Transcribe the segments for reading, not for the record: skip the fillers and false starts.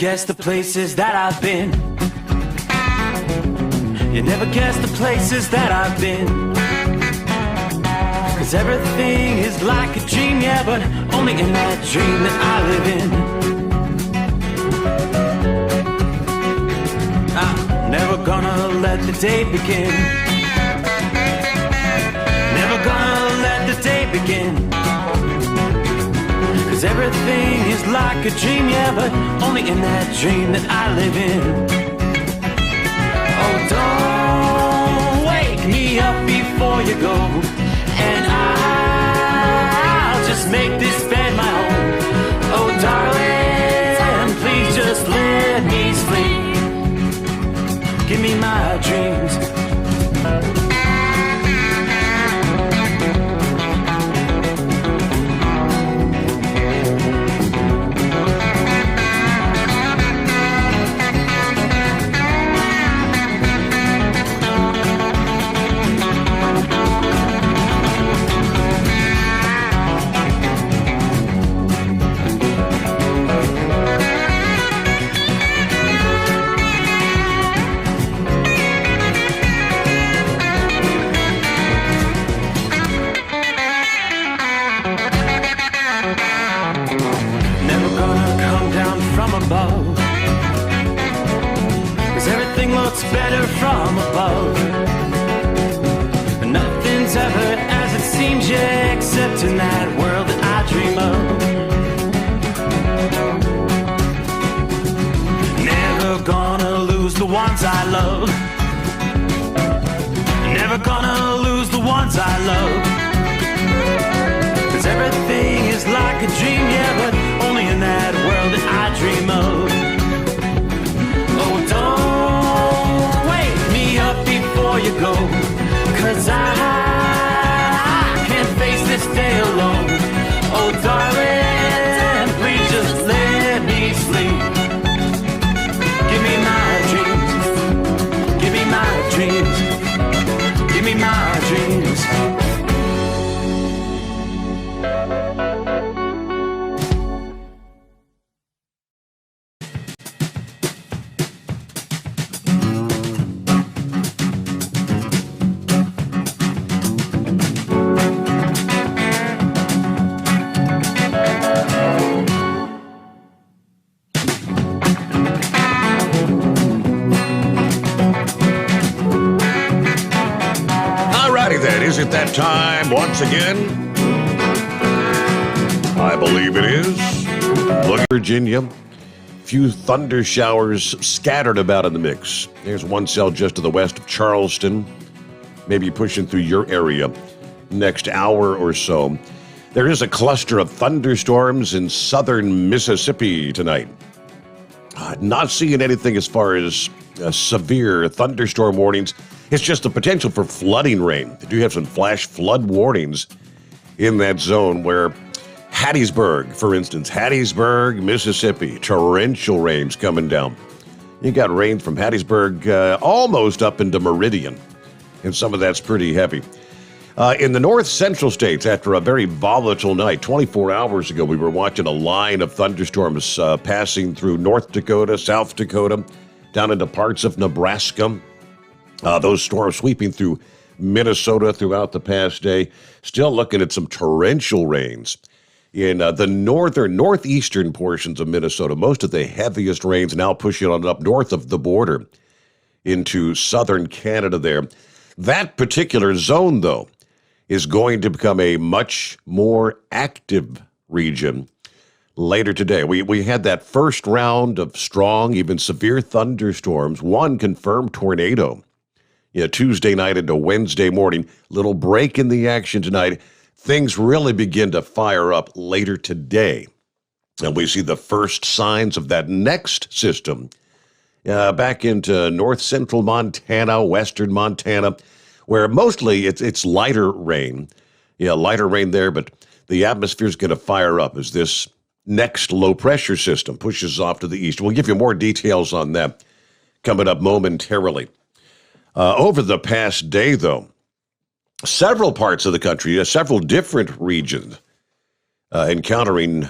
guess the places that I've been. You never guess the places that I've been. 'Cause everything is like a dream, yeah, but only in that dream that I live in. I'm never gonna let the day begin. Never gonna let the day begin. 'Cause everything is like a dream, yeah, but only in that dream that I live in. Oh, don't wake me up before you go, and I'll just make this bed my home. Oh, darling, please just let me sleep. Give me my dreams. Better from above. Nothing's ever as it seems, yeah, except in that world that I dream of. Never gonna lose the ones I love. Never gonna lose the ones I love. 'Cause everything is like a dream, yeah, but only in that world that I dream of. Oh, don't before you go, 'cause I can't face this day alone. Oh, darling, please just let me sleep. Give me my dreams. Give me my dreams. Give me my dreams. Is it that time once again? I believe it is. Look, Virginia. Few thunder showers scattered about in the mix. There's one cell just to the west of Charleston, maybe pushing through your area next hour or so. There is a cluster of thunderstorms in southern Mississippi tonight. Not seeing anything as far as severe thunderstorm warnings. It's just the potential for flooding rain. They do have some flash flood warnings in that zone where Hattiesburg, for instance, Hattiesburg, Mississippi, torrential rains coming down. You got rain from Hattiesburg almost up into Meridian, and some of that's pretty heavy. In the north central states, after a very volatile night, 24 hours ago, we were watching a line of thunderstorms passing through North Dakota, South Dakota, down into parts of Nebraska. Those storms sweeping through Minnesota throughout the past day. Still looking at some torrential rains in the northeastern portions of Minnesota. Most of the heaviest rains now pushing on up north of the border into southern Canada there. That particular zone, though, is going to become a much more active region later today. We had that first round of strong, even severe thunderstorms, one confirmed tornado. Tuesday night into Wednesday morning, little break in the action tonight. Things really begin to fire up later today. And we see the first signs of that next system back into north central Montana, western Montana, where mostly it's lighter rain. Lighter rain there, but the atmosphere is going to fire up as this next low pressure system pushes off to the east. We'll give you more details on that coming up momentarily. Over the past day, though, several parts of the country, several different regions encountering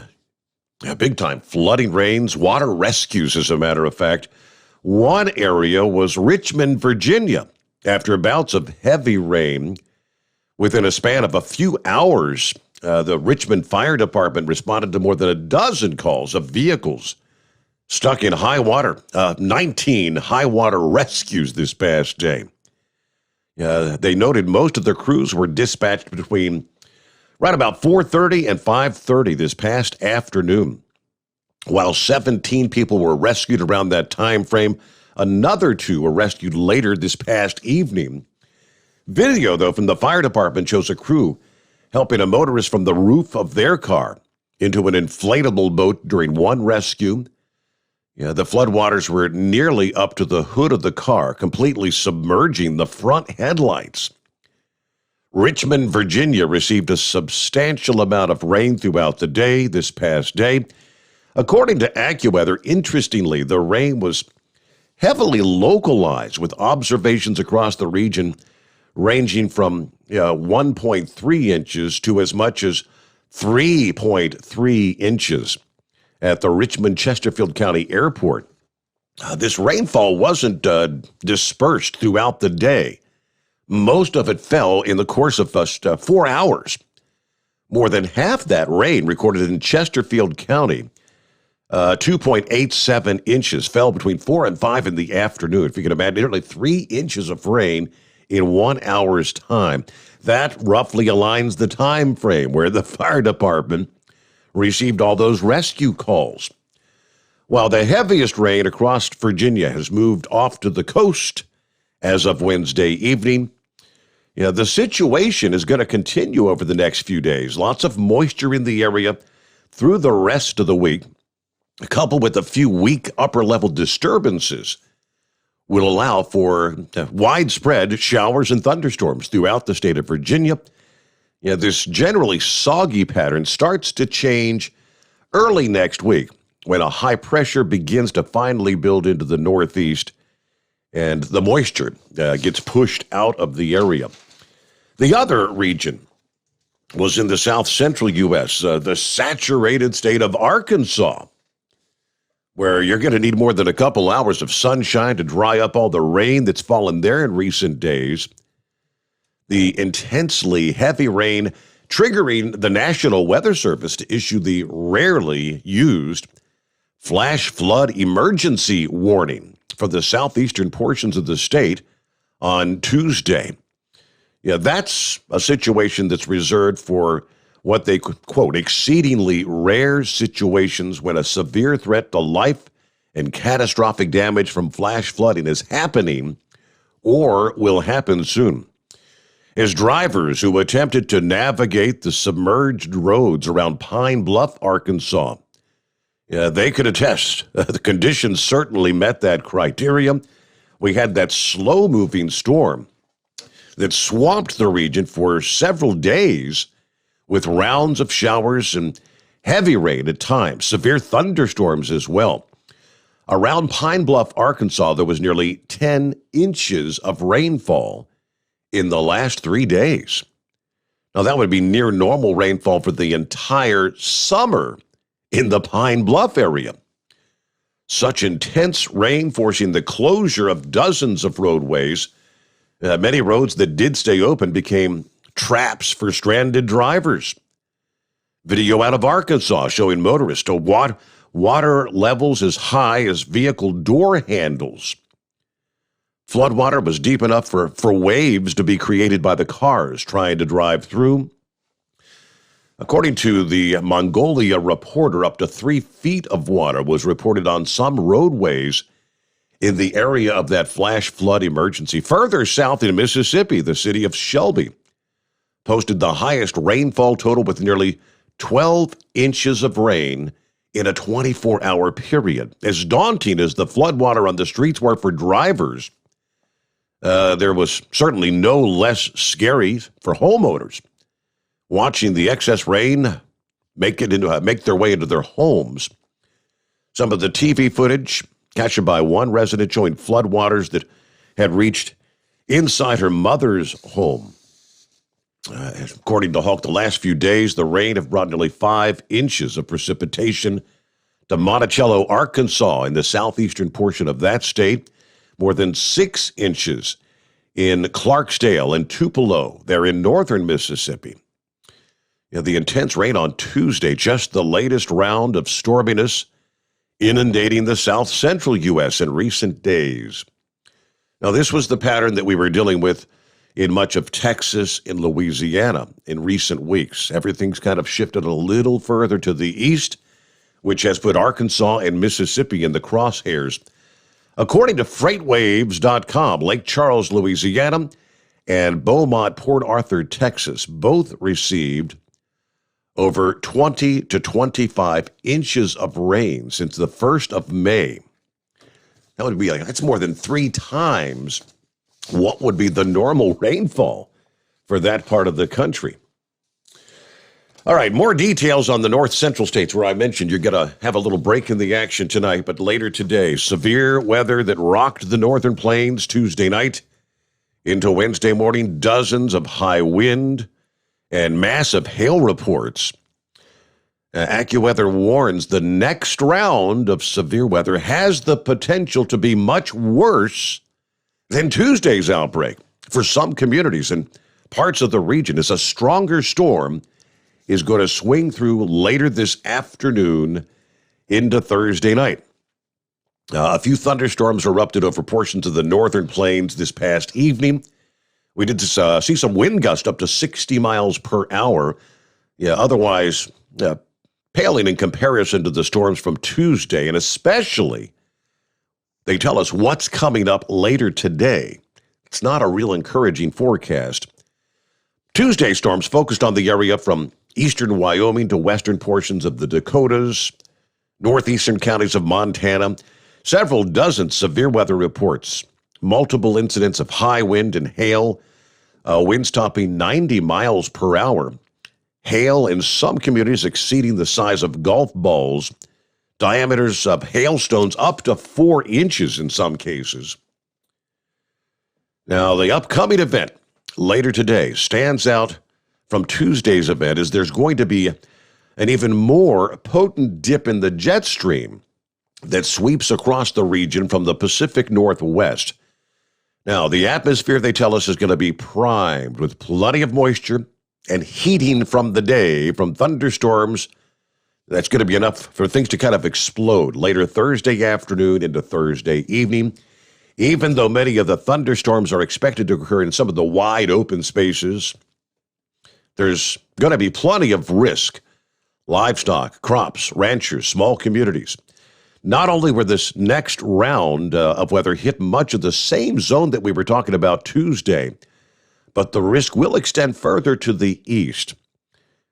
Big time flooding rains, water rescues, as a matter of fact. One area was Richmond, Virginia. After bouts of heavy rain, within a span of a few hours, the Richmond Fire Department responded to more than a dozen calls of vehicles stuck in high water. 19 high water rescues this past day. They noted most of their crews were dispatched between right about 4:30 and 5:30 this past afternoon. While 17 people were rescued around that time frame, another 2 were rescued later this past evening. Video, though, from the fire department shows a crew helping a motorist from the roof of their car into an inflatable boat during one rescue. The floodwaters were nearly up to the hood of the car, completely submerging the front headlights. Richmond, Virginia received a substantial amount of rain throughout the day this past day. According to AccuWeather, interestingly, the rain was heavily localized with observations across the region ranging from 1.3 inches to as much as 3.3 inches at the Richmond-Chesterfield County Airport. This rainfall wasn't dispersed throughout the day. Most of it fell in the course of just 4 hours. More than half that rain recorded in Chesterfield County, 2.87 inches, fell between 4 and 5 in the afternoon. If you can imagine, nearly 3 inches of rain in 1 hour's time. That roughly aligns the time frame where the fire department received all those rescue calls. While the heaviest rain across Virginia has moved off to the coast as of Wednesday evening, the situation is going to continue over the next few days. Lots of moisture in the area through the rest of the week, coupled with a few weak upper-level disturbances, will allow for widespread showers and thunderstorms throughout the state of Virginia. This generally soggy pattern starts to change early next week when a high pressure begins to finally build into the northeast and the moisture gets pushed out of the area. The other region was in the south central U.S., the saturated state of Arkansas, where you're going to need more than a couple hours of sunshine to dry up all the rain that's fallen there in recent days. The intensely heavy rain triggering the National Weather Service to issue the rarely used flash flood emergency warning for the southeastern portions of the state on Tuesday. That's a situation that's reserved for what they could quote, exceedingly rare situations when a severe threat to life and catastrophic damage from flash flooding is happening or will happen soon. As drivers who attempted to navigate the submerged roads around Pine Bluff, Arkansas, they could attest the conditions certainly met that criteria. We had that slow-moving storm that swamped the region for several days with rounds of showers and heavy rain at times, severe thunderstorms as well. Around Pine Bluff, Arkansas, there was nearly 10 inches of rainfall in the last 3 days. Now, that would be near normal rainfall for the entire summer in the Pine Bluff area. Such intense rain forcing the closure of dozens of roadways. Many roads that did stay open became traps for stranded drivers. Video out of Arkansas showing motorists to water levels as high as vehicle door handles. Floodwater was deep enough for waves to be created by the cars trying to drive through. According to the Mongolia Reporter, up to 3 feet of water was reported on some roadways in the area of that flash flood emergency. Further south in Mississippi, the city of Shelby posted the highest rainfall total with nearly 12 inches of rain in a 24-hour period. As daunting as the floodwater on the streets were for drivers, there was certainly no less scary for homeowners watching the excess rain make their way into their homes. Some of the TV footage captured by one resident showing floodwaters that had reached inside her mother's home. According to Hawk, the last few days, the rain have brought nearly 5 inches of precipitation to Monticello, Arkansas, in the southeastern portion of that state. More than 6 inches in Clarksdale and Tupelo. They're in northern Mississippi. The intense rain on Tuesday, just the latest round of storminess inundating the south central U.S. in recent days. Now, this was the pattern that we were dealing with in much of Texas and Louisiana in recent weeks. Everything's kind of shifted a little further to the east, which has put Arkansas and Mississippi in the crosshairs. According to FreightWaves.com, Lake Charles, Louisiana, and Beaumont, Port Arthur, Texas, both received over 20 to 25 inches of rain since the 1st of May. That would be that's more than 3 times what would be the normal rainfall for that part of the country. All right, more details on the north central states where I mentioned you're going to have a little break in the action tonight, but later today, severe weather that rocked the northern plains Tuesday night into Wednesday morning, dozens of high wind and massive hail reports. AccuWeather warns the next round of severe weather has the potential to be much worse than Tuesday's outbreak for some communities and parts of the region, as a stronger storm is going to swing through later this afternoon into Thursday night. A few thunderstorms erupted over portions of the northern plains this past evening. We did see some wind gusts up to 60 miles per hour. Otherwise, paling in comparison to the storms from Tuesday, and especially, they tell us what's coming up later today. It's not a real encouraging forecast. Tuesday storms focused on the area from eastern Wyoming to western portions of the Dakotas, northeastern counties of Montana. Several dozen severe weather reports, multiple incidents of high wind and hail, winds topping 90 miles per hour, hail in some communities exceeding the size of golf balls, diameters of hailstones up to 4 inches in some cases. Now, the upcoming event later today stands out from Tuesday's event as there's going to be an even more potent dip in the jet stream that sweeps across the region from the Pacific Northwest. Now, the atmosphere, they tell us, is going to be primed with plenty of moisture and heating from the day from thunderstorms. That's going to be enough for things to kind of explode later Thursday afternoon into Thursday evening. Even though many of the thunderstorms are expected to occur in some of the wide open spaces, there's going to be plenty of risk. Livestock, crops, ranchers, small communities. Not only will this next round of weather hit much of the same zone that we were talking about Tuesday, but the risk will extend further to the east,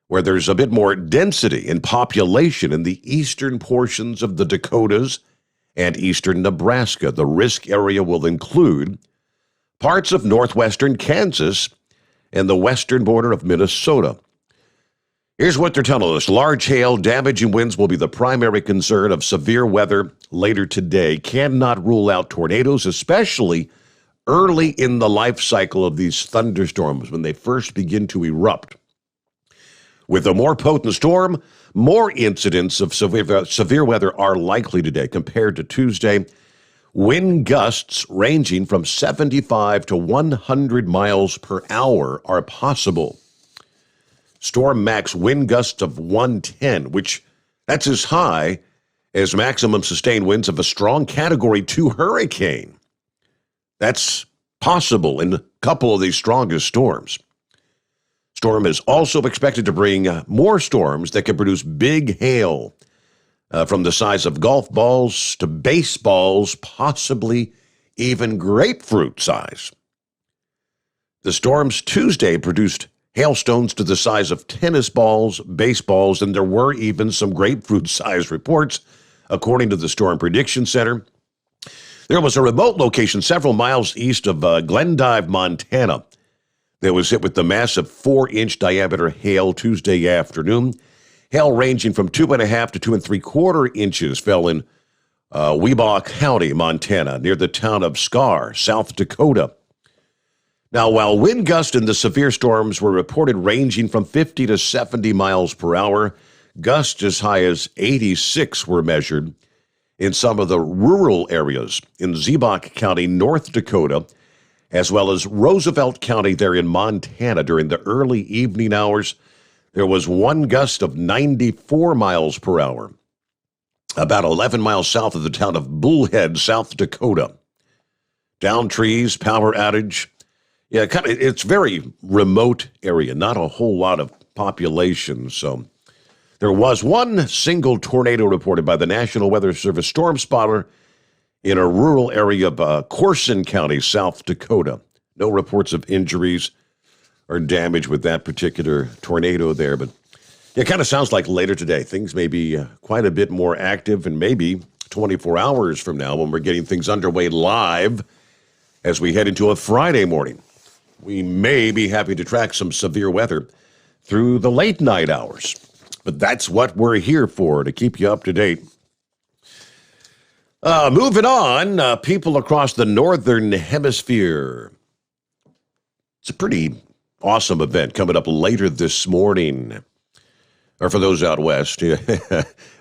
where there's a bit more density in population in the eastern portions of the Dakotas and eastern Nebraska. The risk area will include parts of northwestern Kansas and the western border of Minnesota. Here's what they're telling us. Large hail, damaging winds will be the primary concern of severe weather later today. Cannot rule out tornadoes, especially early in the life cycle of these thunderstorms when they first begin to erupt. With a more potent storm, more incidents of severe weather are likely today compared to Tuesday. Wind gusts ranging from 75 to 100 miles per hour are possible. Storm max wind gusts of 110, which that's as high as maximum sustained winds of a strong Category 2 hurricane. That's possible in a couple of these strongest storms. Storm is also expected to bring more storms that can produce big hail from the size of golf balls to baseballs, possibly even grapefruit size. The storms Tuesday produced hailstones to the size of tennis balls, baseballs, and there were even some grapefruit-sized reports, according to the Storm Prediction Center. There was a remote location several miles east of Glendive, Montana, that was hit with the massive 4-inch diameter hail Tuesday afternoon. Hail ranging from 2.5 to 2 3/4 inches fell in Webaugh County, Montana, near the town of Scar, South Dakota. Now, while wind gusts in the severe storms were reported ranging from 50 to 70 miles per hour, gusts as high as 86 were measured in some of the rural areas in Ziebach County, North Dakota, as well as Roosevelt County there in Montana during the early evening hours. There was one gust of 94 miles per hour, about 11 miles south of the town of Bullhead, South Dakota. Down trees, power outage. Yeah, it's very remote area, not a whole lot of population. So there was one single tornado reported by the National Weather Service storm spotter in a rural area of Corson County, South Dakota. No reports of injuries or damage with that particular tornado there, but it kind of sounds like later today things may be quite a bit more active, and maybe 24 hours from now when we're getting things underway live as we head into a Friday morning. We may be having to track some severe weather through the late night hours, but that's what we're here for, to keep you up to date. Moving on, people across the Northern Hemisphere. It's a pretty awesome event coming up later this morning, or for those out west,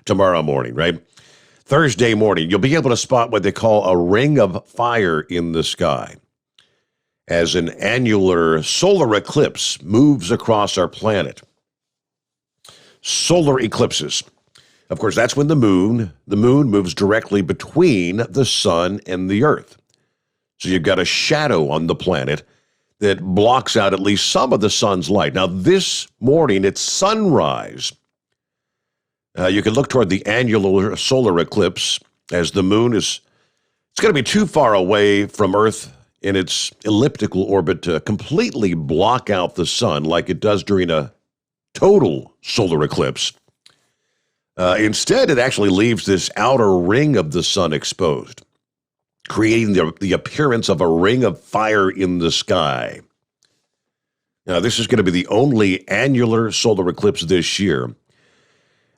tomorrow morning, right? Thursday morning, you'll be able to spot what they call a ring of fire in the sky as an annular solar eclipse moves across our planet. Solar eclipses. Of course, that's when the moon moves directly between the sun and the earth. So you've got a shadow on the planet that blocks out at least some of the sun's light. Now, this morning at sunrise, you can look toward the annular solar eclipse as the moon it's going to be too far away from Earth in its elliptical orbit to completely block out the sun like it does during a total solar eclipse. Instead, it actually leaves this outer ring of the sun exposed, creating the appearance of a ring of fire in the sky. Now, this is going to be the only annular solar eclipse this year.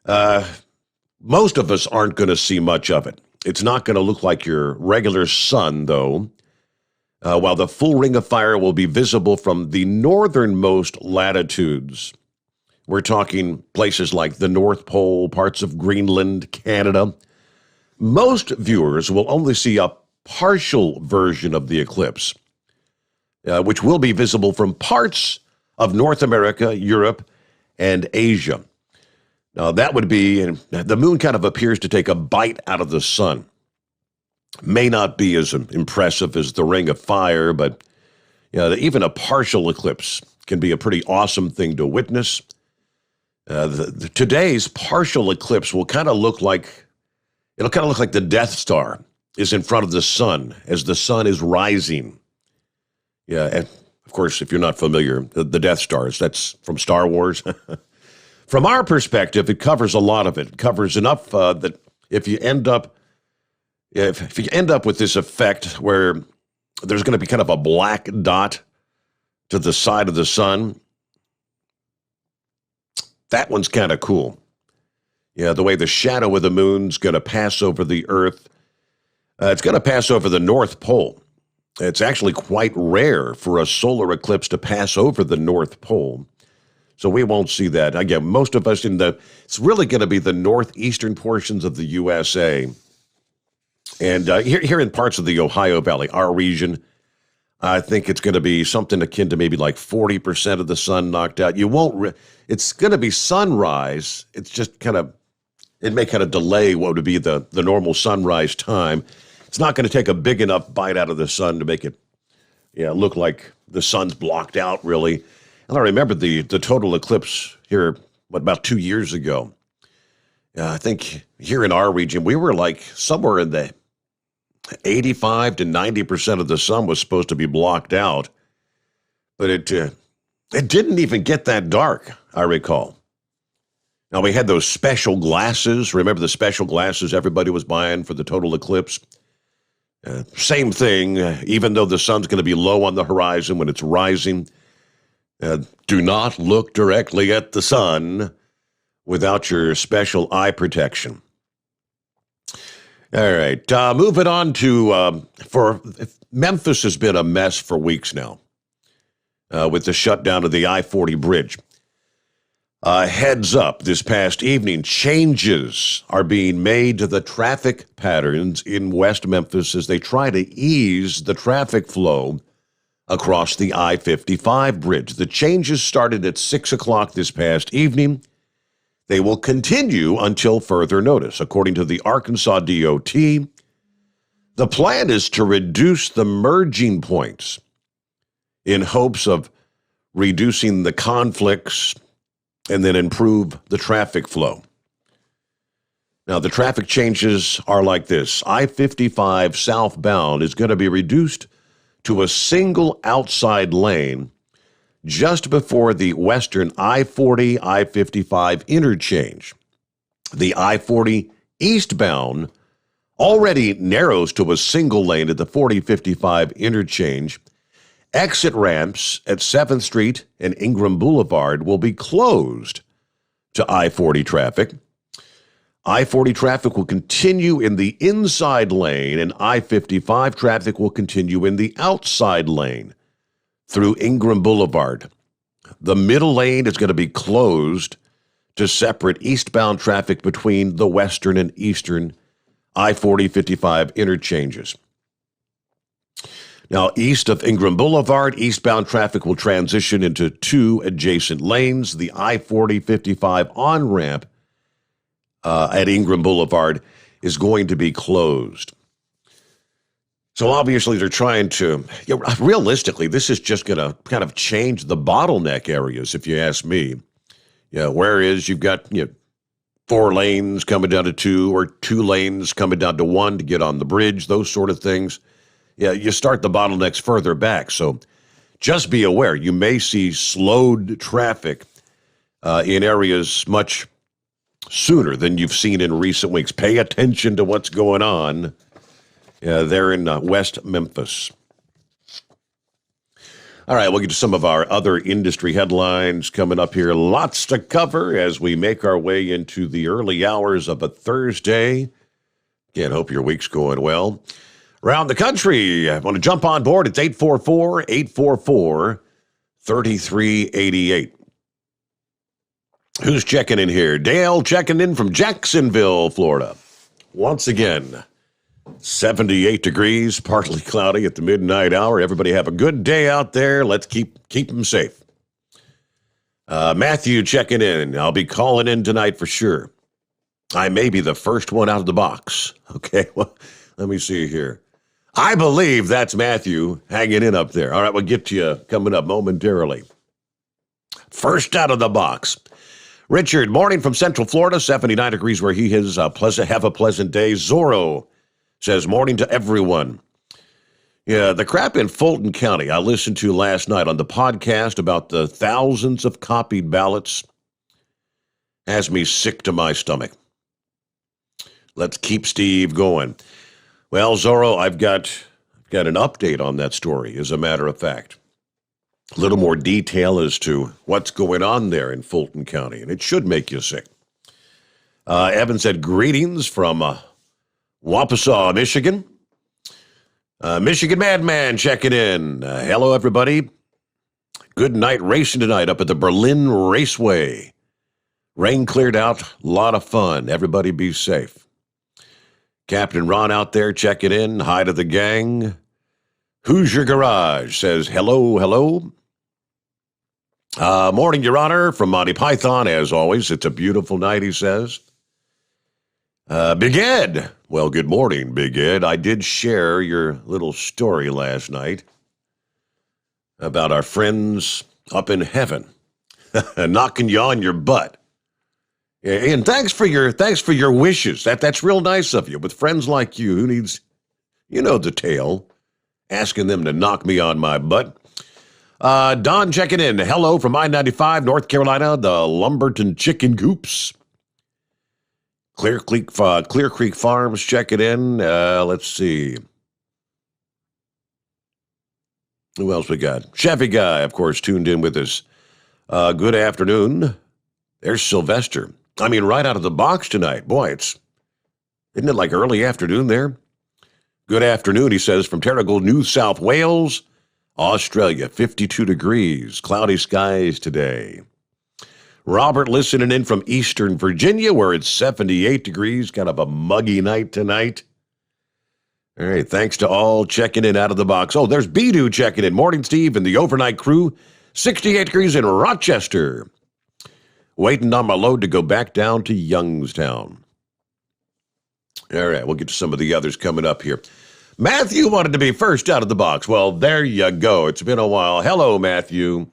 Most of us aren't going to see much of it. It's not going to look like your regular sun, though. While the full ring of fire will be visible from the northernmost latitudes. We're talking places like the North Pole, parts of Greenland, Canada. Most viewers will only see a partial version of the eclipse, which will be visible from parts of North America, Europe, and Asia. Now, that would be, the moon kind of appears to take a bite out of the sun. May not be as impressive as the ring of fire, but even a partial eclipse can be a pretty awesome thing to witness. Today's partial eclipse will kind of look like, the Death Star is in front of the sun as the sun is rising. Yeah, and of course, if you're not familiar, the Death Stars, that's from Star Wars. From our perspective, it covers a lot of it. It covers enough that if you end up with this effect where there's going to be kind of a black dot to the side of the sun, that one's kind of cool. Yeah, the way the shadow of the moon's going to pass over the Earth. It's going to pass over the North Pole. It's actually quite rare for a solar eclipse to pass over the North Pole. So we won't see that. Again, most of us it's really going to be the northeastern portions of the USA. And here in parts of the Ohio Valley, our region, I think it's going to be something akin to maybe like 40% of the sun knocked out. It's going to be sunrise. It's just it may kind of delay what would be the normal sunrise time. It's not going to take a big enough bite out of the sun to make it look like the sun's blocked out, really. And I remember the total eclipse here, about 2 years ago. I think here in our region, we were like somewhere in the 85 to 90% of the sun was supposed to be blocked out. But it didn't even get that dark, I recall. Now, we had those special glasses. Remember the special glasses everybody was buying for the total eclipse? Same thing, even though the sun's going to be low on the horizon when it's rising. Do not look directly at the sun without your special eye protection. All right, moving on to, Memphis has been a mess for weeks now. with the shutdown of the I-40 bridge. Heads up, this past evening, changes are being made to the traffic patterns in West Memphis as they try to ease the traffic flow across the I-55 bridge. The changes started at 6 o'clock this past evening. They will continue until further notice. According to the Arkansas DOT, the plan is to reduce the merging points in hopes of reducing the conflicts and then improve the traffic flow. Now, the traffic changes are like this. I-55 southbound is going to be reduced to a single outside lane just before the western I-40, I-55 interchange. The I-40 eastbound already narrows to a single lane at the 40-55 interchange. Exit ramps at 7th Street and Ingram Boulevard will be closed to I-40 traffic. I-40 traffic will continue in the inside lane, and I-55 traffic will continue in the outside lane through Ingram Boulevard. The middle lane is going to be closed to separate eastbound traffic between the western and eastern I-40-55 interchanges. Now, east of Ingram Boulevard, eastbound traffic will transition into two adjacent lanes. The I-40-55 on-ramp at Ingram Boulevard is going to be closed. So obviously they're trying to, realistically, this is just going to kind of change the bottleneck areas, if you ask me. Whereas you've got 4 lanes coming down to 2 or 2 lanes coming down to 1 to get on the bridge, those sort of things. You start the bottlenecks further back. So just be aware, you may see slowed traffic in areas much sooner than you've seen in recent weeks. Pay attention to what's going on there in West Memphis. All right, we'll get to some of our other industry headlines coming up here. Lots to cover as we make our way into the early hours of a Thursday. Again, hope your week's going well. Around the country, I want to jump on board. It's 844-844-3388. Who's checking in here? Dale checking in from Jacksonville, Florida. Once again, 78 degrees, partly cloudy at the midnight hour. Everybody have a good day out there. Let's keep them safe. Matthew checking in. I'll be calling in tonight for sure. I may be the first one out of the box. Okay, well, let me see here. I believe that's Matthew hanging in up there. All right, we'll get to you coming up momentarily. First out of the box. Richard, morning from Central Florida, 79 degrees where he is. Have a pleasant day. Zorro says, morning to everyone. Yeah, the crap in Fulton County I listened to last night on the podcast about the thousands of copied ballots has me sick to my stomach. Let's keep Steve going. Well, Zorro, I've got an update on that story, as a matter of fact. A little more detail as to what's going on there in Fulton County, and it should make you sick. Evan said, greetings from Wapasaw, Michigan. Michigan Madman checking in. Hello, everybody. Good night racing tonight up at the Berlin Raceway. Rain cleared out. A lot of fun. Everybody be safe. Captain Ron out there checking in. Hi to the gang. Who's Your Garage says, hello. Morning, Your Honor, from Monty Python. As always, it's a beautiful night, he says. Big Ed. Well, good morning, Big Ed. I did share your little story last night about our friends up in heaven knocking you on your butt. And thanks for your wishes. That's real nice of you. With friends like you, who needs, the tale, asking them to knock me on my butt. Don checking in. Hello from I-95, North Carolina, the Lumberton Chicken Coops. Clear Creek Farms checking in. Let's see. Who else we got? Chevy Guy, of course, tuned in with us. Good afternoon. There's Sylvester. I mean, right out of the box tonight. Boy, isn't it like early afternoon there? Good afternoon, he says, from Terrigal, New South Wales, Australia, 52 degrees, cloudy skies today. Robert listening in from Eastern Virginia, where it's 78 degrees, kind of a muggy night tonight. All right, thanks to all checking in out of the box. Oh, there's Bidu checking in. Morning, Steve, and the overnight crew. 68 degrees in Rochester. Waiting on my load to go back down to Youngstown. All right, we'll get to some of the others coming up here. Matthew wanted to be first out of the box. Well, there you go. It's been a while. Hello, Matthew.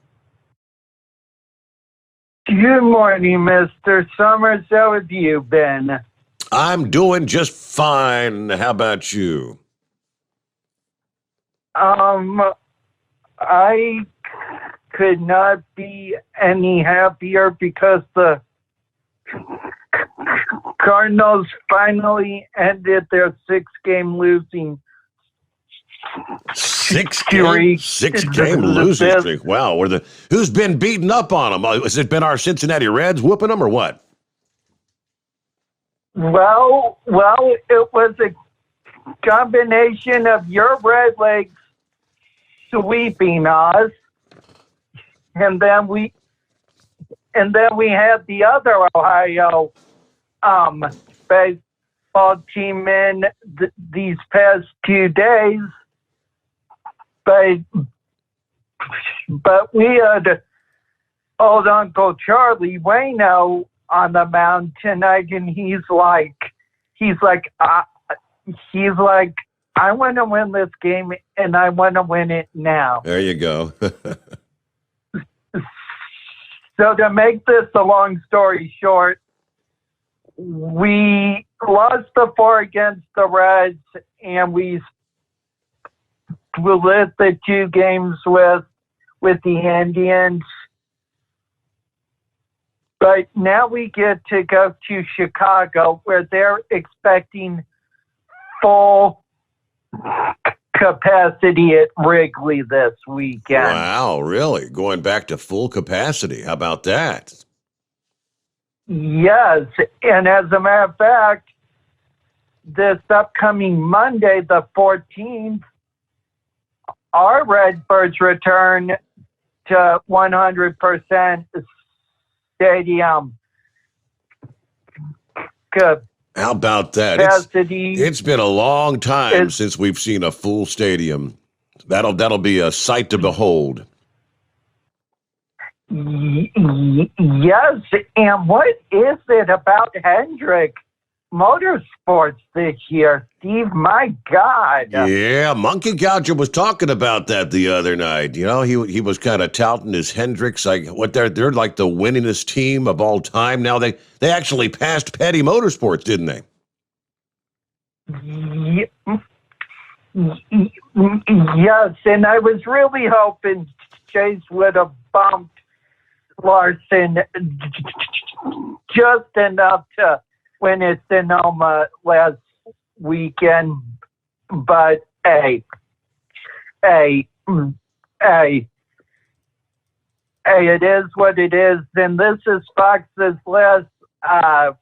Good morning, Mr. Sommers. How have you been? I'm doing just fine. How about you? I could not be any happier because the Cardinals finally ended their six-game losing streak. Six-game losing streak. Wow. Who's been beating up on them? Has it been our Cincinnati Reds whooping them or what? Well, it was a combination of your Redlegs sweeping us, and then we had the other Ohio baseball team in these past 2 days. But we had old Uncle Charlie Wayno on the mound tonight, and he's like, I want to win this game, and I want to win it now. There you go. So to make this a long story short, we lost the 4 against the Reds, and we split the 2 games with the Indians. But now we get to go to Chicago, where they're expecting full capacity at Wrigley this weekend. Wow, really? Going back to full capacity. How about that? Yes, and as a matter of fact, this upcoming Monday, the 14th, our Redbirds return to 100% stadium How about that? It's been a long time since we've seen a full stadium. That'll be a sight to behold. Yes, and what is it about Hendrick Motorsports this year, Steve? My God. Yeah, Monkey Gouger was talking about that the other night. You know, he was kind of touting his Hendricks, like what they're like the winningest team of all time. Now they actually passed Petty Motorsports, didn't they? Yes, and I was really hoping Chase would have bumped Larson just enough to win at Sonoma last weekend, but hey, it is what it is, and this is Fox's last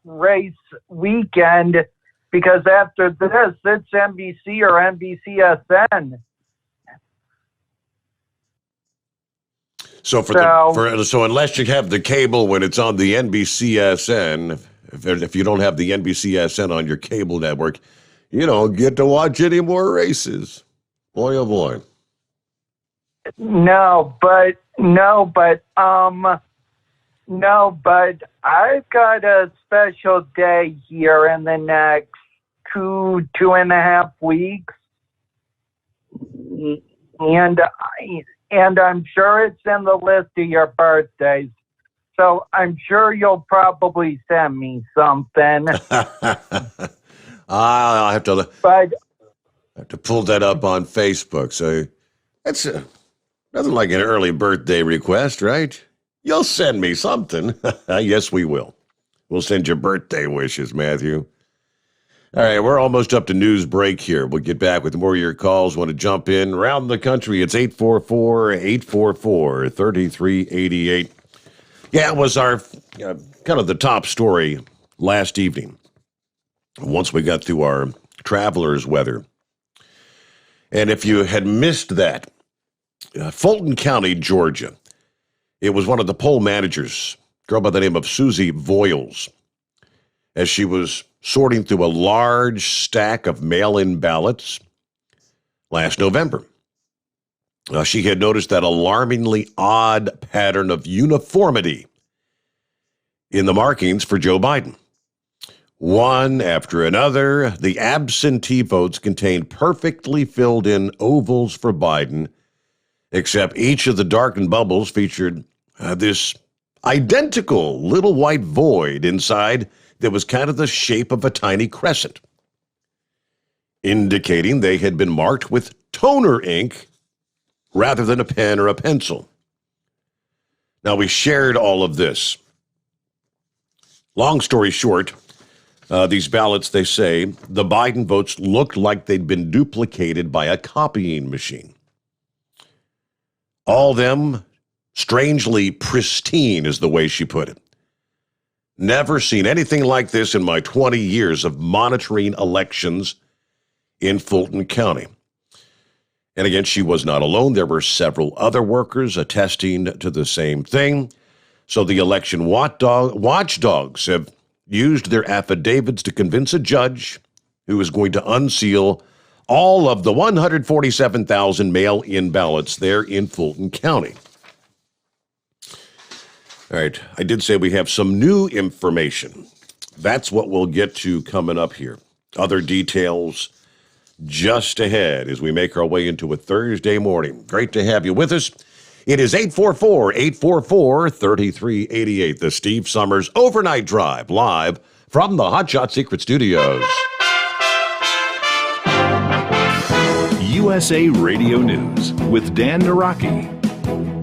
race weekend, because after this, it's NBC or NBCSN. So unless you have the cable when it's on the NBCSN, if you don't have the NBCSN on your cable network, you don't get to watch any more races. Boy, oh boy. No, but I've got a special day here in the next 2.5 weeks, and I'm sure it's in the list of your birthdays. So I'm sure you'll probably send me something. I'll have to pull that up on Facebook. So that's nothing like an early birthday request, right? You'll send me something. Yes, we will. We'll send you birthday wishes, Matthew. All right, we're almost up to news break here. We'll get back with more of your calls. Want to jump in around the country? It's 844-844-3388. Yeah, it was our kind of the top story last evening once we got through our traveler's weather. And if you had missed that, Fulton County, Georgia. It was one of the poll managers, a girl by the name of Susie Voiles, as she was sorting through a large stack of mail-in ballots last November. She had noticed that alarmingly odd pattern of uniformity in the markings for Joe Biden. One after another, the absentee votes contained perfectly filled in ovals for Biden, except each of the darkened bubbles featured this identical little white void inside that was kind of the shape of a tiny crescent, indicating they had been marked with toner ink rather than a pen or a pencil. Now, we shared all of this. Long story short, these ballots, they say, the Biden votes looked like they'd been duplicated by a copying machine. All them strangely pristine is the way she put it. Never seen anything like this in my 20 years of monitoring elections in Fulton County. And again, she was not alone. There were several other workers attesting to the same thing. So the election watchdogs have used their affidavits to convince a judge who is going to unseal all of the 147,000 mail-in ballots there in Fulton County. All right, I did say we have some new information. That's what we'll get to coming up here. Other details just ahead as we make our way into a Thursday morning. Great to have you with us. It is 844-844-3388, the Steve Sommers Overnight Drive, live from the Hotshot Secret Studios. USA Radio News with Dan Naraki.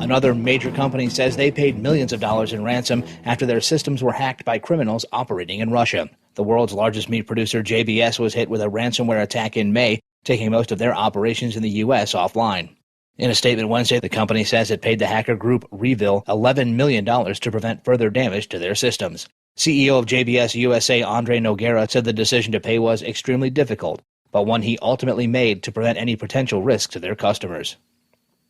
Another major company says they paid millions of dollars in ransom after their systems were hacked by criminals operating in Russia. The world's largest meat producer, JBS, was hit with a ransomware attack in May, taking most of their operations in the U.S. offline. In a statement Wednesday, the company says it paid the hacker group Revil $11 million to prevent further damage to their systems. CEO of JBS USA, Andre Noguera, said the decision to pay was extremely difficult, but one he ultimately made to prevent any potential risk to their customers.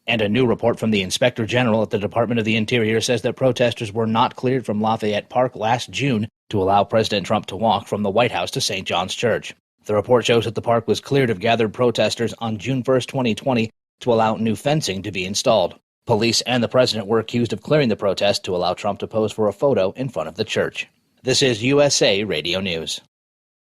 And a new report from the Inspector General at the Department of the Interior says that protesters were not cleared from Lafayette Park last June to allow President Trump to walk from the White House to St. John's Church. The report shows that the park was cleared of gathered protesters on June 1st, 2020, to allow new fencing to be installed. Police and the president were accused of clearing the protest to allow Trump to pose for a photo in front of the church. This is USA Radio News.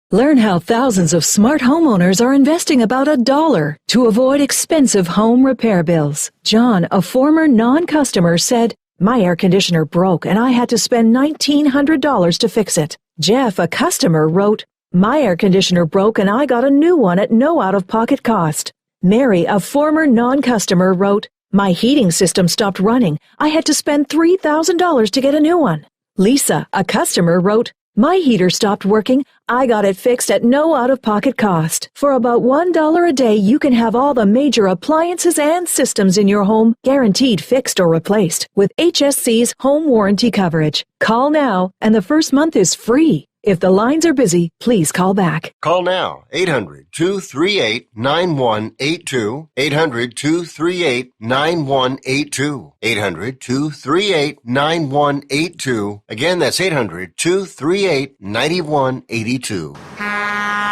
Learn how thousands of smart homeowners are investing about $1 to avoid expensive home repair bills. John, a former non-customer, said, "My air conditioner broke and I had to spend $1,900 to fix it." Jeff, a customer, wrote, "My air conditioner broke and I got a new one at no out-of-pocket cost." Mary, a former non-customer, wrote, "My heating system stopped running. I had to spend $3,000 to get a new one." Lisa, a customer, wrote, "My heater stopped working. I got it fixed at no out-of-pocket cost." For about $1 a day, you can have all the major appliances and systems in your home guaranteed fixed or replaced with HSC's home warranty coverage. Call now, and the first month is free. If the lines are busy, please call back. Call now, 800-238-9182, 800-238-9182, 800-238-9182. Again, that's 800-238-9182.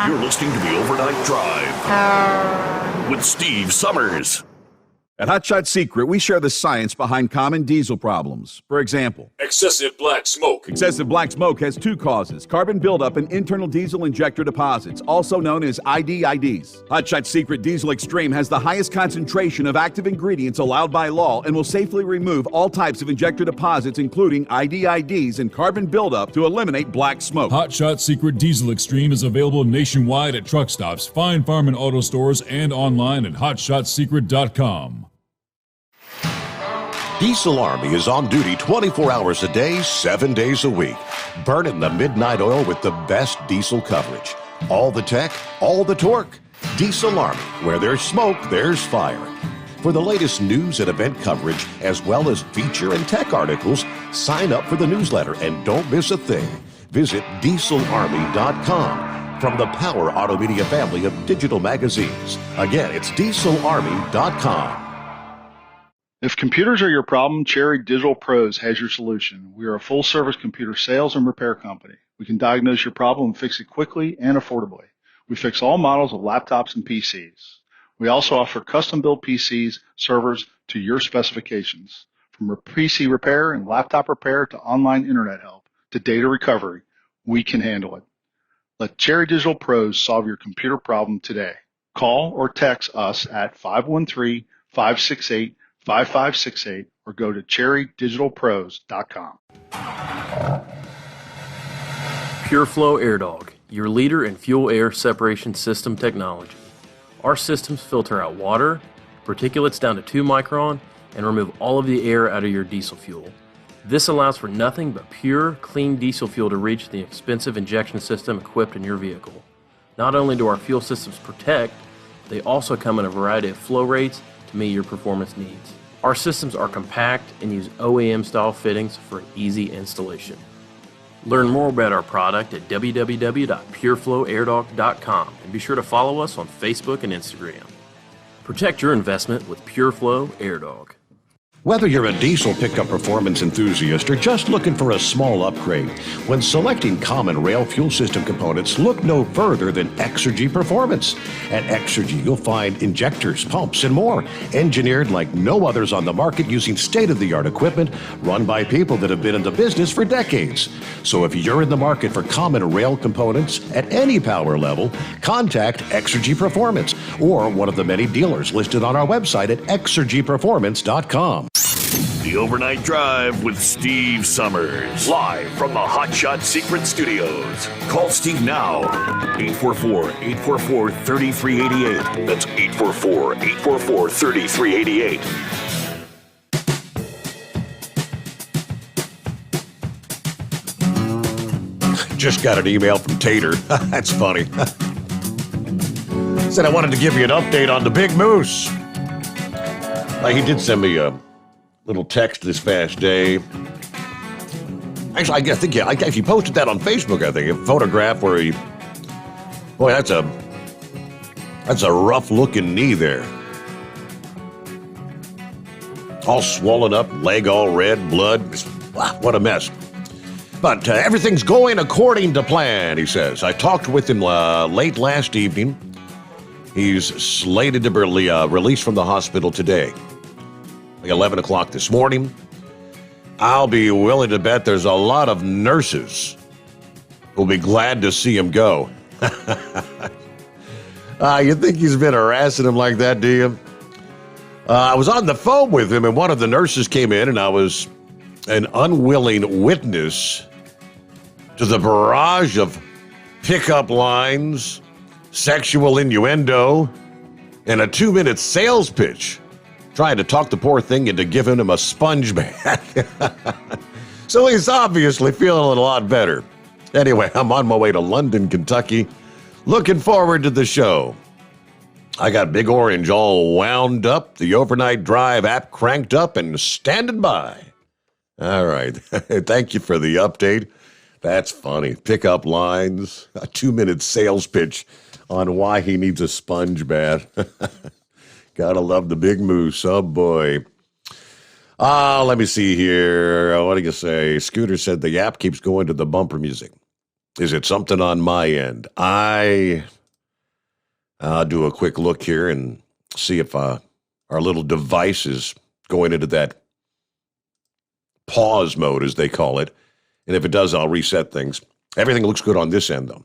You're listening to the Overnight Drive with Steve Sommers. At Hotshot Secret, we share the science behind common diesel problems. For example, excessive black smoke. Excessive black smoke has two causes: carbon buildup and internal diesel injector deposits, also known as IDIDs. Hotshot Secret Diesel Extreme has the highest concentration of active ingredients allowed by law and will safely remove all types of injector deposits, including IDIDs and carbon buildup, to eliminate black smoke. Hotshot Secret Diesel Extreme is available nationwide at truck stops, fine farm and auto stores, and online at hotshotsecret.com. Diesel Army is on duty 24 hours a day, 7 days a week. Burning the midnight oil with the best diesel coverage. All the tech, all the torque. Diesel Army, where there's smoke, there's fire. For the latest news and event coverage, as well as feature and tech articles, sign up for the newsletter and don't miss a thing. Visit dieselarmy.com from the Power Auto Media family of digital magazines. Again, it's dieselarmy.com. If computers are your problem, Cherry Digital Pros has your solution. We are a full-service computer sales and repair company. We can diagnose your problem and fix it quickly and affordably. We fix all models of laptops and PCs. We also offer custom-built PCs, servers to your specifications. From PC repair and laptop repair to online internet help to data recovery, we can handle it. Let Cherry Digital Pros solve your computer problem today. Call or text us at 513-568-5568 or go to cherrydigitalpros.com. PureFlow AirDog, your leader in fuel air separation system technology. Our systems filter out water, particulates down to 2 micron, and remove all of the air out of your diesel fuel. This allows for nothing but pure, clean diesel fuel to reach the expensive injection system equipped in your vehicle. Not only do our fuel systems protect, they also come in a variety of flow rates to meet your performance needs. Our systems are compact and use OEM-style fittings for easy installation. Learn more about our product at www.pureflowairDog.com and be sure to follow us on Facebook and Instagram. Protect your investment with PureFlow AirDog. Whether you're a diesel pickup performance enthusiast or just looking for a small upgrade, when selecting common rail fuel system components, look no further than Exergy Performance. At Exergy, you'll find injectors, pumps, and more, engineered like no others on the market using state-of-the-art equipment run by people that have been in the business for decades. So if you're in the market for common rail components at any power level, contact Exergy Performance or one of the many dealers listed on our website at exergyperformance.com. The Overnight Drive with Steve Sommers. Live from the Hot Shot Secret Studios. Call Steve now. 844-844-3388. That's 844-844-3388. Just got an email from Tater. That's funny. Said I wanted to give you an update on the Big Moose. He did send me a little text this past day. Actually, I think I actually posted that on Facebook, I think. A photograph where he... Boy, that's a rough-looking knee there. All swollen up, leg all red, blood. What a mess. But everything's going according to plan, he says. I talked with him late last evening. He's slated to be released from the hospital today. Like 11 o'clock this morning. I'll be willing to bet there's a lot of nurses who'll be glad to see him go. You think he's been harassing him like that, do you? I was on the phone with him, and one of the nurses came in, and I was an unwilling witness to the barrage of pickup lines, sexual innuendo, and a 2-minute sales pitch, trying to talk the poor thing into giving him a sponge bath. So he's obviously feeling a lot better. Anyway, I'm on my way to London, Kentucky. Looking forward to the show. I got Big Orange all wound up, the Overnight Drive app cranked up, and standing by. All right. Thank you for the update. That's funny. Pickup lines, a 2-minute sales pitch on why he needs a sponge bath. Gotta love the Big Moose. Oh, boy. Let me see here. What do you say? Scooter said the app keeps going to the bumper music. Is it something on my end? I'll do a quick look here and see if our little device is going into that pause mode, as they call it. And if it does, I'll reset things. Everything looks good on this end, though.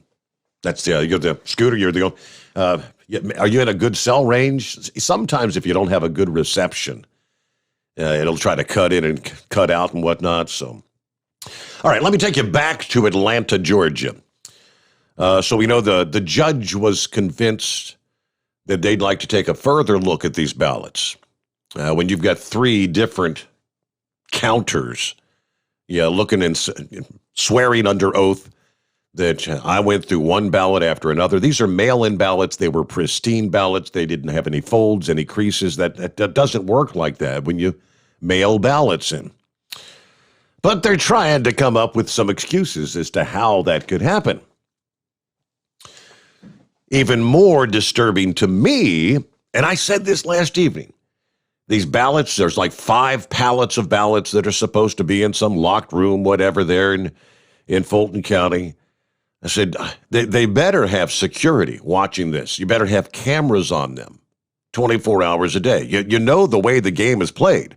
That's you're the Scooter. You're the. Are you in a good cell range? Sometimes if you don't have a good reception, it'll try to cut in and cut out and whatnot. So, all right, let me take you back to Atlanta, Georgia. So we know the judge was convinced that they'd like to take a further look at these ballots. When you've got 3 different counters, looking and swearing under oath that I went through one ballot after another. These are mail-in ballots. They were pristine ballots. They didn't have any folds, any creases. That doesn't work like that when you mail ballots in. But they're trying to come up with some excuses as to how that could happen. Even more disturbing to me, and I said this last evening, These ballots, there's like 5 pallets of ballots that are supposed to be in some locked room, whatever, there in Fulton County. I said, they better have security watching this. You better have cameras on them 24 hours a day. You know the way the game is played.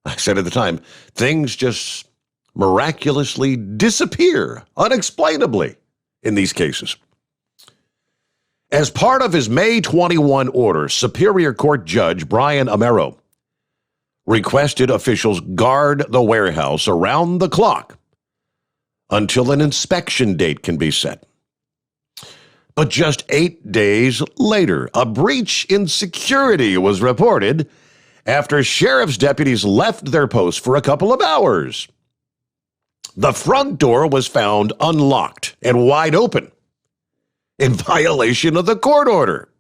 I said at the time, things just miraculously disappear unexplainably in these cases. As part of his May 21 order, Superior Court Judge Brian Amero requested officials guard the warehouse around the clock until an inspection date can be set. But just 8 days later, a breach in security was reported after sheriff's deputies left their post for a couple of hours. The front door was found unlocked and wide open, in violation of the court order.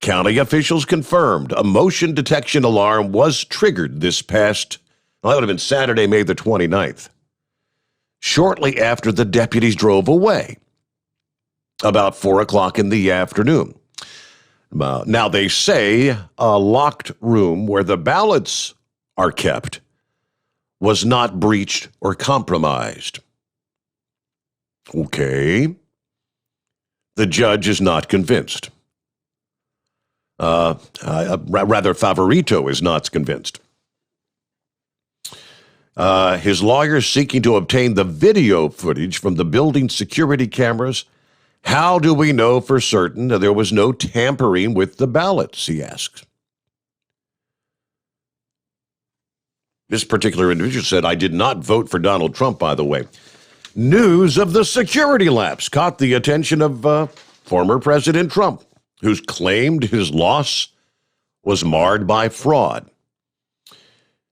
County officials confirmed a motion detection alarm was triggered this past, well, that would have been Saturday, May the 29th, shortly after the deputies drove away, about 4 o'clock in the afternoon. Now, they say a locked room where the ballots are kept was not breached or compromised. Okay. The judge is not convinced. Rather, Favorito is not convinced. His lawyer is seeking to obtain the video footage from the building security cameras. How do we know for certain that there was no tampering with the ballots, he asks. This particular individual said, I did not vote for Donald Trump, by the way. News of the security lapse caught the attention of former President Trump, who's claimed his loss was marred by fraud.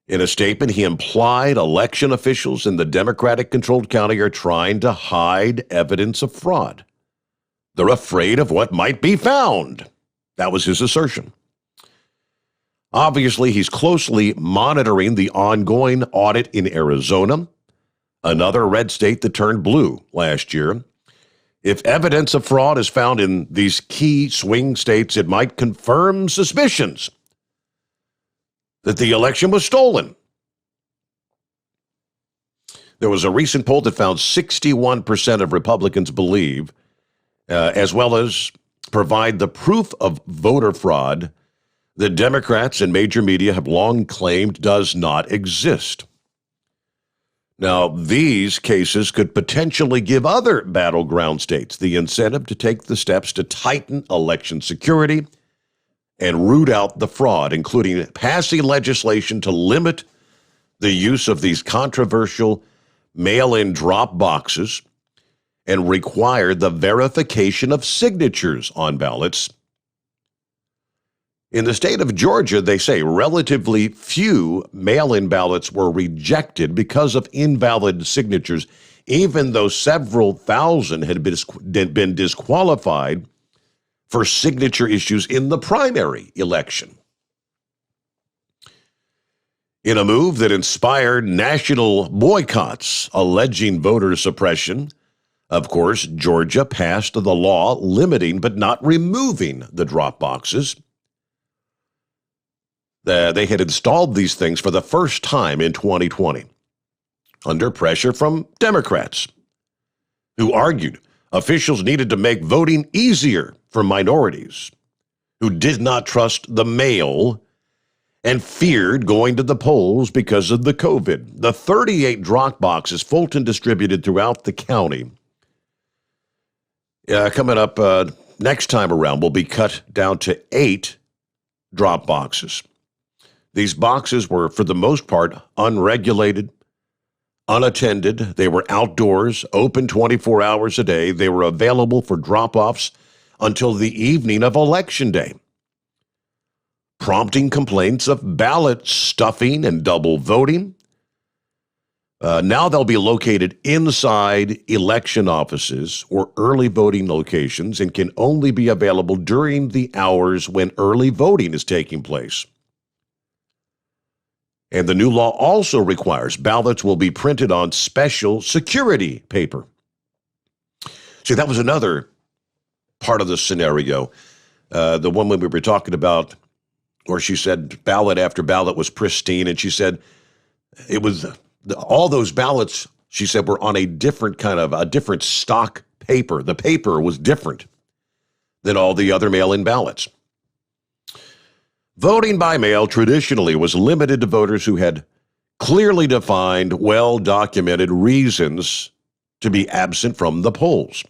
In a statement, he implied election officials in the Democratic-controlled county are trying to hide evidence of fraud. They're afraid of what might be found. That was his assertion. Obviously, he's closely monitoring the ongoing audit in Arizona, another red state that turned blue last year. If evidence of fraud is found in these key swing states, it might confirm suspicions that the election was stolen. There was a recent poll that found 61% of Republicans believe, as well as provide the proof of voter fraud that Democrats and major media have long claimed does not exist. Now, these cases could potentially give other battleground states the incentive to take the steps to tighten election security and root out the fraud, including passing legislation to limit the use of these controversial mail-in drop boxes and require the verification of signatures on ballots. In the state of Georgia, they say relatively few mail-in ballots were rejected because of invalid signatures, even though several thousand had been disqualified for signature issues in the primary election. In a move that inspired national boycotts alleging voter suppression, of course, Georgia passed the law limiting but not removing the drop boxes. They had installed these things for the first time in 2020, under pressure from Democrats, who argued officials needed to make voting easier for minorities who did not trust the mail and feared going to the polls because of the COVID. The 38 drop boxes Fulton distributed throughout the county coming up next time around will be cut down to 8 drop boxes. These boxes were, for the most part, unregulated, unattended. They were outdoors, open 24 hours a day. They were available for drop-offs until the evening of Election Day, prompting complaints of ballot stuffing and double voting. Now they'll be located inside election offices or early voting locations and can only be available during the hours when early voting is taking place. And the new law also requires ballots will be printed on special security paper. See, that was another part of the scenario. The one when we were talking about where she said ballot after ballot was pristine, and she said it was all those ballots, she said, were on a different stock paper. The paper was different than all the other mail-in ballots. Voting by mail traditionally was limited to voters who had clearly defined, well-documented reasons to be absent from the polls.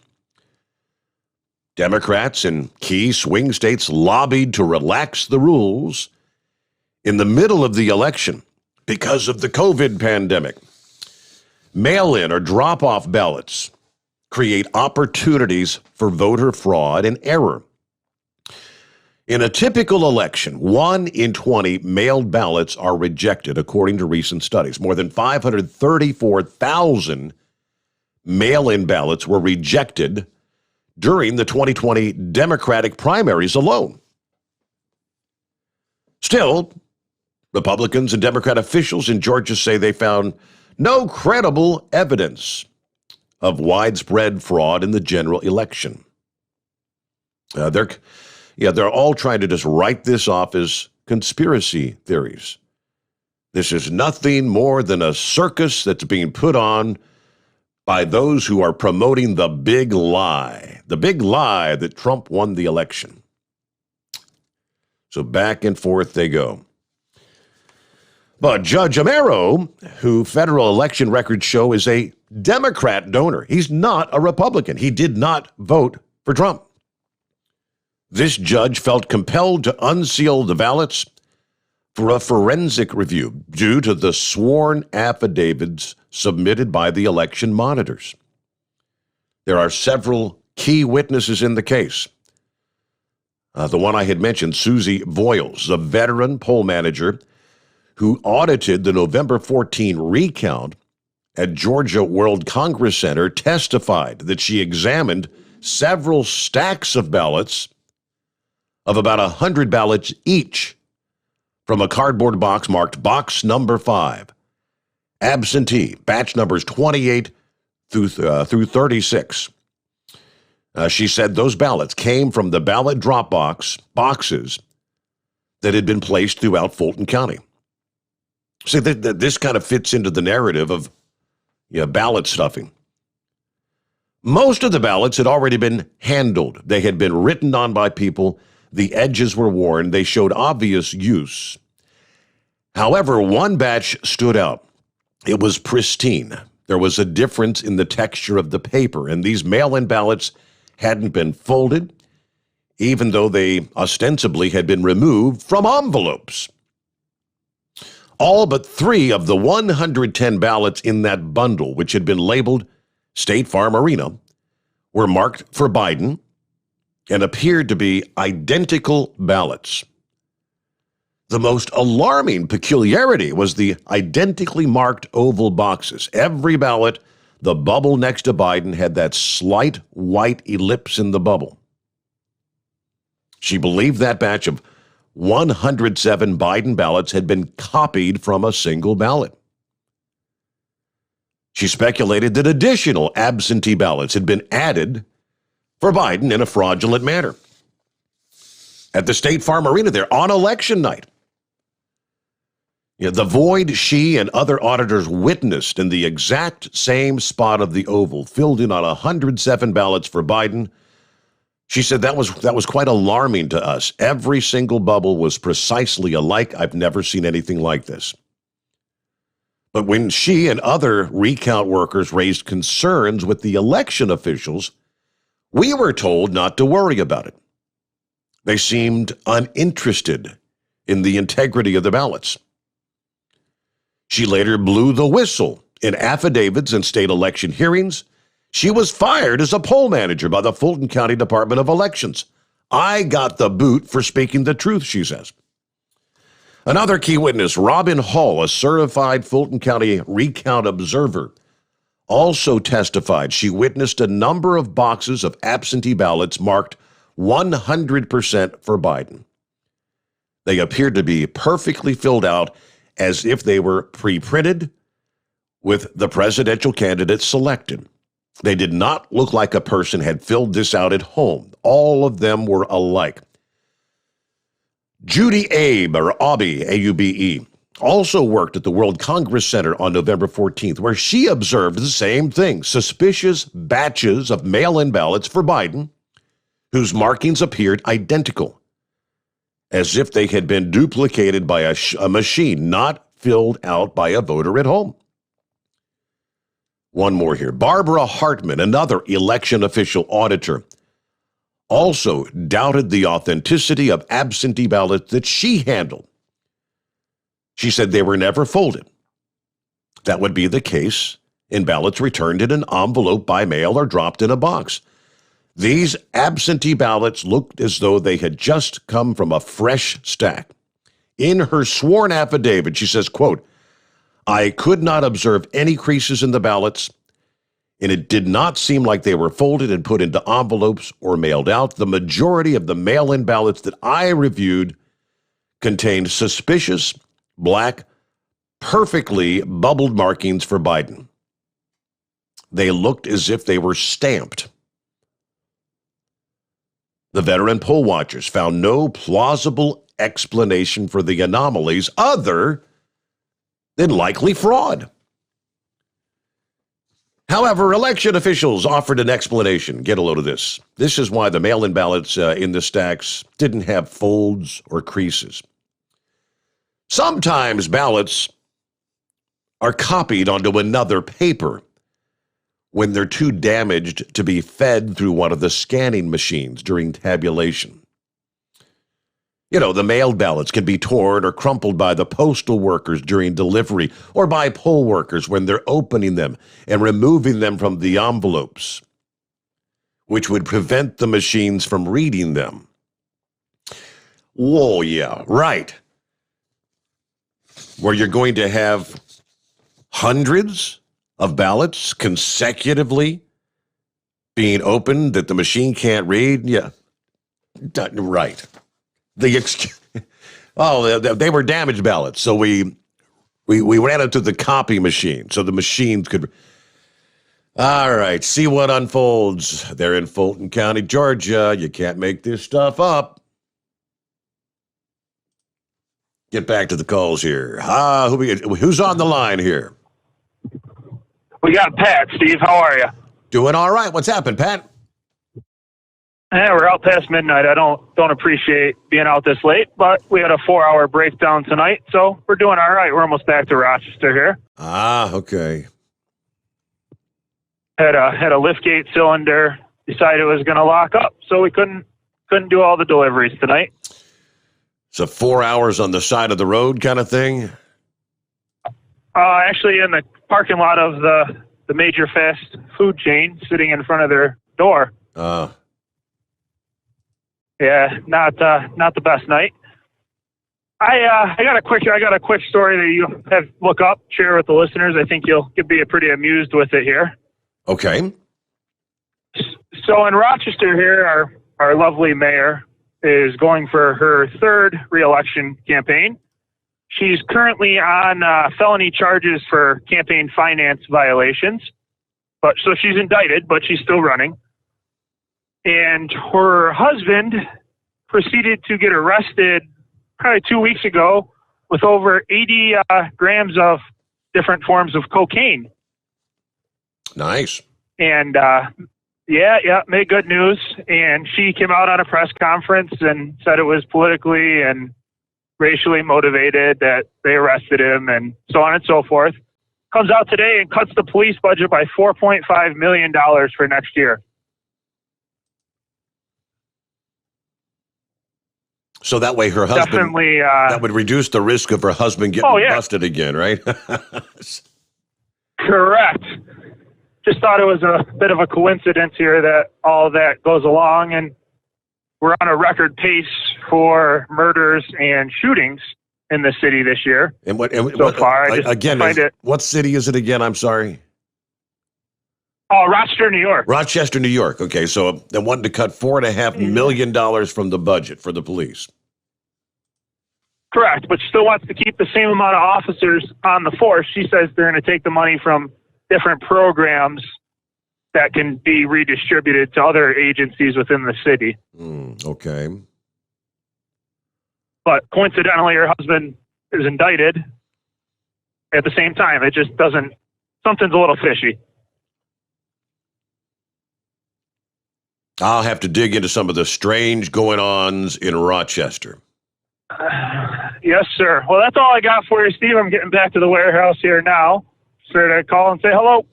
Democrats in key swing states lobbied to relax the rules in the middle of the election because of the COVID pandemic. Mail-in or drop-off ballots create opportunities for voter fraud and error. In a typical election, 1 in 20 mailed ballots are rejected, according to recent studies. More than 534,000 mail-in ballots were rejected during the 2020 Democratic primaries alone. Still, Republicans and Democrat officials in Georgia say they found no credible evidence of widespread fraud in the general election. They're all trying to just write this off as conspiracy theories. This is nothing more than a circus that's being put on by those who are promoting the big lie that Trump won the election. So back and forth they go. But Judge Amaro, who federal election records show is a Democrat donor, he's not a Republican. He did not vote for Trump. This judge felt compelled to unseal the ballots for a forensic review due to the sworn affidavits submitted by the election monitors. There are several key witnesses in the case. The one I had mentioned, Susie Voiles, the veteran poll manager who audited the November 14 recount at Georgia World Congress Center, testified that she examined several stacks of ballots of about 100 ballots each from a cardboard box marked box number 5, absentee, batch numbers 28 through 36. She said those ballots came from the ballot drop boxes that had been placed throughout Fulton County. See, this kind of fits into the narrative of ballot stuffing. Most of the ballots had already been handled. They had been written on by people. The edges were worn. They showed obvious use. However, one batch stood out. It was pristine. There was a difference in the texture of the paper, and these mail-in ballots hadn't been folded, even though they ostensibly had been removed from envelopes. All but 3 of the 110 ballots in that bundle, which had been labeled State Farm Arena, were marked for Biden and appeared to be identical ballots. The most alarming peculiarity was the identically marked oval boxes. Every ballot, the bubble next to Biden had that slight white ellipse in the bubble. She believed that batch of 107 Biden ballots had been copied from a single ballot. She speculated that additional absentee ballots had been added for Biden in a fraudulent manner. At the State Farm Arena there on election night, the void she and other auditors witnessed in the exact same spot of the oval, filled in on 107 ballots for Biden. She said that was quite alarming to us. Every single bubble was precisely alike. I've never seen anything like this. But when she and other recount workers raised concerns with the election officials, we were told not to worry about it. They seemed uninterested in the integrity of the ballots. She later blew the whistle in affidavits and state election hearings. She was fired as a poll manager by the Fulton County Department of Elections. I got the boot for speaking the truth, she says. Another key witness, Robin Hall, a certified Fulton County recount observer, also testified she witnessed a number of boxes of absentee ballots marked 100% for Biden. They appeared to be perfectly filled out as if they were pre-printed with the presidential candidate selected. They did not look like a person had filled this out at home. All of them were alike. Judy Abe, or Aube, A-U-B-E, also worked at the World Congress Center on November 14th, where she observed the same thing, suspicious batches of mail-in ballots for Biden, whose markings appeared identical, as if they had been duplicated by a machine, not filled out by a voter at home. One more here. Barbara Hartman, another election official auditor, also doubted the authenticity of absentee ballots that she handled. She said they were never folded. That would be the case in ballots returned in an envelope by mail or dropped in a box. These absentee ballots looked as though they had just come from a fresh stack. In her sworn affidavit, she says, quote, "I could not observe any creases in the ballots, and it did not seem like they were folded and put into envelopes or mailed out. The majority of the mail-in ballots that I reviewed contained suspicious, black, perfectly bubbled markings for Biden. They looked as if they were stamped." The veteran poll watchers found no plausible explanation for the anomalies other than likely fraud. However, election officials offered an explanation. Get a load of this. This is why the mail-in ballots in the stacks didn't have folds or creases. Sometimes ballots are copied onto another paper when they're too damaged to be fed through one of the scanning machines during tabulation. You know, the mailed ballots can be torn or crumpled by the postal workers during delivery or by poll workers when they're opening them and removing them from the envelopes, which would prevent the machines from reading them. Whoa, yeah, right. Where you're going to have hundreds of ballots consecutively being opened that the machine can't read? Yeah, right. They were damaged ballots, so we ran it to the copy machine so the machines could. All right, see what unfolds. They're in Fulton County, Georgia. You can't make this stuff up. Get back to the calls here. Who's on the line here? We got Pat. Steve, how are you? Doing all right. What's happened, Pat? Yeah, we're out past midnight. I don't appreciate being out this late, but we had a 4-hour breakdown tonight, so we're doing all right. We're almost back to Rochester here. Ah, okay. Had a liftgate cylinder. Decided it was going to lock up, so we couldn't do all the deliveries tonight. So 4 hours on the side of the road kind of thing? Actually, in the parking lot of the major fast food chain, sitting in front of their door. Yeah, not the best night. I got a quick story that you have look up, share with the listeners. I think you'll be pretty amused with it here. Okay. So in Rochester here, our lovely mayor is going for her third reelection campaign. She's currently on felony charges for campaign finance violations, so she's indicted, but she's still running. And her husband proceeded to get arrested probably 2 weeks ago with over 80 grams of different forms of cocaine. Nice. And made good news. And she came out on a press conference and said it was politically and racially motivated that they arrested him and so on and so forth. Comes out today and cuts the police budget by $4.5 million for next year. So that way her husband, definitely, that would reduce the risk of her husband getting busted again, right? Correct. Just thought it was a bit of a coincidence here that all that goes along, and we're on a record pace for murders and shootings in the city this year. And what city is it again? I'm sorry. Oh, Rochester, New York. Rochester, New York. Okay, so they wanted to cut $4.5 million from the budget for the police. Correct, but still wants to keep the same amount of officers on the force. She says they're going to take the money from different programs that can be redistributed to other agencies within the city. Okay. but coincidentally, her husband is indicted at the same time. It just doesn't, something's a little fishy. I'll have to dig into some of the strange going-ons in Rochester. Yes, sir. Well, that's all I got for you, Steve. I'm getting back to the warehouse here now. Sure to call and say hello.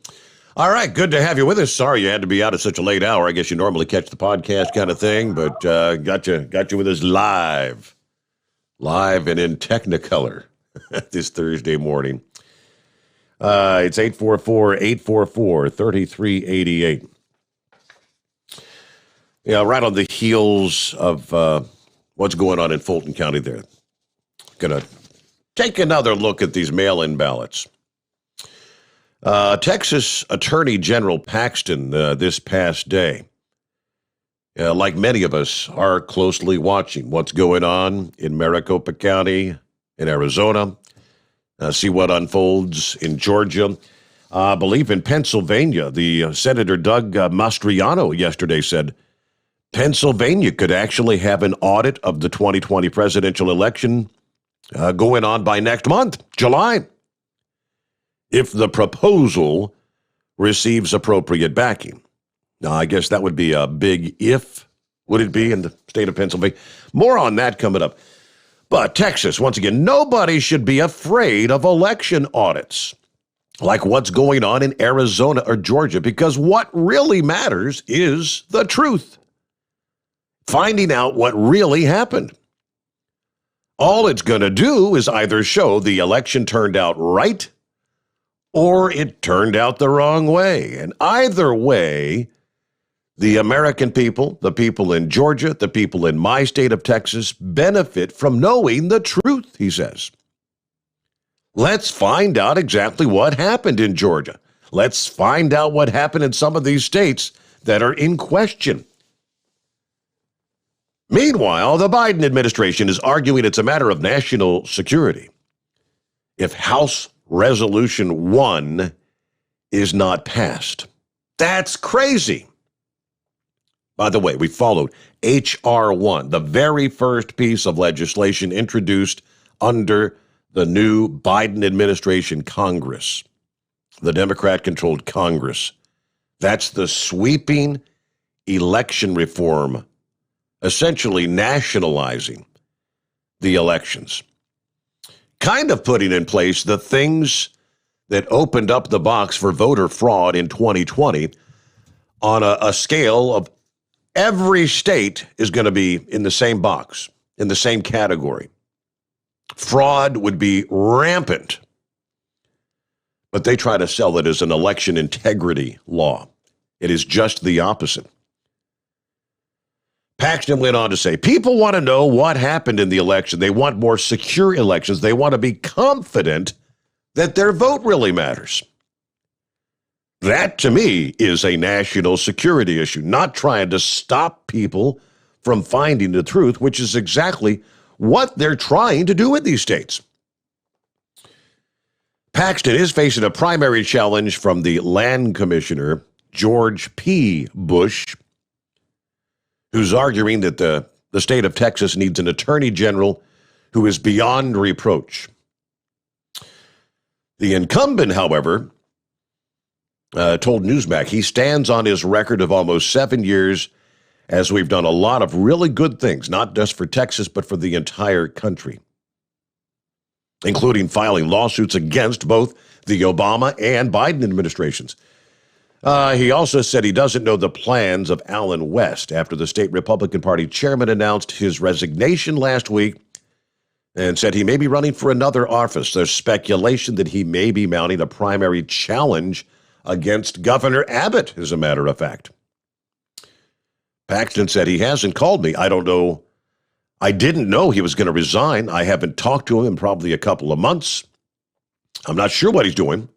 All right, good to have you with us. Sorry you had to be out at such a late hour. I guess you normally catch the podcast kind of thing, but got you with us live and in Technicolor this Thursday morning. It's 844-844-3388. Yeah, right on the heels of what's going on in Fulton County there. Going to take another look at these mail-in ballots. Texas Attorney General Paxton this past day, like many of us, are closely watching what's going on in Maricopa County, in Arizona, see what unfolds in Georgia. I believe in Pennsylvania, the Senator Doug Mastriano yesterday said Pennsylvania could actually have an audit of the 2020 presidential election going on by next month, July, if the proposal receives appropriate backing. Now, I guess that would be a big if, would it be, in the state of Pennsylvania? More on that coming up. But Texas, once again, nobody should be afraid of election audits like what's going on in Arizona or Georgia, because what really matters is the truth. Finding out what really happened. All it's going to do is either show the election turned out right or it turned out the wrong way. And either way, the American people, the people in Georgia, the people in my state of Texas, benefit from knowing the truth, he says. Let's find out exactly what happened in Georgia. Let's find out what happened in some of these states that are in question. Meanwhile, the Biden administration is arguing it's a matter of national security if House Resolution 1 is not passed. That's crazy. By the way, we followed H.R. 1, the very first piece of legislation introduced under the new Biden administration Congress, the Democrat-controlled Congress. That's the sweeping election reform, essentially nationalizing the elections. Kind of putting in place the things that opened up the box for voter fraud in 2020 on a scale of every state is going to be in the same box, in the same category. Fraud would be rampant, but they try to sell it as an election integrity law. It is just the opposite. Paxton went on to say, people want to know what happened in the election. They want more secure elections. They want to be confident that their vote really matters. That, to me, is a national security issue, not trying to stop people from finding the truth, which is exactly what they're trying to do in these states. Paxton is facing a primary challenge from the land commissioner, George P. Bush, who's arguing that the state of Texas needs an attorney general who is beyond reproach. The incumbent, however, told Newsmax he stands on his record of almost 7 years, as we've done a lot of really good things, not just for Texas, but for the entire country, including filing lawsuits against both the Obama and Biden administrations. He also said he doesn't know the plans of Allen West after the state Republican Party chairman announced his resignation last week and said he may be running for another office. There's speculation that he may be mounting a primary challenge against Governor Abbott, as a matter of fact. Paxton said he hasn't called me. I don't know. I didn't know he was going to resign. I haven't talked to him in probably a couple of months. I'm not sure what he's doing.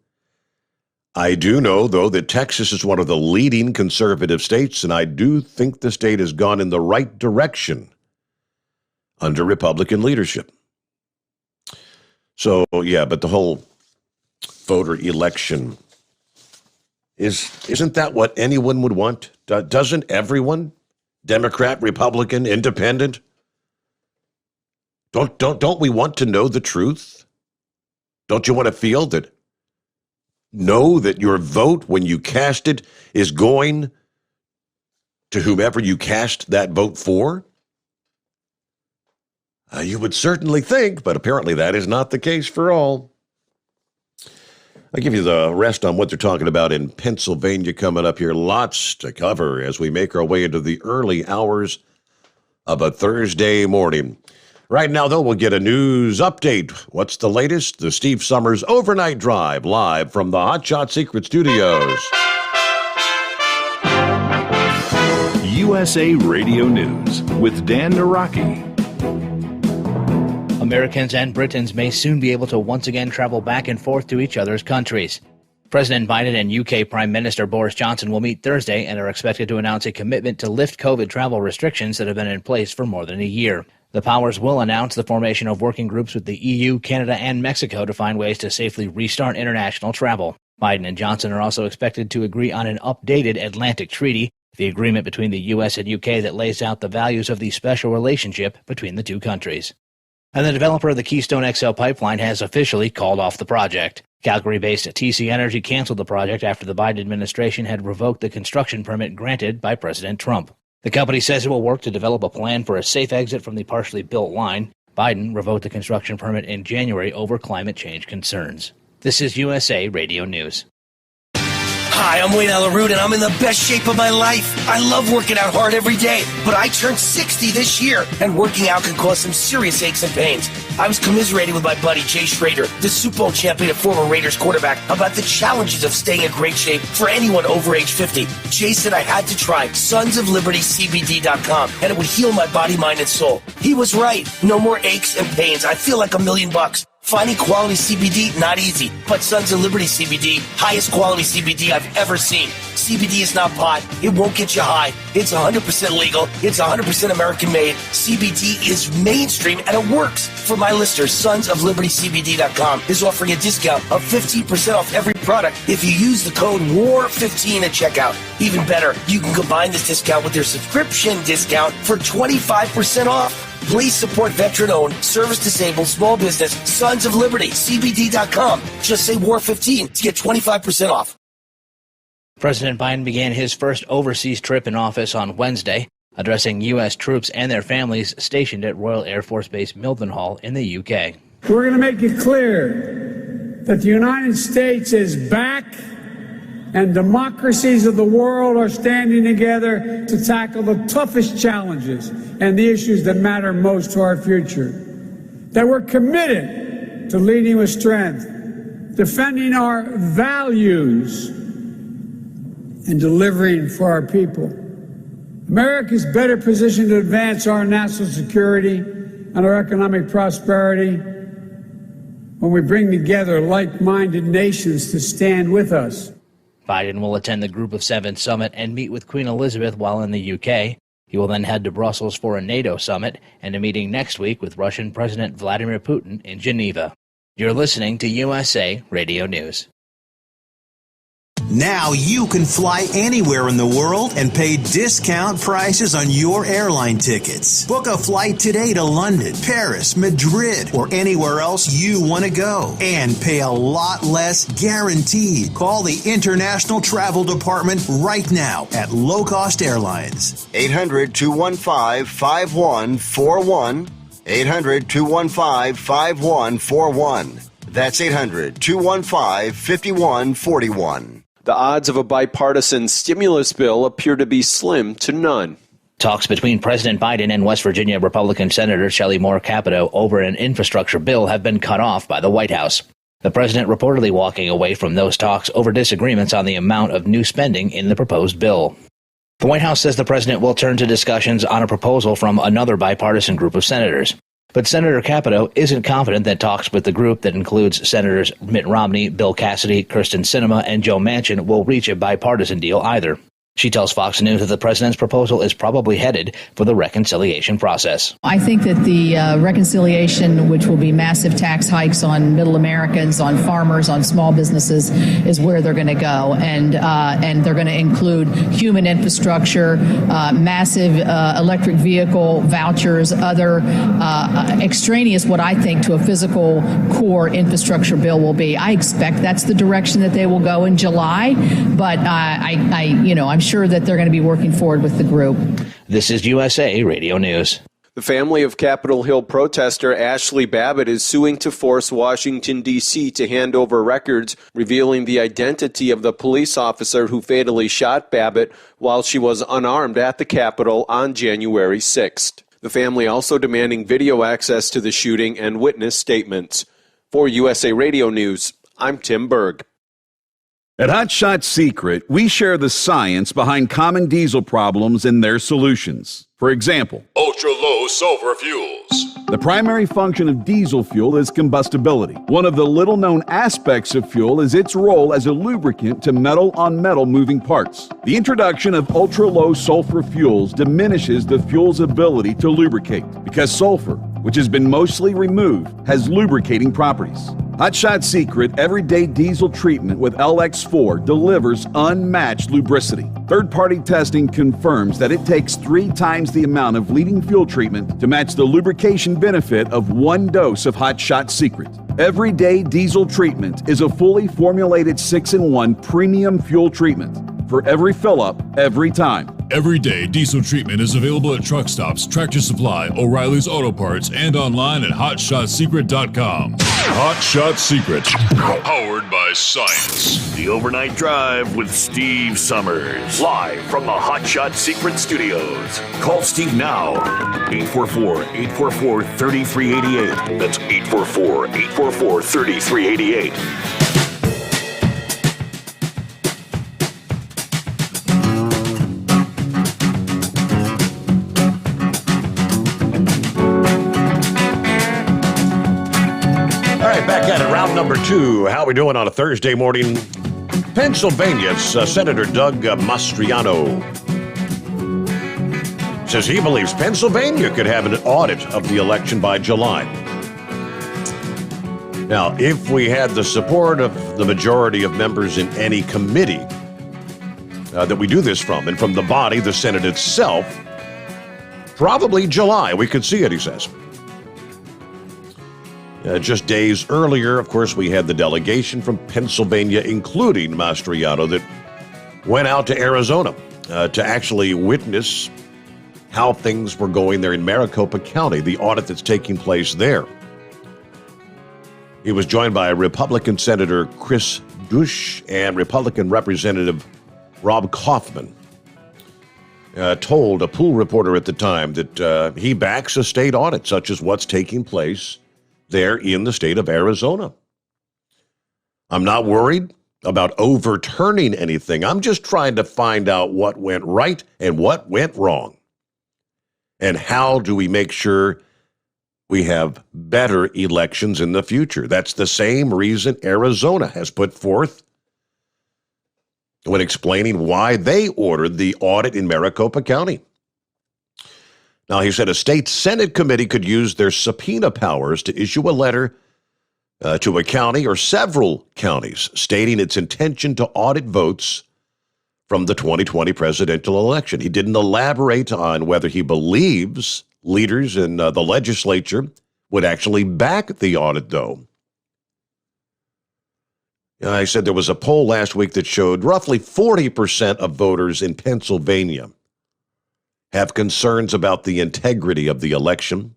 I do know, though, that Texas is one of the leading conservative states, and I do think the state has gone in the right direction under Republican leadership. So, yeah, but the whole voter election, isn't that what anyone would want? Doesn't everyone, Democrat, Republican, Independent, Don't we want to know the truth? Don't you want to know that your vote, when you cast it, is going to whomever you cast that vote for? You would certainly think, but apparently that is not the case for all. I'll give you the rest on what they're talking about in Pennsylvania coming up here. Lots to cover as we make our way into the early hours of a Thursday morning. Right now, though, we'll get a news update. What's the latest? The Steve Sommers Overnight Drive, live from the Hot Shot Secret Studios. USA Radio News with Dan Naraki. Americans and Britons may soon be able to once again travel back and forth to each other's countries. President Biden and UK Prime Minister Boris Johnson will meet Thursday and are expected to announce a commitment to lift COVID travel restrictions that have been in place for more than a year. The powers will announce the formation of working groups with the EU, Canada, and Mexico to find ways to safely restart international travel. Biden and Johnson are also expected to agree on an updated Atlantic Treaty, the agreement between the U.S. and UK that lays out the values of the special relationship between the two countries. And the developer of the Keystone XL pipeline has officially called off the project. Calgary-based TC Energy canceled the project after the Biden administration had revoked the construction permit granted by President Trump. The company says it will work to develop a plan for a safe exit from the partially built line. Biden revoked the construction permit in January over climate change concerns. This is USA Radio News. Hi, I'm Wayne Alaroot, and I'm in the best shape of my life. I love working out hard every day, but I turned 60 this year, and working out can cause some serious aches and pains. I was commiserating with my buddy Jay Schrader, the Super Bowl champion and former Raiders quarterback, about the challenges of staying in great shape for anyone over age 50. Jay said I had to try sonsoflibertycbd.com, and it would heal my body, mind, and soul. He was right. No more aches and pains. I feel like $1 million. Finding quality CBD, not easy, but Sons of Liberty CBD, highest quality CBD I've ever seen. CBD is not pot. It won't get you high. It's 100% legal. It's 100% American made. CBD is mainstream and it works. For my listeners, sonsoflibertycbd.com is offering a discount of 15% off every product if you use the code WAR15 at checkout. Even better, you can combine this discount with their subscription discount for 25% off. Please support veteran-owned, service-disabled, small business, Sons of Liberty, CBD.com. Just say WAR15 to get 25% off. President Biden began his first overseas trip in office on Wednesday, addressing U.S. troops and their families stationed at Royal Air Force Base Mildenhall in the U.K. We're going to make it clear that the United States is back and democracies of the world are standing together to tackle the toughest challenges and the issues that matter most to our future. That we're committed to leading with strength, defending our values, and delivering for our people. America is better positioned to advance our national security and our economic prosperity when we bring together like-minded nations to stand with us. Biden will attend the Group of Seven summit and meet with Queen Elizabeth while in the UK. He will then head to Brussels for a NATO summit and a meeting next week with Russian President Vladimir Putin in Geneva. You're listening to USA Radio News. Now you can fly anywhere in the world and pay discount prices on your airline tickets. Book a flight today to London, Paris, Madrid, or anywhere else you want to go and pay a lot less guaranteed. Call the International Travel Department right now at Low Cost Airlines. 800-215-5141. 800-215-5141. That's 800-215-5141. The odds of a bipartisan stimulus bill appear to be slim to none. Talks between President Biden and West Virginia Republican Senator Shelley Moore Capito over an infrastructure bill have been cut off by the White House. The president reportedly walking away from those talks over disagreements on the amount of new spending in the proposed bill. The White House says the president will turn to discussions on a proposal from another bipartisan group of senators. But Senator Capito isn't confident that talks with the group that includes Senators Mitt Romney, Bill Cassidy, Kyrsten Sinema, and Joe Manchin will reach a bipartisan deal either. She tells Fox News that the president's proposal is probably headed for the reconciliation process. I think that the reconciliation, which will be massive tax hikes on middle Americans, on farmers, on small businesses, is where they're going to go. And they're going to include human infrastructure, massive electric vehicle vouchers, other extraneous, what I think, to a physical core infrastructure bill will be. I expect that's the direction that they will go in July. But I'm sure that they're going to be working forward with the group. This is USA Radio News. The family of Capitol Hill protester Ashley Babbitt is suing to force Washington, D.C. to hand over records revealing the identity of the police officer who fatally shot Babbitt while she was unarmed at the Capitol on January 6th. The family also demanding video access to the shooting and witness statements. For USA Radio News, I'm Tim Berg. At Hot Shot Secret, we share the science behind common diesel problems and their solutions. For example, ultra-low sulfur fuels. The primary function of diesel fuel is combustibility. One of the little-known aspects of fuel is its role as a lubricant to metal-on-metal moving parts. The introduction of ultra-low sulfur fuels diminishes the fuel's ability to lubricate because sulfur, which has been mostly removed, has lubricating properties. Hot Shot Secret Everyday Diesel Treatment with LX4 delivers unmatched lubricity. Third-party testing confirms that it takes 3 times the amount of leading fuel treatment to match the lubrication benefit of 1 dose of Hot Shot Secret. Everyday Diesel Treatment is a fully formulated 6-in-1 premium fuel treatment for every fill-up, every time. Everyday Diesel Treatment is available at truck stops, Tractor Supply, O'Reilly's Auto Parts, and online at HotShotSecret.com. Hot Shot Secret, powered by science. The Overnight Drive with Steve Summers. Live from the Hot Shot Secret Studios. Call Steve now. 844-844-3388. That's 844-844-3388. Back at it, round number 2. How are we doing on a Thursday morning? Pennsylvania's Senator Doug Mastriano says he believes Pennsylvania could have an audit of the election by July. Now, if we had the support of the majority of members in any committee that we do this from, and from the body, the Senate itself, probably July, we could see it, he says. Just days earlier, of course, we had the delegation from Pennsylvania, including Mastriano, that went out to Arizona to actually witness how things were going there in Maricopa County, the audit that's taking place there. He was joined by Republican Senator Chris Dush and Republican Representative Rob Kaufman. Told a pool reporter at the time that he backs a state audit, such as what's taking place there in the state of Arizona. I'm not worried about overturning anything. I'm just trying to find out what went right and what went wrong. And how do we make sure we have better elections in the future? That's the same reason Arizona has put forth when explaining why they ordered the audit in Maricopa County. Now, he said a state Senate committee could use their subpoena powers to issue a letter to a county or several counties stating its intention to audit votes from the 2020 presidential election. He didn't elaborate on whether he believes leaders in the legislature would actually back the audit, though. I said there was a poll last week that showed roughly 40% of voters in Pennsylvania have concerns about the integrity of the election.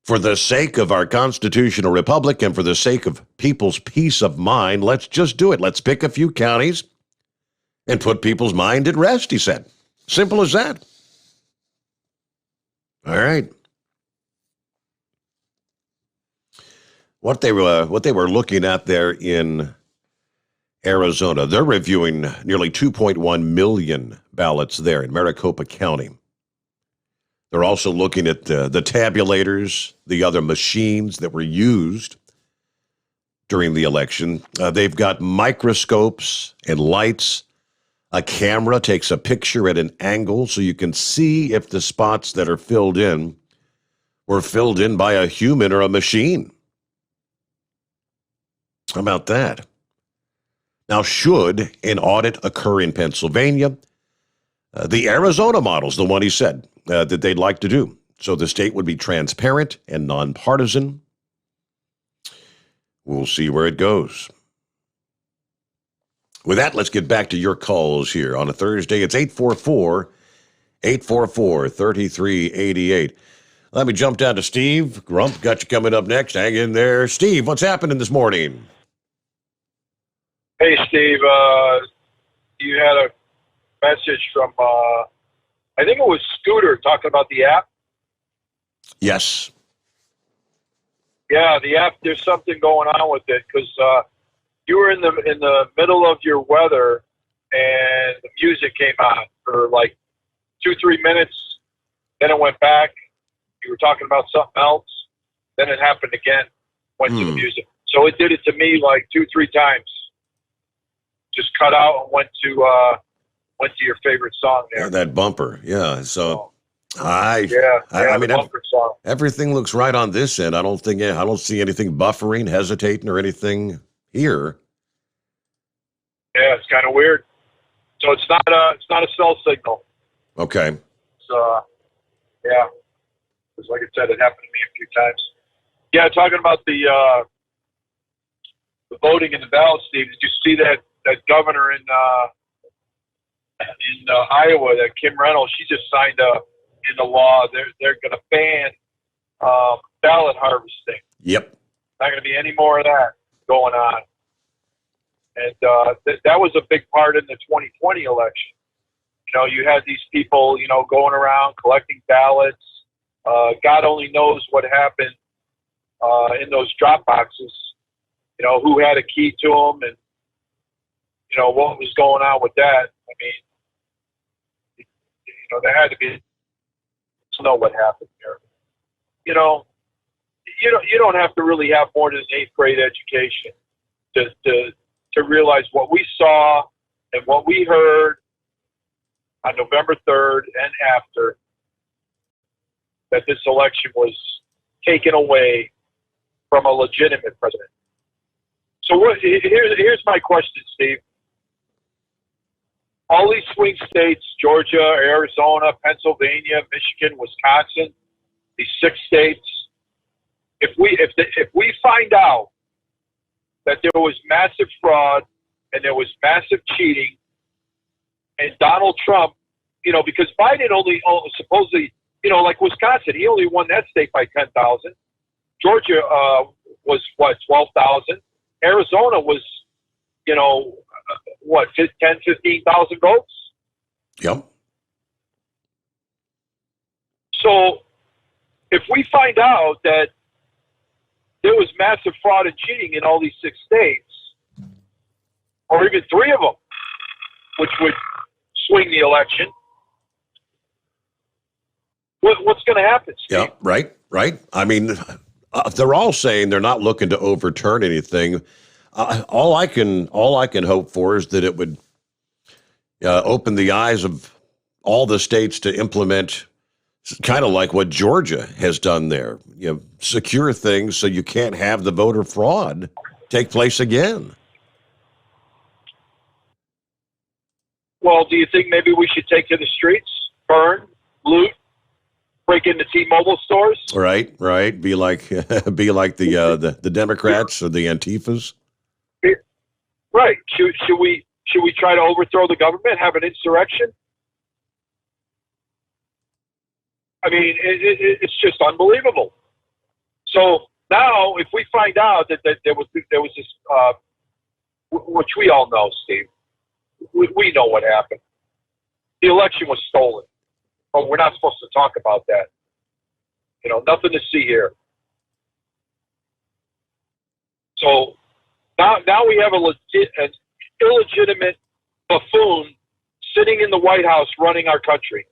For the sake of our constitutional republic and for the sake of people's peace of mind, let's just do it. Let's pick a few counties and put people's mind at rest, he said. Simple as that. All right. What they were looking at there in Arizona, they're reviewing nearly 2.1 million ballots there in Maricopa County. They're also looking at the tabulators, the other machines that were used during the election. They've got microscopes and lights A camera takes a picture at an angle so you can see if the spots that are filled in were filled in by a human or a machine. How about that? Now, should an audit occur in Pennsylvania, the Arizona model's the one he said that they'd like to do. So the state would be transparent and nonpartisan. We'll see where it goes. With that, let's get back to your calls here on a Thursday. It's 844-3388. Let me jump down to Steve. Grump, got you coming up next. Hang in there. Steve, what's happening this morning? Hey, Steve. You had a message from, I think it was Scooter talking about the app. Yes. Yeah, the app, there's something going on with it because you were in the middle of your weather and the music came on for like 2-3 minutes. Then it went back. You were talking about something else. Then it happened again. Went to the music. So it did it to me like 2-3 times. Just cut out and went to your favorite song there. Yeah, that bumper. Yeah. So I mean, bumper song. Everything looks right on this end. I don't see anything buffering, hesitating, or anything here. Yeah, it's kind of weird. So it's not a cell signal. Okay. So yeah, because like I said, it happened to me a few times. Yeah, talking about the voting in the ballot, Steve. Did you see that governor in Iowa, that Kim Reynolds? She just signed in the law. They're going to ban ballot harvesting. Yep. Not going to be any more of that going on. And that was a big part in the 2020 election. You know, you had these people, going around collecting ballots. God only knows what happened in those drop boxes. Who had a key to them and, what was going on with that. I mean, there had to be to know what happened there. You don't have to really have more than an 8th grade education to realize what we saw and what we heard on November 3rd and after, that this election was taken away from a legitimate president. So here's my question, Steve. All these swing states, Georgia, Arizona, Pennsylvania, Michigan, Wisconsin, these 6 states, if we find out that there was massive fraud and there was massive cheating, and Donald Trump, because Biden only supposedly, like Wisconsin, he only won that state by 10,000. Georgia was 12,000. Arizona was, 15,000 votes? Yep. So if we find out that there was massive fraud and cheating in all these 6 states, or even 3 of them, which would swing the election, what's going to happen, Steve? Yeah, right. I mean, they're all saying they're not looking to overturn anything. All I can hope for is that it would open the eyes of all the states to implement kind of like what Georgia has done there. Secure things so you can't have the voter fraud take place again. Well, do you think maybe we should take to the streets, burn, loot, break into T-Mobile stores? Right. Be like the Democrats or the Antifas. Right. Should we try to overthrow the government, have an insurrection? I mean, it's just unbelievable. So now, if we find out that there was this, which we all know, Steve, we know what happened. The election was stolen, but we're not supposed to talk about that. Nothing to see here. So now we have an illegitimate buffoon sitting in the White House running our country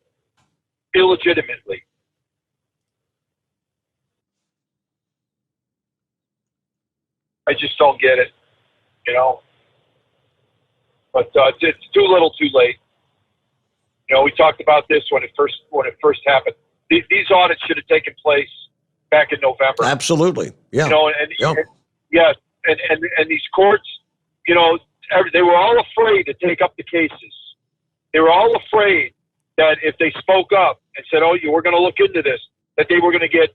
illegitimately. I just don't get it. But it's too little, too late. You know, we talked about this when it first happened. These audits should have taken place back in November. Absolutely, yeah. You know, and these courts, you know, they were all afraid to take up the cases. They were all afraid that if they spoke up and said, "Oh, we're going to look into this," that they were going to get,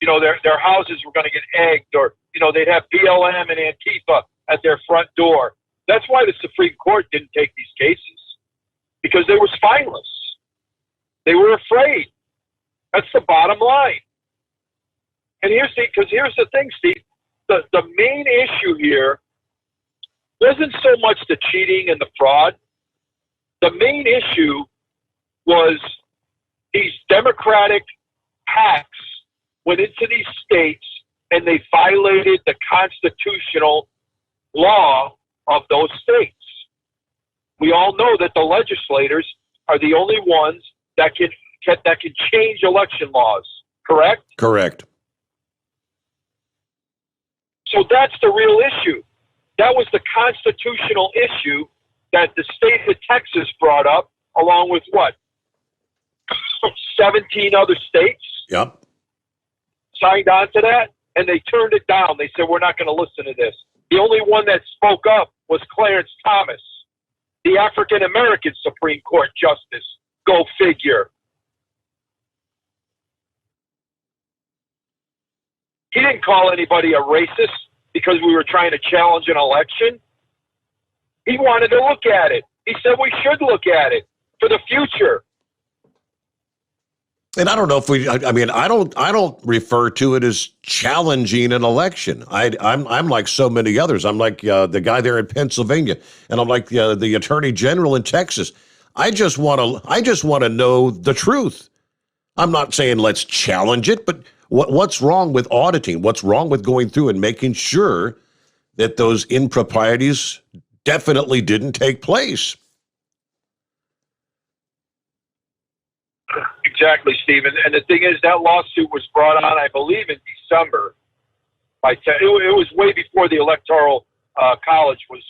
you know, their houses were going to get egged, or you know, they'd have BLM and Antifa at their front door. That's why the Supreme Court didn't take these cases, because they were spineless. They were afraid. That's the bottom line. And here's the thing, Steve. The main issue here wasn't so much the cheating and the fraud. The main issue was these Democratic PACs went into these states and they violated the constitutional law of those states. We all know that the legislators are the only ones that can change election laws, correct? Correct. So that's the real issue. That was the constitutional issue that the state of Texas brought up, along with what? 17 other states? Yep. Signed on to that, and they turned it down. They said, we're not going to listen to this. The only one that spoke up was Clarence Thomas, the African-American Supreme Court Justice. Go figure. He didn't call anybody a racist because we were trying to challenge an election. He wanted to look at it. He said we should look at it for the future. And I don't know if I don't refer to it as challenging an election. I'm like so many others. I'm like the guy there in Pennsylvania, and I'm like the Attorney General in Texas. I just want to know the truth. I'm not saying let's challenge it, but what's wrong with auditing? What's wrong with going through and making sure that those improprieties definitely didn't take place? Exactly, Stephen. And the thing is, that lawsuit was brought on, I believe, in December. It was way before the Electoral College was,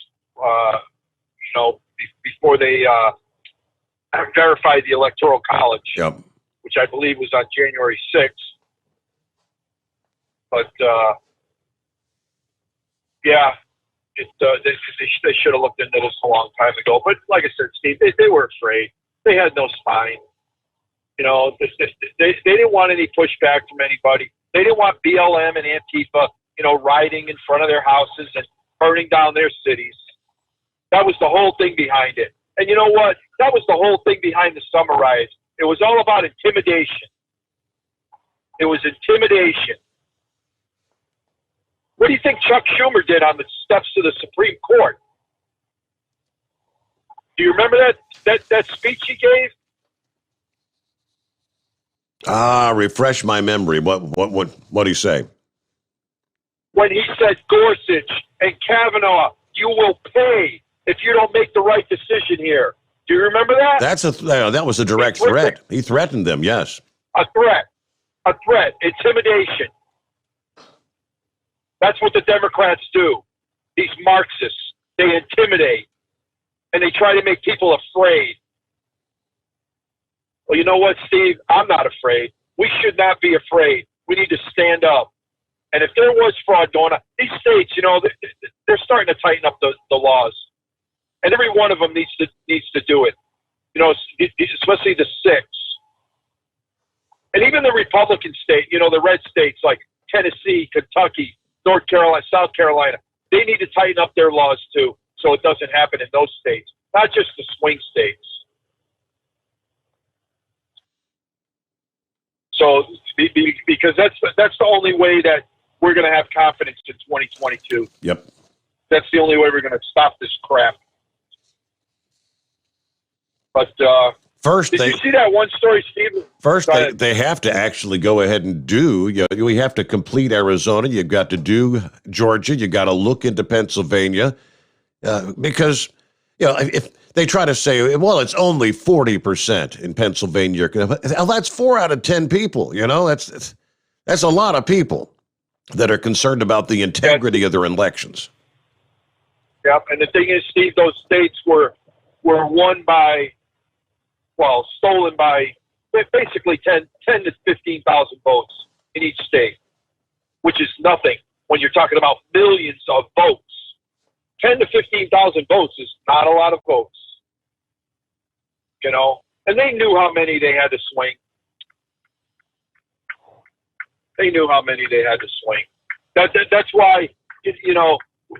before they verified the Electoral College, yep. Which I believe was on January 6th. But, they should have looked into this a long time ago. But like I said, Steve, they were afraid. They had no spine. You know, they didn't want any pushback from anybody. They didn't want BLM and Antifa, riding in front of their houses and burning down their cities. That was the whole thing behind it. And you know what? That was the whole thing behind the summer riots. It was all about intimidation. It was intimidation. What do you think Chuck Schumer did on the steps of the Supreme Court? Do you remember that speech he gave? Refresh my memory. What did he say? When he said, Gorsuch and Kavanaugh, you will pay if you don't make the right decision here. Do you remember that? That was a direct threat. He threatened them, yes. A threat, intimidation. That's what the Democrats do. These Marxists, they intimidate, and they try to make people afraid. Well, you know what, Steve? I'm not afraid. We should not be afraid. We need to stand up. And if there was fraud going on, these states, they're starting to tighten up the laws. And every one of them needs to do it. Especially the 6. And even the Republican state, the red states like Tennessee, Kentucky, North Carolina, South Carolina, they need to tighten up their laws too, so it doesn't happen in those states, not just the swing states. So, because that's the only way that we're going to have confidence in 2022. Yep. That's the only way we're going to stop this crap. But first, did you see that one story, Steve? First, they have to actually go ahead and do. We have to complete Arizona. You've got to do Georgia. You got to look into Pennsylvania, because if they try to say, well, it's only 40% in Pennsylvania. Well, that's 4 out of 10 people. That's a lot of people that are concerned about the integrity of their elections. Yep. And the thing is, Steve, those states were won by, stolen by basically 10 to 15,000 votes in each state, which is nothing when you're talking about millions of votes. 10 to 15,000 votes is not a lot of votes, and they knew how many they had to swing. They knew how many they had to swing. That's why,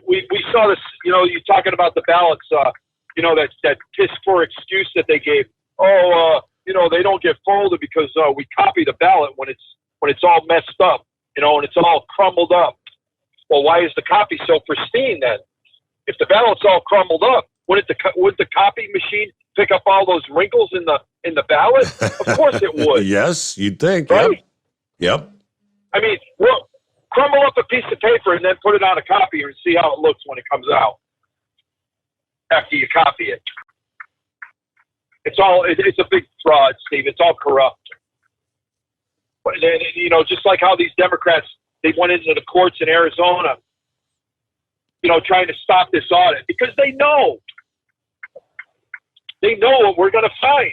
we saw this, you're talking about the ballots, that piss poor excuse that they gave. They don't get folded because we copy the ballot when it's all messed up, and it's all crumbled up. Well, why is the copy so pristine then? If the ballot's all crumbled up, wouldn't the copy machine pick up all those wrinkles in the ballot? Of course it would. Yes, you'd think. Right? Yep. I mean, crumble up a piece of paper and then put it on a copier and see how it looks when it comes out after you copy it. It's a big fraud, Steve. It's all corrupt. But then, just like how these Democrats, they went into the courts in Arizona, trying to stop this audit because they know what we're going to find.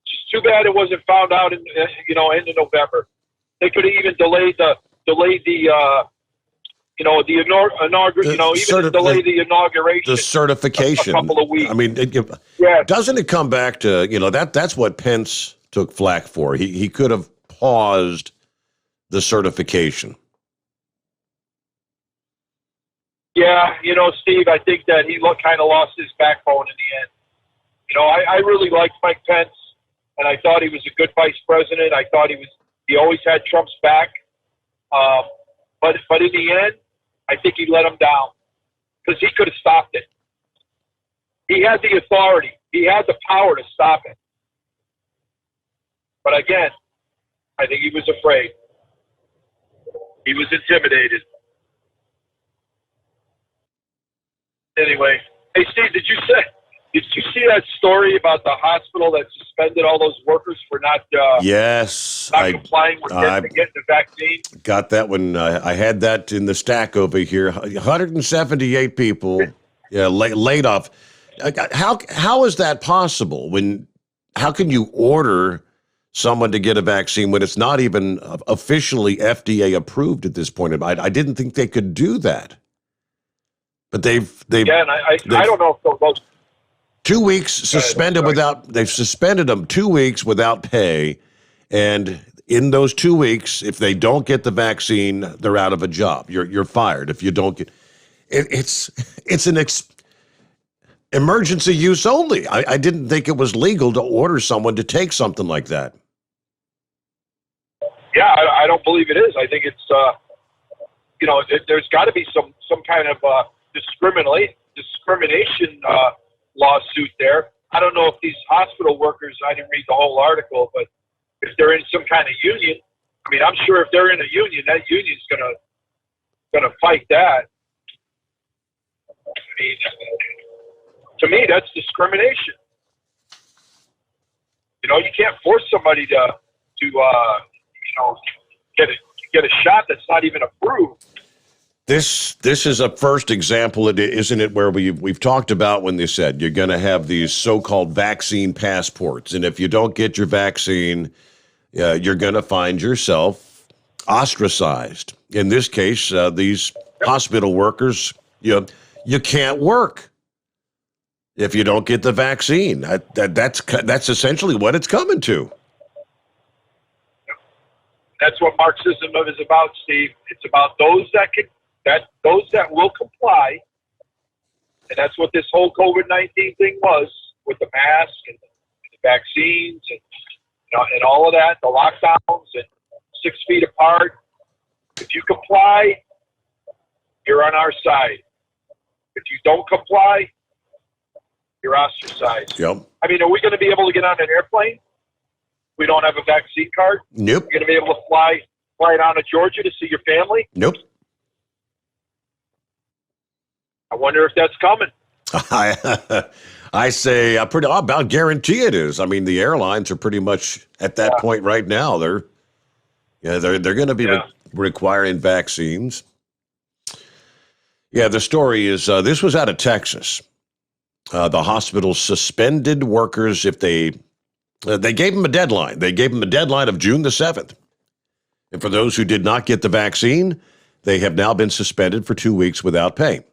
It's just too bad it wasn't found out in end of November. They could have even delayed the inauguration. The certification. A couple of weeks. I mean, doesn't it come back to, that's what Pence took flack for. He could have paused the certification. Yeah, Steve, I think that he kind of lost his backbone in the end. I really liked Mike Pence, and I thought he was a good vice president. I thought he always had Trump's back. But in the end, I think he let him down because he could have stopped it. He had the authority. He had the power to stop it. But again, I think he was afraid. He was intimidated. Anyway, hey Steve, did you see that story about the hospital that suspended all those workers for not complying with getting the vaccine? Got that one. I had that in the stack over here. 178 people laid off. How is that possible? How can you order someone to get a vaccine when it's not even officially FDA approved at this point? I didn't think they could do that. But they've I don't know if those 2 weeks suspended they've suspended them 2 weeks without pay. And in those 2 weeks, if they don't get the vaccine, they're out of a job. You're fired. If you don't get it's an emergency use only. I didn't think it was legal to order someone to take something like that. Yeah, I don't believe it is. I think it's there's got to be some kind of discrimination lawsuit there. I don't know if these hospital workers, I didn't read the whole article, but if they're in some kind of union, I mean, I'm sure if they're in a union, that union's gonna fight that. I mean, to me, that's discrimination. You can't force somebody to get a shot that's not even approved. This is a first example, isn't it, where we've talked about when they said you're going to have these so-called vaccine passports, and if you don't get your vaccine, you're going to find yourself ostracized. In this case, these hospital workers, you can't work if you don't get the vaccine. That's essentially what it's coming to. That's what Marxism is about, Steve. It's about those that will comply, and that's what this whole COVID-19 thing was, with the mask and the vaccines and all of that, the lockdowns and 6 feet apart. If you comply, you're on our side. If you don't comply, you're ostracized. Yep. I mean, are we going to be able to get on an airplane? We don't have a vaccine card? Nope. You're going to be able to fly down to Georgia to see your family? Nope. I wonder if that's coming. I say I about guarantee it is. I mean, the airlines are pretty much at that point right now. They're going to be requiring vaccines. Yeah, the story is this was out of Texas. The hospital suspended workers if they gave them a deadline. They gave them a deadline of June the 7th. And for those who did not get the vaccine, they have now been suspended for 2 weeks without pay.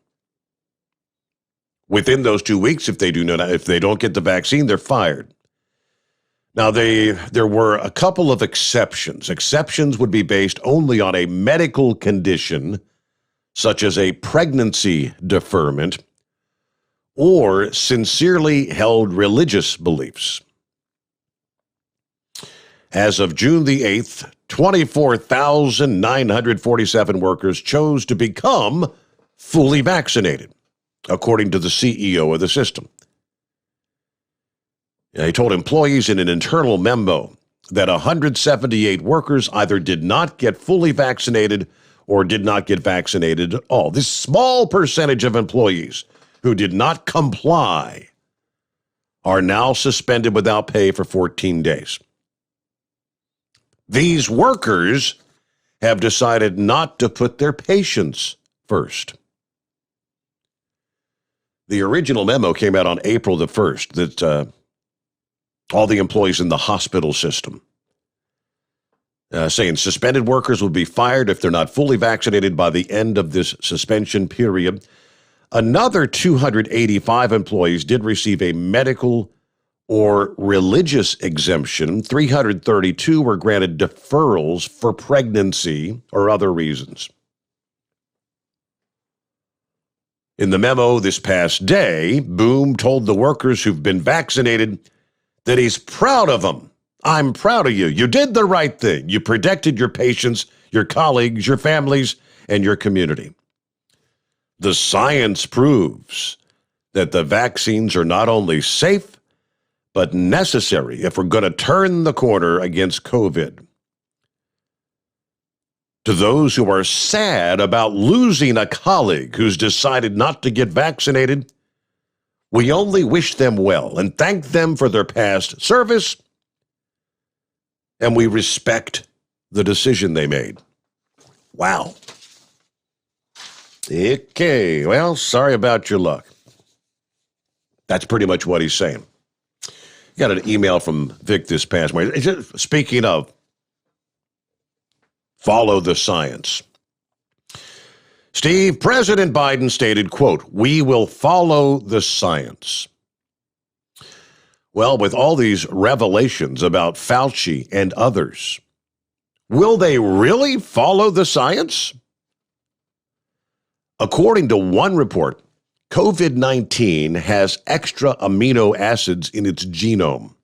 Within those 2 weeks, if they don't get the vaccine, they're fired. Now, there were a couple of exceptions. Exceptions would be based only on a medical condition, such as a pregnancy deferment, or sincerely held religious beliefs. As of June the 8th, 24,947 workers chose to become fully vaccinated, according to the CEO of the system. He told employees in an internal memo that 178 workers either did not get fully vaccinated or did not get vaccinated at all. This small percentage of employees who did not comply are now suspended without pay for 14 days. These workers have decided not to put their patients first. The original memo came out on April the 1st that all the employees in the hospital system saying suspended workers will be fired if they're not fully vaccinated by the end of this suspension period. Another 285 employees did receive a medical or religious exemption. 332 were granted deferrals for pregnancy or other reasons. In the memo this past day, Boom told the workers who've been vaccinated that he's proud of them. I'm proud of you. You did the right thing. You protected your patients, your colleagues, your families, and your community. The science proves that the vaccines are not only safe, but necessary if we're going to turn the corner against COVID. To those who are sad about losing a colleague who's decided not to get vaccinated, we only wish them well and thank them for their past service, and we respect the decision they made. Wow. Okay, well, sorry about your luck. That's pretty much what he's saying. Got an email from Vic this past morning. Speaking of, follow the science. Steve, President Biden stated, quote, "We will follow the science." Well, with all these revelations about Fauci and others, will they really follow the science? According to one report, COVID-19 has extra amino acids in its genome.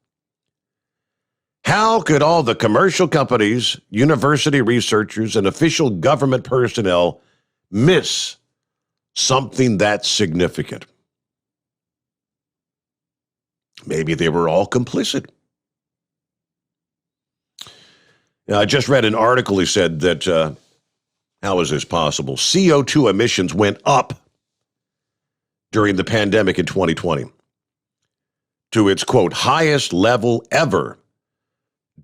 How could all the commercial companies, university researchers, and official government personnel miss something that significant? Maybe they were all complicit. Now, I just read an article. He said that, how is this possible? CO2 emissions went up during the pandemic in 2020 to its, quote, highest level ever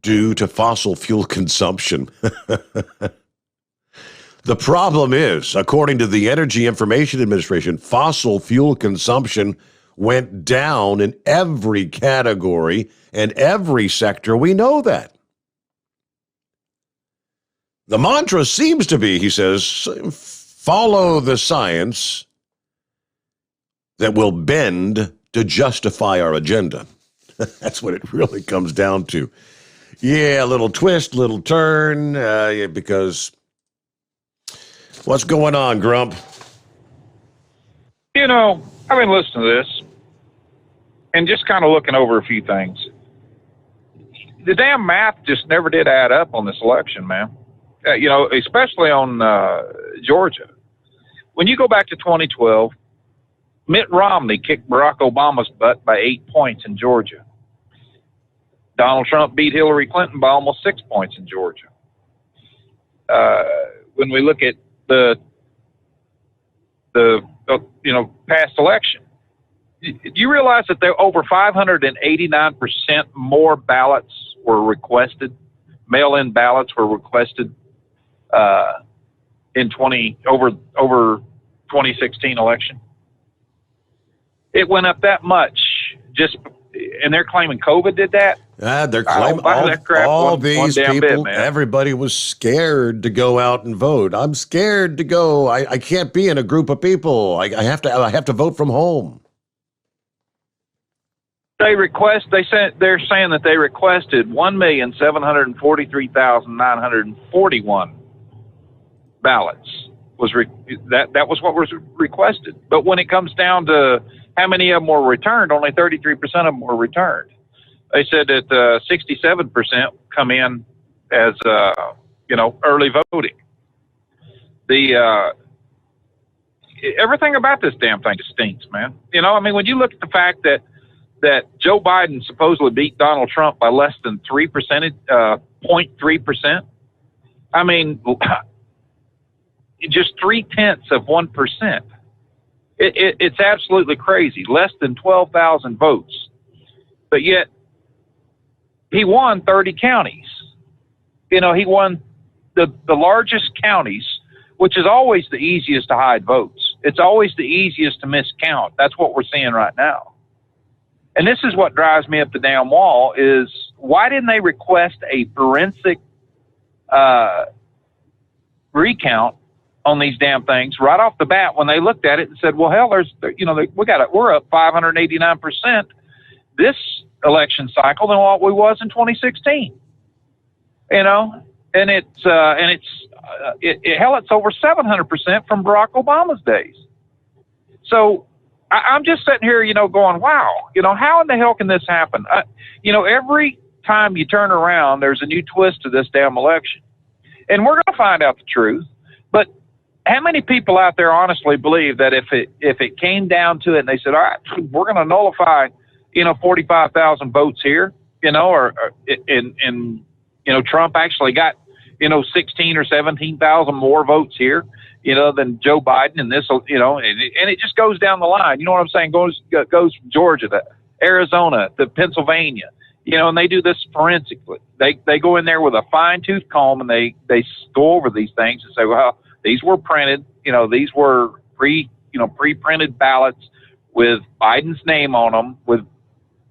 due to fossil fuel consumption. The problem is, according to the Energy Information Administration, fossil fuel consumption went down in every category and every sector. We know that. The mantra seems to be, he says, follow the science that will bend to justify our agenda. That's what it really comes down to. Yeah, a little twist, little turn, because what's going on, Grump? You know, I've been listening to this and just kind of looking over a few things. The damn math just never did add up on this election, man. You know, especially on Georgia. When you go back to 2012, Mitt Romney kicked Barack Obama's butt by 8 points in Georgia. Donald Trump beat Hillary Clinton by almost 6 points in Georgia. When we look at the past election, do you realize that there are over 589% more ballots were requested, mail-in ballots were requested over 2016 election. It went up that much and they're claiming COVID did that? They're claiming all these people, everybody was scared to go out and vote. I'm scared to go. I can't be in a group of people. I have to vote from home. They're saying that they requested 1,743,941 ballots. That was what was requested. But when it comes down to how many of them were returned, only 33% of them were returned. They said that 67% come in as early voting. Everything about this damn thing stinks, man. When you look at the fact that Joe Biden supposedly beat Donald Trump by less than 0.3%. I mean, just 0.3%. It's absolutely crazy. Less than 12,000 votes. But yet, he won 30 counties. He won the largest counties, which is always the easiest to hide votes. It's always the easiest to miscount. That's what we're seeing right now. And this is what drives me up the damn wall is why didn't they request a forensic recount on these damn things right off the bat when they looked at it and said, well, hell, we're up 589% this election cycle than what we was in 2016. And it's over 700% from Barack Obama's days. So I'm just sitting here, going, wow, how in the hell can this happen? Every time you turn around, there's a new twist to this damn election. And we're going to find out the truth. But how many people out there honestly believe that if it came down to it and they said, all right, we're going to nullify, 45,000 votes here, Trump actually got, 16 or 17,000 more votes here, than Joe Biden and this, and it just goes down the line. You know what I'm saying? Goes from Georgia to Arizona to Pennsylvania, and they do this forensically. They go in there with a fine tooth comb and they go over these things and say, well, these were printed, these were pre-printed ballots with Biden's name on them, with,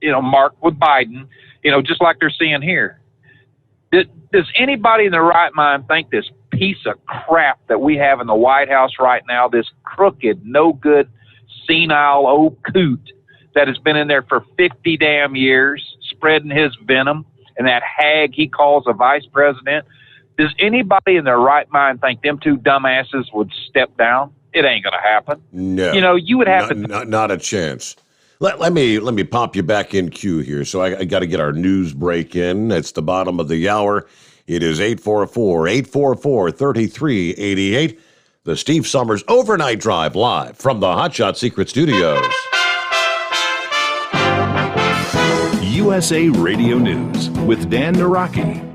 marked with Biden, just like they're seeing here. Does anybody in their right mind think this piece of crap that we have in the White House right now, this crooked, no good, senile old coot that has been in there for 50 damn years, spreading his venom, and that hag he calls a vice president, does anybody in their right mind think them two dumbasses would step down? It ain't going to happen. No. You would have not a chance. Let me pop you back in queue here. So I got to get our news break in. It's the bottom of the hour. It is 844-844-3388. The Steve Sommers Overnight Drive live from the Hotshot Secret Studios. USA Radio News with Dan Naraki.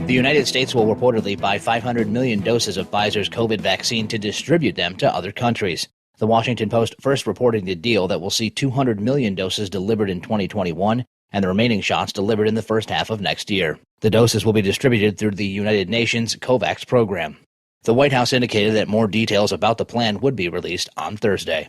The United States will reportedly buy 500 million doses of Pfizer's COVID vaccine to distribute them to other countries. The Washington Post first reporting the deal that will see 200 million doses delivered in 2021 and the remaining shots delivered in the first half of next year. The doses will be distributed through the United Nations COVAX program. The White House indicated that more details about the plan would be released on Thursday.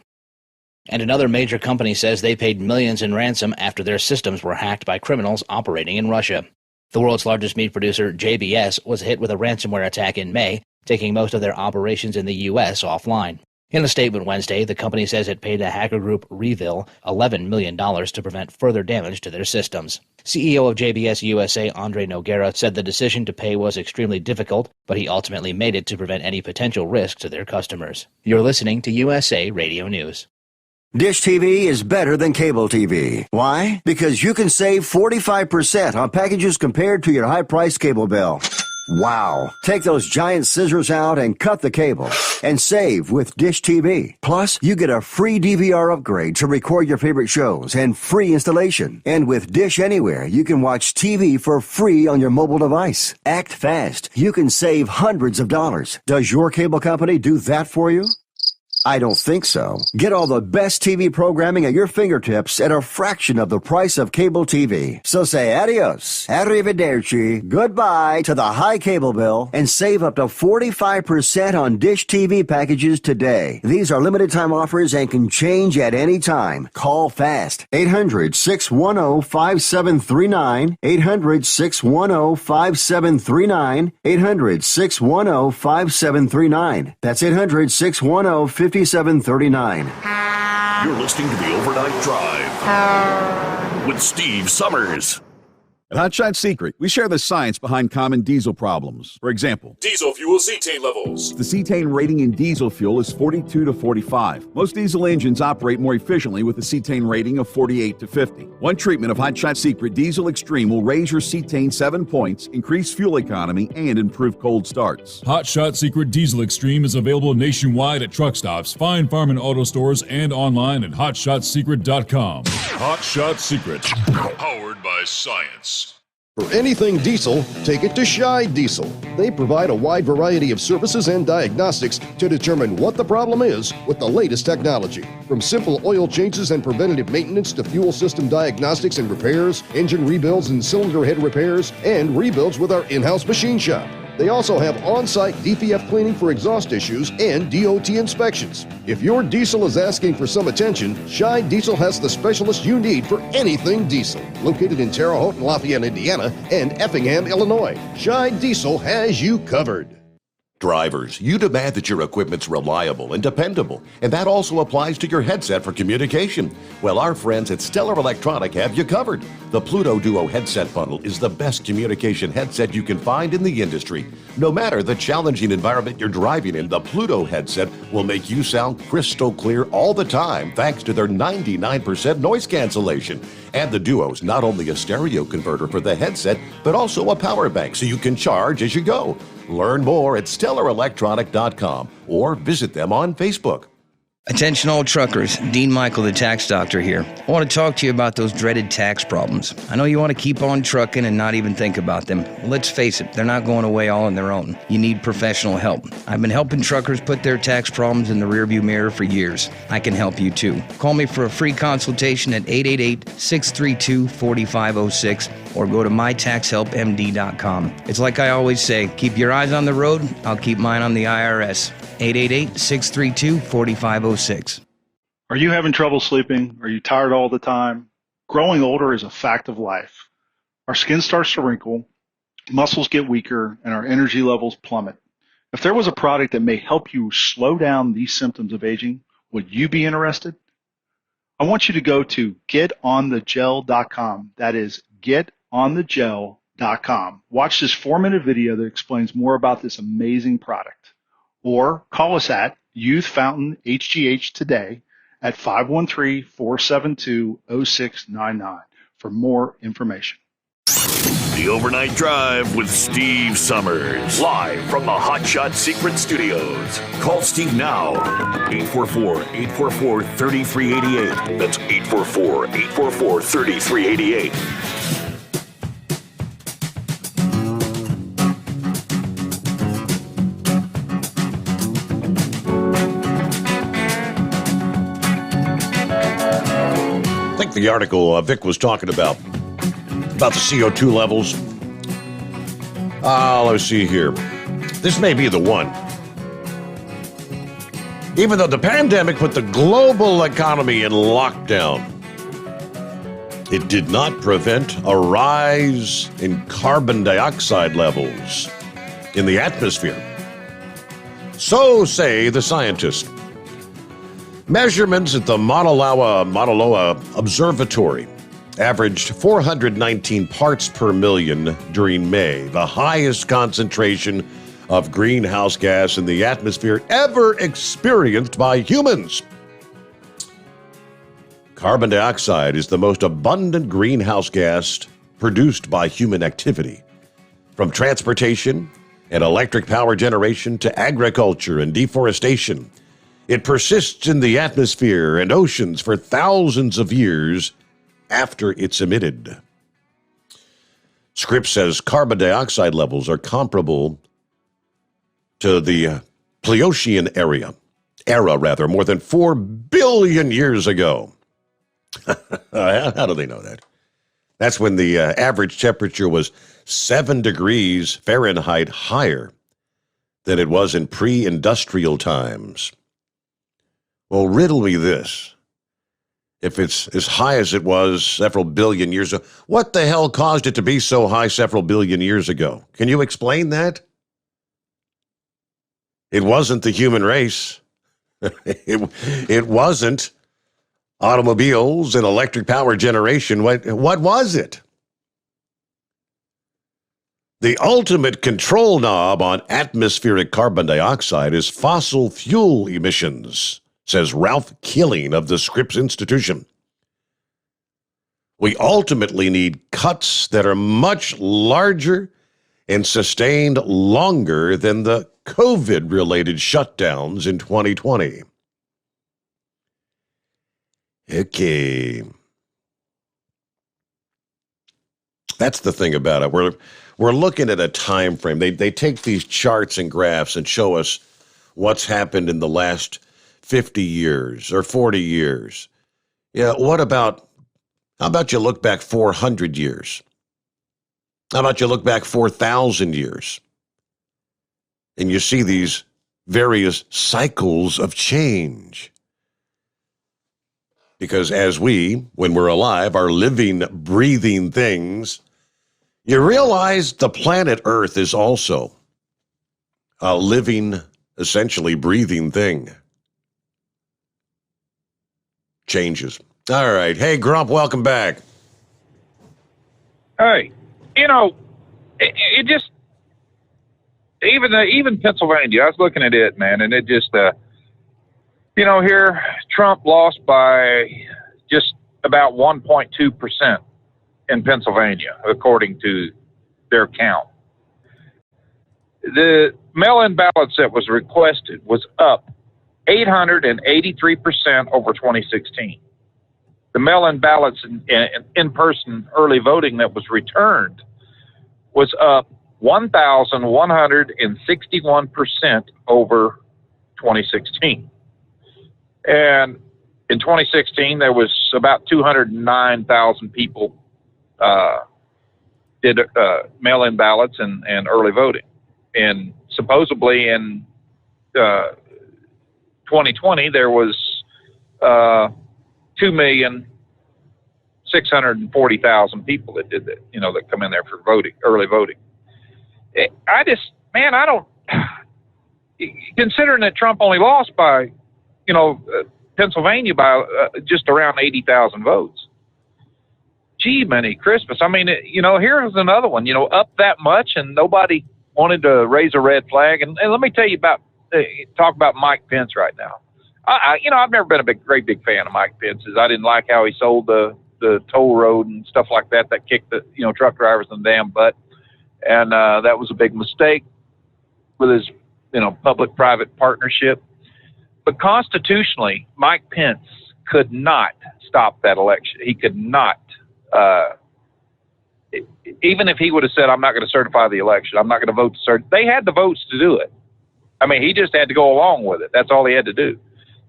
And another major company says they paid millions in ransom after their systems were hacked by criminals operating in Russia. The world's largest meat producer, JBS, was hit with a ransomware attack in May, taking most of their operations in the U.S. offline. In a statement Wednesday, the company says it paid the hacker group Revil $11 million to prevent further damage to their systems. CEO of JBS USA, Andre Noguera, said the decision to pay was extremely difficult, but he ultimately made it to prevent any potential risk to their customers. You're listening to USA Radio News. Dish TV is better than cable TV. Why? Because you can save 45% on packages compared to your high-priced cable bill. Wow. Take those giant scissors out and cut the cable and save with Dish TV. Plus, you get a free DVR upgrade to record your favorite shows and free installation. And with Dish Anywhere, you can watch TV for free on your mobile device. Act fast. You can save hundreds of dollars. Does your cable company do that for you? I don't think so. Get all the best TV programming at your fingertips at a fraction of the price of cable TV. So say adios, arrivederci, goodbye to the high cable bill and save up to 45% on Dish TV packages today. These are limited time offers and can change at any time. Call fast. 800-610-5739. 800-610-5739. 800-610-5739. That's 800-610-5739. You're listening to the Overnight Drive with Steve Summers. At Hot Shot Secret, we share the science behind common diesel problems. For example, Diesel fuel cetane levels. the cetane rating in diesel fuel is 42 to 45. Most diesel engines operate more efficiently with a cetane rating of 48 to 50. One treatment of Hot Shot Secret Diesel Extreme will raise your cetane 7 points, increase fuel economy, and improve cold starts. Hot Shot Secret Diesel Extreme is available nationwide at truck stops, fine farm and auto stores, and online at hotshotsecret.com. Hot Shot Secret, powered by science. For anything diesel, take it to Scheid Diesel. They provide a wide variety of services and diagnostics to determine what the problem is with the latest technology. From simple oil changes and preventative maintenance to fuel system diagnostics and repairs, engine rebuilds and cylinder head repairs, and rebuilds with our in-house machine shop. They also have on-site DPF cleaning for exhaust issues and DOT inspections. If your diesel is asking for some attention, Scheid Diesel has the specialist you need for anything diesel. Located in Terre Haute and Lafayette, Indiana, and Effingham, Illinois, Scheid Diesel has you covered. Drivers, you demand that your equipment's reliable and dependable, and that also applies to your headset for communication. Well, our friends at Stellar Electronic have you covered. The Pluto Duo headset bundle is the best communication headset you can find in the industry. No matter the challenging environment you're driving in, the Pluto headset will make you sound crystal clear all the time thanks to their 99% noise cancellation. And the Duo's not only a stereo converter for the headset, but also a power bank so you can charge as you go. Learn more at StellarElectronic.com or visit them on Facebook. Attention all truckers, Dean Michael, the tax doctor here. I want to talk to you about those dreaded tax problems. I know you want to keep on trucking and not even think about them. Well, let's face it, they're not going away all on their own. You need professional help. I've been helping truckers put their tax problems in the rearview mirror for years. I can help you too. Call me for a free consultation at 888-632-4506 or go to mytaxhelpmd.com. It's like I always say, keep your eyes on the road, I'll keep mine on the IRS. 888-632-4506. Are you having trouble sleeping? Are you tired all the time? Growing older is a fact of life. Our skin starts to wrinkle, muscles get weaker, and our energy levels plummet. If there was a product that may help you slow down these symptoms of aging, would you be interested? I want you to go to getonthegel.com. That is getonthegel.com. Watch this 4-minute video that explains more about this amazing product. Or call us at Youth Fountain HGH today at 513-472-0699 for more information. The Overnight Drive with Steve Summers. Live from the Hot Shot Secret Studios. Call Steve now. 844-844-3388. That's 844-844-3388. I think the article Vic was talking about the CO2 levels. Let's see here. This may be the one. Even though the pandemic put the global economy in lockdown, it did not prevent a rise in carbon dioxide levels in the atmosphere. So say the scientists. Measurements at the Mauna Loa Observatory averaged 419 parts per million during May, the highest concentration of greenhouse gas in the atmosphere ever experienced by humans. Carbon dioxide is the most abundant greenhouse gas produced by human activity, from transportation and electric power generation to agriculture and deforestation. It persists in the atmosphere and oceans for thousands of years after it's emitted. Scripps says carbon dioxide levels are comparable to the Pleiadian area era, more than 4 billion years ago. How do they know that? That's when the average temperature was 7 degrees Fahrenheit higher than it was in pre-industrial times. Well, riddle me this. If it's as high as it was several billion years ago, what the hell caused it to be so high several billion years ago? Can you explain that? It wasn't the human race. It wasn't automobiles and electric power generation. What was it? The ultimate control knob on atmospheric carbon dioxide is fossil fuel emissions, says Ralph Killing of the Scripps Institution. We ultimately need cuts that are much larger and sustained longer than the COVID-related shutdowns in 2020. Okay. That's the thing about it. We're looking at a time frame. They take these charts and graphs and show us what's happened in the last 50 years or 40 years. Yeah, how about you look back 400 years? How about you look back 4,000 years? And you see these various cycles of change. Because as we, when we're alive, are living, breathing things, you realize the planet Earth is also a living, essentially breathing thing. Changes. All right. Hey, Grump, welcome back. Hey, it just, even Pennsylvania, I was looking at it, man, and it just, here, Trump lost by just about 1.2% in Pennsylvania, according to their count. The mail-in ballots that was requested was up 883% over 2016. The mail-in ballots and in-person early voting that was returned was up 1,161% over 2016. And in 2016, there was about 209,000 people did mail-in ballots and early voting. And supposedly in 2020, there was 2,640,000 people that did that, that come in there for voting, early voting. Considering that Trump only lost by, Pennsylvania by just around 80,000 votes. Gee, many Christmas. I mean, here's another one, up that much and nobody wanted to raise a red flag. And let me tell you talk about Mike Pence right now. I've never been a great big fan of Mike Pence's. I didn't like how he sold the toll road and stuff like that kicked the, truck drivers in the damn butt. And that was a big mistake with his, public-private partnership. But constitutionally, Mike Pence could not stop that election. He could not, even if he would have said, I'm not going to certify the election, I'm not going to vote to certify. They had the votes to do it. I mean, he just had to go along with it. That's all he had to do.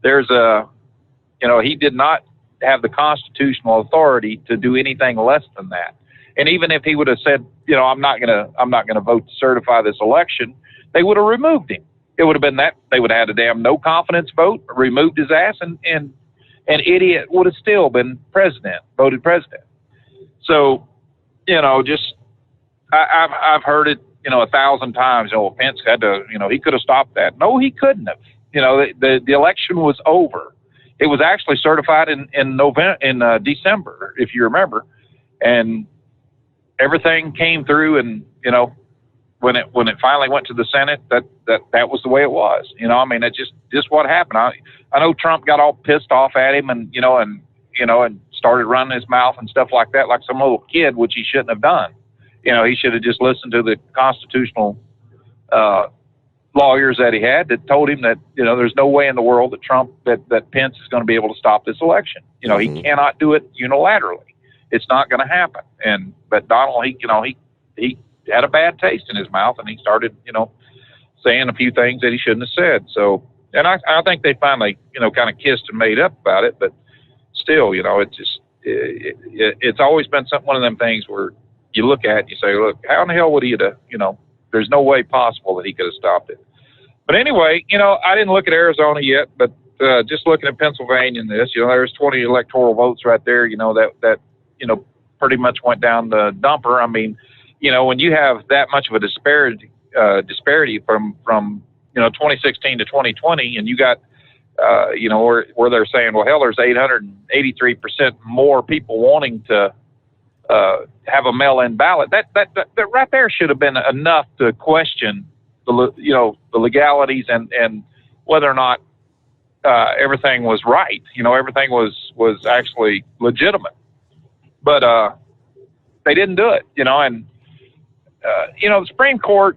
He did not have the constitutional authority to do anything less than that. And even if he would have said, I'm not going to vote to certify this election, they would have removed him. It would have been that they would have had a damn no confidence vote, removed his ass, and an idiot would have still been voted president. So, I've heard it, 1,000 times. Pence had to, he could have stopped that. No, he couldn't have. The election was over. It was actually certified in December, if you remember, and everything came through. And when it finally went to the Senate, that was the way it was. It's just what happened. I know Trump got all pissed off at him and started running his mouth and stuff like that, like some little kid, which he shouldn't have done. He should have just listened to the constitutional lawyers that he had that told him that, there's no way in the world that Pence is going to be able to stop this election. He cannot do it unilaterally. It's not going to happen. But Donald, he had a bad taste in his mouth and he started, saying a few things that he shouldn't have said. So, And I think they finally, kind of kissed and made up about it. But still, it's always been one of them things where you look at it and you say, look, how in the hell would he have, there's no way possible that he could have stopped it. But anyway, I didn't look at Arizona yet, but just looking at Pennsylvania and this, there's 20 electoral votes right there, that pretty much went down the dumper. I mean, when you have that much of a disparity from 2016 to 2020, and you got, where they're saying, well, hell, there's 883% more people wanting to have a mail-in ballot. That right there should have been enough to question the legalities and whether or not everything was right. Everything was actually legitimate. But they didn't do it. And the Supreme Court.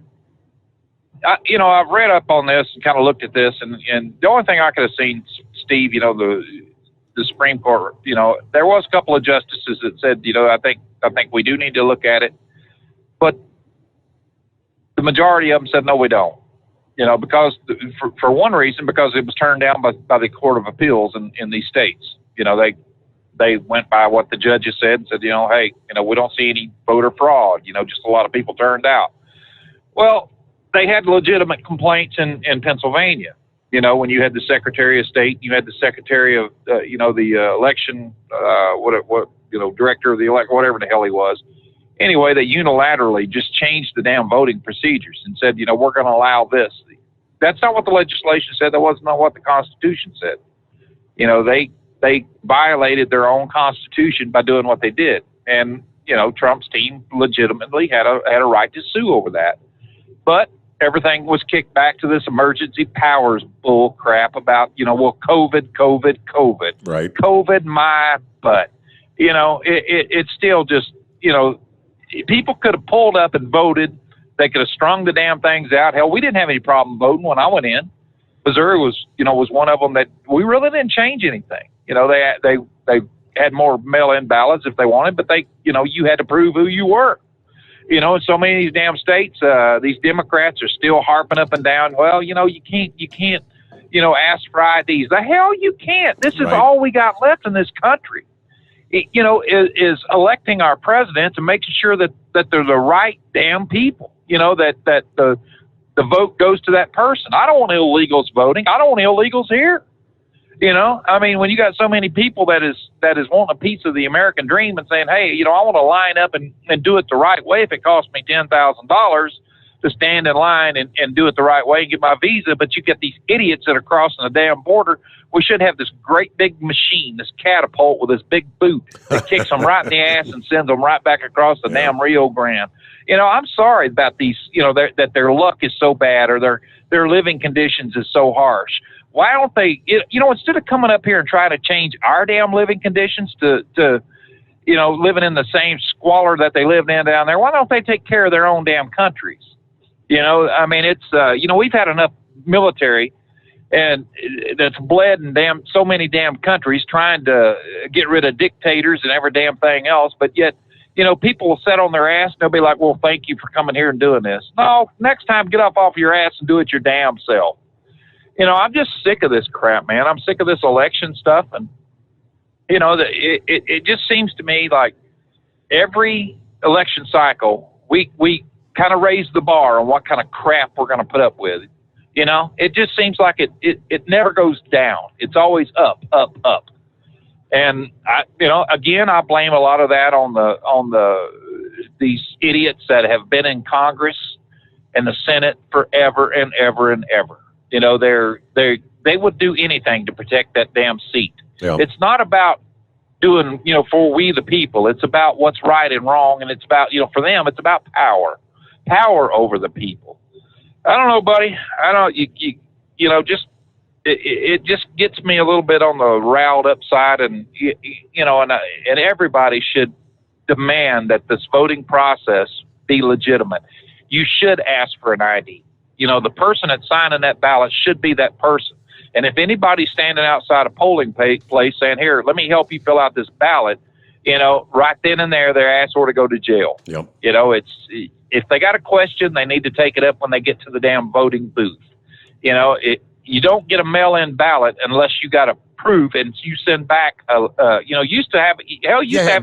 I've read up on this and kind of looked at this, and the only thing I could have seen, Steve, the Supreme Court, there was a couple of justices that said, I think we do need to look at it, but the majority of them said, no, we don't, because for one reason, because it was turned down by the Court of Appeals in these states. They went by what the judges said and said, hey, we don't see any voter fraud, just a lot of people turned out. Well, they had legitimate complaints in Pennsylvania. When you had the Secretary of State, you had the Secretary of, the election, director of the elect, whatever the hell he was. Anyway, they unilaterally just changed the damn voting procedures and said, we're going to allow this. That's not what the legislation said. That wasn't what the Constitution said. They violated their own Constitution by doing what they did. And, Trump's team legitimately had a right to sue over that. But everything was kicked back to this emergency powers bull crap about, COVID. Right. COVID, my butt. It's still just, people could have pulled up and voted. They could have strung the damn things out. Hell, we didn't have any problem voting when I went in. Missouri was one of them that we really didn't change anything. They had more mail-in ballots if they wanted, but you had to prove who you were. In so many of these damn states, these Democrats are still harping up and down. Well, you can't, ask for IDs. The hell you can't. This is all we got left in this country. Is electing our president and making sure that they're the right damn people. That the vote goes to that person. I don't want illegals voting. I don't want illegals here. When you got so many people that is wanting a piece of the American dream and saying, hey, I want to line up and do it the right way. If it costs me $10,000 to stand in line and do it the right way and get my visa, but you get these idiots that are crossing the damn border. We should have this great big machine, this catapult with this big boot that kicks them right in the ass and sends them right back across the damn Rio Grande. I'm sorry about these, that their luck is so bad or their living conditions is so harsh. Why don't they, instead of coming up here and trying to change our damn living conditions to living in the same squalor that they lived in down there, why don't they take care of their own damn countries? It's, we've had enough military and that's bled in so many damn countries trying to get rid of dictators and every damn thing else. But yet, people will sit on their ass and they'll be like, well, thank you for coming here and doing this. No, next time get off your ass and do it your damn self. I'm just sick of this crap, man. I'm sick of this election stuff. And, it just seems to me like every election cycle, we kind of raise the bar on what kind of crap we're going to put up with. It just seems like it never goes down. It's always up, up, up. And I blame a lot of that on these idiots that have been in Congress and the Senate forever and ever and ever. They would do anything to protect that damn seat. Yeah. It's not about doing, for we the people. It's about what's right and wrong, and it's about, for them, it's about power over the people. I don't know, buddy. I don't. It just gets me a little bit on the riled up side, and and everybody should demand that this voting process be legitimate. You should ask for an ID. The person that's signing that ballot should be that person. And if anybody's standing outside a polling place saying, here, let me help you fill out this ballot, right then and there, their ass ought to go to jail. Yep. If they got a question, they need to take it up when they get to the damn voting booth. you don't get a mail-in ballot unless you got a proof and you send back used to have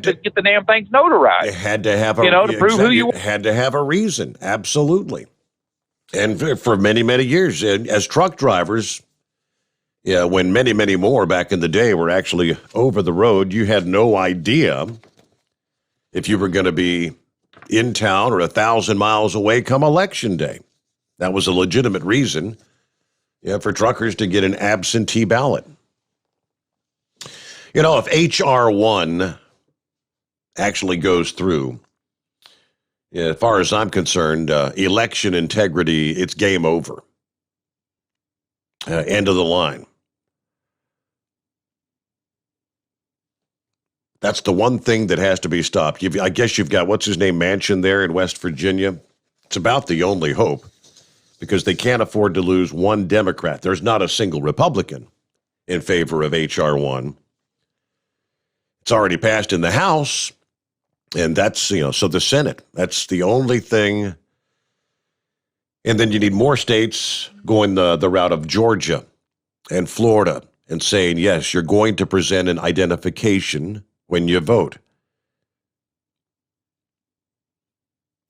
to get the damn things notarized. You had to have to prove who you were. had to have a reason. Absolutely. And for many, many years, as truck drivers, when many, many more back in the day were actually over the road, you had no idea if you were going to be in town or 1,000 miles away come election day. That was a legitimate reason for truckers to get an absentee ballot. If H.R. 1 actually goes through, as far as I'm concerned, election integrity, it's game over. End of the line. That's the one thing that has to be stopped. I guess you've got, what's his name, Manchin there in West Virginia. It's about the only hope because they can't afford to lose one Democrat. There's not a single Republican in favor of H.R. 1. It's already passed in the House, and that's, so the Senate, that's the only thing. And then you need more states going the route of Georgia and Florida and saying, yes, you're going to present an identification when you vote.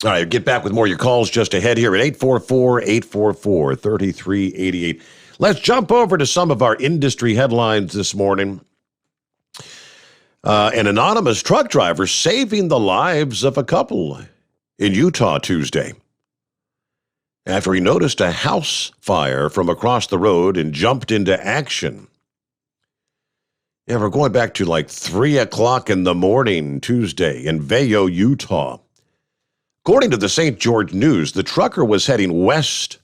All right, get back with more of your calls just ahead here at 844-844-3388. Let's jump over to some of our industry headlines this morning. An anonymous truck driver saving the lives of a couple in Utah Tuesday after he noticed a house fire from across the road and jumped into action. Yeah, we're going back to like 3 o'clock in the morning Tuesday in Vail, Utah. According to the St. George News, the trucker was heading west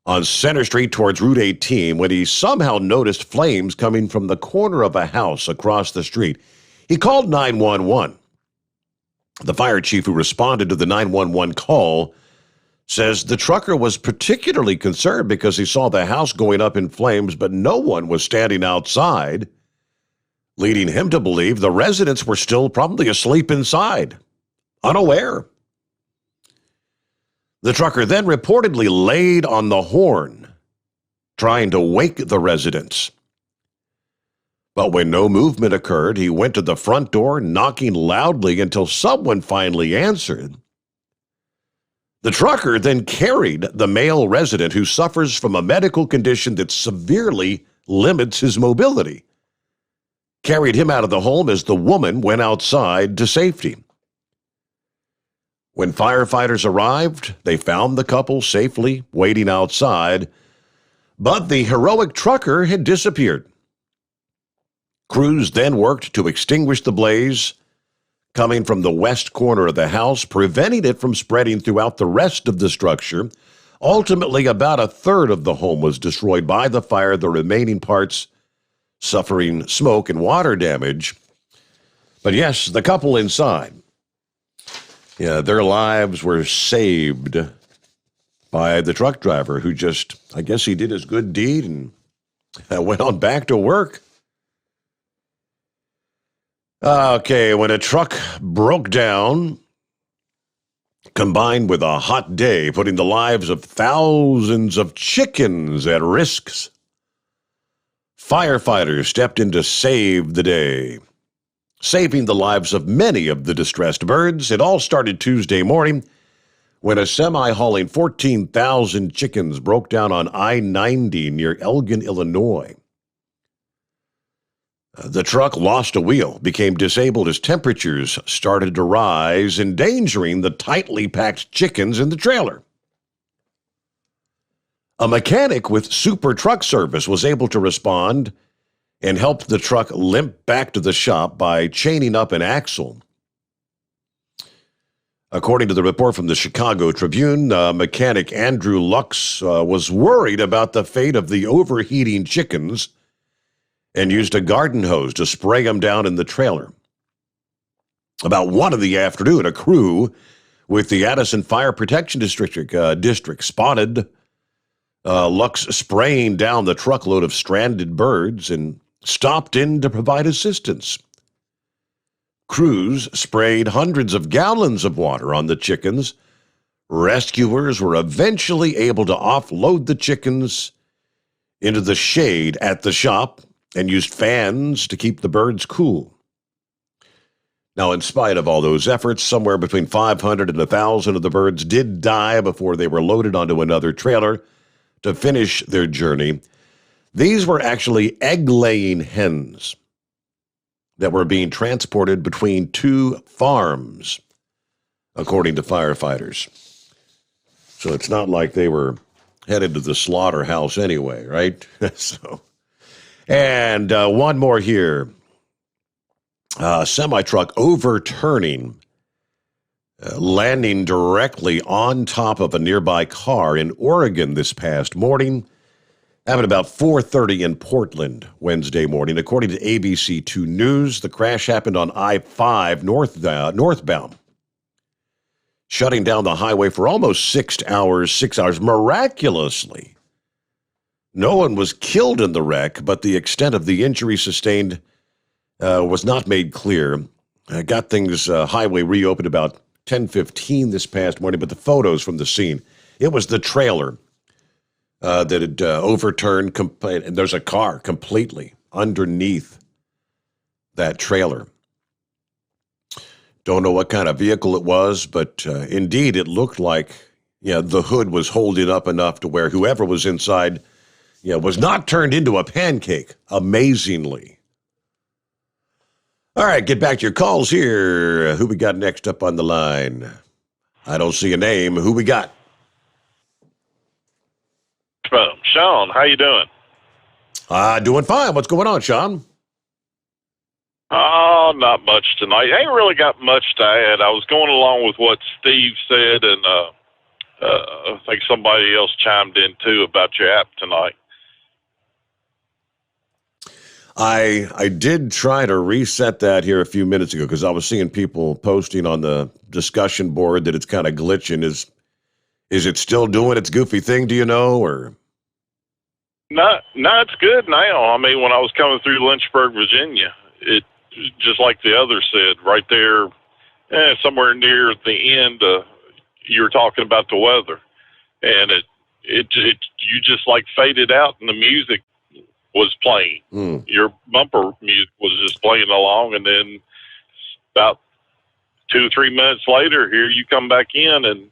on Center Street towards Route 18 when he somehow noticed flames coming from the corner of a house across the street. He called 911. The fire chief who responded to the 911 call says the trucker was particularly concerned because he saw the house going up in flames, but no one was standing outside, leading him to believe the residents were still probably asleep inside, unaware. The trucker then reportedly laid on the horn, trying to wake the residents. But when no movement occurred, he went to the front door, knocking loudly until someone finally answered. The trucker then carried the male resident who suffers from a medical condition that severely limits his mobility, carried him out of the home as the woman went outside to safety. When firefighters arrived, they found the couple safely waiting outside, but the heroic trucker had disappeared. Crews then worked to extinguish the blaze coming from the west corner of the house, preventing it from spreading throughout the rest of the structure. Ultimately, about a third of the home was destroyed by the fire, the remaining parts suffering smoke and water damage. But yes, the couple inside, their lives were saved by the truck driver who just, I guess he did his good deed and went on back to work. Okay, when a truck broke down, combined with a hot day, putting the lives of thousands of chickens at risk, firefighters stepped in to save the day, saving the lives of many of the distressed birds. It all started Tuesday morning when a semi hauling 14,000 chickens broke down on I-90 near Elgin, Illinois. The truck lost a wheel, became disabled as temperatures started to rise, endangering the tightly packed chickens in the trailer. A mechanic with Super Truck Service was able to respond and helped the truck limp back to the shop by chaining up an axle. According to the report from the Chicago Tribune, mechanic Andrew Lux was worried about the fate of the overheating chickens and used a garden hose to spray them down in the trailer. About 1 p.m, a crew with the Addison Fire Protection District spotted Lux spraying down the truckload of stranded birds and stopped in to provide assistance. Crews sprayed hundreds of gallons of water on the chickens. Rescuers were eventually able to offload the chickens into the shade at the shop and used fans to keep the birds cool. Now, in spite of all those efforts, somewhere between 500 and 1,000 of the birds did die before they were loaded onto another trailer to finish their journey. These were actually egg-laying hens that were being transported between two farms, according to firefighters. So it's not like they were headed to the slaughterhouse anyway, right? And one more here. Semi-truck overturning, landing directly on top of a nearby car in Oregon this past morning. Happened about 4:30 in Portland Wednesday morning. According to ABC2 News, the crash happened on I-5 northbound, shutting down the highway for almost 6 hours. Miraculously, no one was killed in the wreck, but the extent of the injury sustained was not made clear. Got things highway reopened about 10:15 this past morning, but the photos from the scene, it was the trailer that had overturned, and there's a car completely underneath that trailer. Don't know what kind of vehicle it was, but indeed it looked like the hood was holding up enough to where whoever was inside was not turned into a pancake, amazingly. All right, get back to your calls here. Who we got next up on the line? I don't see a name. Who we got? Sean, how you doing? Doing fine. What's going on, Sean? Oh, not much tonight. I ain't really got much to add. I was going along with what Steve said, and I think somebody else chimed in, too, about your app tonight. I did try to reset that here a few minutes ago because I was seeing people posting on the discussion board that it's kind of glitching. Is it still doing its goofy thing, do you know, or? No, it's good now. I mean, when I was coming through Lynchburg, Virginia, it just like the other said, right there, somewhere near the end, you were talking about the weather, and you just like faded out, and the music was playing. Your bumper music was just playing along, and then about 2 or 3 minutes later, here you come back in, and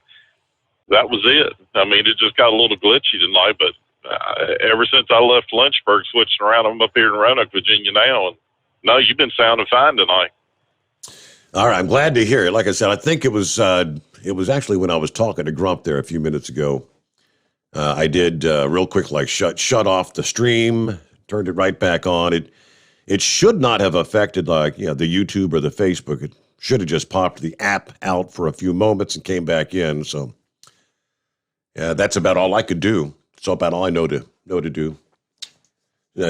that was it. I mean, it just got a little glitchy tonight, but ever since I left Lynchburg, switching around, I'm up here in Roanoke, Virginia now, and no, you've been sounding fine tonight. All right, I'm glad to hear it. Like I said, I think it was actually when I was talking to Grump there a few minutes ago. I did real quick, like shut off the stream, turned it right back on. It should not have affected the YouTube or the Facebook. It should have just popped the app out for a few moments and came back in. So yeah, that's about all I could do. It's about all I know to do.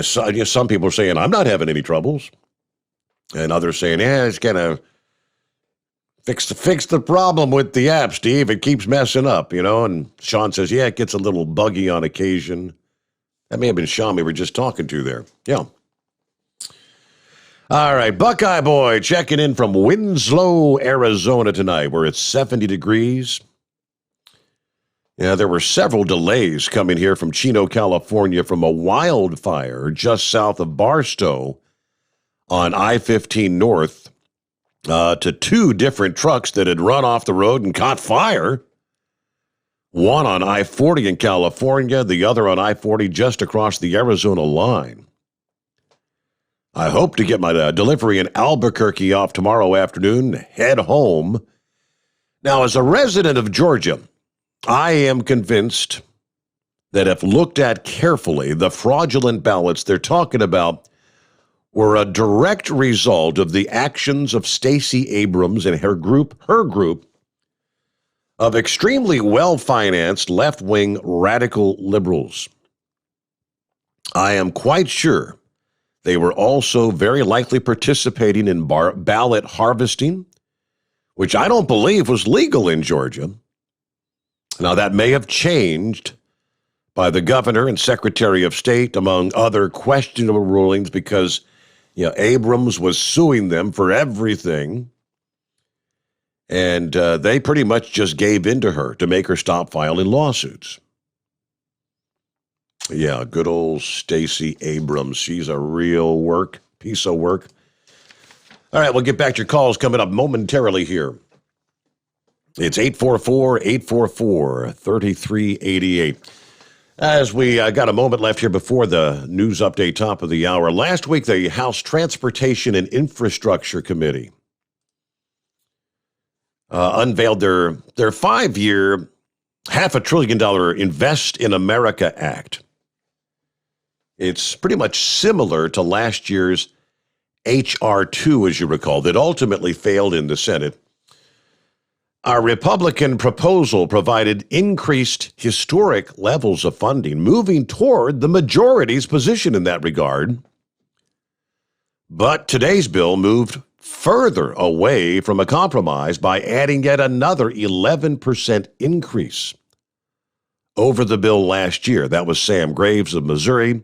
Some people are saying I'm not having any troubles, and others saying, it's gonna fix the problem with the app, Steve. It keeps messing up, And Sean says, it gets a little buggy on occasion. That may have been Sean we were just talking to there. Yeah. All right, Buckeye Boy checking in from Winslow, Arizona tonight, where it's 70 degrees. Yeah, there were several delays coming here from Chino, California, from a wildfire just south of Barstow on I-15 North to 2 different trucks that had run off the road and caught fire. One on I-40 in California, the other on I-40 just across the Arizona line. I hope to get my delivery in Albuquerque off tomorrow afternoon, head home. Now, as a resident of Georgia, I am convinced that if looked at carefully, the fraudulent ballots they're talking about were a direct result of the actions of Stacey Abrams and her group of extremely well-financed left-wing radical liberals. I am quite sure they were also very likely participating in ballot harvesting, which I don't believe was legal in Georgia. Now, that may have changed by the governor and secretary of state, among other questionable rulings, because Abrams was suing them for everything, and they pretty much just gave in to her to make her stop filing lawsuits. Yeah, good old Stacey Abrams. She's a real piece of work. All right, we'll get back to your calls coming up momentarily here. It's 844-844-3388. As we got a moment left here before the news update top of the hour, last week the House Transportation and Infrastructure Committee unveiled their 5-year, $500 billion Invest in America Act. It's pretty much similar to last year's H.R. 2, as you recall, that ultimately failed in the Senate. Our Republican proposal provided increased historic levels of funding, moving toward the majority's position in that regard. But today's bill moved further away from a compromise by adding yet another 11% increase over the bill last year. That was Sam Graves of Missouri.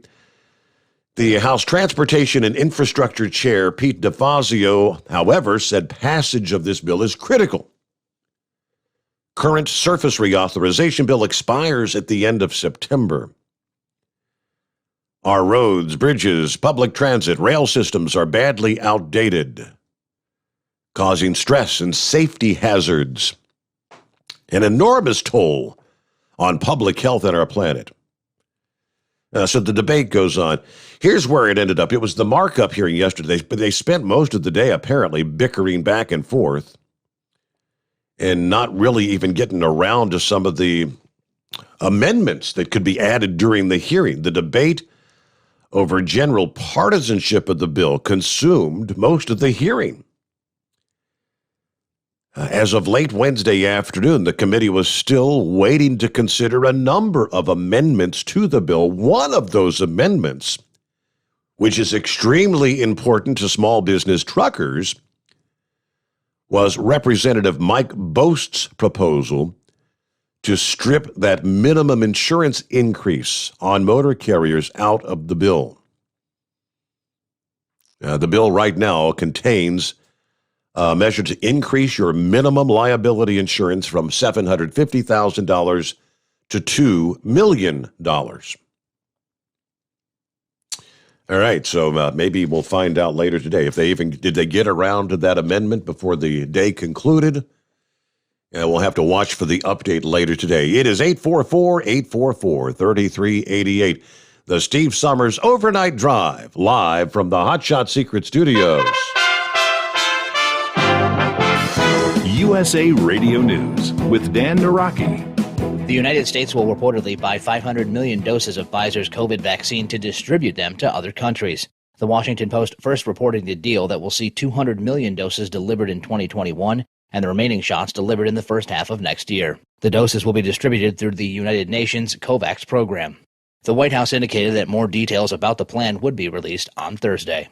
The House Transportation and Infrastructure Chair, Pete DeFazio, however, said passage of this bill is critical. Current surface reauthorization bill expires at the end of September. Our roads, bridges, public transit, rail systems are badly outdated, causing stress and safety hazards, an enormous toll on public health and our planet. So the debate goes on. Here's where it ended up. It was the markup hearing yesterday, but they spent most of the day apparently bickering back and forth and not really even getting around to some of the amendments that could be added during the hearing. The debate over general partisanship of the bill consumed most of the hearing. As of late Wednesday afternoon, the committee was still waiting to consider a number of amendments to the bill. One of those amendments, which is extremely important to small business truckers, was Representative Mike Boast's proposal to strip that minimum insurance increase on motor carriers out of the bill. The bill right now contains a measure to increase your minimum liability insurance from $750,000 to $2 million. All right, so maybe we'll find out later today if did they get around to that amendment before the day concluded? And we'll have to watch for the update later today. It is 844-844-3388. The Steve Sommers Overnight Drive, live from the Hotshot Secret Studios. USA Radio News with Dan Naraki. The United States will reportedly buy 500 million doses of Pfizer's COVID vaccine to distribute them to other countries. The Washington Post first reporting the deal that will see 200 million doses delivered in 2021 and the remaining shots delivered in the first half of next year. The doses will be distributed through the United Nations COVAX program. The White House indicated that more details about the plan would be released on Thursday.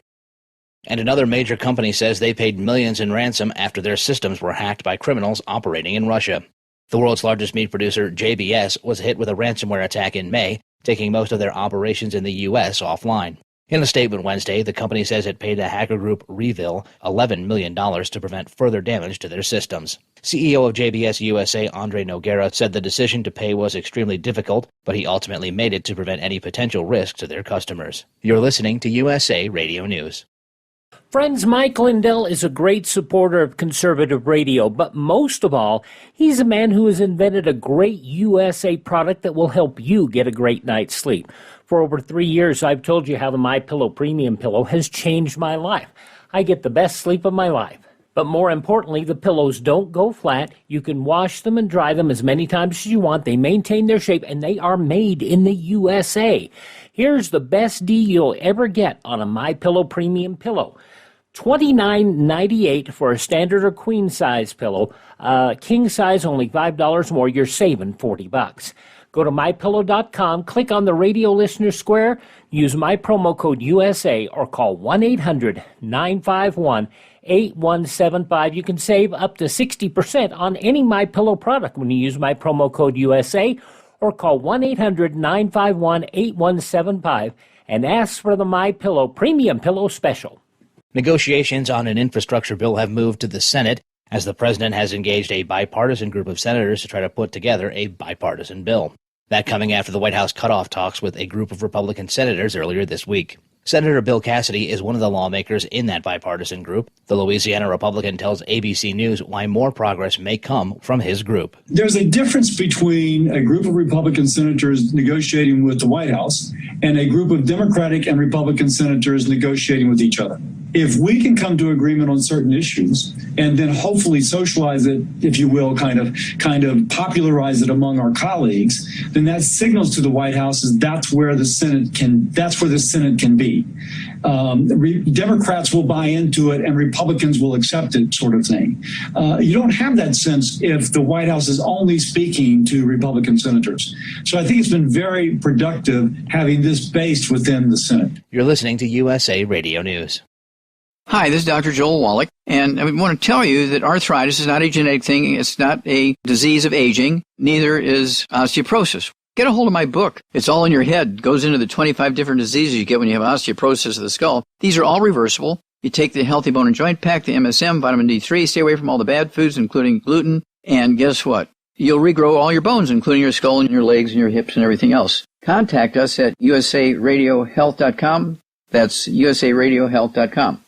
And another major company says they paid millions in ransom after their systems were hacked by criminals operating in Russia. The world's largest meat producer, JBS, was hit with a ransomware attack in May, taking most of their operations in the U.S. offline. In a statement Wednesday, the company says it paid the hacker group Revil $11 million to prevent further damage to their systems. CEO of JBS USA, Andre Noguera, said the decision to pay was extremely difficult, but he ultimately made it to prevent any potential risk to their customers. You're listening to USA Radio News. Friends, Mike Lindell is a great supporter of conservative radio, but most of all, he's a man who has invented a great USA product that will help you get a great night's sleep. For over 3 years, I've told you how the MyPillow Premium Pillow has changed my life. I get the best sleep of my life. But more importantly, the pillows don't go flat. You can wash them and dry them as many times as you want. They maintain their shape, and they are made in the USA. Here's the best deal you'll ever get on a MyPillow Premium Pillow. $29.98 for a standard or queen size pillow. King size only $5 more. You're saving $40. Go to mypillow.com, click on the radio listener square, use my promo code USA, or call 1-800-951-8175. You can save up to 60% on any MyPillow product when you use my promo code USA, or call 1-800-951-8175 and ask for the MyPillow Premium Pillow Special. Negotiations on an infrastructure bill have moved to the Senate as the president has engaged a bipartisan group of senators to try to put together a bipartisan bill. That coming after the White House cut off talks with a group of Republican senators earlier this week. Senator Bill Cassidy is one of the lawmakers in that bipartisan group. The Louisiana Republican tells ABC News why more progress may come from his group. There's a difference between a group of Republican senators negotiating with the White House and a group of Democratic and Republican senators negotiating with each other. If we can come to agreement on certain issues and then hopefully socialize it, if you will, kind of popularize it among our colleagues, then that signals to the White House is that's where the Senate can be. Democrats will buy into it and Republicans will accept it, sort of thing. You don't have that sense if the White House is only speaking to Republican senators. So I think it's been very productive having this based within the Senate. You're listening to USA Radio News. Hi, this is Dr. Joel Wallach, and I want to tell you that arthritis is not a genetic thing. It's not a disease of aging. Neither is osteoporosis. Get a hold of my book. It's all in your head. It goes into the 25 different diseases you get when you have osteoporosis of the skull. These are all reversible. You take the Healthy Bone and Joint Pack, the MSM, vitamin D3, stay away from all the bad foods, including gluten, and guess what? You'll regrow all your bones, including your skull and your legs and your hips and everything else. Contact us at usaradiohealth.com. That's usaradiohealth.com.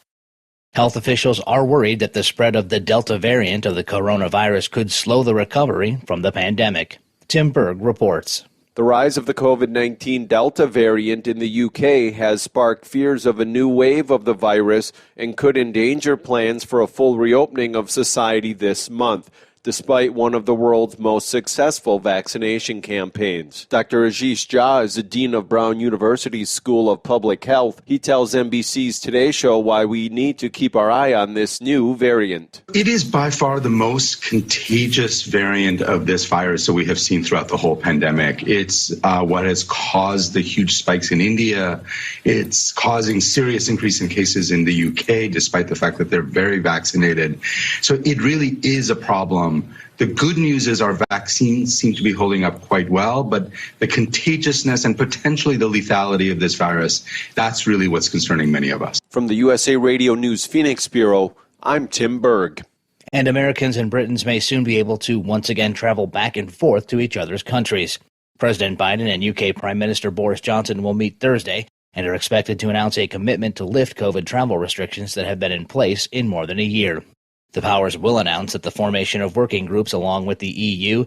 Health officials are worried that the spread of the Delta variant of the coronavirus could slow the recovery from the pandemic. Tim Berg reports. The rise of the COVID-19 Delta variant in the UK has sparked fears of a new wave of the virus and could endanger plans for a full reopening of society this month, despite one of the world's most successful vaccination campaigns. Dr. Ashish Jha is the Dean of Brown University's School of Public Health. He tells NBC's Today Show why we need to keep our eye on this new variant. It is by far the most contagious variant of this virus that we have seen throughout the whole pandemic. It's what has caused the huge spikes in India. It's causing serious increase in cases in the UK, despite the fact that they're very vaccinated. So it really is a problem. The good news is our vaccines seem to be holding up quite well, but the contagiousness and potentially the lethality of this virus, that's really what's concerning many of us. From the USA Radio News Phoenix Bureau, I'm Tim Berg. And Americans and Britons may soon be able to once again travel back and forth to each other's countries. President Biden and UK Prime Minister Boris Johnson will meet Thursday and are expected to announce a commitment to lift COVID travel restrictions that have been in place in more than a year. The powers will announce that the formation of working groups along with the EU,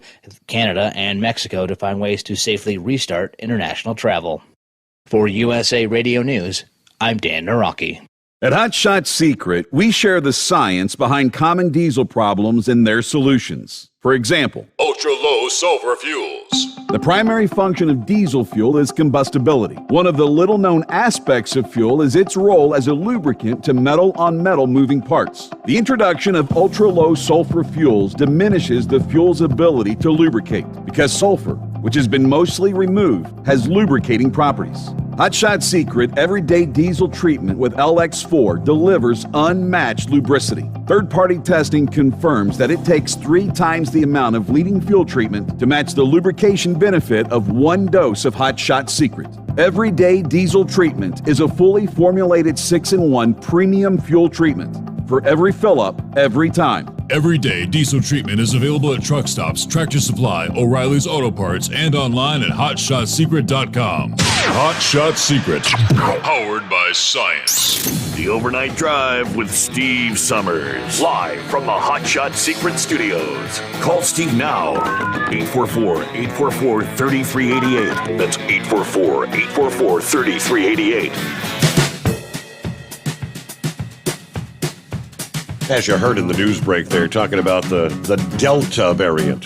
Canada, and Mexico to find ways to safely restart international travel. For USA Radio News, I'm Dan Naraki. At Hot Shot Secret, we share the science behind common diesel problems and their solutions. For example, ultra-low sulfur fuels. The primary function of diesel fuel is combustibility. One of the little-known aspects of fuel is its role as a lubricant to metal-on-metal moving parts. The introduction of ultra-low sulfur fuels diminishes the fuel's ability to lubricate because sulfur, which has been mostly removed, has lubricating properties. Hot Shot Secret Everyday Diesel Treatment with LX4 delivers unmatched lubricity. Third-party testing confirms that it takes 3 times the amount of leading fuel treatment to match the lubrication benefit of 1 dose of Hot Shot Secret. Everyday Diesel Treatment is a fully formulated 6-in-1 premium fuel treatment for every fill-up, every time. Everyday Diesel Treatment is available at truck stops, Tractor Supply, O'Reilly's Auto Parts, and online at HotShotSecret.com. Hot Shot Secret, powered by science. The Overnight Drive with Steve Summers, live from the Hot Shot Secret Studios. Call Steve now, 844-844-3388. That's 844-844-3388. As you heard in the news break, they're talking about the Delta variant.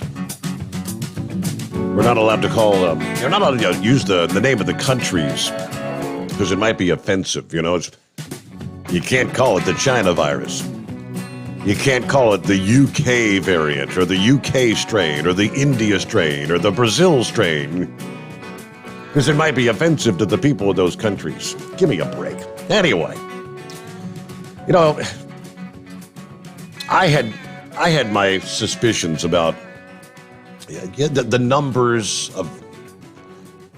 We're not allowed to call you're not allowed to use the name of the countries because it might be offensive. You know, you can't call it the China virus. You can't call it the UK variant or the UK strain or the India strain or the Brazil strain because it might be offensive to the people of those countries. Give me a break. Anyway, you know, I had my suspicions about the numbers of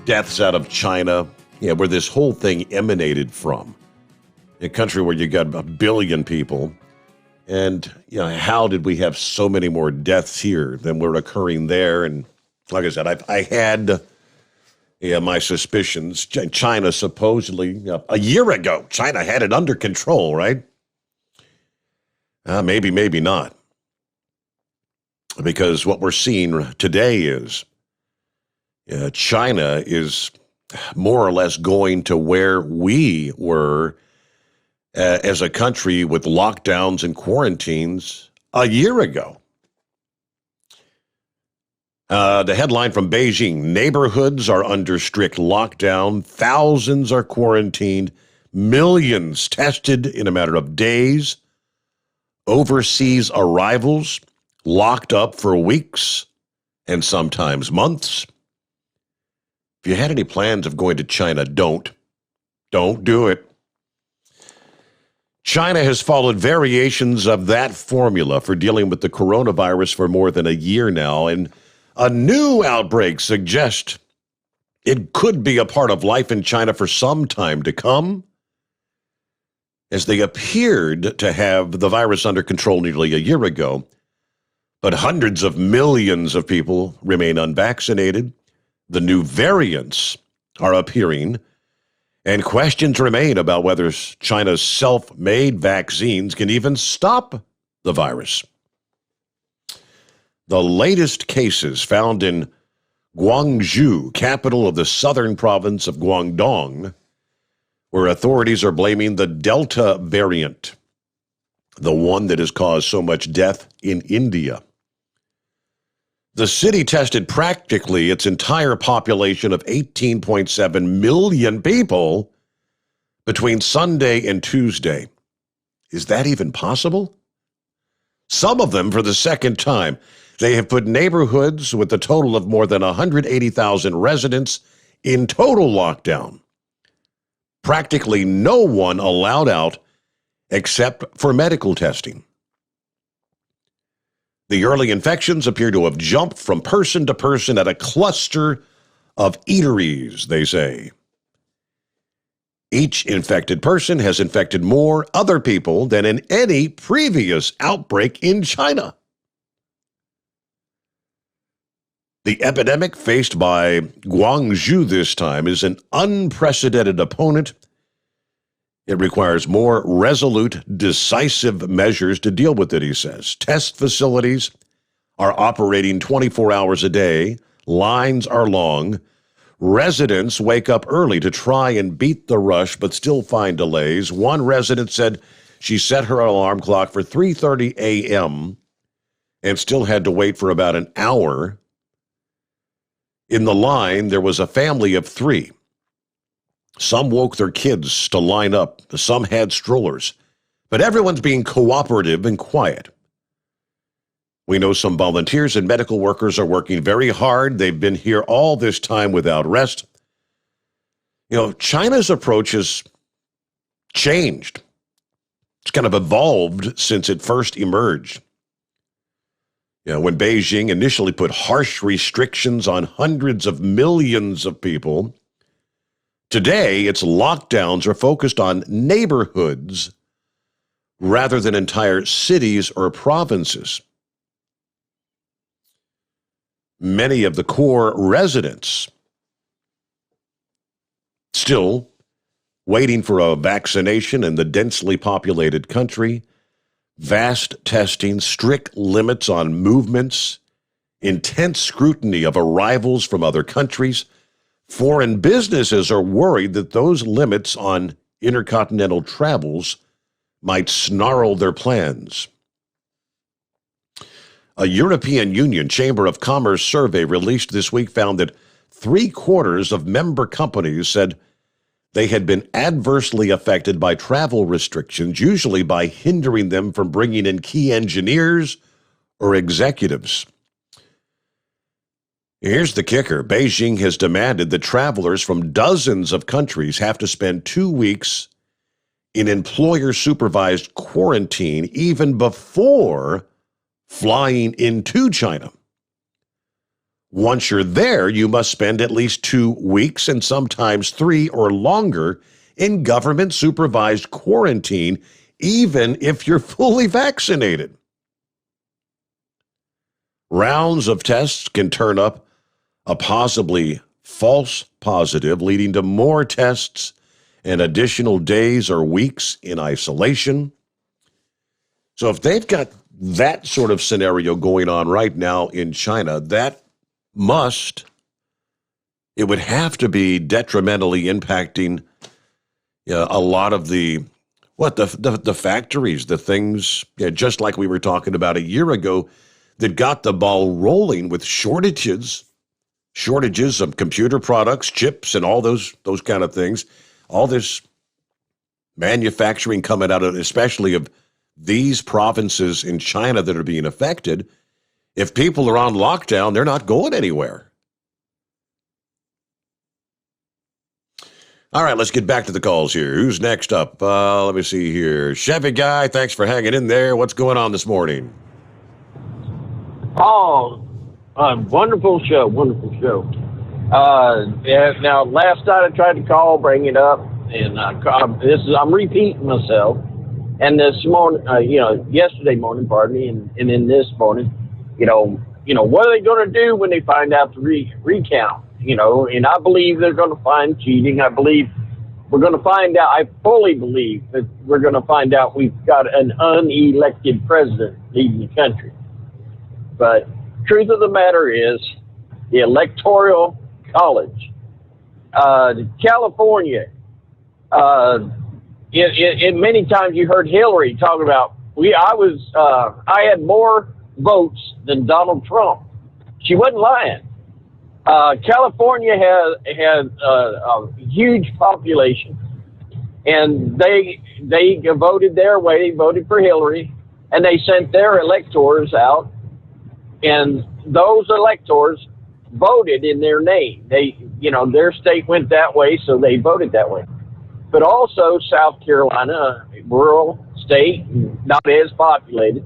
deaths out of China, where this whole thing emanated from. A country where you got 1 billion people. And, how did we have so many more deaths here than were occurring there? And like I said, I had Yeah, my suspicions. China supposedly, a year ago, China had it under control, right? Maybe, maybe not. Because what we're seeing today is China is more or less going to where we were as a country with lockdowns and quarantines a year ago. The headline from Beijing: neighborhoods are under strict lockdown, thousands are quarantined, millions tested in a matter of days, overseas arrivals locked up for weeks and sometimes months. If you had any plans of going to China, don't do it. China has followed variations of that formula for dealing with the coronavirus for more than a year now, and a new outbreak suggests it could be a part of life in China for some time to come, as they appeared to have the virus under control nearly a year ago. But hundreds of millions of people remain unvaccinated. The new variants are appearing, and questions remain about whether China's self-made vaccines can even stop the virus. The latest cases found in Guangzhou, capital of the southern province of Guangdong, where authorities are blaming the Delta variant, the one that has caused so much death in India. The city tested practically its entire population of 18.7 million people between Sunday and Tuesday. Is that even possible? Some of them for the second time. They have put neighborhoods with a total of more than 180,000 residents in total lockdown. Practically no one allowed out except for medical testing. The early infections appear to have jumped from person to person at a cluster of eateries, they say. Each infected person has infected more other people than in any previous outbreak in China. The epidemic faced by Guangzhou this time is an unprecedented opponent. It requires more resolute, decisive measures to deal with it, he says. Test facilities are operating 24 hours a day. Lines are long. Residents wake up early to try and beat the rush, but still find delays. One resident said she set her alarm clock for 3:30 a.m. and still had to wait for about an hour. In the line, there was a family of 3. Some woke their kids to line up. Some had strollers. But everyone's being cooperative and quiet. We know some volunteers and medical workers are working very hard. They've been here all this time without rest. You know, China's approach has changed. It's kind of evolved since it first emerged. You know, when Beijing initially put harsh restrictions on hundreds of millions of people, today its lockdowns are focused on neighborhoods rather than entire cities or provinces. Many of the core residents still waiting for a vaccination in the densely populated country. Vast testing, strict limits on movements, intense scrutiny of arrivals from other countries. Foreign businesses are worried that those limits on intercontinental travels might snarl their plans. A European Union Chamber of Commerce survey released this week found that 3/4 of member companies said they had been adversely affected by travel restrictions, usually by hindering them from bringing in key engineers or executives. Here's the kicker. Beijing has demanded that travelers from dozens of countries have to spend 2 weeks in employer-supervised quarantine even before flying into China. Once you're there, you must spend at least 2 weeks and sometimes 3 or longer in government-supervised quarantine, even if you're fully vaccinated. Rounds of tests can turn up a possibly false positive, leading to more tests and additional days or weeks in isolation. So if they've got that sort of scenario going on right now in China, it would have to be detrimentally impacting a lot of the factories, the things, just like we were talking about a year ago, that got the ball rolling with shortages of computer products, chips, and all those kind of things. All this manufacturing coming out of, especially of these provinces in China that are being affected. If people are on lockdown, they're not going anywhere. All right, let's get back to the calls here. Who's next up? Let me see here. Chevy Guy, thanks for hanging in there. What's going on this morning? Oh, wonderful show. Now, last night I tried to call, bring it up, and I'm repeating myself. And this morning, yesterday morning, pardon me, and then this morning, what are they going to do when they find out the recount? And I believe they're going to find cheating. I believe we're going to find out. I fully believe that we're going to find out we've got an unelected president leading the country. But truth of the matter is, the Electoral College, California, many times you heard Hillary talk about, I had more votes than Donald Trump. She wasn't lying. California has a huge population, and they voted their way, voted for Hillary, and they sent their electors out, and those electors voted in their name. Their state went that way, so they voted that way. But also South Carolina, a rural state, not as populated,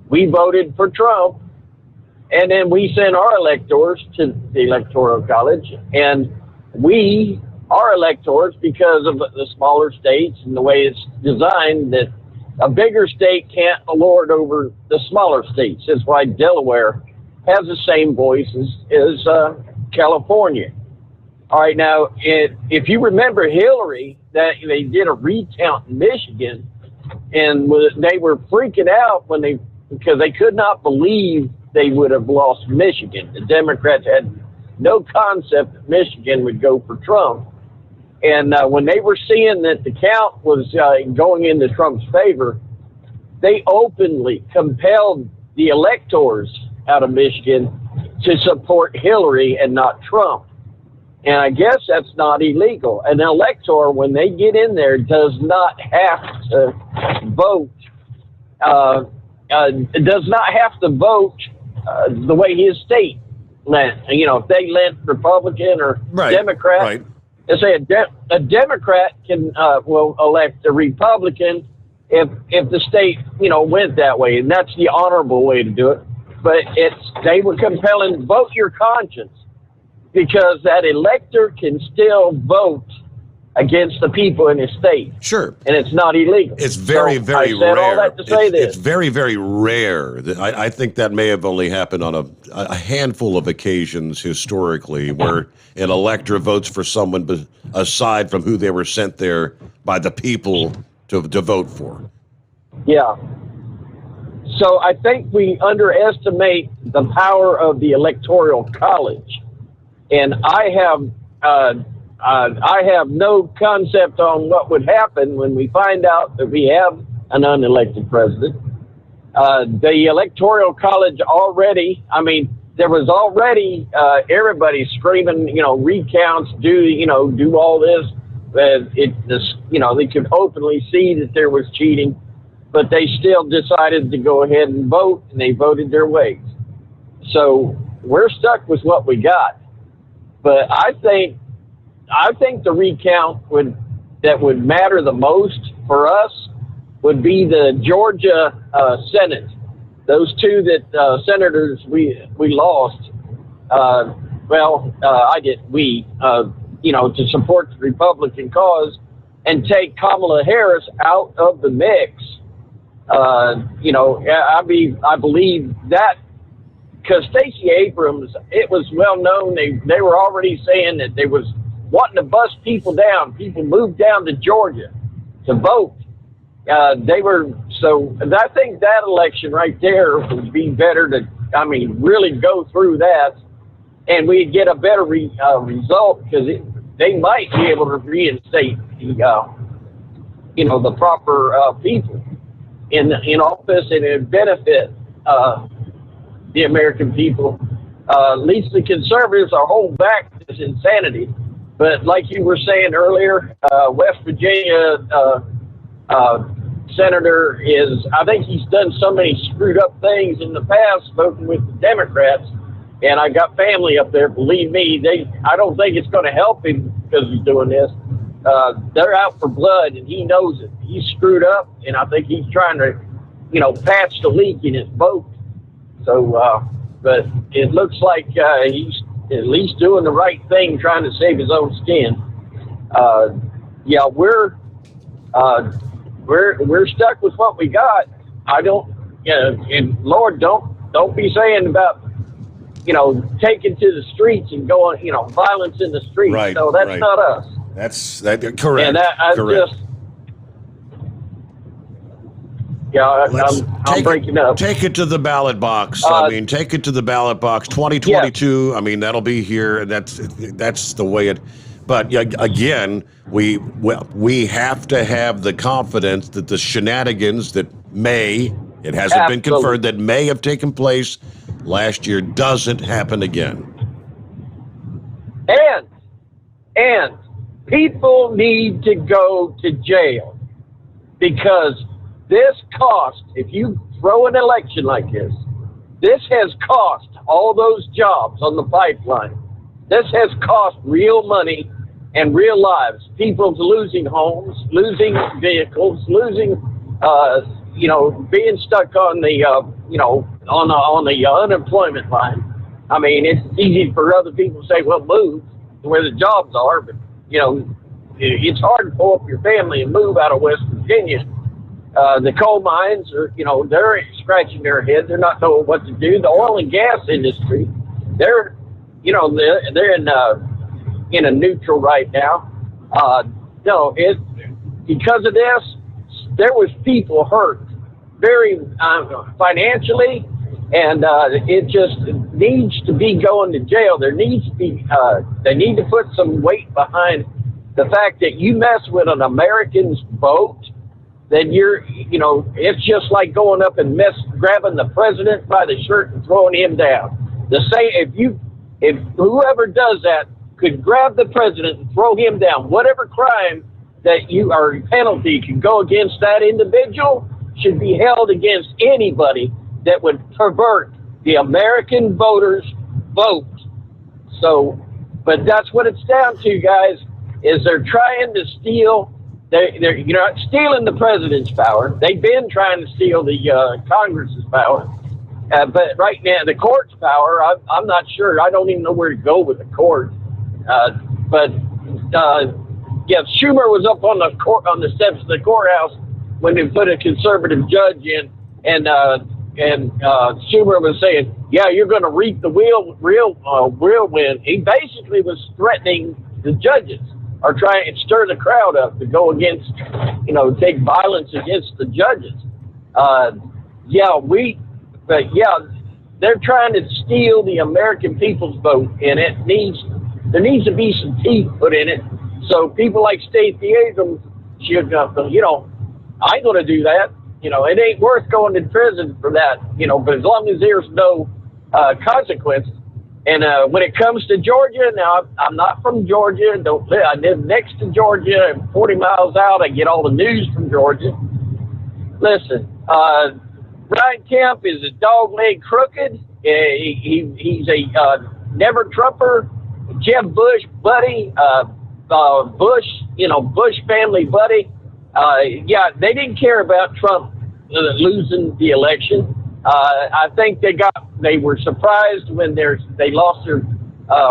we voted for Trump. And then we sent our electors to the Electoral College, and our electors, because of the smaller states and the way it's designed, that a bigger state can't lord over the smaller states. That's why Delaware has the same voice as California. All right, now, if you remember Hillary, that they did a recount in Michigan, and they were freaking out because they could not believe they would have lost Michigan. The Democrats had no concept that Michigan would go for Trump. And when they were seeing that the count was going into Trump's favor, they openly compelled the electors out of Michigan to support Hillary and not Trump. And I guess that's not illegal. An elector, when they get in there, does not have to vote. Does not have to vote the way his state lent. If they lent Republican or Democrat, they say a Democrat will elect a Republican if the state went that way, and that's the honorable way to do it. But they were compelling vote your conscience, because that elector can still vote against the people in his state. Sure. And it's not illegal. It's very, very rare. rare. All that to say it's very, very rare. I think that may have only happened on a handful of occasions historically where an elector votes for someone aside from who they were sent there by the people to vote for. Yeah. So I think we underestimate the power of the Electoral College. And I have no concept on what would happen when we find out that we have an unelected president. The Electoral College already, there was already everybody screaming, recounts, do all this. They could openly see that there was cheating, but they still decided to go ahead and vote, and they voted their ways. So we're stuck with what we got. But I think the recount that would matter the most for us would be the Georgia Senate. Those two senators we lost. I did. To support the Republican cause and take Kamala Harris out of the mix. I believe that because Stacey Abrams, it was well known, they were already saying that they was wanting to bust people down. People moved down to Georgia to vote. So I think that election right there would be better to, really go through that, and we'd get a better result, because they might be able to reinstate the proper people in office, and it would benefit the American people. At least the conservatives are holding back this insanity. But like you were saying earlier, West Virginia senator I think he's done so many screwed up things in the past, voting with the Democrats, and I got family up there. Believe me, I don't think it's going to help him because he's doing this. They're out for blood, and he knows it. He's screwed up, and I think he's trying to, patch the leak in his vote. So, but it looks like he's at least doing the right thing, trying to save his own skin. We're stuck with what we got. And Lord, don't be saying about, taking to the streets and going, violence in the streets. Right, No, that's right. not us. That's correct. And correct. I'm breaking up. Take it to the ballot box. Take it to the ballot box. 2022. Yeah. That'll be here, and that's the way it. But again, we have to have the confidence that the shenanigans that it hasn't been confirmed, that may have taken place last year doesn't happen again. And people need to go to jail, because this cost, if you throw an election like this has cost all those jobs on the pipeline. This has cost real money and real lives. People's losing homes, losing vehicles, losing, being stuck on the, on the unemployment line. It's easy for other people to say, well, move to where the jobs are, but, it's hard to pull up your family and move out of West Virginia. The coal mines are, they're scratching their head. They're not knowing what to do. The oil and gas industry, they're in a neutral right now. Because of this, there was people hurt very financially, and it just needs to be going to jail. There needs to be, they need to put some weight behind the fact that you mess with an American's vote, then it's just like going up and grabbing the president by the shirt and throwing him down. If whoever does that could grab the president and throw him down, whatever crime that penalty can go against that individual should be held against anybody that would pervert the American voters' vote. So, but that's what it's down to, guys, is they're trying to steal. They're not stealing the president's power. They've been trying to steal the Congress's power. But right now, the court's power, I'm not sure. I don't even know where to go with the court. Schumer was up on the steps of the courthouse when they put a conservative judge in, and Schumer was saying, "Yeah, you're going to reap the real win." He basically was threatening the judges, or trying to stir the crowd up to go against, take violence against the judges. They're trying to steal the American people's vote, and there needs to be some teeth put in it. So people like Stacey Abrams should, I ain't going to do that. It ain't worth going to prison for that, but as long as there's no consequence. And when it comes to Georgia, now I'm not from Georgia. I live next to Georgia, and 40 miles out, I get all the news from Georgia. Listen, Brian Kemp is a dog-leg crooked. He's a never-Trumper. Jeb Bush buddy, Bush family buddy. They didn't care about Trump losing the election. I think they were surprised when they lost their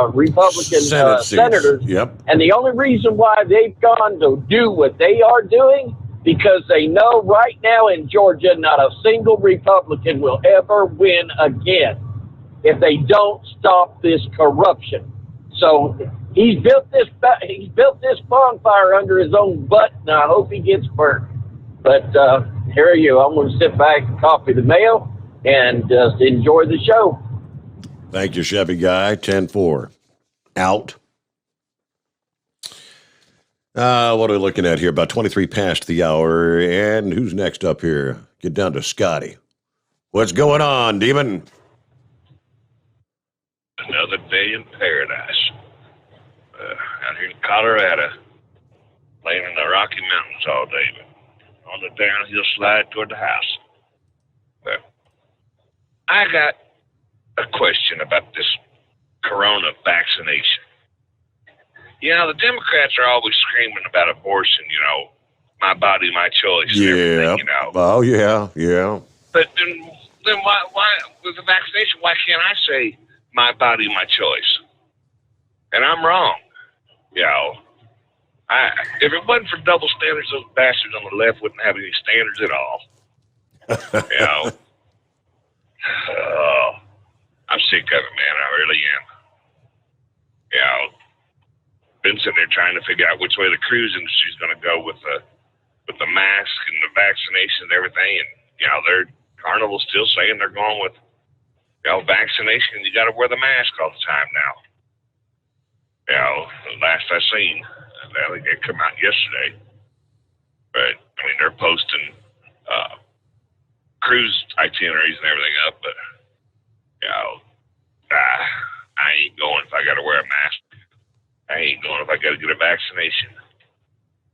Republican senators. Yep. And the only reason why they've gone to do what they are doing, because they know right now in Georgia, not a single Republican will ever win again. if they don't stop this corruption. So he's built this bonfire under his own butt, and I hope he gets burnt. But here you go. I'm going to sit back and copy the mail and just enjoy the show. Thank you, Chevy Guy. 10-4. Out. What are we looking at here? About 23 past the hour. And who's next up here? Get down to Scotty. What's going on, Demon? Another day in paradise. Out here in Colorado, laying in the Rocky Mountains all day, but on the downhill slide toward the house. But I got a question about this corona vaccination. You know, the Democrats are always screaming about abortion, you know, my body, my choice, and everything, you know. Oh, yeah. But then why with the vaccination, why can't I say my body, my choice? And I'm wrong. You know, if it wasn't for double standards, those bastards on the left wouldn't have any standards at all. You know, I'm sick of it, man. I really am. You know, been sitting there trying to figure out which way the cruise industry is going to go with the mask and the vaccination and everything. And you know, Carnival's still saying they're going with, you know, vaccination. You got to wear the mask all the time now. You know, the last I seen, I think it come out yesterday. But I mean, they're posting cruise itineraries and everything up. But you know, I ain't going if I got to wear a mask. I ain't going if I got to get a vaccination.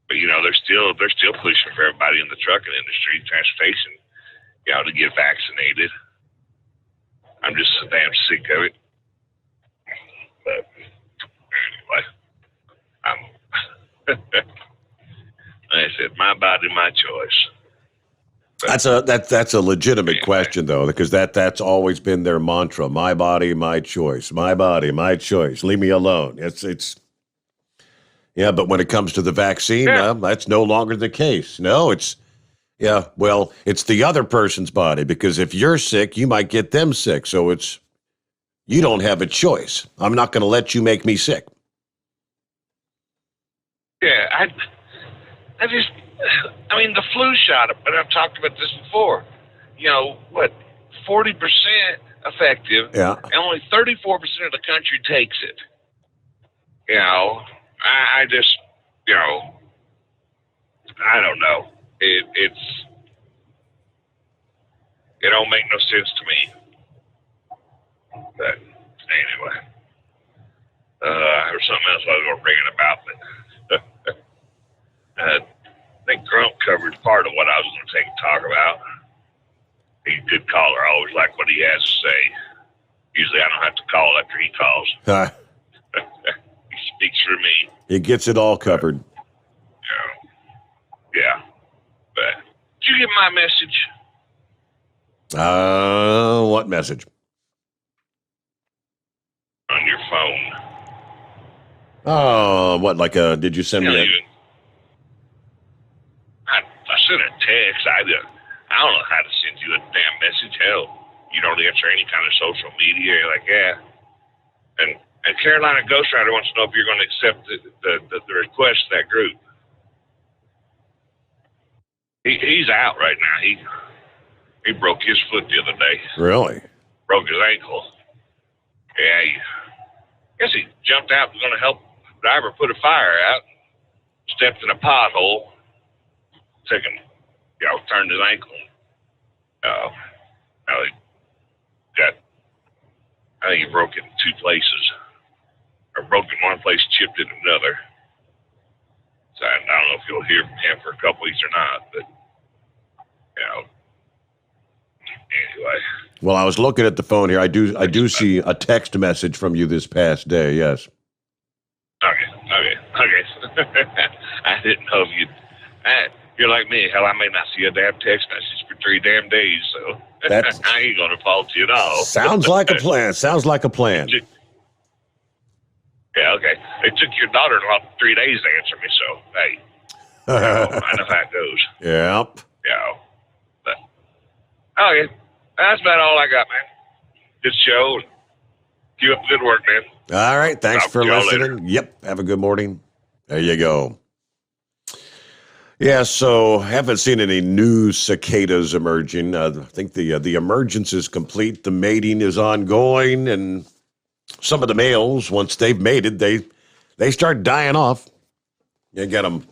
But you know, they're still pushing for everybody in the trucking industry, transportation, you know, to get vaccinated. I'm just so damn sick of it. But anyway, like I said, my body, my choice. But That's a legitimate question, though, because that's always been their mantra: my body, my choice. My body, my choice. Leave me alone. It's. Yeah, but when it comes to the vaccine, that's no longer the case. No, it's the other person's body, because if you're sick, you might get them sick. So you don't have a choice. I'm not going to let you make me sick. Yeah, I mean, the flu shot, but I've talked about this before. You know, 40% effective, and only 34% of the country takes it. You know, I just, you know, I don't know. It don't make no sense to me. But anyway, there's something else I was going to bring it about, but I think Grump covered part of what I was going to take and talk about. He's a good caller. I always like what he has to say. Usually I don't have to call after he calls. He speaks for me. He gets it all covered. Yeah. But did you get my message? What message? On your phone. Oh, what? Did you send me that? I sent a text. I don't know how to send you a damn message. Hell, you don't answer any kind of social media. You're like, yeah. And Carolina Ghostwriter wants to know if you're going to accept the request of that group. He's out right now. He broke his foot the other day. Really? Broke his ankle. Yeah, guess he jumped out, was going to help the driver put a fire out, stepped in a pothole, turned his ankle. I think he broke it in two places. Or broke in one place, chipped it in another. So I don't know if you'll hear from him for a couple weeks or not, but, anyway. Well, I was looking at the phone here. I do see a text message from you this past day, yes. Okay. I didn't know if you're like me. Hell, I may not see a damn text message for 3 damn days, so I ain't going to fault you at all. Sounds like a plan. Yeah, okay. It took your daughter-in-law 3 days to answer me, so, hey. I know how it goes. Yep. Yeah. But, okay. That's about all I got, man. Good show. Keep up the good work, man. All right. Thanks Talk for to y'all listening. later. Yep. Have a good morning. There you go. Yeah, so haven't seen any new cicadas emerging. I think the emergence is complete. The mating is ongoing, and some of the males, once they've mated, they start dying off. You get them,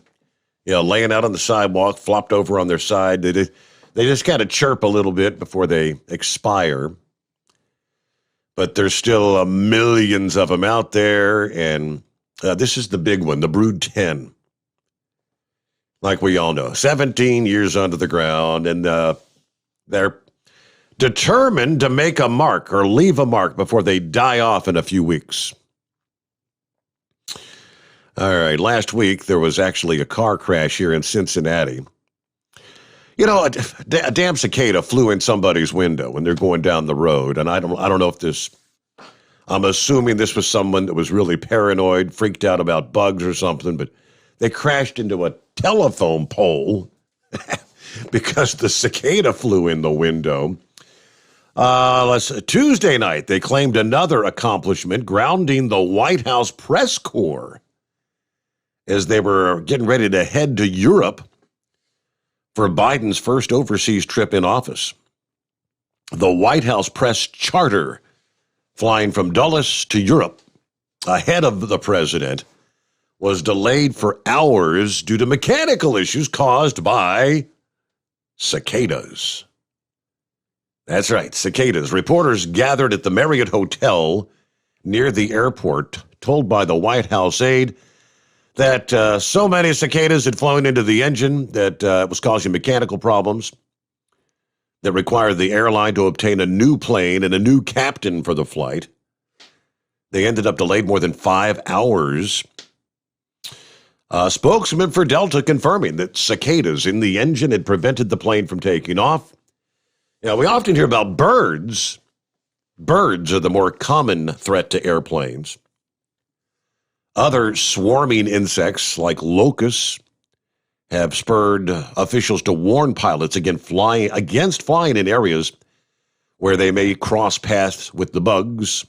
laying out on the sidewalk, flopped over on their side. They just kind of chirp a little bit before they expire. But there's still millions of them out there, and this is the big one, the Brood 10. Like we all know, 17 years under the ground, and they're determined to make a mark or leave a mark before they die off in a few weeks. All right, last week there was actually a car crash here in Cincinnati. A damn cicada flew in somebody's window when they're going down the road, and I don't know if this. I'm assuming this was someone that was really paranoid, freaked out about bugs or something, but they crashed into a telephone pole because the cicada flew in the window. Tuesday night, they claimed another accomplishment, grounding the White House press corps as they were getting ready to head to Europe for Biden's first overseas trip in office. The White House press charter flying from Dulles to Europe ahead of the president was delayed for hours due to mechanical issues caused by cicadas. That's right, cicadas. Reporters gathered at the Marriott Hotel near the airport told by the White House aide that so many cicadas had flown into the engine that it was causing mechanical problems that required the airline to obtain a new plane and a new captain for the flight. They ended up delayed more than 5 hours. Spokesman for Delta confirming that cicadas in the engine had prevented the plane from taking off. We often hear about birds. Birds are the more common threat to airplanes. Other swarming insects like locusts have spurred officials to warn pilots against flying in areas where they may cross paths with the bugs,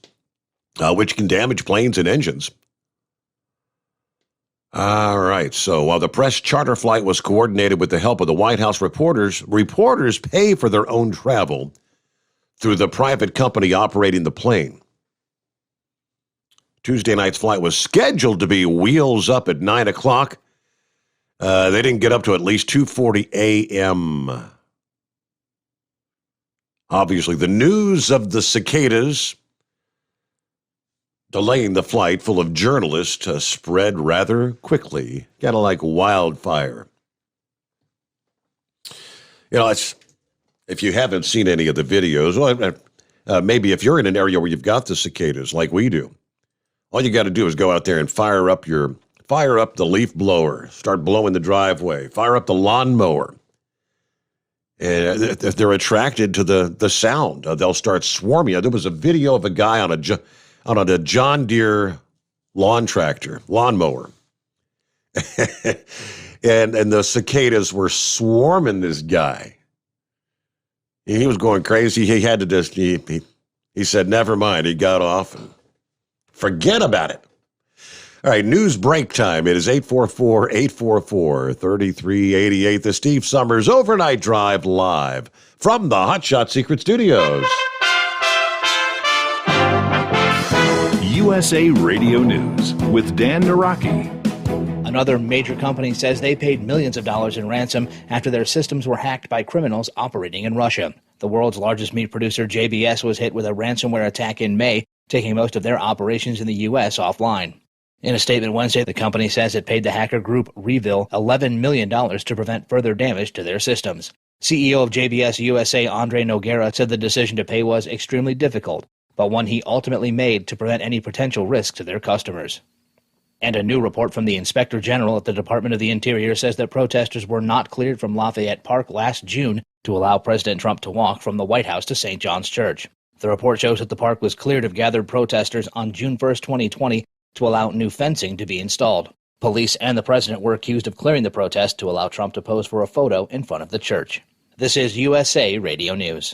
which can damage planes and engines. All right, so while the press charter flight was coordinated with the help of the White House reporters pay for their own travel through the private company operating the plane. Tuesday night's flight was scheduled to be wheels up at 9 o'clock. They didn't get up to at least 2:40 a.m. Obviously, the news of the cicadas delaying the flight full of journalists spread rather quickly, kind of like wildfire. If you haven't seen any of the videos, maybe if you're in an area where you've got the cicadas like we do, all you got to do is go out there and fire up the leaf blower, start blowing the driveway, fire up the lawnmower. And if they're attracted to the sound, they'll start swarming. There was a video of a guy on a John Deere lawnmower. and the cicadas were swarming this guy. He was going crazy. He had to he said, never mind. He got off and forget about it. All right, news break time. It is 844-844-3388. The Steve Sommers Overnight Drive live from the Hot Shot Secret Studios. USA Radio News with Dan Naraki. Another major company says they paid millions of dollars in ransom after their systems were hacked by criminals operating in Russia. The world's largest meat producer, JBS, was hit with a ransomware attack in May, taking most of their operations in the U.S. offline. In a statement Wednesday, the company says it paid the hacker group Revil $11 million to prevent further damage to their systems. CEO of JBS USA, Andre Noguera, said the decision to pay was extremely difficult, but one he ultimately made to prevent any potential risk to their customers. And a new report from the Inspector General at the Department of the Interior says that protesters were not cleared from Lafayette Park last June to allow President Trump to walk from the White House to St. John's Church. The report shows that the park was cleared of gathered protesters on June 1st, 2020, to allow new fencing to be installed. Police and the president were accused of clearing the protest to allow Trump to pose for a photo in front of the church. This is USA Radio News.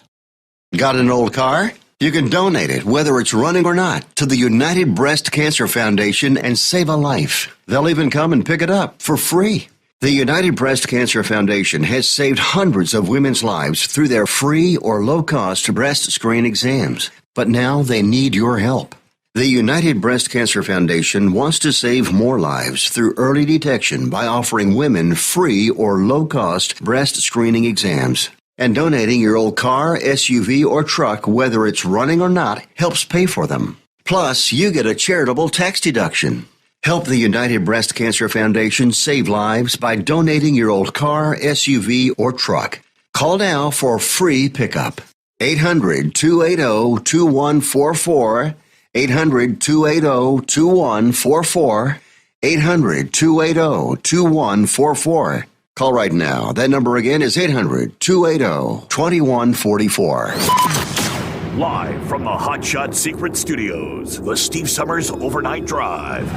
Got an old car? You can donate it, whether it's running or not, to the United Breast Cancer Foundation and save a life. They'll even come and pick it up for free. The United Breast Cancer Foundation has saved hundreds of women's lives through their free or low-cost breast screen exams. But now they need your help. The United Breast Cancer Foundation wants to save more lives through early detection by offering women free or low-cost breast screening exams. And donating your old car, SUV, or truck, whether it's running or not, helps pay for them. Plus, you get a charitable tax deduction. Help the United Breast Cancer Foundation save lives by donating your old car, SUV, or truck. Call now for free pickup. 800-280-2144. 800-280-2144. 800-280-2144. Call right now. That number again is 800-280-2144. Live from the Hot Shot Secret Studios, the Steve Summers Overnight Drive.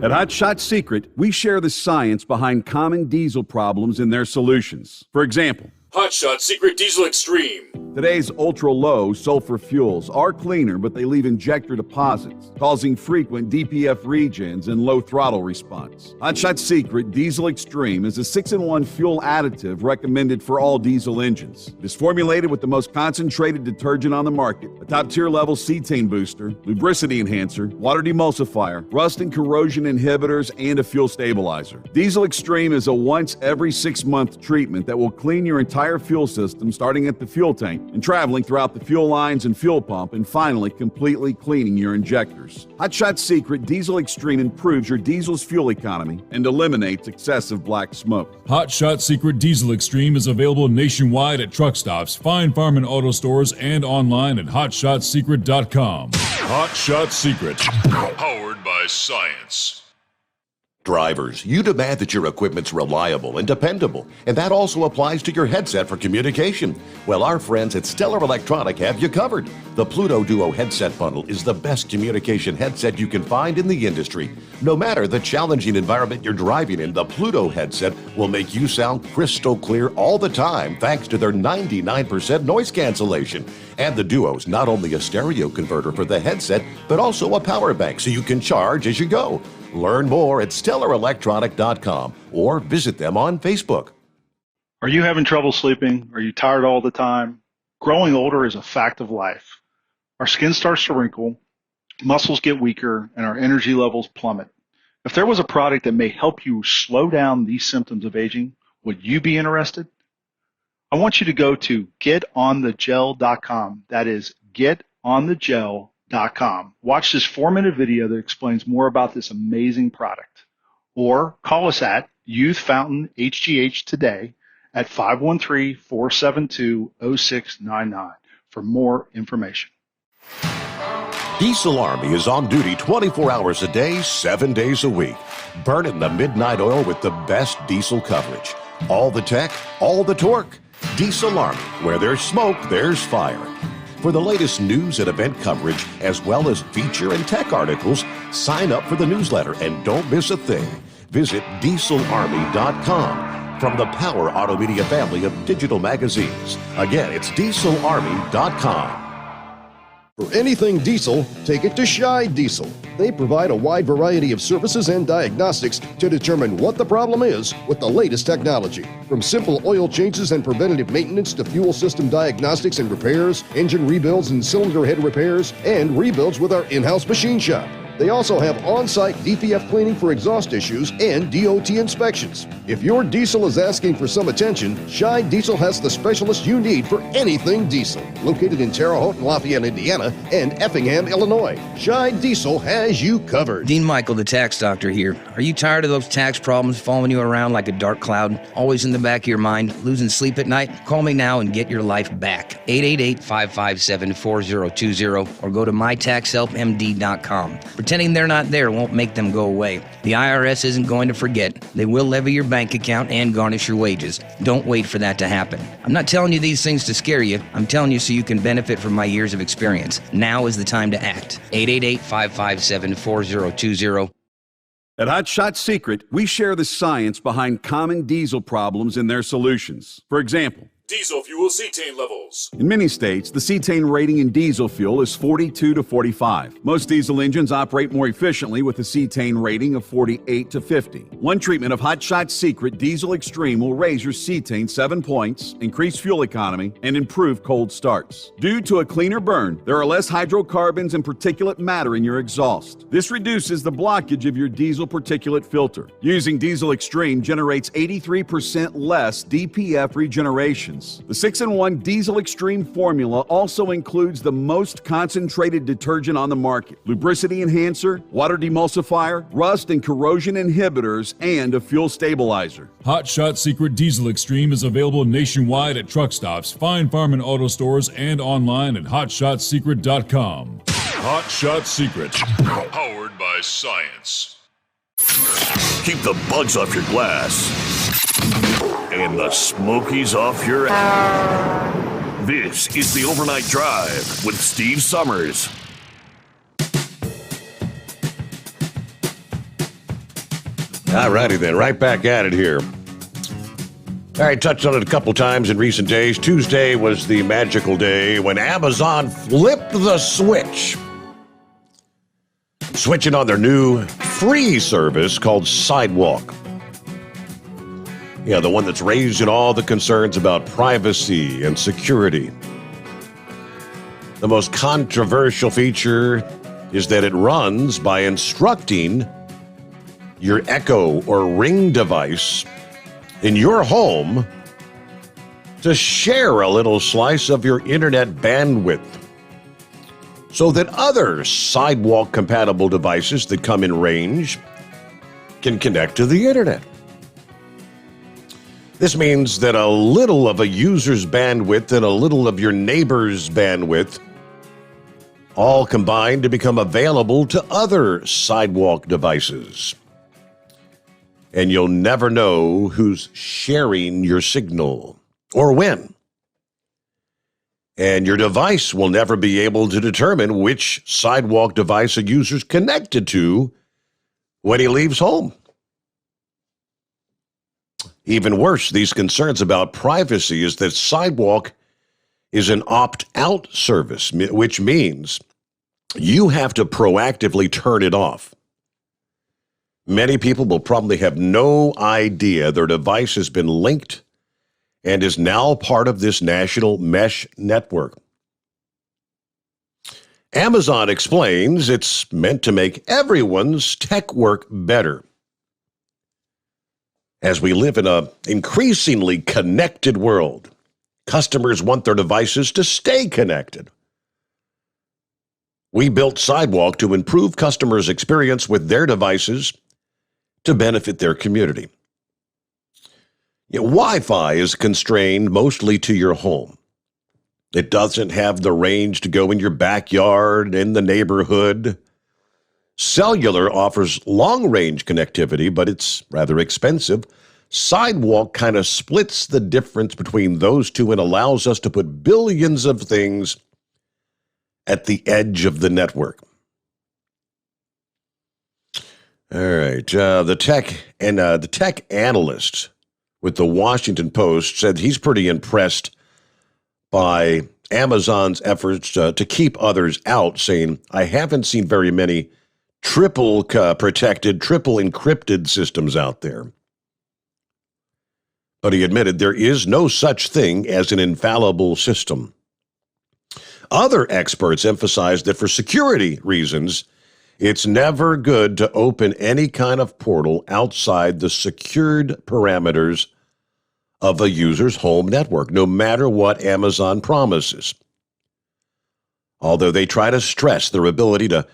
At Hot Shot Secret, we share the science behind common diesel problems and their solutions. For example, Hot Shot Secret Diesel Extreme. Today's ultra-low sulfur fuels are cleaner, but they leave injector deposits, causing frequent DPF regens and low throttle response. Hot Shot Secret Diesel Extreme is a 6-in-1 fuel additive recommended for all diesel engines. It is formulated with the most concentrated detergent on the market, a top-tier level cetane booster, lubricity enhancer, water demulsifier, rust and corrosion inhibitors, and a fuel stabilizer. Diesel Extreme is a once every 6-month treatment that will clean your entire fuel system, starting at the fuel tank and traveling throughout the fuel lines and fuel pump, and finally completely cleaning your injectors. Hot Shot Secret Diesel Extreme improves your diesel's fuel economy and eliminates excessive black smoke. Hot Shot Secret Diesel Extreme is available nationwide at truck stops, fine farm and auto stores, and online at hotshotsecret.com. Hot Shot Secret, powered by science. Drivers, you demand that your equipment's reliable and dependable, and that also applies to your headset for communication. Well, our friends at Stellar Electronic have you covered. The Pluto Duo headset bundle is the best communication headset you can find in the industry. No matter the challenging environment you're driving in, the Pluto headset will make you sound crystal clear all the time thanks to their 99% noise cancellation. And the Duo's not only a stereo converter for the headset, but also a power bank so you can charge as you go. Learn more at StellarElectronic.com or visit them on Facebook. Are you having trouble sleeping? Are you tired all the time? Growing older is a fact of life. Our skin starts to wrinkle, muscles get weaker, and our energy levels plummet. If there was a product that may help you slow down these symptoms of aging, would you be interested? I want you to go to getonthegel.com. That is getonthegel.com. Watch this 4-minute video that explains more about this amazing product. Or call us at Youth Fountain HGH today at 513-472-0699 for more information. Diesel Army is on duty 24 hours a day, 7 days a week. Burning the midnight oil with the best diesel coverage. All the tech, all the torque. Diesel Army, where there's smoke, there's fire. For the latest news and event coverage, as well as feature and tech articles, sign up for the newsletter and don't miss a thing. Visit dieselarmy.com from the Power Auto Media family of digital magazines. Again, it's dieselarmy.com. For anything diesel, take it to Scheid Diesel. They provide a wide variety of services and diagnostics to determine what the problem is with the latest technology. From simple oil changes and preventative maintenance to fuel system diagnostics and repairs, engine rebuilds and cylinder head repairs, and rebuilds with our in-house machine shop. They also have on-site DPF cleaning for exhaust issues and DOT inspections. If your diesel is asking for some attention, Scheid Diesel has the specialist you need for anything diesel. Located in Terre Haute and Lafayette, Indiana, and Effingham, Illinois, Scheid Diesel has you covered. Dean Michael, the tax doctor here. Are you tired of those tax problems following you around like a dark cloud, always in the back of your mind, losing sleep at night? Call me now and get your life back. 888-557-4020 or go to mytaxhelpmd.com. Pretending they're not there won't make them go away. The IRS isn't going to forget. They will levy your bank account and garnish your wages. Don't wait for that to happen. I'm not telling you these things to scare you. I'm telling you so you can benefit from my years of experience. Now is the time to act. 888-557-4020. At Hot Shot Secret, we share the science behind common diesel problems and their solutions. For example, Diesel fuel cetane levels. In many states, the cetane rating in diesel fuel is 42 to 45. Most diesel engines operate more efficiently with a cetane rating of 48 to 50. One treatment of Hot Shot Secret Diesel Extreme will raise your cetane 7 points, increase fuel economy, and improve cold starts. Due to a cleaner burn, there are less hydrocarbons and particulate matter in your exhaust. This reduces the blockage of your diesel particulate filter. Using Diesel Extreme generates 83% less DPF regenerations. The 6-in-1 Diesel Extreme formula also includes the most concentrated detergent on the market, lubricity enhancer, water demulsifier, rust and corrosion inhibitors, and a fuel stabilizer. Hot Shot Secret Diesel Extreme is available nationwide at truck stops, fine farm and auto stores, and online at hotshotsecret.com. Hot Shot Secret, powered by science. Keep the bugs off your glass and the smokies off your ass. This is the Overnight Drive with Steve Sommers. All righty then, right back at it here. All right, touched on it a couple times in recent days. Tuesday was the magical day when Amazon flipped the switch, switching on their new free service called Sidewalk. Yeah, the one that's raising all the concerns about privacy and security. The most controversial feature is that it runs by instructing your Echo or Ring device in your home to share a little slice of your internet bandwidth so that other Sidewalk-compatible devices that come in range can connect to the internet. This means that a little of a user's bandwidth and a little of your neighbor's bandwidth all combine to become available to other Sidewalk devices. And you'll never know who's sharing your signal or when. And your device will never be able to determine which Sidewalk device a user's connected to when he leaves home. Even worse, these concerns about privacy is that Sidewalk is an opt-out service, which means you have to proactively turn it off. Many people will probably have no idea their device has been linked and is now part of this national mesh network. Amazon explains it's meant to make everyone's tech work better. As we live in an increasingly connected world, customers want their devices to stay connected. We built Sidewalk to improve customers' experience with their devices to benefit their community. Wi-Fi is constrained mostly to your home. It doesn't have the range to go in your backyard, in the neighborhood. Cellular offers long-range connectivity, but it's rather expensive. Sidewalk kind of splits the difference between those two and allows us to put billions of things at the edge of the network. All right, the tech analyst with the Washington Post said he's pretty impressed by Amazon's efforts to keep others out, saying, "I haven't seen very many triple protected, triple encrypted systems out there." But he admitted there is no such thing as an infallible system. Other experts emphasize that for security reasons, it's never good to open any kind of portal outside the secured parameters of a user's home network, no matter what Amazon promises. Although they try to stress their ability to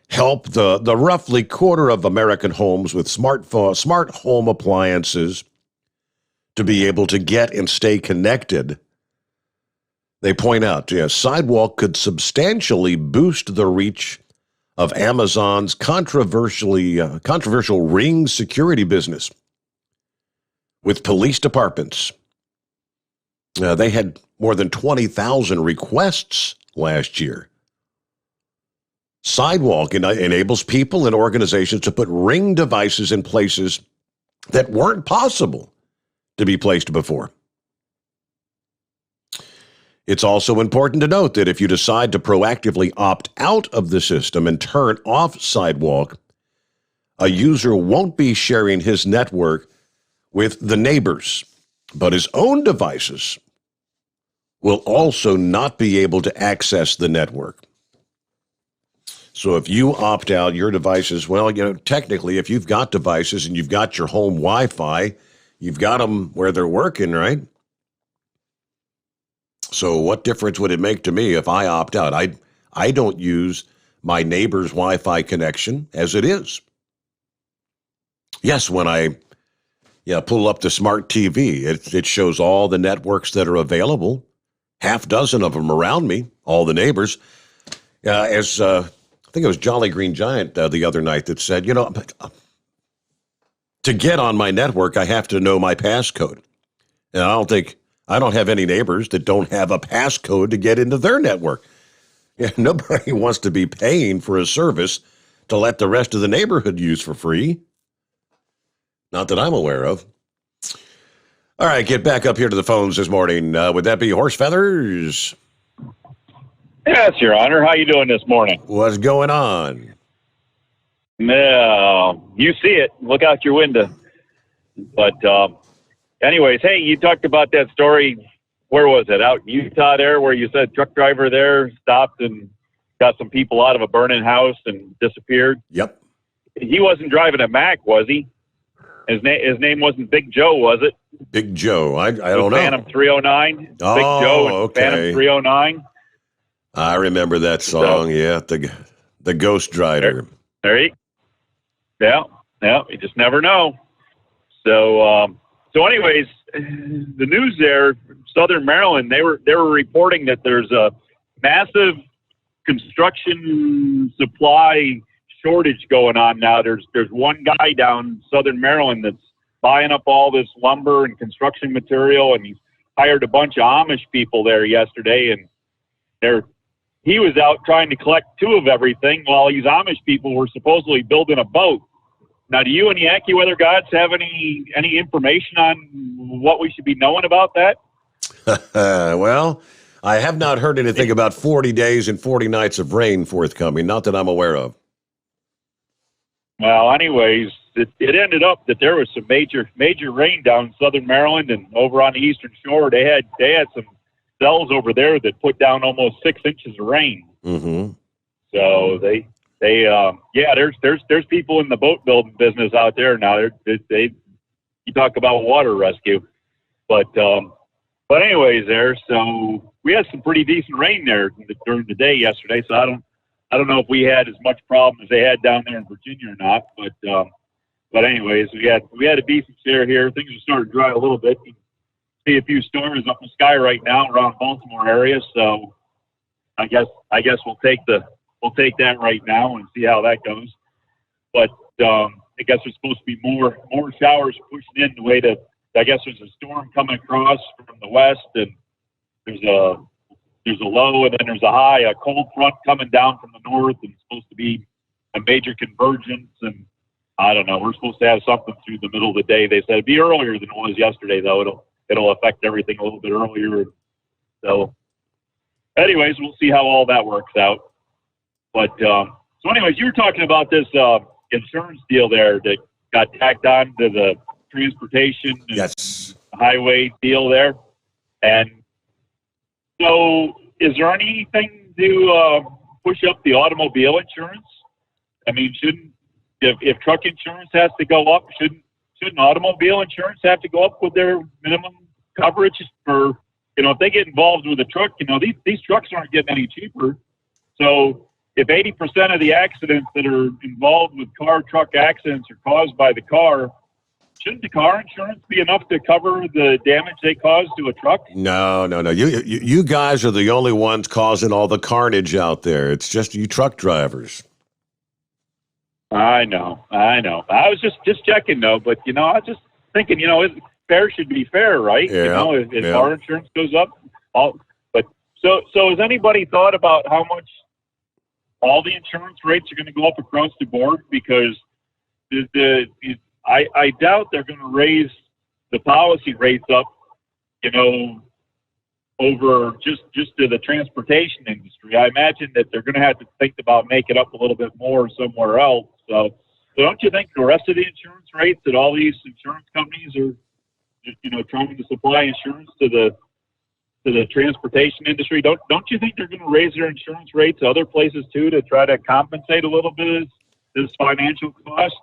help the roughly quarter of American homes with smart home appliances to be able to get and stay connected, they point out, Sidewalk could substantially boost the reach of Amazon's controversial Ring security business with police departments. They had more than 20,000 requests last year. Sidewalk enables people and organizations to put Ring devices in places that weren't possible to be placed before. It's also important to note that if you decide to proactively opt out of the system and turn off Sidewalk, a user won't be sharing his network with the neighbors, but his own devices will also not be able to access the network. So if you opt out, your devices, well, technically, if you've got devices and you've got your home Wi-Fi, you've got them where they're working, right? So what difference would it make to me if I opt out? I don't use my neighbor's Wi-Fi connection as it is. Yes, when I pull up the smart TV, it shows all the networks that are available, half dozen of them around me, all the neighbors. I think it was Jolly Green Giant the other night that said, to get on my network, I have to know my passcode. And I don't have any neighbors that don't have a passcode to get into their network. Yeah, nobody wants to be paying for a service to let the rest of the neighborhood use for free. Not that I'm aware of. All right, get back up here to the phones this morning. Would that be Horse Feathers? Yes, Your Honor. How you doing this morning? What's going on? No, you see it. Look out your window. But anyways, hey, you talked about that story. Where was it? Out in Utah there, where you said truck driver there stopped and got some people out of a burning house and disappeared? Yep. He wasn't driving a Mack, was he? His name wasn't Big Joe, was it? Big Joe. I don't know. Phantom 309. Big Joe and okay. Phantom 309. I remember that song. Yeah, the Ghost Rider. Yeah, you just never know. So anyways, the news there, Southern Maryland, they were reporting that there's a massive construction supply shortage going on now. There's one guy down Southern Maryland that's buying up all this lumber and construction material, and he's hired a bunch of Amish people there yesterday, and he was out trying to collect two of everything while these Amish people were supposedly building a boat. Now, do you and the AccuWeather gods have any information on what we should be knowing about that? Well, I have not heard anything about 40 days and 40 nights of rain forthcoming, not that I'm aware of. Well, anyways, it ended up that there was some major rain down in Southern Maryland and over on the Eastern Shore. They had some cells over there that put down almost 6 inches of rain. Mm-hmm. So there's people in the boat building business out there now. You talk about water rescue, but anyways, so we had some pretty decent rain there during the day yesterday. So I don't know if we had as much problem as they had down there in Virginia or not, but anyways, we had a decent share here. Things are starting to dry a little bit. You see a few storms up in the sky right now around Baltimore area. So I guess we'll take that right now and see how that goes. But I guess there's supposed to be more showers pushing in the way that I guess there's a storm coming across from the west, and there's a low and then there's a high, a cold front coming down from the north, and it's supposed to be a major convergence. And I don't know, we're supposed to have something through the middle of the day. They said it'd be earlier than it was yesterday, though. It'll affect everything a little bit earlier. So anyways, we'll see how all that works out. But so anyways, you were talking about this insurance deal there that got tacked on to the transportation and highway deal there. And so is there anything to push up the automobile insurance? I mean, if truck insurance has to go up, shouldn't automobile insurance have to go up with their minimum coverage for, if they get involved with a truck, these trucks aren't getting any cheaper. So if 80% of the accidents that are involved with truck accidents are caused by the car, shouldn't the car insurance be enough to cover the damage they cause to a truck? No. You guys are the only ones causing all the carnage out there. It's just you truck drivers. I know. I was just checking, though. But, I was just thinking, fair should be fair, right? Yeah, if car insurance goes up. So has anybody thought about how much all the insurance rates are going to go up across the board? Because I doubt they're going to raise the policy rates up, over just to the transportation industry. I imagine that they're going to have to think about making up a little bit more somewhere else. So don't you think the rest of the insurance rates that all these insurance companies are, trying to supply insurance to the transportation industry, don't you think they're going to raise their insurance rates other places too to try to compensate a little bit of this financial cost?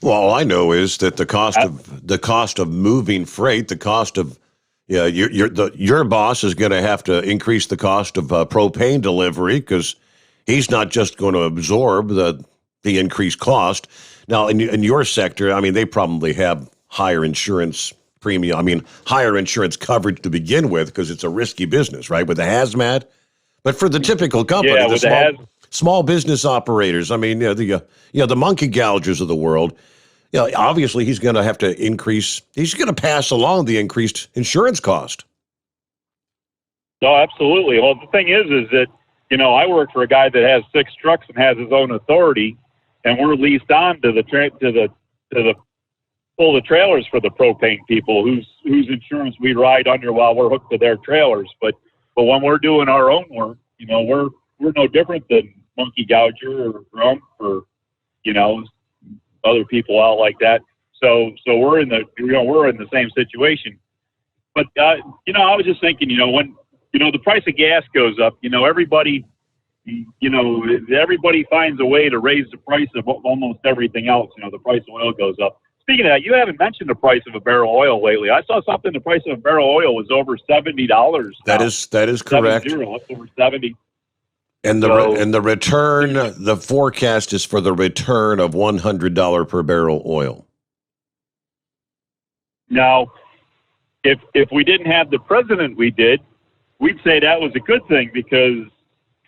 Well, all I know is that the cost of moving freight, the cost of your boss is going to have to increase the cost of propane delivery because he's not just going to absorb the increased cost. Now, in your sector, I mean, they probably have higher insurance premium. I mean, higher insurance coverage to begin with because it's a risky business, right? With the hazmat, but for the typical company, small business operators. I mean, the monkey gougers of the world. Obviously, he's going to have to increase. He's going to pass along the increased insurance cost. No, absolutely. Well, the thing is that I work for a guy that has 6 trucks and has his own authority, and we're leased on to pull the trailers for the propane people whose insurance we ride under while we're hooked to their trailers. But when we're doing our own work, we're no different than monkey gouger or grump or other people out like that. So we're in the same situation. But I was just thinking, when the price of gas goes up, everybody finds a way to raise the price of almost everything else. The price of oil goes up. Speaking of that, you haven't mentioned the price of a barrel of oil lately. I saw something. The price of a barrel of oil was over $70. That is correct. 70, over 70. And the return, the forecast is for the return of $100 per barrel oil. Now, if we didn't have the president we did, we'd say that was a good thing because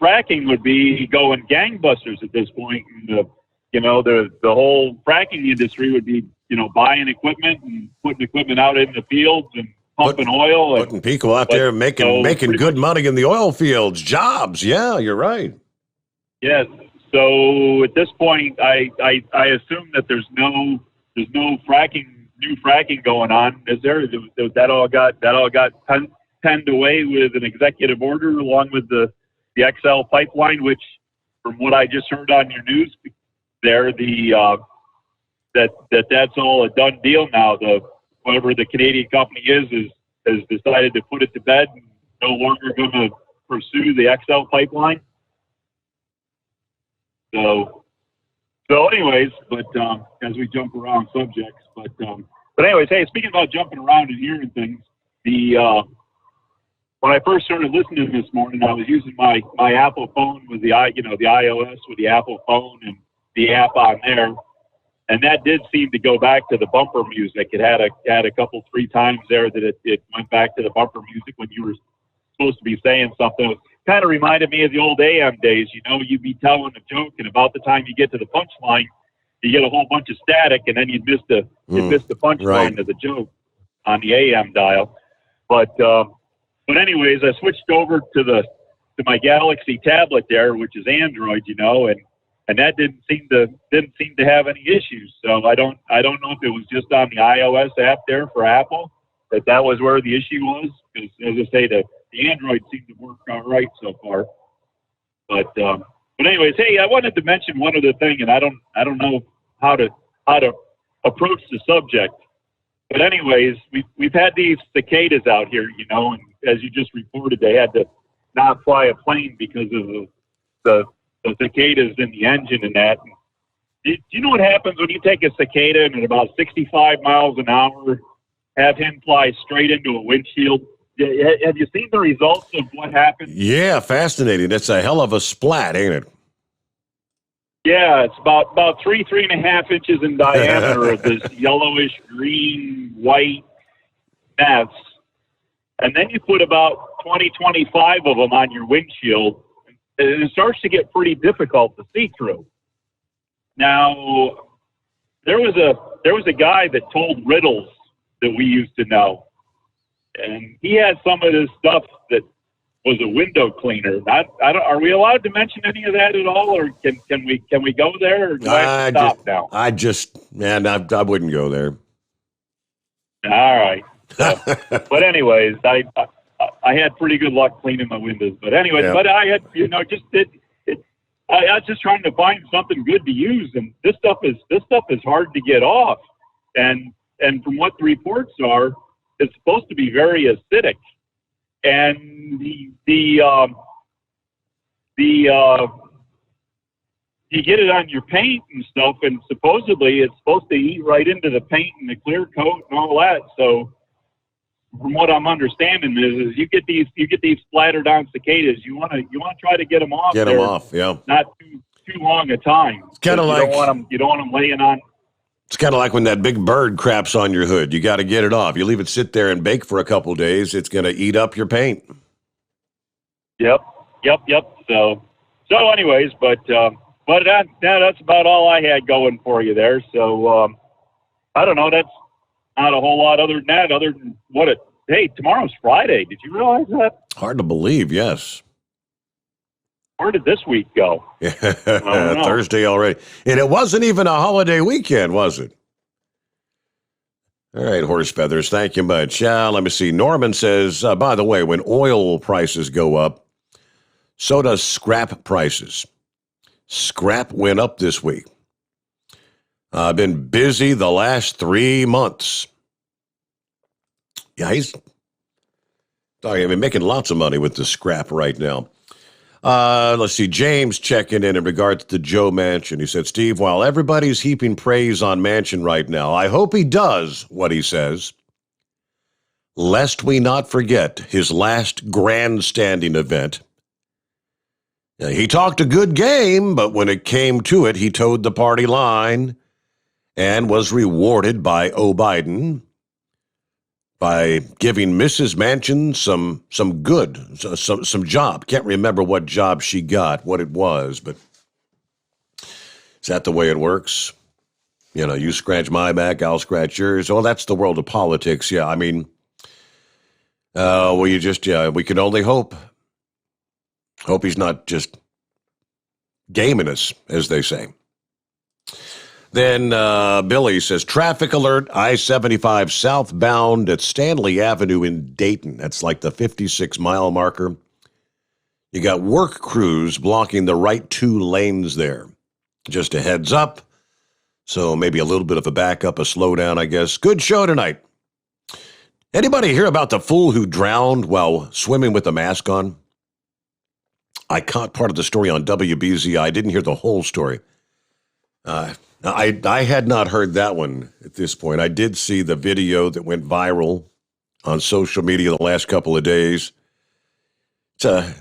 fracking would be going gangbusters at this point. And the whole fracking industry would be buying equipment and putting equipment out in the fields and pumping oil. Putting people out there making good money in the oil fields, jobs. Yeah, you're right. Yes. So at this point, I assume that there's no new fracking going on. Is there? That all got penned away with an executive order along with the XL pipeline, which, from what I just heard on your news, there that's all a done deal now. Whatever the Canadian company has decided to put it to bed and no longer going to pursue the XL pipeline. So anyways, but as we jump around subjects, but anyways, hey, speaking about jumping around and hearing things, when I first started listening this morning, I was using my Apple phone with the iOS with the Apple phone and the app on there. And that did seem to go back to the bumper music. It had a couple, 3 times there that it went back to the bumper music when you were supposed to be saying something. It kind of reminded me of the old AM days. You'd be telling a joke, and about the time you get to the punchline, you get a whole bunch of static, and then you'd miss the punchline of the joke on the AM dial. But anyways, I switched over to my Galaxy tablet there, which is Android, and that didn't seem to have any issues. So I don't know if it was just on the iOS app there for Apple that was where the issue was. Because as I say, the Android seemed to work all right so far. But anyways, hey, I wanted to mention one other thing, and I don't know how to approach the subject. But anyways, we've had these cicadas out here, and as you just reported, they had to not fly a plane because of the cicadas in the engine and that. Do you know what happens when you take a cicada and at about 65 miles an hour have him fly straight into a windshield? Have you seen the results of what happened? Yeah, fascinating. It's a hell of a splat, ain't it? Yeah, it's about 3.5 inches in diameter of this yellowish, green, white mess. And then you put about 25 of them on your windshield, and it starts to get pretty difficult to see through. Now, there was a guy that told riddles that we used to know, and he had some of this stuff that was a window cleaner. Are we allowed to mention any of that at all, or can we go there, or do I have to stop now? I wouldn't go there. All right. But anyways, I had pretty good luck cleaning my windows. But anyway, Yeah. but I had, just I was just trying to find something good to use, and this stuff is hard to get off. And from what the reports are, it's supposed to be very acidic. And you get it on your paint and stuff, and supposedly it's supposed to eat right into the paint and the clear coat and all that. So, from what I'm understanding is you get these splattered on cicadas. You want to try to get them off. Get them off, yeah. Not too long a time. It's kind of like you don't want them laying on. It's kind of like when that big bird craps on your hood. You got to get it off. You leave it sit there and bake for a couple days, it's going to eat up your paint. Yep. So anyways, but that's about all I had going for you there. So I don't know. That's not a whole lot other than that. Other than hey, tomorrow's Friday. Did you realize that? Hard to believe. Yes. Where did this week go? Yeah, Thursday already. And it wasn't even a holiday weekend, was it? All right, Horse Feathers, thank you much. Let me see. Norman says, by the way, when oil prices go up, so does scrap prices. Scrap went up this week. I've been busy the last 3 months. Yeah, he's making lots of money with the scrap right now. Let's see. James checking in regards to Joe Manchin. He said, Steve, while everybody's heaping praise on Manchin right now, I hope he does what he says, lest we not forget his last grandstanding event. Now, he talked a good game, but when it came to it, he towed the party line and was rewarded by Biden by giving Mrs. Manchin some job. Can't remember what job she got, what it was, but is that the way it works? You scratch my back, I'll scratch yours. Well, that's the world of politics. Yeah, I mean, we can only hope. Hope he's not just gaming us, as they say. Then Billy says, traffic alert, I-75 southbound at Stanley Avenue in Dayton. That's like the 56-mile marker. You got work crews blocking the right 2 lanes there. Just a heads up. So maybe a little bit of a backup, a slowdown, I guess. Good show tonight. Anybody hear about the fool who drowned while swimming with a mask on? I caught part of the story on WBZ. I didn't hear the whole story. I had not heard that one at this point. I did see the video that went viral on social media the last couple of days. It's a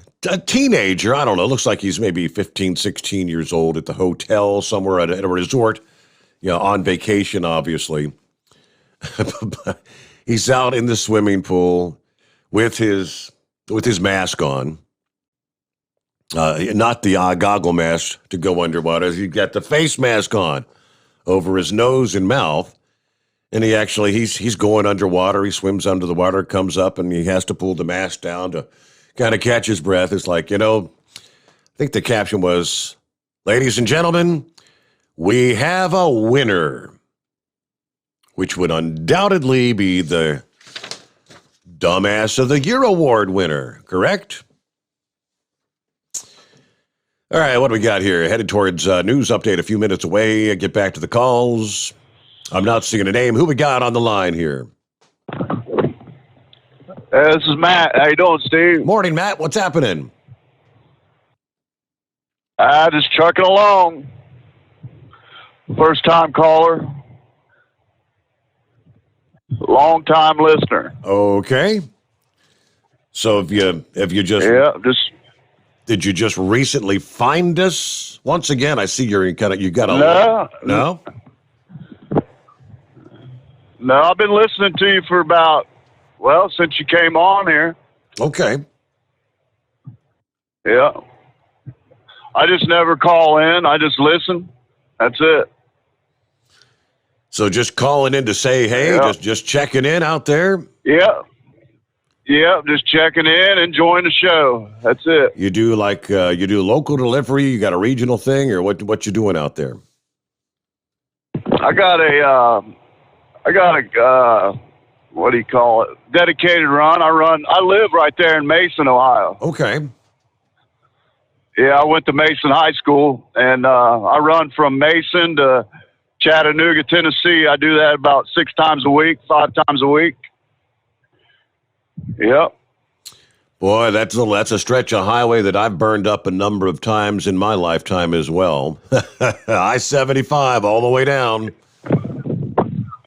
teenager. I don't know. Looks like he's maybe 15, 16 years old at the hotel somewhere at a resort, on vacation, obviously. He's out in the swimming pool with his mask on. Not the goggle mask to go underwater. He's got the face mask on over his nose and mouth. And he's going underwater. He swims under the water, comes up, and he has to pull the mask down to kind of catch his breath. It's like, I think the caption was, ladies and gentlemen, we have a winner, which would undoubtedly be the Dumbass of the Year Award winner, correct? All right, what do we got here? Headed towards news update a few minutes away. Get back to the calls. I'm not seeing a name. Who we got on the line here? This is Matt. How you doing, Steve? Morning, Matt. What's happening? Just trucking along. First time caller. Long time listener. Okay. So if you just did you just recently find us? Once again, I see you got a no. No, I've been listening to you for since you came on here. Okay. Yeah. I just never call in. I just listen. That's it. So just calling in to say, hey, just checking in out there? Yeah. Yeah, just checking in, enjoying the show. That's it. You do you do local delivery, you got a regional thing, or what you doing out there? I got a what do you call it? Dedicated run. I live right there in Mason, Ohio. Okay. Yeah, I went to Mason High School, and I run from Mason to Chattanooga, Tennessee. I do that about 5 times a week. Yep. Boy, that's a stretch of highway that I've burned up a number of times in my lifetime as well. I-75 all the way down.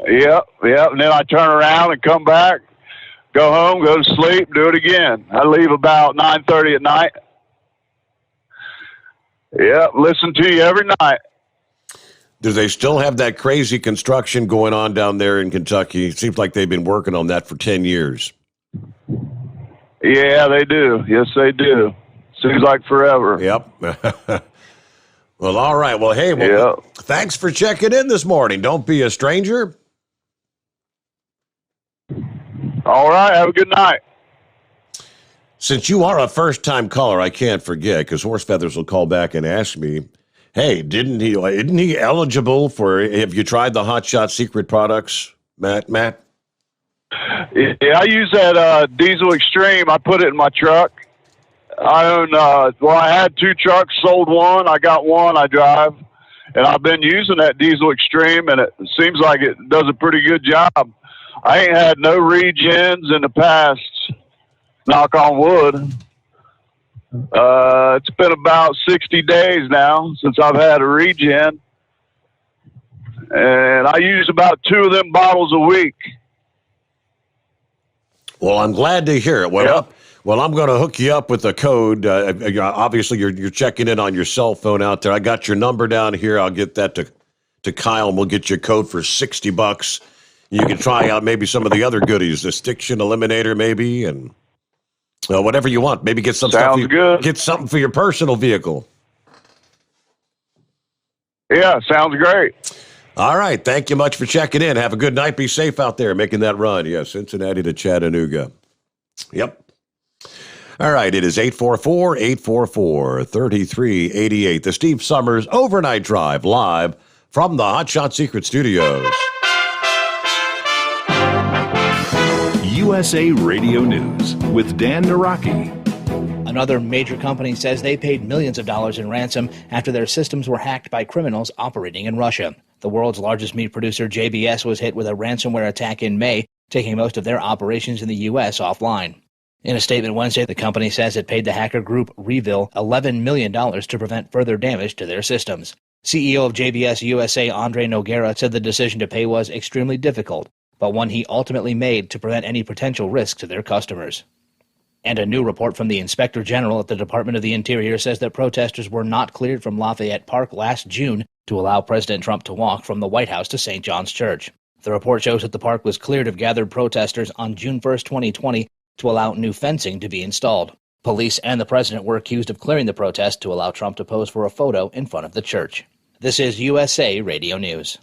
Yep. And then I turn around and come back, go home, go to sleep, do it again. I leave about 9:30 at night. Yep, listen to you every night. Do they still have that crazy construction going on down there in Kentucky? It seems like they've been working on that for 10 years. Yeah, they do. Yes, they do. Seems like forever. Yep. Well, all right. Well, hey, thanks for checking in this morning. Don't be a stranger. All right. Have a good night. Since you are a first-time caller, I can't forget, because Horse Feathers will call back and ask me, hey, isn't he eligible for, have you tried the Hot Shot Secret products, Matt? Yeah, I use that Diesel Extreme. I put it in my truck. I own, I had 2 trucks, sold one. I got one I drive. And I've been using that Diesel Extreme, and it seems like it does a pretty good job. I ain't had no regens in the past, knock on wood. It's been about 60 days now since I've had a regen. And I use about 2 of them bottles a week. Well, I'm glad to hear it. Well, I'm going to hook you up with a code. Obviously, you're checking in on your cell phone out there. I got your number down here. I'll get that to Kyle, and we'll get you a code for $60. You can try out maybe some of the other goodies, the Stiction Eliminator maybe, and whatever you want. Maybe get some Sounds good. Get something for your personal vehicle. Yeah, sounds great. All right. Thank you much for checking in. Have a good night. Be safe out there making that run. Yeah, Cincinnati to Chattanooga. Yep. All right. It is 844-844-3388. The Steve Sommers Overnight Drive live from the Hot Shot Secret Studios. USA Radio News with Dan Naraki. Another major company says they paid millions of dollars in ransom after their systems were hacked by criminals operating in Russia. The world's largest meat producer, JBS, was hit with a ransomware attack in May, taking most of their operations in the U.S. offline. In a statement Wednesday, the company says it paid the hacker group Revil $11 million to prevent further damage to their systems. CEO of JBS USA, Andre Noguera, said the decision to pay was extremely difficult, but one he ultimately made to prevent any potential risk to their customers. And a new report from the Inspector General at the Department of the Interior says that protesters were not cleared from Lafayette Park last June to allow President Trump to walk from the White House to St. John's Church. The report shows that the park was cleared of gathered protesters on June 1st, 2020, to allow new fencing to be installed. Police and the president were accused of clearing the protest to allow Trump to pose for a photo in front of the church. This is USA Radio News.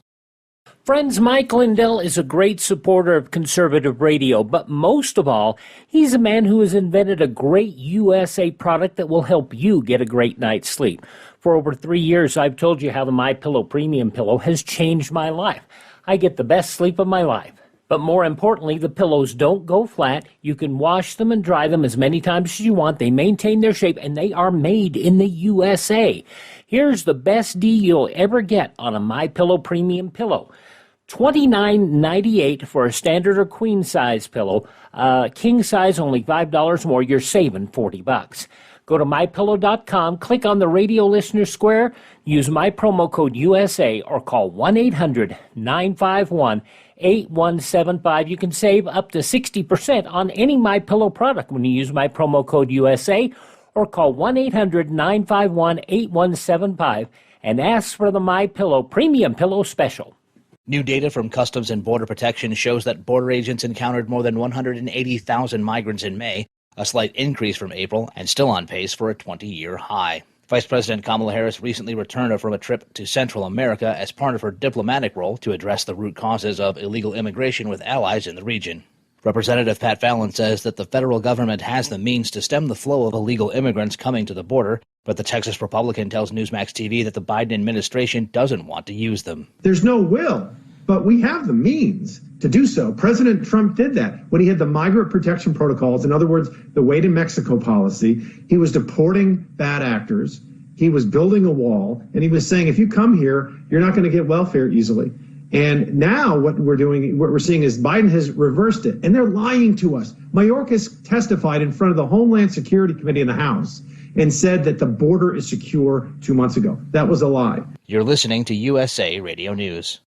Friends, Mike Lindell is a great supporter of conservative radio, but most of all, he's a man who has invented a great USA product that will help you get a great night's sleep. For over 3 years, I've told you how the MyPillow Premium Pillow has changed my life. I get the best sleep of my life. But more importantly, the pillows don't go flat. You can wash them and dry them as many times as you want. They maintain their shape, and they are made in the USA. Here's the best deal you'll ever get on a MyPillow Premium Pillow. $29.98 for a standard or queen size pillow. King size only $5 more. You're saving $40. Go to mypillow.com, click on the radio listener square, use my promo code USA, or call 1-800-951-8175. You can save up to 60% on any MyPillow product when you use my promo code USA, or call 1-800-951-8175 and ask for the MyPillow Premium Pillow Special. New data from Customs and Border Protection shows that border agents encountered more than 180,000 migrants in May, a slight increase from April, and still on pace for a 20-year high. Vice President Kamala Harris recently returned from a trip to Central America as part of her diplomatic role to address the root causes of illegal immigration with allies in the region. Representative Pat Fallon says that the federal government has the means to stem the flow of illegal immigrants coming to the border, but the Texas Republican tells Newsmax TV that the Biden administration doesn't want to use them. There's no will but we have the means to do so. President Trump did that when he had the migrant protection protocols. In other words, the Wait in Mexico policy. He was deporting bad actors. He was building a wall, and he was saying, if you come here, you're not going to get welfare easily. And now what we're seeing is Biden has reversed it, and they're lying to us. Mayorkas testified in front of the Homeland Security Committee in the House and said that the border is secure 2 months ago. That was a lie. You're listening to USA Radio News.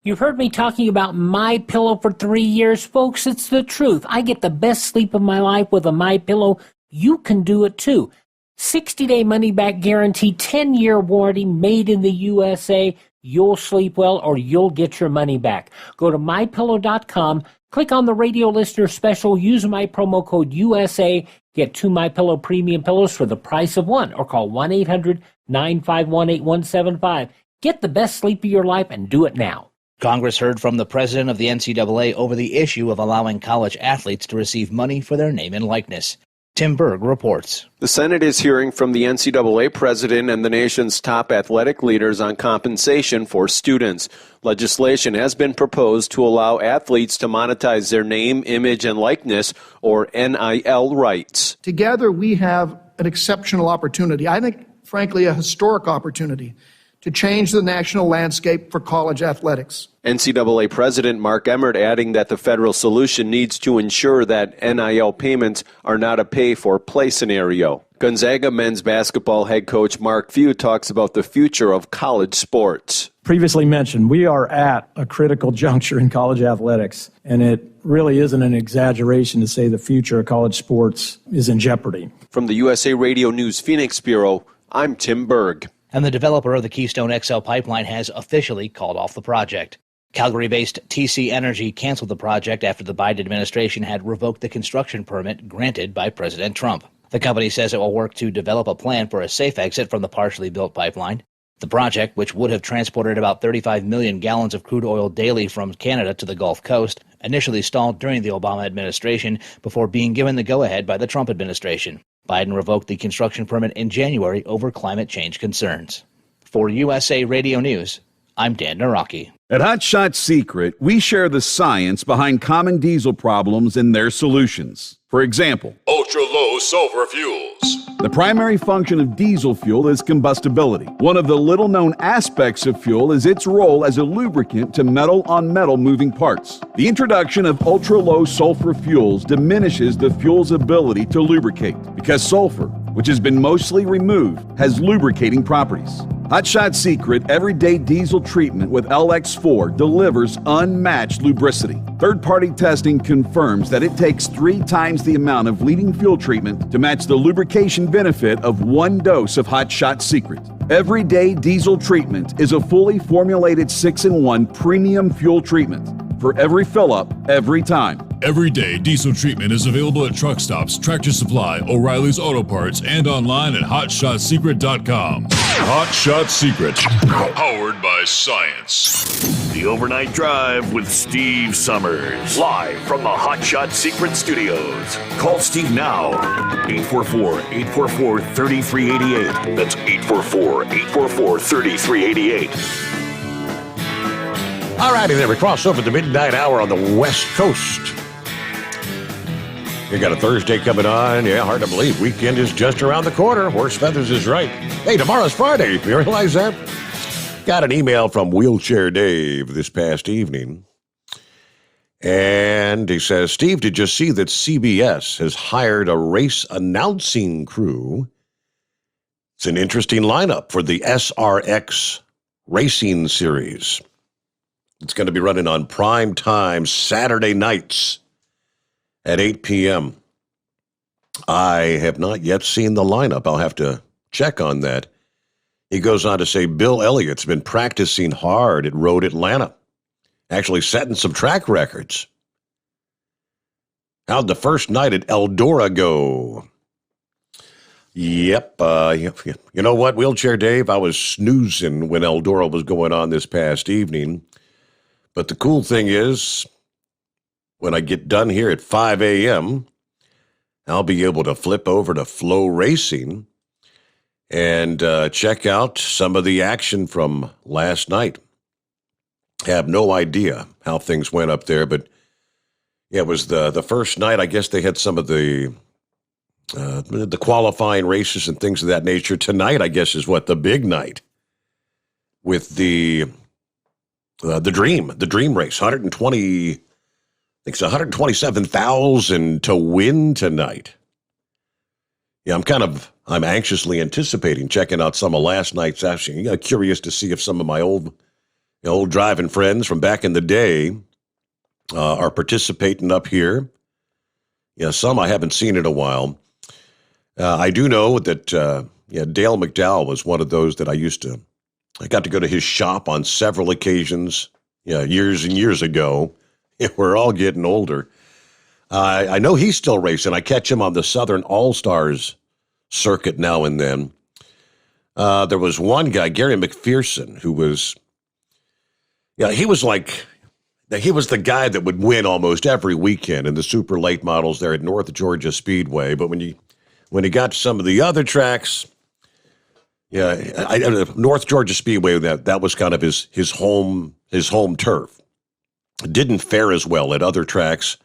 You've heard me talking about MyPillow for 3 years, folks. It's the truth. I get the best sleep of my life with a MyPillow. You can do it too. 60-day money-back guarantee, 10-year warranty, made in the USA. You'll sleep well or you'll get your money back. Go to MyPillow.com, click on the radio listener special, use my promo code USA, get 2 MyPillow premium pillows for the price of one, or call 1-800-951-8175. Get the best sleep of your life and do it now. Congress heard from the president of the NCAA over the issue of allowing college athletes to receive money for their name and likeness. Tim Berg reports. The Senate is hearing from the NCAA president and the nation's top athletic leaders on compensation for students. Legislation has been proposed to allow athletes to monetize their name, image, and likeness, or NIL rights. Together, we have an exceptional opportunity. I think, frankly, a historic opportunity to change the national landscape for college athletics. NCAA President Mark Emmert adding that the federal solution needs to ensure that NIL payments are not a pay-for-play scenario. Gonzaga men's basketball head coach Mark Few talks about the future of college sports. Previously mentioned, we are at a critical juncture in college athletics, and it really isn't an exaggeration to say the future of college sports is in jeopardy. From the USA Radio News Phoenix Bureau, I'm Tim Berg. And the developer of the Keystone XL pipeline has officially called off the project. Calgary-based TC Energy canceled the project after the Biden administration had revoked the construction permit granted by President Trump. The company says it will work to develop a plan for a safe exit from the partially built pipeline. The project, which would have transported about 35 million gallons of crude oil daily from Canada to the Gulf Coast, initially stalled during the Obama administration before being given the go-ahead by the Trump administration. Biden revoked the construction permit in January over climate change concerns. For USA Radio News, I'm Dan Naraki. At Hot Shot Secret, we share the science behind common diesel problems and their solutions. For example, ultra-low sulfur fuels. The primary function of diesel fuel is combustibility. One of the little-known aspects of fuel is its role as a lubricant to metal-on-metal moving parts. The introduction of ultra-low sulfur fuels diminishes the fuel's ability to lubricate because sulfur, which has been mostly removed, has lubricating properties. Hot Shot Secret Everyday Diesel Treatment with LX4 delivers unmatched lubricity. Third-party testing confirms that it takes 3 times the amount of leading fuel treatment to match the lubrication benefit of 1 dose of Hot Shot Secret. Everyday Diesel Treatment is a fully formulated 6-in-1 premium fuel treatment for every fill-up, every time. Everyday Diesel Treatment is available at truck stops, Tractor Supply, O'Reilly's Auto Parts, and online at HotShotSecret.com. Hot Shot Secret, powered by science. The Overnight Drive with Steve Summers, live from the Hot Shot Secret Studios. Call Steve now, 844-844-3388. That's 844-844-3388. All righty, there we cross over the midnight hour on the West Coast. You got a Thursday coming on. Yeah, hard to believe. Weekend is just around the corner. Horse Feathers is right. Hey, tomorrow's Friday. You realize that? Got an email from Wheelchair Dave this past evening. And he says, Steve, did you see that CBS has hired a race announcing crew? It's an interesting lineup for the SRX racing series. It's going to be running on prime time Saturday nights at 8 p.m. I have not yet seen the lineup. I'll have to check on that. He goes on to say Bill Elliott's been practicing hard at Road Atlanta, actually setting some track records. How'd the first night at Eldora go? Yep. You know what, Wheelchair Dave? I was snoozing when Eldora was going on this past evening. But the cool thing is, when I get done here at 5 a.m., I'll be able to flip over to Flow Racing and check out some of the action from last night. Have no idea how things went up there, but yeah, it was the first night. I guess they had some of the qualifying races and things of that nature. Tonight, I guess, is what the big night with the dream race. 120, I think it's 127,000 to win tonight. Yeah, I'm anxiously anticipating checking out some of last night's action. Curious to see if some of my old driving friends from back in the day are participating up here. Yeah, some I haven't seen in a while. I do know that Dale McDowell was one of those that I got to go to his shop on several occasions, years and years ago. We're all getting older. I know he's still racing. I catch him on the Southern All-Stars circuit now and then. There was one guy, Gary McPherson, who was, he was the guy that would win almost every weekend in the super late models there at North Georgia Speedway. But when he got to some of the other tracks, North Georgia Speedway, that was kind of his home turf. It didn't fare as well at other tracks,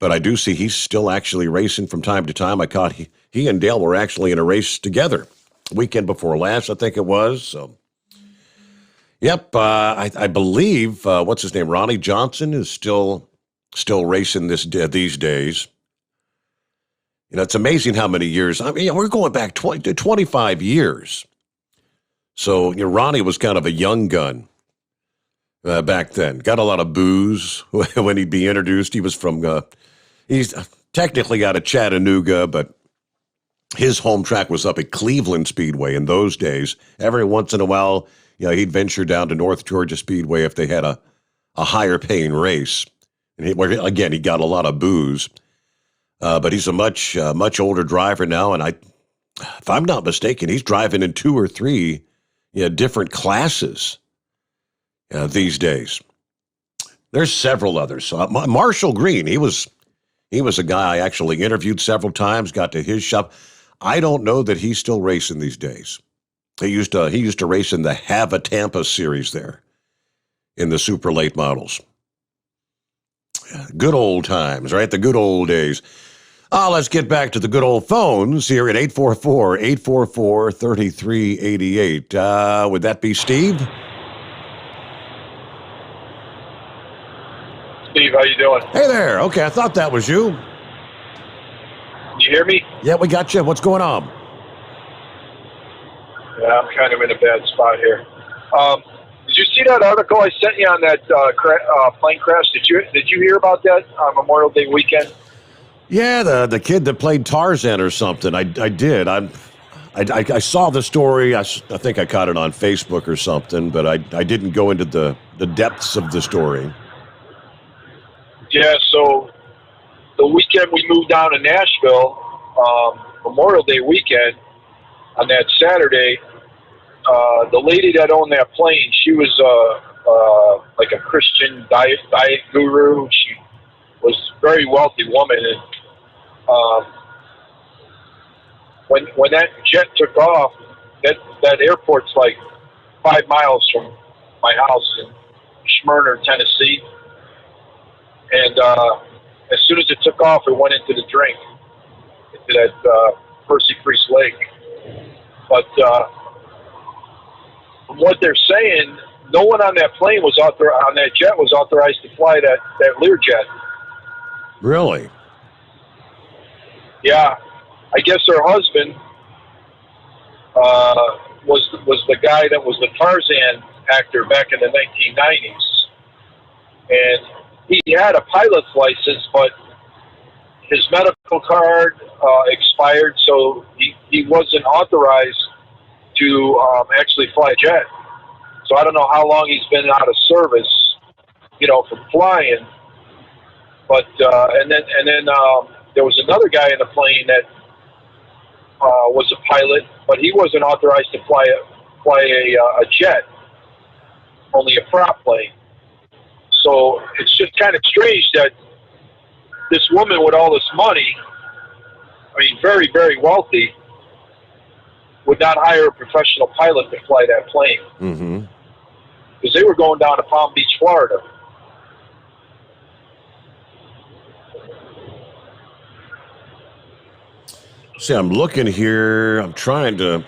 but I do see he's still actually racing from time to time. I caught he and Dale were actually in a race together weekend before last, I think it was. So, yep, I believe what's his name, Ronnie Johnson, is still racing these days. It's amazing how many years. I mean, we're going back 25 years. So, Ronnie was kind of a young gun back then. Got a lot of booze when he'd be introduced. He was from, he's technically out of Chattanooga, but his home track was up at Cleveland Speedway in those days. Every once in a while, he'd venture down to North Georgia Speedway if they had a higher paying race. And he got a lot of booze. But he's a much older driver now, and if I'm not mistaken, he's driving in 2 or 3 different classes these days. There's several others. Marshall Green, he was a guy I actually interviewed several times, got to his shop. I don't know that he's still racing these days. He used to race in the Have a Tampa series there in the super late models. Good old times, right? The good old days. Let's get back to the good old phones here at 844-844-3388. Would that be Steve? Steve, how you doing? Hey there. Okay, I thought that was you. Can you hear me? Yeah, we got you. What's going on? Yeah, I'm kind of in a bad spot here. Did you see that article I sent you on that plane crash? Did you hear about that on Memorial Day weekend? Yeah, the kid that played Tarzan or something. I did. I saw the story. I think I caught it on Facebook or something, but I didn't go into the depths of the story. Yeah, so the weekend we moved down to Nashville, Memorial Day weekend, on that Saturday, the lady that owned that plane, she was like a Christian diet guru. She was a very wealthy woman, and when that jet took off, that airport's like 5 miles from my house in Smyrna, Tennessee, and as soon as it took off, it went into the drink, into that Percy Priest Lake. But from what they're saying, no one on that plane on that jet was authorized to fly that Learjet. Really? Yeah, I guess her husband was the guy that was the Tarzan actor back in the 1990s, and he had a pilot's license, but his medical card expired, so he wasn't authorized to actually fly a jet. So I don't know how long he's been out of service, from flying. But and then there was another guy in the plane that was a pilot, but he wasn't authorized to fly a jet, only a prop plane. So it's just kind of strange that this woman with all this money, I mean, very, very wealthy, would not hire a professional pilot to fly that plane. Mm-hmm. because they were going down to Palm Beach, Florida. See, I'm looking here. I'm trying to.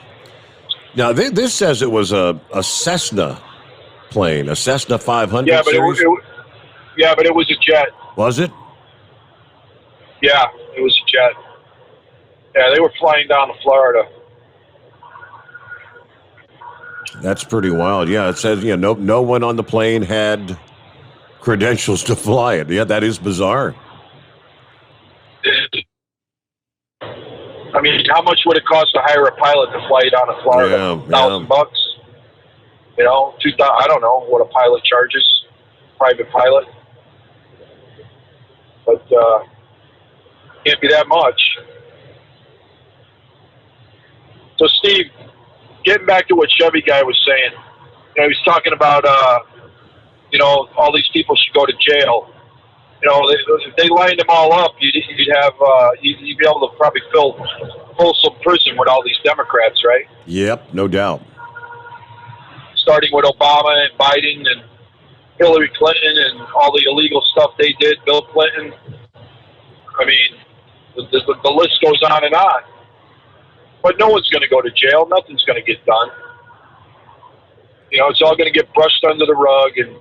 Now, this says it was a Cessna plane, a Cessna 500 Yeah, but series. it was a jet. Was it? Yeah, it was a jet. Yeah, they were flying down to Florida. That's pretty wild. Yeah, it says no one on the plane had credentials to fly it. Yeah, that is bizarre. I mean, how much would it cost to hire a pilot to fly down to Florida? $1,000. You know, $2,000. I don't know what a pilot charges, private pilot, but can't be that much. So, Steve, getting back to what Chevy guy was saying, he was talking about all these people should go to jail. If they lined them all up, you'd be able to probably fill some prison with all these Democrats, right? Yep, no doubt. Starting with Obama and Biden and Hillary Clinton and all the illegal stuff they did, Bill Clinton. I mean, the list goes on and on. But no one's going to go to jail. Nothing's going to get done. It's all going to get brushed under the rug, and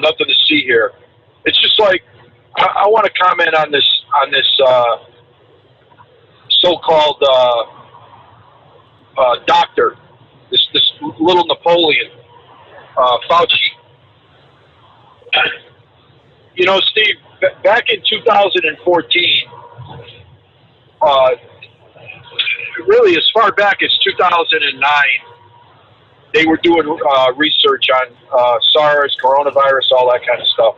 nothing to see here. It's just like I want to comment on this so-called doctor, this little Napoleon, Fauci. Steve, back in 2014, really as far back as 2009, they were doing research on SARS, coronavirus, all that kind of stuff.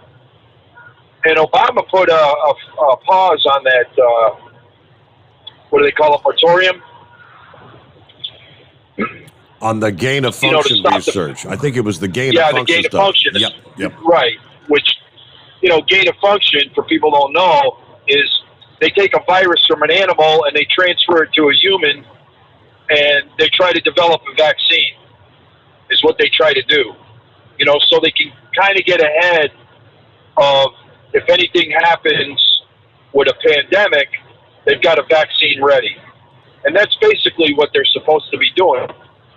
And Obama put a pause on that, what do they call it, moratorium? On the gain of function research. I think it was the gain of function the gain stuff. of function. Yep. Right, which, gain of function, for people who don't know, is they take a virus from an animal and they transfer it to a human, and they try to develop a vaccine, is what they try to do. So they can kind of get ahead of, if anything happens with a pandemic, they've got a vaccine ready. And that's basically what they're supposed to be doing.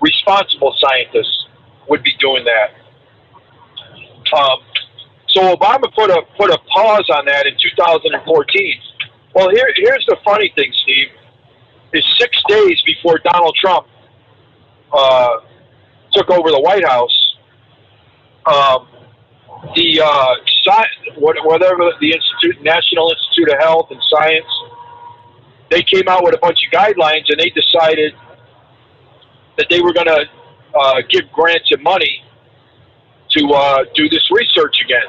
Responsible scientists would be doing that. So Obama put a pause on that in 2014. Well, here's the funny thing, Steve, is 6 days before Donald Trump took over the White House, whatever the National Institute of Health and Science, they came out with a bunch of guidelines, and they decided that they were going to give grants and money to do this research again.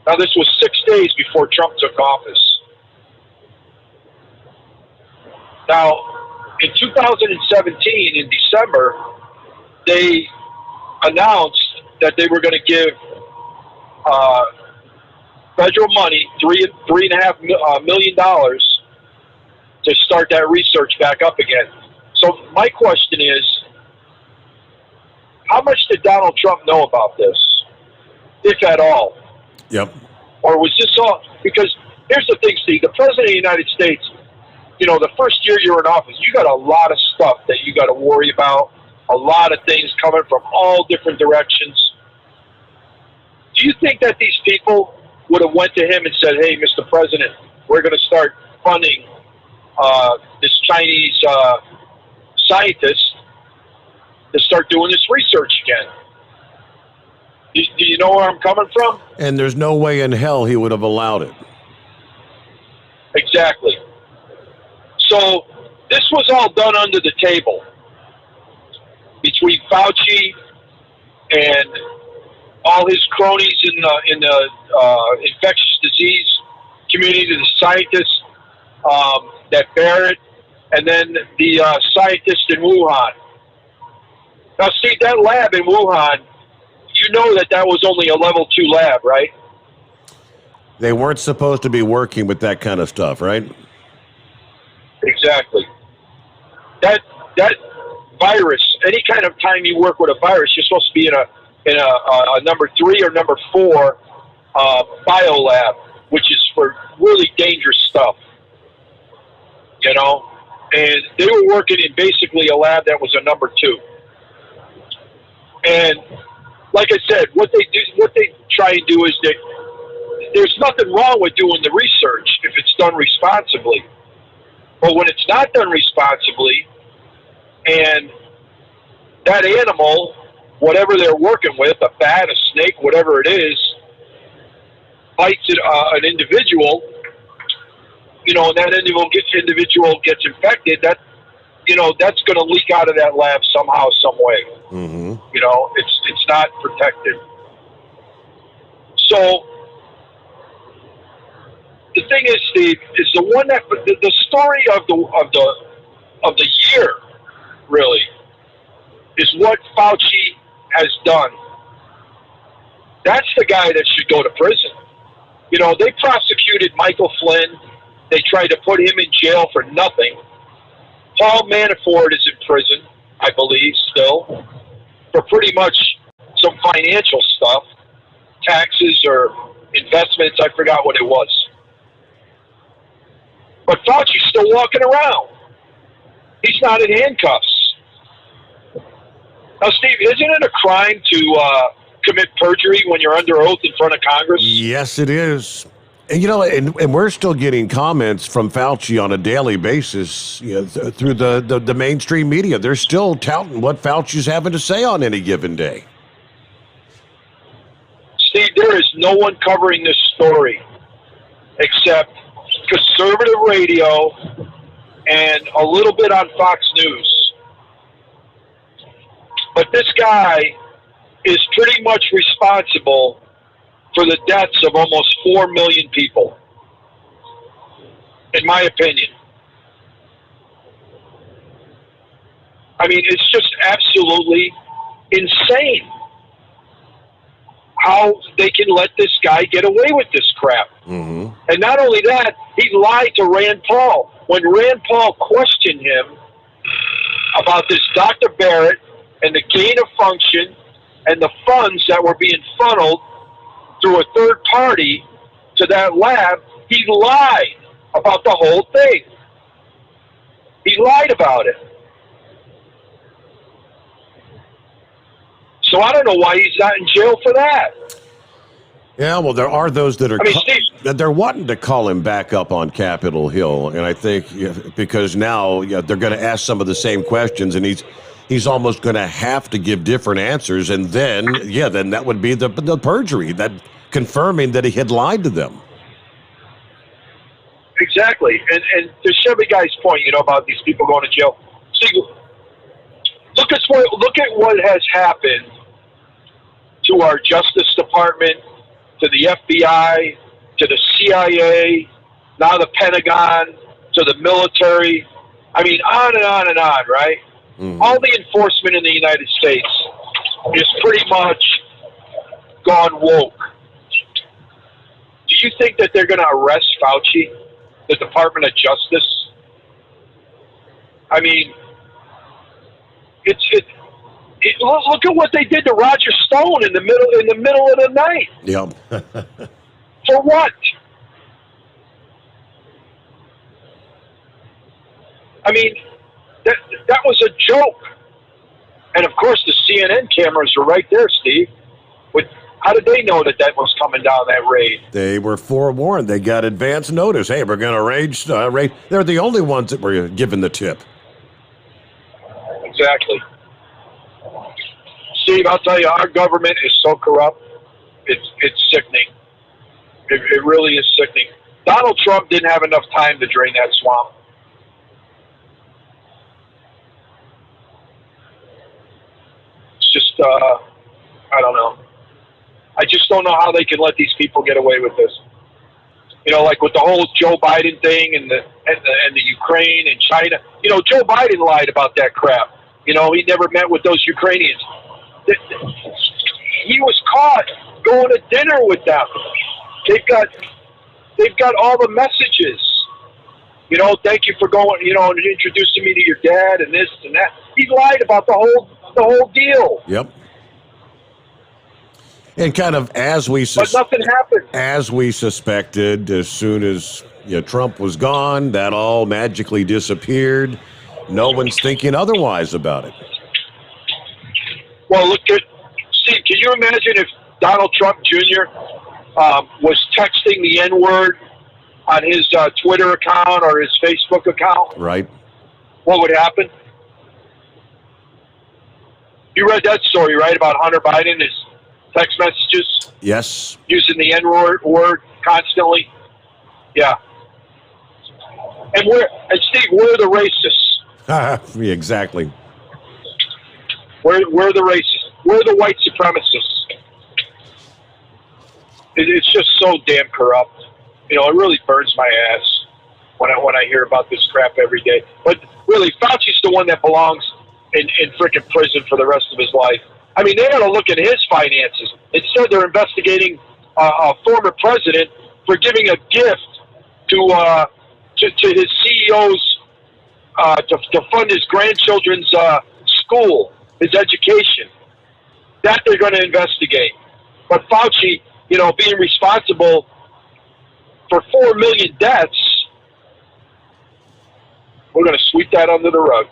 Now, this was 6 days before Trump took office. Now, in 2017, in December, they announced that they were going to give federal money, $3.5 million, to start that research back up again. So my question is, how much did Donald Trump know about this, if at all? Yep. Or was this all? Because here's the thing, Steve. The President of the United States, the first year you're in office, you got a lot of stuff that you got to worry about, a lot of things coming from all different directions. Do you think that these people would have went to him and said, hey, Mr. President, we're going to start funding this Chinese scientist to start doing this research again? Do you know where I'm coming from? And there's no way in hell he would have allowed it. Exactly. So this was all done under the table between Fauci and all his cronies in the infectious disease community, the scientists, that Barrett, and then the scientist in Wuhan. Now, see, that lab in Wuhan, you know that was only a level 2 lab, right? They weren't supposed to be working with that kind of stuff, right? Exactly. That virus, any kind of time you work with a virus, you're supposed to be in a in a number 3 or number 4 biolab, which is for really dangerous stuff, you know. And they were working in basically a lab that was a number 2. And like I said, what they try and do is that there's nothing wrong with doing the research if it's done responsibly. But when it's not done responsibly, and that animal, whatever they're working with, a bat, a snake, whatever it is, bites an individual, you know, and that individual gets infected, that, you know, that's going to leak out of that lab somehow, some way. Mm-hmm. You know, it's not protected. So the thing is, Steve, is the one that the story of the year really is what Fauci has done. That's the guy that should go to prison. You know, they prosecuted Michael Flynn. They tried to put him in jail for nothing. Paul Manafort is in prison, I believe, still, for pretty much some financial stuff, taxes or investments. I forgot what it was. But Fauci's still walking around. He's not in handcuffs. Now, Steve, isn't it a crime to commit perjury when you're under oath in front of Congress? Yes, it is. And, you know, and we're still getting comments from Fauci on a daily basis, you know, through the mainstream media. They're still touting what Fauci's having to say on any given day. Steve, there is no one covering this story except conservative radio and a little bit on Fox News. But this guy is pretty much responsible for the deaths of almost 4 million people, in my opinion. I mean, it's just absolutely insane how they can let this guy get away with this crap. Mm-hmm. And not only that, he lied to Rand Paul. When Rand Paul questioned him about this Dr. Barrett and the gain of function and the funds that were being funneled through a third party to that lab, he lied about the whole thing. He lied about it. So I don't know why he's not in jail for that. Yeah, well, there are those that are Steve, they're wanting to call him back up on Capitol Hill, and I think because now they're going to ask some of the same questions, and he's almost going to have to give different answers, and then that would be the perjury, that confirming that he had lied to them. Exactly, and to Chevy Guy's point, you know, about these people going to jail. See, look at what has happened to our Justice Department, to the FBI, to the CIA, now the Pentagon, to the military. I mean, on and on and on, right? Mm-hmm. All the enforcement in the United States is pretty much gone woke. Do you think that they're going to arrest Fauci, the Department of Justice? I mean, look at what they did to Roger Stone in the middle of the night. Yep. For what? I mean, that was a joke. And of course, the CNN cameras are right there, Steve. How did they know that was coming down that raid? They were forewarned. They got advance notice. Hey, we're going to raid. They're the only ones that were given the tip. Exactly. Steve, I'll tell you, our government is so corrupt. It's sickening. It really is sickening. Donald Trump didn't have enough time to drain that swamp. It's just, I don't know. I just don't know how they can let these people get away with this. You know, like with the whole Joe Biden thing and the Ukraine and China. You know, Joe Biden lied about that crap. You know, he never met with those Ukrainians. He was caught going to dinner with them. They've got all the messages. You know, thank you for going, you know, and introducing me to your dad and this and that. He lied about the whole deal. Yep. And kind of but nothing happened. As we suspected, as soon as Trump was gone, that all magically disappeared. No one's thinking otherwise about it. Well, look at Steve. Can you imagine if Donald Trump Jr. Was texting the N-word on his Twitter account or his Facebook account? Right. What would happen? You read that story, right, about Hunter Biden, his text messages? Yes. Using the N-word constantly? Yeah. And Steve, we're the racists. Exactly. We're the racists. We're the white supremacists. It's just so damn corrupt. It really burns my ass when I hear about this crap every day. But really, Fauci's the one that belongs in frickin' prison for the rest of his life. I mean, they got to look at his finances. Instead, they're investigating a former president for giving a gift to his CEO's to fund his grandchildren's school, his education. That they're going to investigate. But Fauci, being responsible for 4 million deaths, we're going to sweep that under the rug.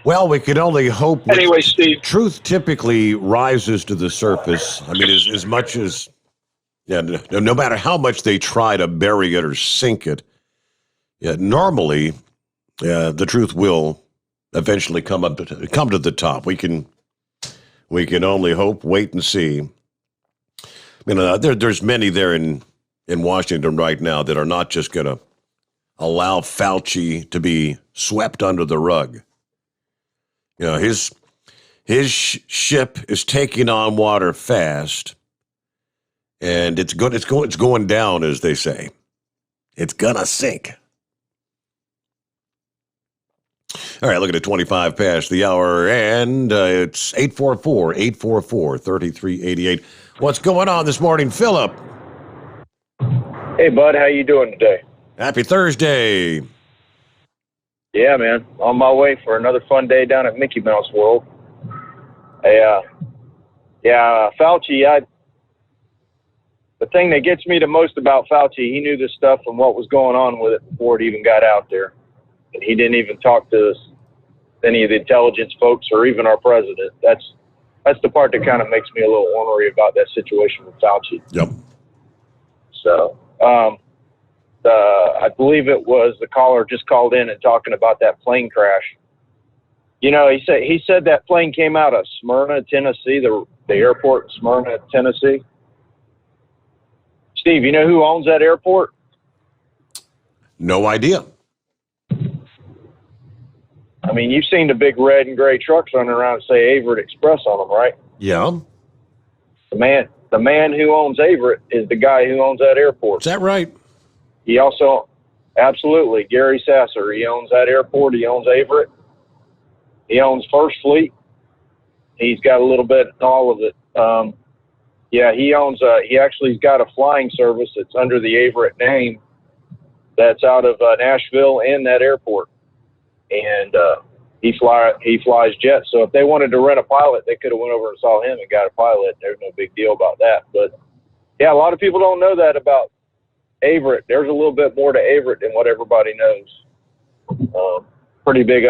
Well, we can only hope. Anyway, Steve. Truth typically rises to the surface. I mean, as much as, no matter how much they try to bury it or sink it, normally the truth will eventually come to the top. We can only hope, wait and see. There's many there in Washington right now that are not just going to allow Fauci to be swept under the rug. His ship is taking on water fast, and it's going down, as they say. It's gonna sink. All right, looking at 25 past the hour, and it's 844-844-3388. What's going on this morning, Philip? Hey, bud, how you doing today? Happy Thursday. Yeah, man. On my way for another fun day down at Mickey Mouse World. Fauci, the thing that gets me the most about Fauci, he knew this stuff and what was going on with it before it even got out there. And he didn't even talk to any of the intelligence folks or even our president. That's the part that kind of makes me a little ornery about that situation with Fauci. Yep. So, I believe it was the caller just called in and talking about that plane crash. He said that plane came out of Smyrna, Tennessee, the airport in Smyrna, Tennessee. Steve, you know who owns that airport? No idea. I mean, you've seen the big red and gray trucks running around and say Averett Express on them, right? Yeah. The man who owns Averett is the guy who owns that airport. Is that right? He also, absolutely, Gary Sasser. He owns that airport. He owns Averett. He owns First Fleet. He's got a little bit in all of it. He owns. He actually's got a flying service that's under the Averett name. That's out of Nashville and that airport, and he flies jets. So if they wanted to rent a pilot, they could have went over and saw him and got a pilot. There's no big deal about that. But yeah, a lot of people don't know that about Averett. There's a little bit more to Averett than what everybody knows. Pretty big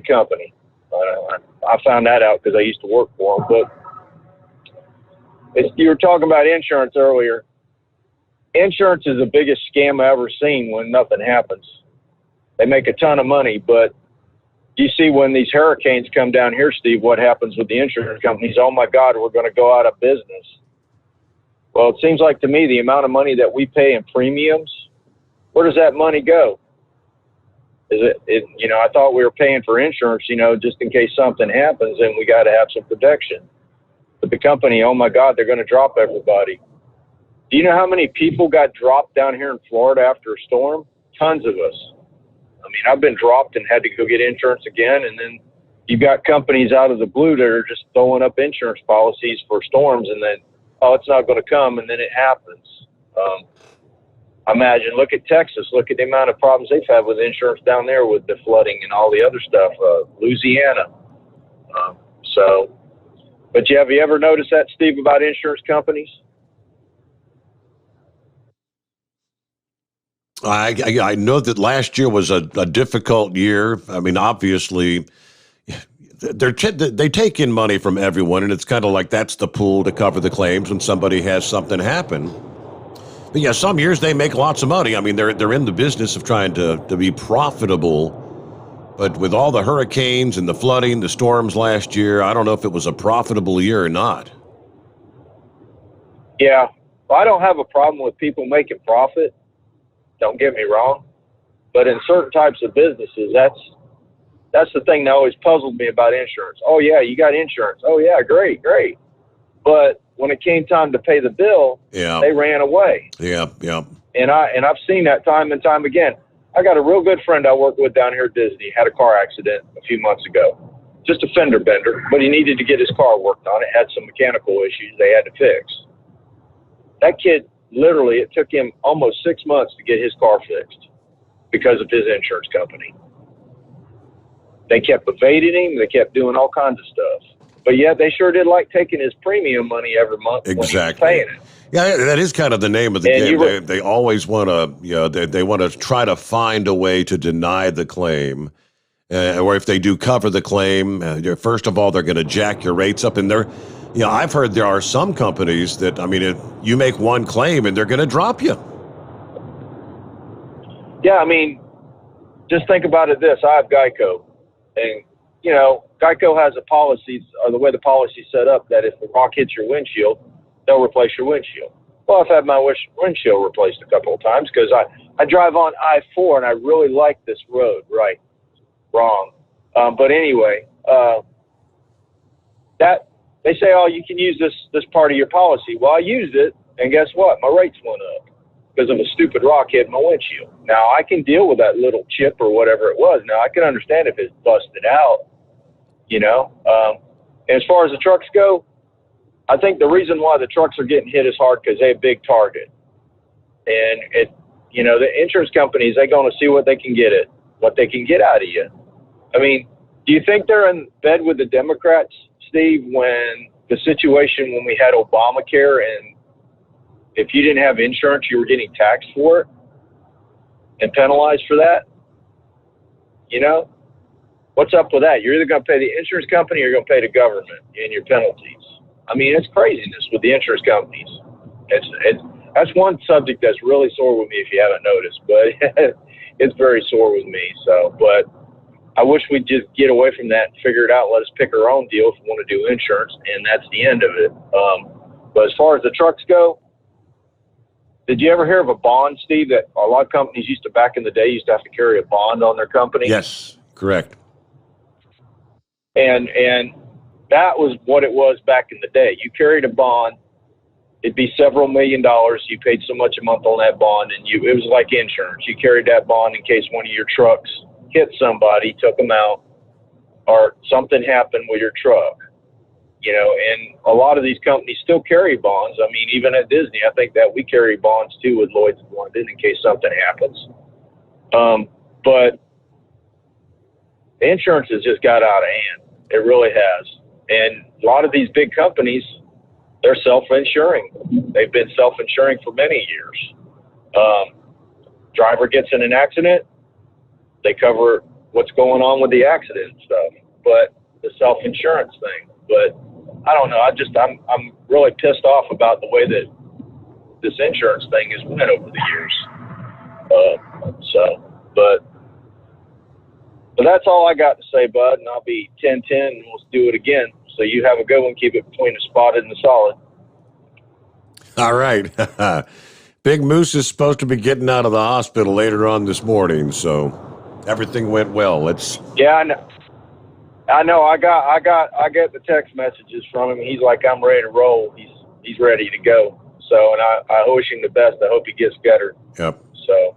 company. I found that out because I used to work for them. But you were talking about insurance earlier. Insurance is the biggest scam I've ever seen when nothing happens. They make a ton of money, but you see when these hurricanes come down here, Steve, what happens with the insurance companies? Oh, my God, we're going to go out of business. Well, it seems like to me the amount of money that we pay in premiums, where does that money go? I thought we were paying for insurance, just in case something happens and we got to have some protection. But the company, oh my God, they're going to drop everybody. Do you know how many people got dropped down here in Florida after a storm? Tons of us. I mean, I've been dropped and had to go get insurance again. And then you got companies out of the blue that are just throwing up insurance policies for storms and then, oh, it's not going to come, and then it happens. Imagine, look at Texas. Look at the amount of problems they've had with insurance down there with the flooding and all the other stuff. Louisiana. But have you ever noticed that, Steve, about insurance companies? I know that last year was a difficult year. I mean, obviously, they take in money from everyone, and it's kind of like that's the pool to cover the claims when somebody has something happen. But yeah, some years they make lots of money. I mean, they're in the business of trying to be profitable. But with all the hurricanes and the flooding, the storms last year, I don't know if it was a profitable year or not. Yeah, well, I don't have a problem with people making profit. Don't get me wrong, but in certain types of businesses, that's the thing that always puzzled me about insurance. Oh yeah, you got insurance. Oh yeah, great. But when it came time to pay the bill, they ran away. Yeah. And I've seen that time and time again. I got a real good friend I work with down here at Disney. Had a car accident a few months ago, just a fender bender, but he needed to get his car worked on. It had some mechanical issues they had to fix. That kid, literally, it took him almost 6 months to get his car fixed because of his insurance company. They kept evading him. They kept doing all kinds of stuff. But yeah, they sure did like taking his premium money every month when he was paying it. Yeah, that is kind of the name of the game. They always want to, they want to try to find a way to deny the claim. Or if they do cover the claim, first of all, they're going to jack your rates up. And I've heard there are some companies that, I mean, if you make one claim and they're going to drop you. Yeah, I mean, just think about it this. I have Geico. And, Geico has a policy, or the way the policy's set up, that if the rock hits your windshield, they'll replace your windshield. Well, I've had my windshield replaced a couple of times because I drive on I-4 and I really like this road. Right, wrong. But anyway, that they say, oh, you can use this part of your policy. Well, I used it, and guess what? My rates went up because of a stupid rock hitting my windshield. Now, I can deal with that little chip or whatever it was. Now, I can understand if it's busted out, as far as the trucks go, I think the reason why the trucks are getting hit is hard because they have a big target. And, the insurance companies, they're going to see what they can get out of you. I mean, do you think they're in bed with the Democrats, Steve, when the situation when we had Obamacare and if you didn't have insurance, you were getting taxed for it and penalized for that? What's up with that? You're either going to pay the insurance company or you're going to pay the government in your penalties. I mean, it's craziness with the insurance companies. That's one subject that's really sore with me if you haven't noticed, but it's very sore with me. So, but I wish we'd just get away from that and figure it out. Let us pick our own deal if we want to do insurance, and that's the end of it. But as far as the trucks go, did you ever hear of a bond, Steve, that a lot of companies used to, back in the day, used to have to carry a bond on their company? Yes, correct. And that was what it was back in the day. You carried a bond. It'd be several $1 million. You paid so much a month on that bond, and it was like insurance. You carried that bond in case one of your trucks hit somebody, took them out, or something happened with your truck. And a lot of these companies still carry bonds. I mean, even at Disney, I think that we carry bonds too with Lloyd's of London in case something happens. But the insurance has just got out of hand. It really has. And a lot of these big companies, they're self-insuring. They've been self-insuring for many years. Driver gets in an accident, they cover what's going on with the accident and stuff, but the self-insurance thing. But I don't know. I'm really pissed off about the way that this insurance thing has went over the years. But that's all I got to say, bud. And I'll be 10-10, and we'll do it again. So you have a good one. Keep it between the spotted and the solid. All right. Big Moose is supposed to be getting out of the hospital later on this morning, so everything went well. Yeah, I know. I get the text messages from him. He's like, I'm ready to roll. He's ready to go. So, and I wish him the best. I hope he gets better. Yep. So,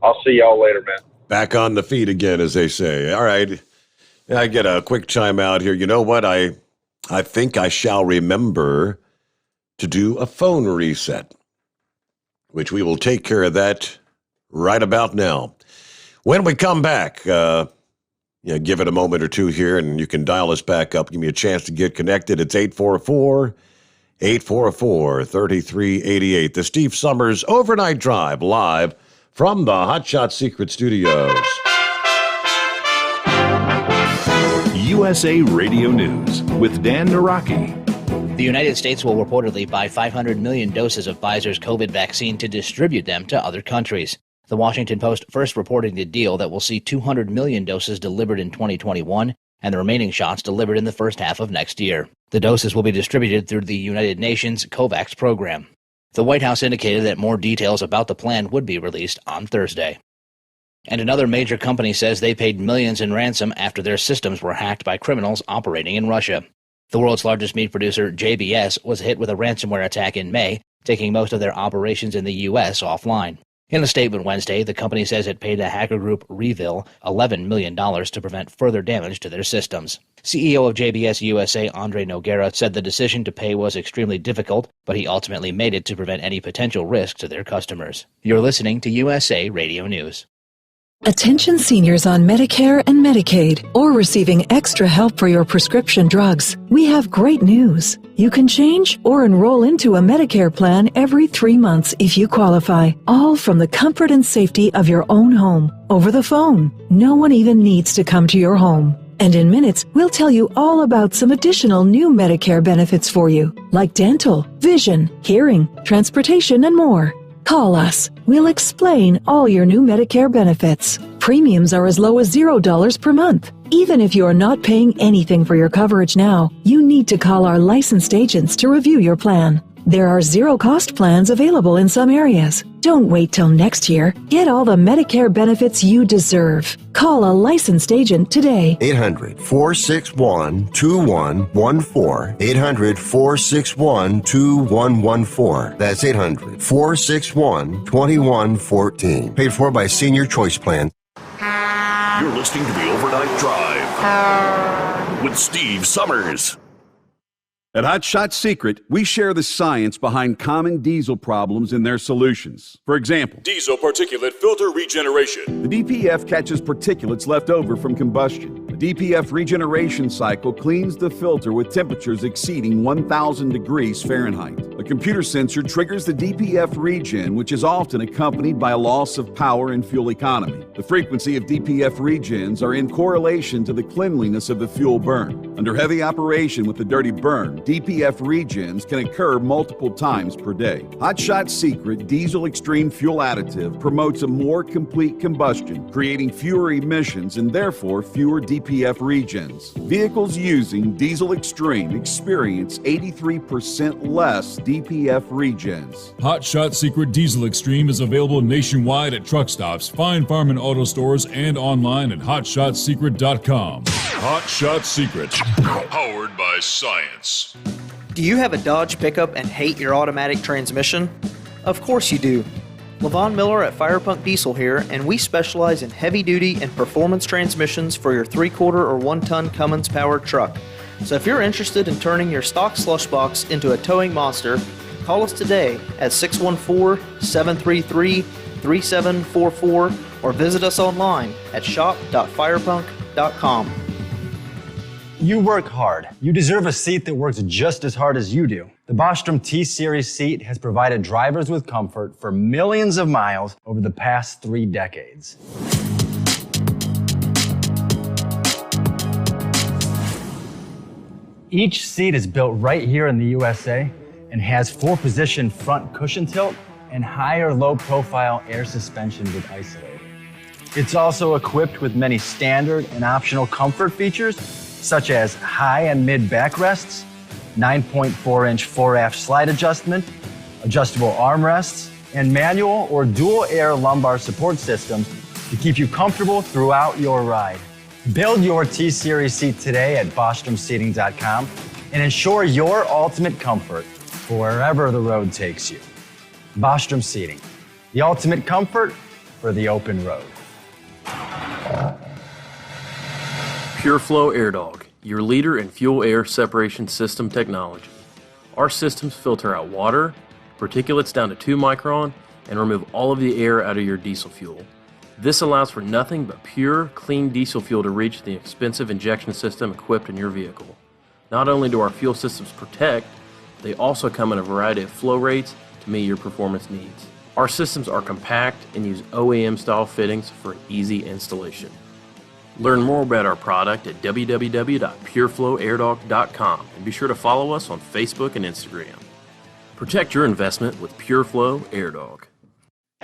I'll see y'all later, man. Back on the feet again, as they say. All right. I get a quick chime out here. You know what? I think I shall remember to do a phone reset, which we will take care of that right about now. When we come back, Yeah, give it a moment or two here, and you can dial us back up. Give me a chance to get connected. It's 844-3388. The Steve Sommers Overnight Drive, live from the Hot Shot Secret Studios. USA Radio News with Dan Naraki. The United States will reportedly buy 500 million doses of Pfizer's COVID vaccine to distribute them to other countries. The Washington Post first reporting the deal that will see 200 million doses delivered in 2021 and the remaining shots delivered in the first half of next year. The doses will be distributed through the United Nations COVAX program. The White House indicated that more details about the plan would be released on Thursday. And another major company says they paid millions in ransom after their systems were hacked by criminals operating in Russia. The world's largest meat producer, JBS, was hit with a ransomware attack in May, taking most of their operations in the U.S. offline. In a statement Wednesday, the company says it paid the hacker group Revil $11 million to prevent further damage to their systems. CEO of JBS USA, Andre Noguera, said the decision to pay was extremely difficult, but he ultimately made it to prevent any potential risk to their customers. You're listening to USA Radio News. Attention seniors on Medicare and Medicaid or receiving extra help for your prescription drugs. We have great news. You can change or enroll into a Medicare plan every 3 months if you qualify, all from the comfort and safety of your own home, over the phone. No one even needs to come to your home. And in minutes, we'll tell you all about some additional new Medicare benefits for you, like dental, vision, hearing, transportation, and more. Call us. We'll explain all your new Medicare benefits. Premiums are as low as $0 per month. Even if you are not paying anything for your coverage now, you need to call our licensed agents to review your plan. There are zero-cost plans available in some areas. Don't wait till next year. Get all the Medicare benefits you deserve. Call a licensed agent today. 800-461-2114. 800-461-2114. That's 800-461-2114. Paid for by Senior Choice Plan. You're listening to the Overnight Drive with Steve Sommers. At Hot Shot Secret, we share the science behind common diesel problems and their solutions. For example, diesel particulate filter regeneration. The DPF catches particulates left over from combustion. The DPF regeneration cycle cleans the filter with temperatures exceeding 1,000 degrees Fahrenheit. A computer sensor triggers the DPF regen, which is often accompanied by a loss of power and fuel economy. The frequency of DPF regens are in correlation to the cleanliness of the fuel burn. Under heavy operation with the dirty burn, DPF regens can occur multiple times per day. Hot Shot Secret Diesel Extreme Fuel Additive promotes a more complete combustion, creating fewer emissions and therefore fewer DPF regens. Vehicles using Diesel Extreme experience 83% less DPF regens. Hot Shot Secret Diesel Extreme is available nationwide at truck stops, Fine Farm and auto stores, and online at hotshotsecret.com. Hot Shot Secret, powered by science. Do you have a Dodge pickup and hate your automatic transmission? Of course you do. Levon Miller at Firepunk Diesel here, and we specialize in heavy-duty and performance transmissions for your 3-quarter or 1-ton Cummins-powered truck. So if you're interested in turning your stock slush box into a towing monster, call us today at 614-733-3744 or visit us online at shop.firepunk.com. You work hard. You deserve a seat that works just as hard as you do. The Bostrom T-Series seat has provided drivers with comfort for millions of miles over the past 3 decades. Each seat is built right here in the USA and has 4-position front cushion tilt and higher low-profile air suspension with isolator. It's also equipped with many standard and optional comfort features, such as high and mid backrests, 9.4-inch fore-aft slide adjustment, adjustable armrests, and manual or dual air lumbar support systems to keep you comfortable throughout your ride. Build your T-Series seat today at BostromSeating.com and ensure your ultimate comfort for wherever the road takes you. Bostrom Seating, the ultimate comfort for the open road. PureFlow AirDog, your leader in fuel air separation system technology. Our systems filter out water, particulates down to 2 micron, and remove all of the air out of your diesel fuel. This allows for nothing but pure, clean diesel fuel to reach the expensive injection system equipped in your vehicle. Not only do our fuel systems protect, they also come in a variety of flow rates to meet your performance needs. Our systems are compact and use OEM-style fittings for easy installation. Learn more about our product at www.pureflowairDog.com and be sure to follow us on Facebook and Instagram. Protect your investment with PureFlow AirDog.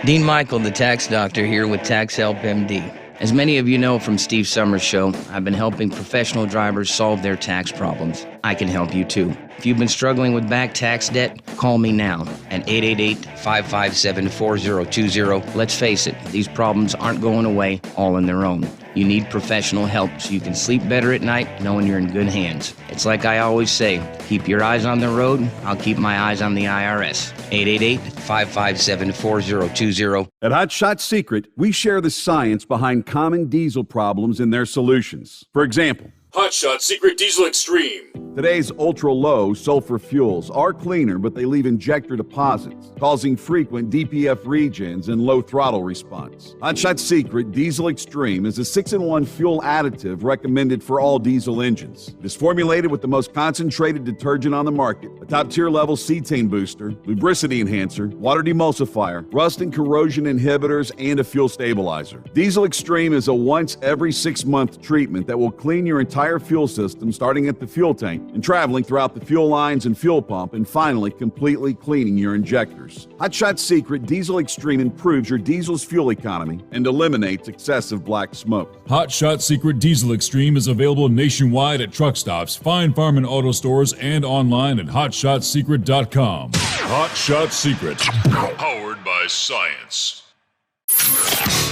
Dean Michael, the tax doctor, here with Tax Help MD. As many of you know from Steve Sommers' show, I've been helping professional drivers solve their tax problems. I can help you too. If you've been struggling with back tax debt, call me now at 888-557-4020. Let's face it, these problems aren't going away all on their own. You need professional help so you can sleep better at night knowing you're in good hands. It's like I always say, keep your eyes on the road, I'll keep my eyes on the IRS. 888-557-4020. At Hot Shot Secret, we share the science behind common diesel problems and their solutions. For example, Hot Shot Secret Diesel Extreme. Today's ultra-low sulfur fuels are cleaner, but they leave injector deposits, causing frequent DPF regens and low throttle response. Hot Shot Secret Diesel Extreme is a 6-in-1 fuel additive recommended for all diesel engines. It is formulated with the most concentrated detergent on the market, a top-tier level cetane booster, lubricity enhancer, water demulsifier, rust and corrosion inhibitors, and a fuel stabilizer. Diesel Extreme is a once every 6-month treatment that will clean your entire fuel system, starting at the fuel tank and traveling throughout the fuel lines and fuel pump, and finally completely cleaning your injectors. Hot Shot Secret Diesel Extreme improves your diesel's fuel economy and eliminates excessive black smoke. Hot Shot Secret Diesel Extreme is available nationwide at truck stops, fine farm and auto stores, and online at hotshotsecret.com. Hot Shot Secret, powered by science.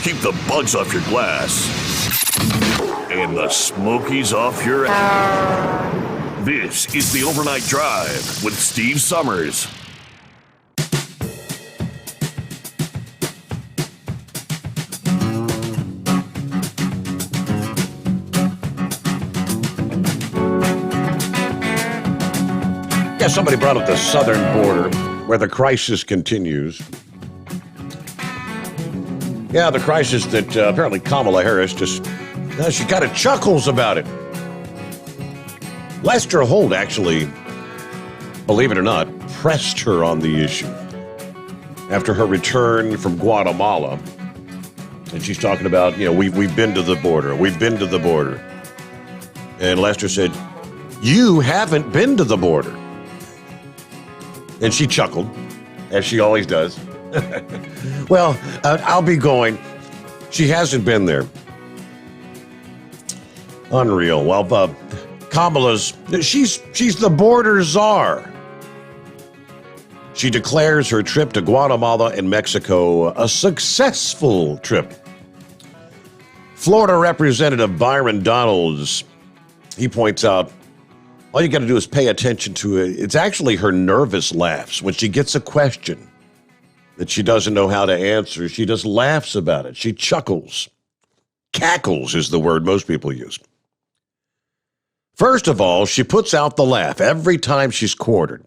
Keep the bugs off your glass and the smokies off your ass. This is the Overnight Drive with Steve Sommers. Yeah, somebody brought up the southern border where the crisis continues. Yeah, the crisis that apparently Kamala Harris just, she kind of chuckles about it. Lester Holt actually, believe it or not, pressed her on the issue after her return from Guatemala. And she's talking about, we've been to the border. We've been to the border. And Lester said, you haven't been to the border. And she chuckled, as she always does. Well, I'll be going. She hasn't been there. Unreal. Well, Kamala's, she's the border czar. She declares her trip to Guatemala and Mexico a successful trip. Florida Representative Byron Donalds, he points out, all you got to do is pay attention to it. It's actually her nervous laughs. When she gets a question that she doesn't know how to answer, she just laughs about it. She chuckles. Cackles is the word most people use. First of all, she puts out the laugh every time she's cornered,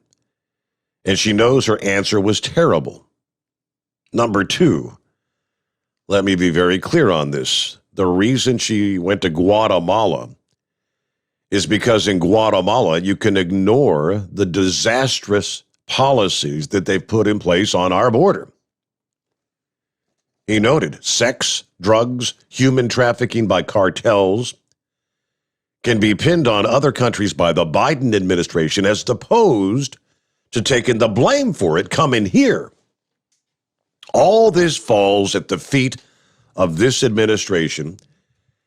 and she knows her answer was terrible. Number two, let me be very clear on this. The reason she went to Guatemala is because in Guatemala, you can ignore the disastrous policies that they've put in place on our border. He noted sex, drugs, human trafficking by cartels can be pinned on other countries by the Biden administration as opposed to taking the blame for it coming here. All this falls at the feet of this administration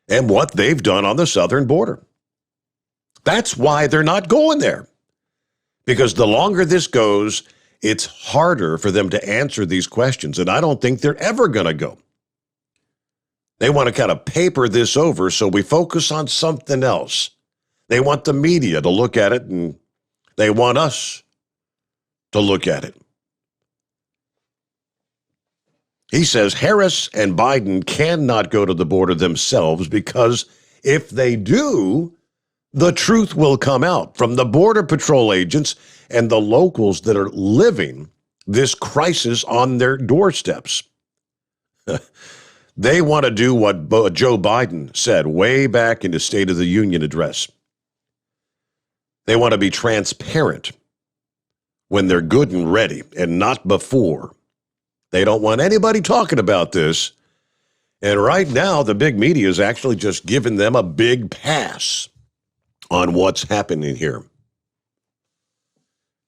and what they've done on the southern border. That's why they're not going there. Because the longer this goes, it's harder for them to answer these questions, and I don't think they're ever going to go. They want to kind of paper this over so we focus on something else. They want the media to look at it, and they want us to look at it. He says Harris and Biden cannot go to the border themselves because if they do, the truth will come out from the Border Patrol agents and the locals that are living this crisis on their doorsteps. They want to do what Joe Biden said way back in his State of the Union address. They want to be transparent when they're good and ready and not before. They don't want anybody talking about this. And right now, the big media is actually just giving them a big pass on what's happening here.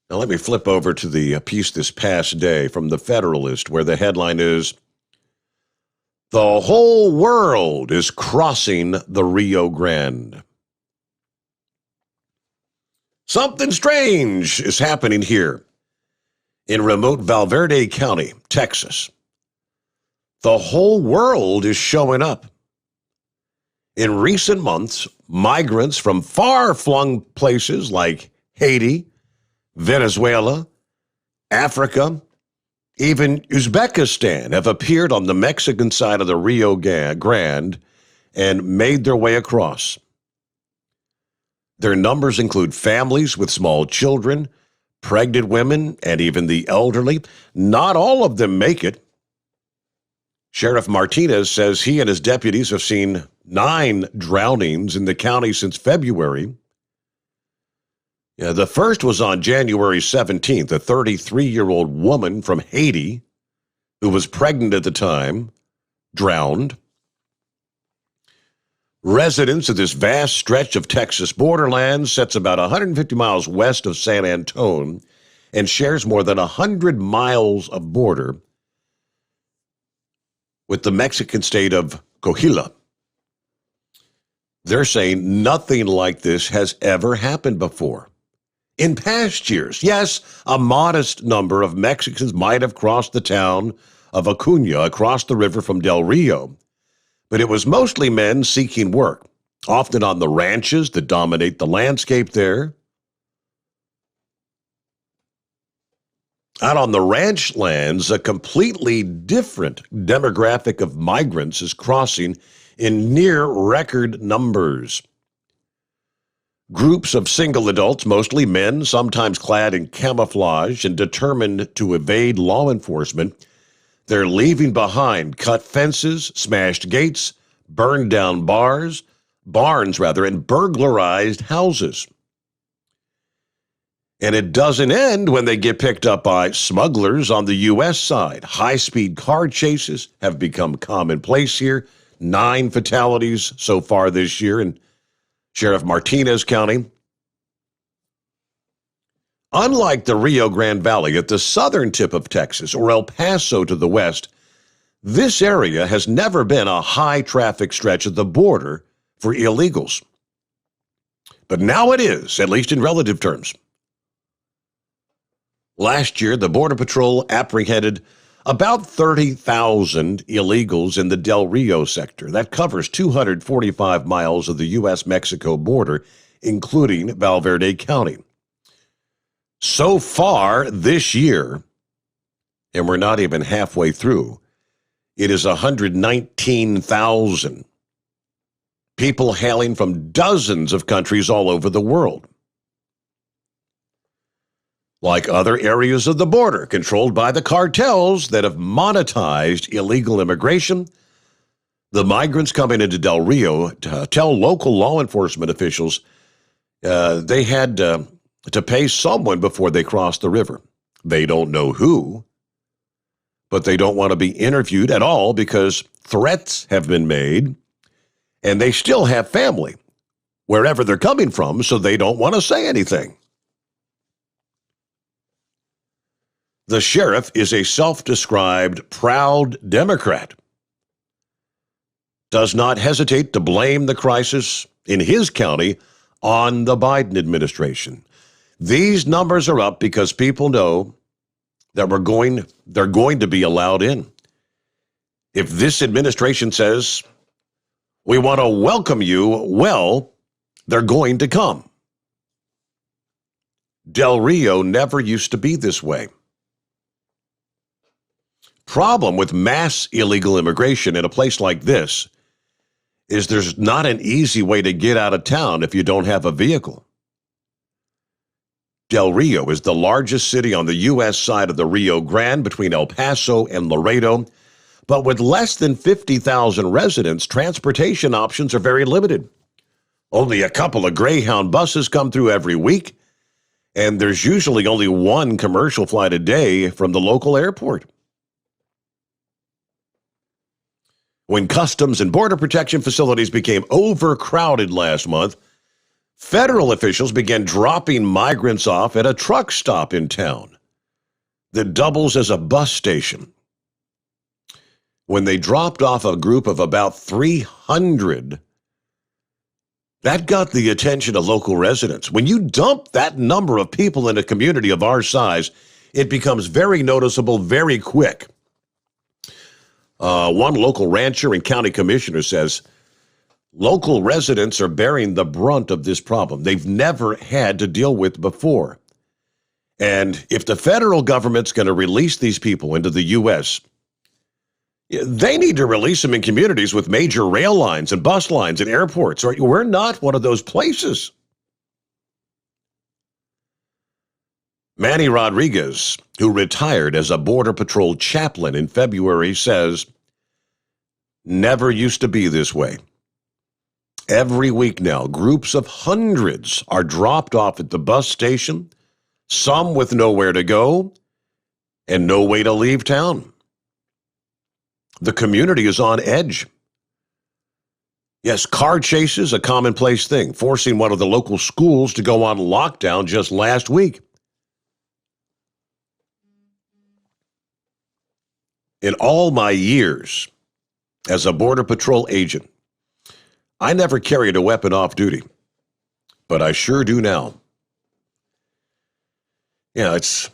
Now, let me flip over to the piece this past day from The Federalist, where the headline is, "The whole world is crossing the Rio Grande." Something strange is happening here in remote Valverde County, Texas. The whole world is showing up. In recent months, migrants from far-flung places like Haiti, Venezuela, Africa, even Uzbekistan have appeared on the Mexican side of the Rio Grande and made their way across. Their numbers include families with small children, pregnant women, and even the elderly. Not all of them make it. Sheriff Martinez says he and his deputies have seen 9 drownings in the county since February. The first was on January 17th, a 33-year-old woman from Haiti who was pregnant at the time, drowned. Residents of this vast stretch of Texas borderland sits about 150 miles west of San Antonio and shares more than 100 miles of border with the Mexican state of Coahuila. They're saying nothing like this has ever happened before. In past years, yes, a modest number of Mexicans might have crossed the town of Acuña across the river from Del Rio, but it was mostly men seeking work, often on the ranches that dominate the landscape there. Out on the ranch lands, a completely different demographic of migrants is crossing in near record numbers. Groups of single adults, mostly men, sometimes clad in camouflage and determined to evade law enforcement, they're leaving behind cut fences, smashed gates, burned down barns, and burglarized houses. And it doesn't end when they get picked up by smugglers on the U.S. side. High-speed car chases have become commonplace here. 9 fatalities so far this year in Sheriff Martinez County. Unlike the Rio Grande Valley at the southern tip of Texas or El Paso to the west, this area has never been a high-traffic stretch of the border for illegals. But now it is, at least in relative terms. Last year, the Border Patrol apprehended about 30,000 illegals in the Del Rio sector. That covers 245 miles of the U.S.-Mexico border, including Valverde County. So far this year, and we're not even halfway through, it is 119,000 people hailing from dozens of countries all over the world. Like other areas of the border controlled by the cartels that have monetized illegal immigration, the migrants coming into Del Rio tell local law enforcement officials they had to pay someone before they crossed the river. They don't know who, but they don't want to be interviewed at all because threats have been made, and they still have family wherever they're coming from, so they don't want to say anything. The sheriff is a self-described proud Democrat. Does not hesitate to blame the crisis in his county on the Biden administration. These numbers are up because people know that they're going to be allowed in. If this administration says, we want to welcome you, well, they're going to come. Del Rio never used to be this way. Problem with mass illegal immigration in a place like this is there's not an easy way to get out of town if you don't have a vehicle. Del Rio is the largest city on the U.S. side of the Rio Grande between El Paso and Laredo. But with less than 50,000 residents, transportation options are very limited. Only a couple of Greyhound buses come through every week, and there's usually only one commercial flight a day from the local airport. When Customs and Border Protection facilities became overcrowded last month, federal officials began dropping migrants off at a truck stop in town that doubles as a bus station. When they dropped off a group of about 300, that got the attention of local residents. When you dump that number of people in a community of our size, it becomes very noticeable very quick. One local rancher and county commissioner says local residents are bearing the brunt of this problem they've never had to deal with before. And if the federal government's going to release these people into the U.S., they need to release them in communities with major rail lines and bus lines and airports. We're not one of those places. Manny Rodriguez, who retired as a Border Patrol chaplain in February, says, "Never used to be this way. Every week now, groups of hundreds are dropped off at the bus station, some with nowhere to go and no way to leave town. The community is on edge. Yes, car chases, a commonplace thing, forcing one of the local schools to go on lockdown just last week. In all my years as a Border Patrol agent, I never carried a weapon off duty, but I sure do now. Yeah, it's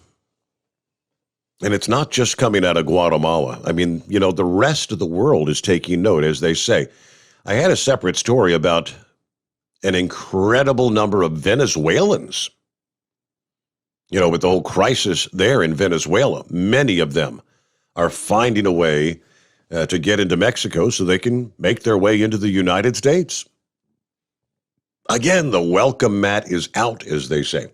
not just coming out of Guatemala. I mean, the rest of the world is taking note, as they say. I had a separate story about an incredible number of Venezuelans. With the whole crisis there in Venezuela, many of them are finding a way to get into Mexico so they can make their way into the United States. Again, the welcome mat is out, as they say.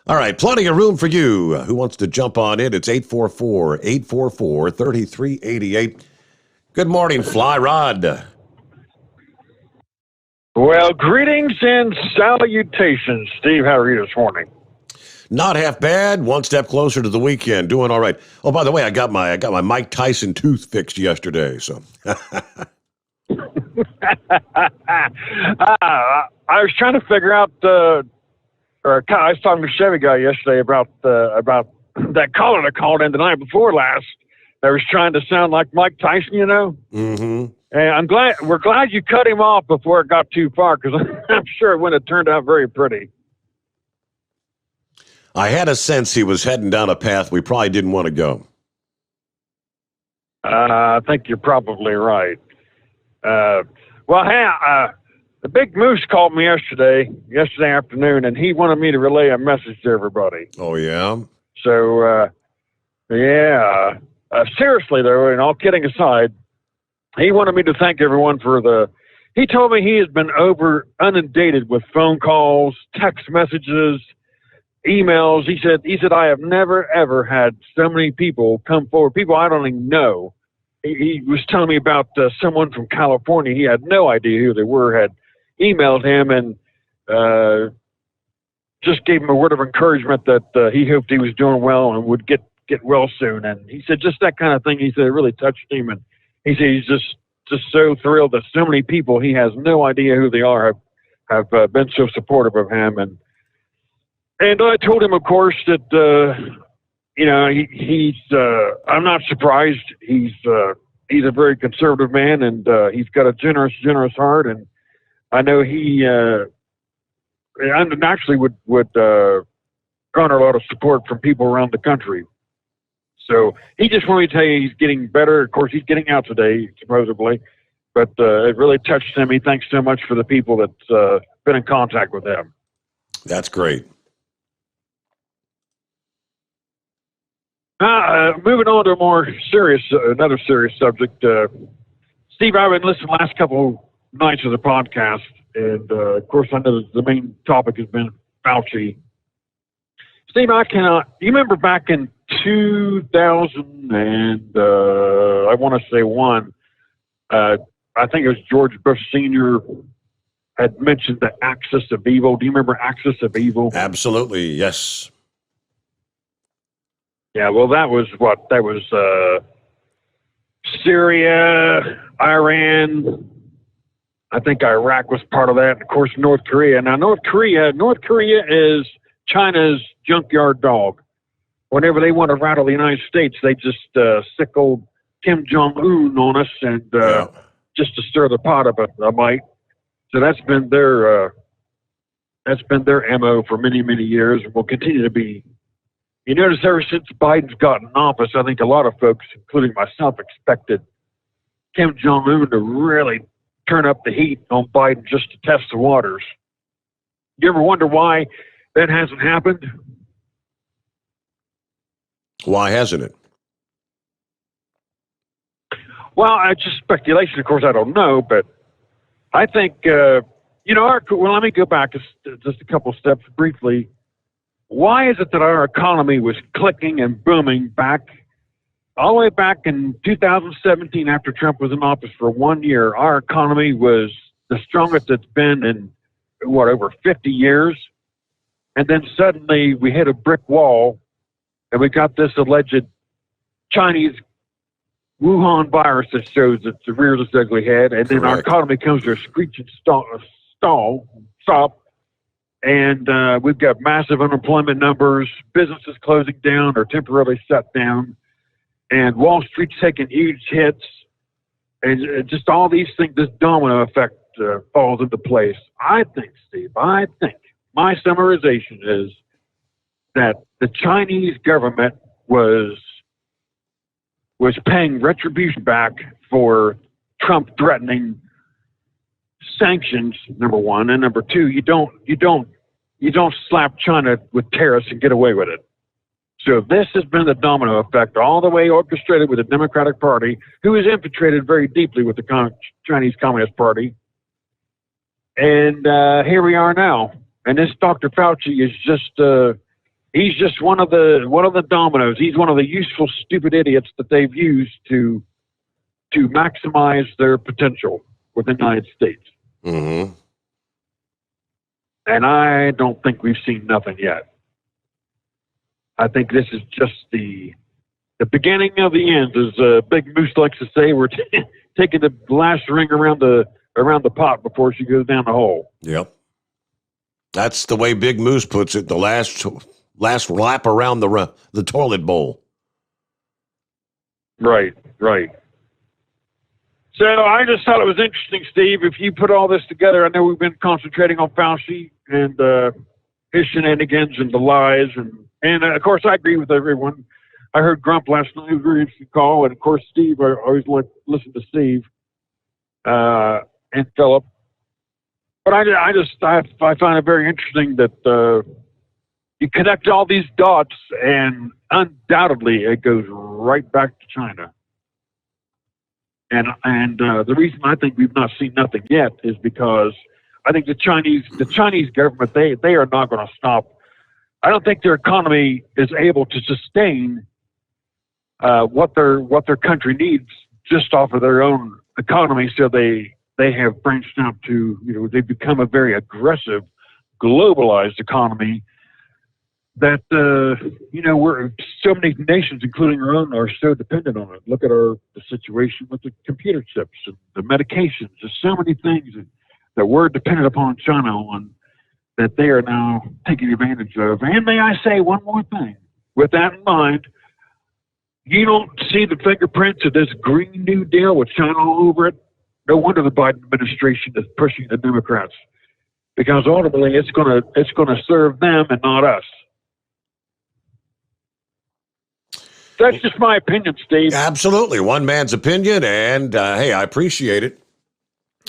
All right, plenty of room for you. Who wants to jump on in? It's 844-844-3388. Good morning, Fly Rod. Well, greetings and salutations, Steve. How are you this morning? Not half bad. One step closer to the weekend. Doing all right. Oh, by the way, I got my Mike Tyson tooth fixed yesterday. So I was trying to figure out. I was talking to a Chevy guy yesterday about that caller that called in the night before last. That was trying to sound like Mike Tyson, Mm-hmm. And we're glad you cut him off before it got too far, because I'm sure it wouldn't have turned out very pretty. I had a sense he was heading down a path we probably didn't want to go. I think you're probably right. The Big Moose called me yesterday afternoon, and he wanted me to relay a message to everybody. Oh, yeah? So, seriously, though, and all kidding aside, he wanted me to thank everyone he told me he has been inundated with phone calls, text messages, emails. He said, I have never, ever had so many people come forward, people I don't even know. He was telling me about someone from California. He had no idea who they were, had emailed him and just gave him a word of encouragement that he hoped he was doing well and would get well soon. And he said just that kind of thing. He said it really touched him. And he said he's just so thrilled that so many people he has no idea who they are have been so supportive of him. And I told him, of course, that he's I'm not surprised. He's a very conservative man, and he's got a generous heart, and I know he naturally would garner a lot of support from people around the country. So he just wanted me to tell you he's getting better. Of course, he's getting out today, supposedly, but it really touched him. He thanks so much for the people that's been in contact with him. That's great. Moving on to another serious subject. Steve, I've been listening the last couple nights of the podcast, and of course, I know the main topic has been Fauci. Steve, you remember back in 2000 and I want to say one. I think it was George Bush Sr. had mentioned the axis of evil. Do you remember axis of evil? Absolutely, yes. Yeah, well, that was what? That was Syria, Iran. I think Iraq was part of that. And of course, North Korea. Now, North Korea is China's junkyard dog. Whenever they want to rattle the United States, they just sick old Kim Jong-un on us and just to stir the pot up a mite. So that's been their MO for many, many years and will continue to be. You notice ever since Biden's gotten in office, I think a lot of folks, including myself, expected Kim Jong-un to really turn up the heat on Biden just to test the waters. You ever wonder why that hasn't happened? Why hasn't it? Well, it's just speculation. Of course, I don't know, but I think, well, let me go back just a couple steps briefly. Why is it that our economy was clicking and booming all the way back in 2017 after Trump was in office for 1 year? Our economy was the strongest it's been in, over 50 years. And then suddenly we hit a brick wall and we got this alleged Chinese Wuhan virus that shows its rears its ugly head. And then our economy comes to a screeching stop. And we've got massive unemployment numbers, businesses closing down or temporarily shut down, and Wall Street's taking huge hits, and just all these things, this domino effect falls into place. I think, Steve, my summarization is that the Chinese government was paying retribution back for Trump threatening sanctions, number one, and number two, you don't slap China with tariffs and get away with it. So this has been the domino effect, all the way orchestrated with the Democratic Party, who is infiltrated very deeply with the Chinese Communist Party. And here we are now. And this Dr. Fauci is he's just one of the dominoes. He's one of the useful, stupid idiots that they've used to maximize their potential within the United States. Mm-hmm. And I don't think we've seen nothing yet. I think this is just the beginning of the end, as Big Moose likes to say. We're taking the last ring around the pot before she goes down the hole. Yep. That's the way Big Moose puts it, the last lap around the toilet bowl. Right. So I just thought it was interesting, Steve, if you put all this together. I know we've been concentrating on Fauci and his shenanigans and the lies. And of course, I agree with everyone. I heard Grump last night. It was a very interesting call. And, of course, Steve, I always like to listen to Steve and Philip. But I find it very interesting that you connect all these dots, and undoubtedly it goes right back to China. And the reason I think we've not seen nothing yet is because I think the Chinese government, they are not going to stop. I don't think their economy is able to sustain what their country needs just off of their own economy. So they have branched out to, they've become a very aggressive, globalized economy that, we're so many nations, including our own, are so dependent on it. Look at the situation with the computer chips and the medications. There's so many things that we're dependent upon China on that they are now taking advantage of. And may I say one more thing? With that in mind, you don't see the fingerprints of this Green New Deal with China all over it? No wonder the Biden administration is pushing the Democrats, because ultimately it's going to serve them and not us. That's just my opinion, Steve. Absolutely. One man's opinion, and hey, I appreciate it.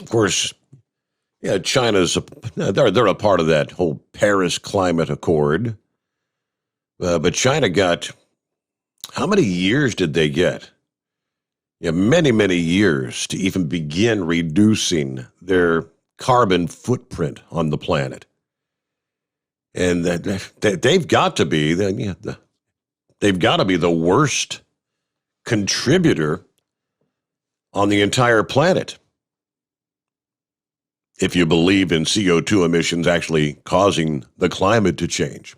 Of course, yeah, China's they're a part of that whole Paris Climate Accord. But China got, how many years did they get? Yeah, many, many years to even begin reducing their carbon footprint on the planet. And they've got to be, They've got to be the worst contributor on the entire planet, if you believe in CO2 emissions actually causing the climate to change.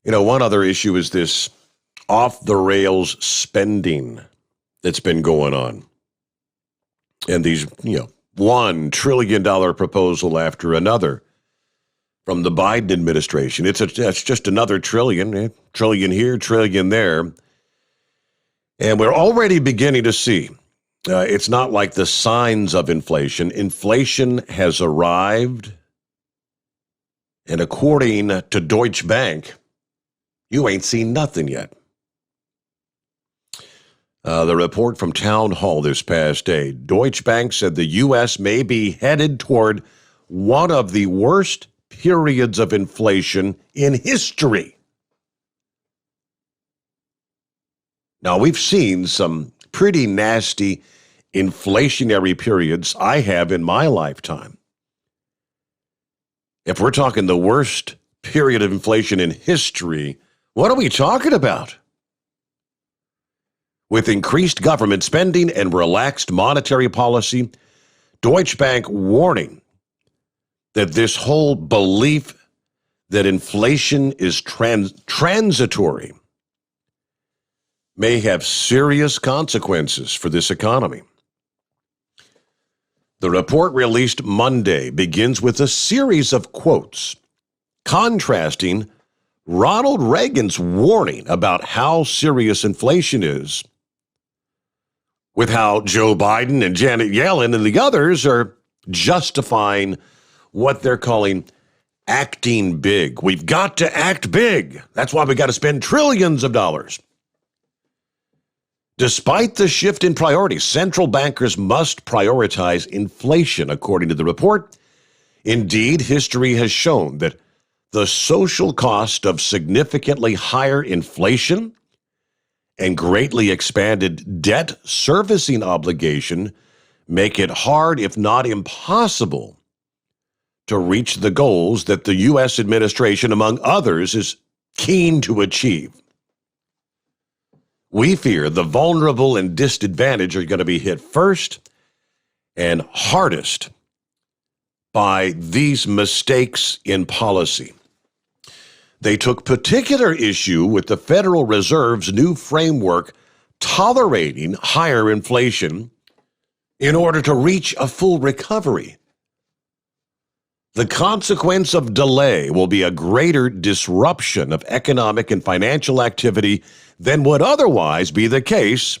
You know, one other issue is this off-the-rails spending that's been going on. And these, $1 trillion proposal after another from the Biden administration. That's just another trillion here, trillion there. And we're already beginning to see, it's not like the signs of inflation. Inflation has arrived. And according to Deutsche Bank, you ain't seen nothing yet. The report from Town Hall this past day, Deutsche Bank said the U.S. may be headed toward one of the worst periods of inflation in history. Now, we've seen some pretty nasty inflationary periods I have in my lifetime. If we're talking the worst period of inflation in history, what are we talking about? With increased government spending and relaxed monetary policy, Deutsche Bank warning that this whole belief that inflation is transitory may have serious consequences for this economy. The report released Monday begins with a series of quotes contrasting Ronald Reagan's warning about how serious inflation is with how Joe Biden and Janet Yellen and the others are justifying what they're calling acting big. We've got to act big. That's why we got to spend trillions of dollars. Despite the shift in priorities, central bankers must prioritize inflation, according to the report. Indeed, history has shown that the social cost of significantly higher inflation and greatly expanded debt servicing obligation make it hard, if not impossible, to reach the goals that the U.S. administration, among others, is keen to achieve. We fear the vulnerable and disadvantaged are going to be hit first and hardest by these mistakes in policy. They took particular issue with the Federal Reserve's new framework tolerating higher inflation in order to reach a full recovery. The consequence of delay will be a greater disruption of economic and financial activity than would otherwise be the case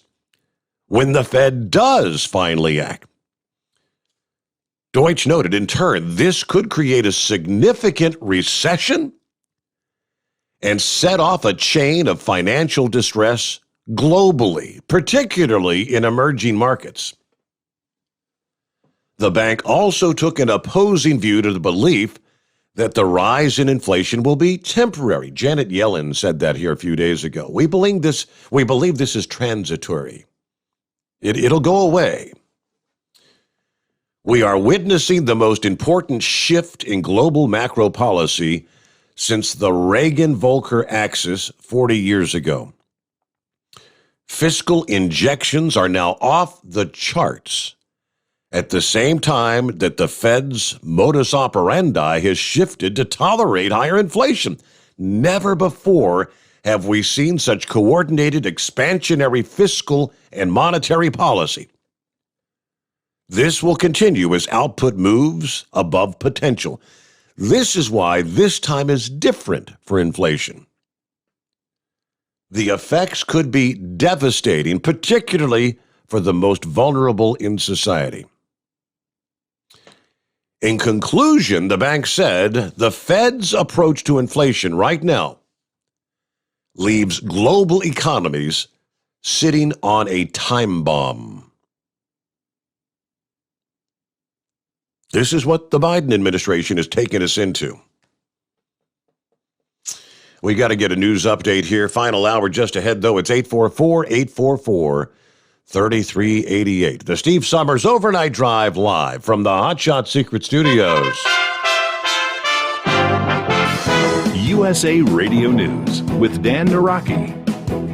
when the Fed does finally act. Deutsche noted, in turn, this could create a significant recession and set off a chain of financial distress globally, particularly in emerging markets. The bank also took an opposing view to the belief that the rise in inflation will be temporary. Janet Yellen said that here a few days ago. We believe this is transitory. It'll go away. We are witnessing the most important shift in global macro policy since the Reagan-Volcker axis 40 years ago. Fiscal injections are now off the charts at the same time that the Fed's modus operandi has shifted to tolerate higher inflation. Never before have we seen such coordinated expansionary fiscal and monetary policy. This will continue as output moves above potential. This is why this time is different for inflation. The effects could be devastating, particularly for the most vulnerable in society. In conclusion, the bank said the Fed's approach to inflation right now leaves global economies sitting on a time bomb. This is what the Biden administration has taken us into. We got to get a news update here. Final hour just ahead, though. It's 844-844-3388. The Steve Sommers Overnight Drive live from the Hot Shot Secret Studios. USA Radio News with Dan Naraki.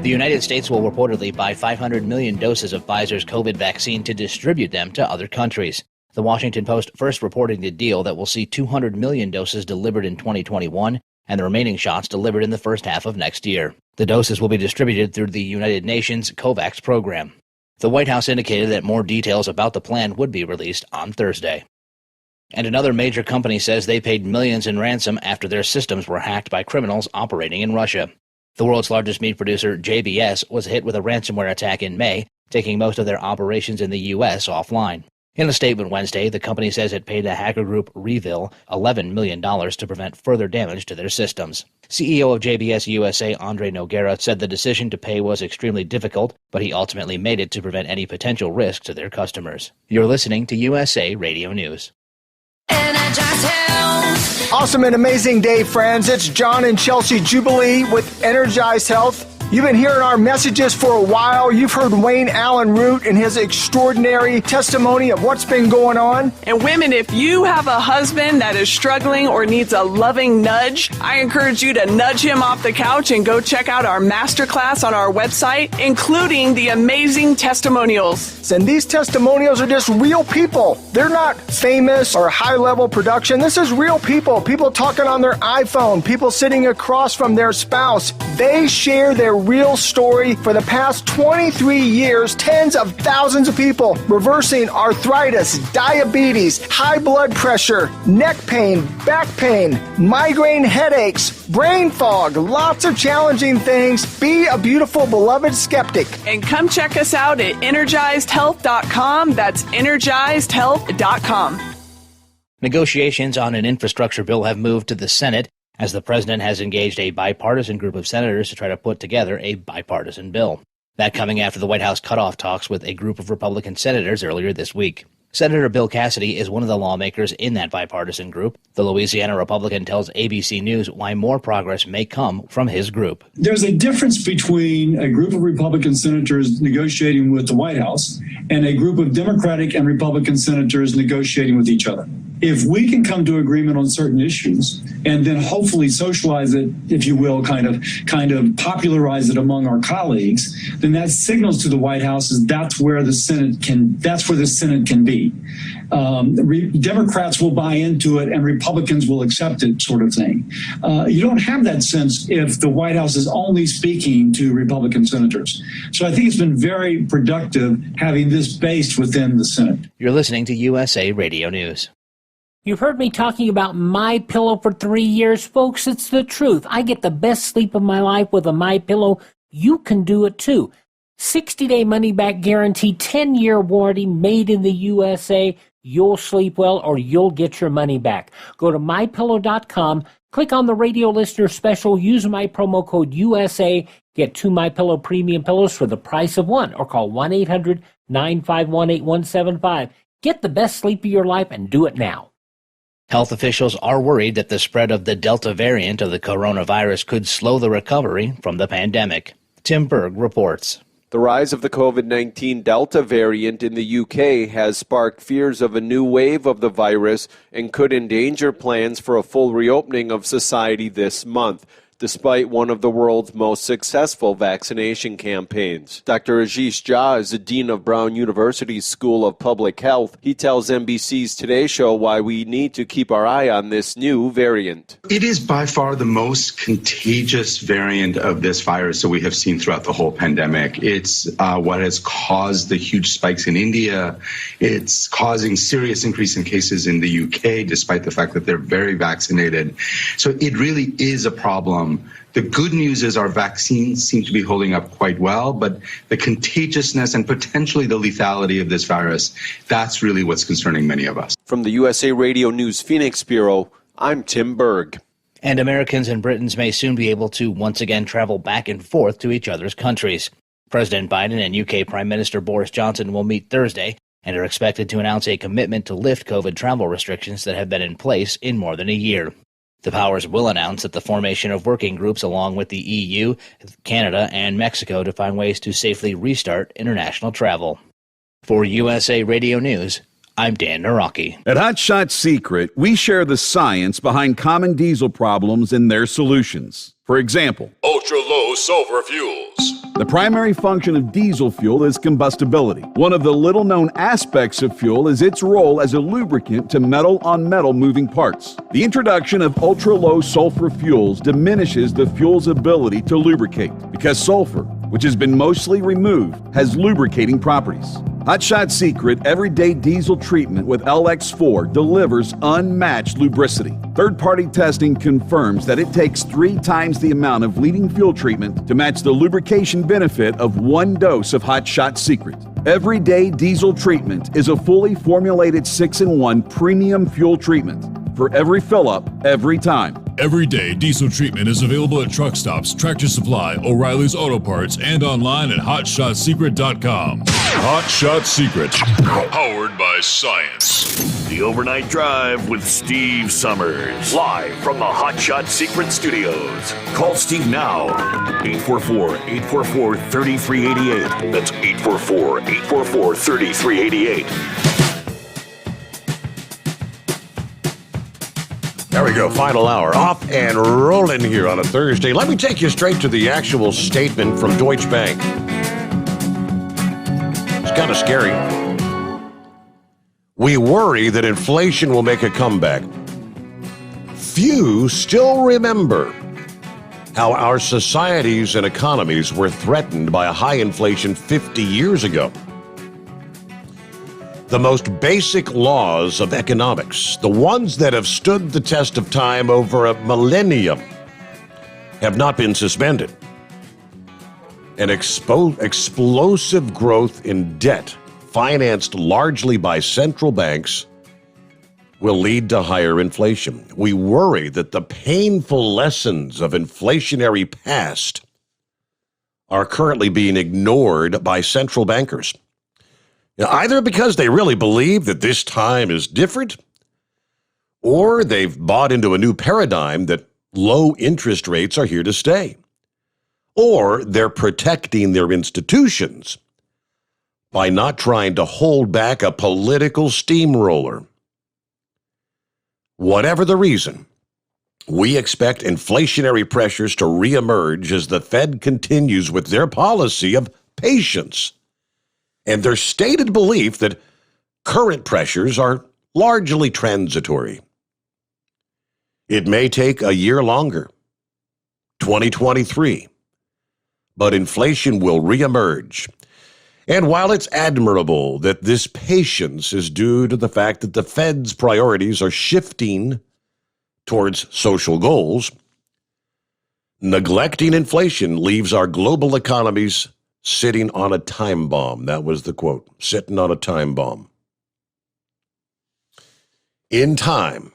The United States will reportedly buy 500 million doses of Pfizer's COVID vaccine to distribute them to other countries. The Washington Post first reporting the deal that will see 200 million doses delivered in 2021 and the remaining shots delivered in the first half of next year. The doses will be distributed through the United Nations COVAX program. The White House indicated that more details about the plan would be released on Thursday. And another major company says they paid millions in ransom after their systems were hacked by criminals operating in Russia. The world's largest meat producer, JBS, was hit with a ransomware attack in May, taking most of their operations in the U.S. offline. In a statement Wednesday, the company says it paid the hacker group Revil $11 million to prevent further damage to their systems. CEO of JBS USA, Andre Noguera, said the decision to pay was extremely difficult, but he ultimately made it to prevent any potential risk to their customers. You're listening to USA Radio News. Awesome and amazing day, friends. It's John and Chelsea Jubilee with Energized Health. You've been hearing our messages for a while. You've heard Wayne Allen Root and his extraordinary testimony of what's been going on. And women, if you have a husband that is struggling or needs a loving nudge, I encourage you to nudge him off the couch and go check out our masterclass on our website, including the amazing testimonials. And these testimonials are just real people. They're not famous or high-level production. This is real people. People talking on their iPhone. People sitting across from their spouse. They share their real story. For the past 23 years, tens of thousands of people reversing arthritis, diabetes, high blood pressure, neck pain, back pain, migraine headaches, brain fog, lots of challenging things. Be a beautiful, beloved skeptic. And come check us out at energizedhealth.com. That's energizedhealth.com. Negotiations on an infrastructure bill have moved to the Senate as the president has engaged a bipartisan group of senators to try to put together a bipartisan bill. That coming after the White House cut off talks with a group of Republican senators earlier this week. Senator Bill Cassidy is one of the lawmakers in that bipartisan group. The Louisiana Republican tells ABC News why more progress may come from his group. There's a difference between a group of Republican senators negotiating with the White House and a group of Democratic and Republican senators negotiating with each other. If we can come to agreement on certain issues and then hopefully socialize it, if you will, kind of popularize it among our colleagues, then that signals to the White House is that's where the Senate can be. Democrats will buy into it and Republicans will accept it, sort of thing. You don't have that sense if the White House is only speaking to Republican senators. So I think it's been very productive having this based within the Senate. You're listening to USA Radio News. You've heard me talking about MyPillow for 3 years, folks. It's the truth. I get the best sleep of my life with a MyPillow. You can do it too. 60-day money-back guarantee, 10-year warranty, made in the USA. You'll sleep well or you'll get your money back. Go to MyPillow.com, click on the radio listener special, use my promo code USA, get 2 MyPillow premium pillows for the price of one, or call 1-800-951-8175. Get the best sleep of your life and do it now. Health officials are worried that the spread of the Delta variant of the coronavirus could slow the recovery from the pandemic. Tim Berg reports. The rise of the COVID-19 Delta variant in the UK has sparked fears of a new wave of the virus and could endanger plans for a full reopening of society this month, despite one of the world's most successful vaccination campaigns. Dr. Ashish Jha is the Dean of Brown University's School of Public Health. He tells NBC's Today Show why we need to keep our eye on this new variant. It is by far the most contagious variant of this virus that we have seen throughout the whole pandemic. It's what has caused the huge spikes in India. It's causing serious increase in cases in the UK, despite the fact that they're very vaccinated. So it really is a problem. The good news is our vaccines seem to be holding up quite well, but the contagiousness and potentially the lethality of this virus, that's really what's concerning many of us. From the USA Radio News Phoenix Bureau, I'm Tim Berg. And Americans and Britons may soon be able to once again travel back and forth to each other's countries. President Biden and UK Prime Minister Boris Johnson will meet Thursday and are expected to announce a commitment to lift COVID travel restrictions that have been in place in more than a year. The powers will announce that the formation of working groups along with the EU, Canada, and Mexico to find ways to safely restart international travel. For USA Radio News, I'm Dan Naraki. At Hot Shot Secret, we share the science behind common diesel problems and their solutions. For example, Ultra-low sulfur fuels. the primary function of diesel fuel is combustibility. One of the little-known aspects of fuel is its role as a lubricant to metal-on-metal moving parts. The introduction of ultra-low sulfur fuels diminishes the fuel's ability to lubricate because sulfur, which has been mostly removed, has lubricating properties. Hot Shot Secret Everyday Diesel Treatment with LX4 delivers unmatched lubricity. Third-party testing confirms that it takes 3 times the amount of leading fuel treatment to match the lubrication benefit of 1 dose of Hot Shot Secret. Everyday Diesel Treatment is a fully formulated 6-in-1 premium fuel treatment for every fill-up, every time. Everyday diesel treatment is available at truck stops, Tractor Supply, O'Reilly's Auto Parts, and online at HotShotSecret.com. Hot Shot Secret, powered by science. The Overnight Drive with Steve Summers. Live from the Hot Shot Secret Studios. Call Steve now. 844-844-3388. That's 844-844-3388. There we go, final hour. Off and rolling here on a Thursday. Let me take you straight to the actual statement from Deutsche Bank. It's kind of scary. We worry that inflation will make a comeback. Few still remember how our societies and economies were threatened by a high inflation 50 years ago. The most basic laws of economics, the ones that have stood the test of time over a millennium, have not been suspended. An explosive growth in debt, financed largely by central banks, will lead to higher inflation. We worry that the painful lessons of inflationary past are currently being ignored by central bankers. Either because they really believe that this time is different, or they've bought into a new paradigm that low interest rates are here to stay, or they're protecting their institutions by not trying to hold back a political steamroller. Whatever the reason, we expect inflationary pressures to reemerge as the Fed continues with their policy of patience and their stated belief that current pressures are largely transitory. It may take a year longer, 2023, but inflation will reemerge. And while it's admirable that this patience is due to the fact that the Fed's priorities are shifting towards social goals, neglecting inflation leaves our global economies sitting on a time bomb. That was the quote, sitting on a time bomb. In time,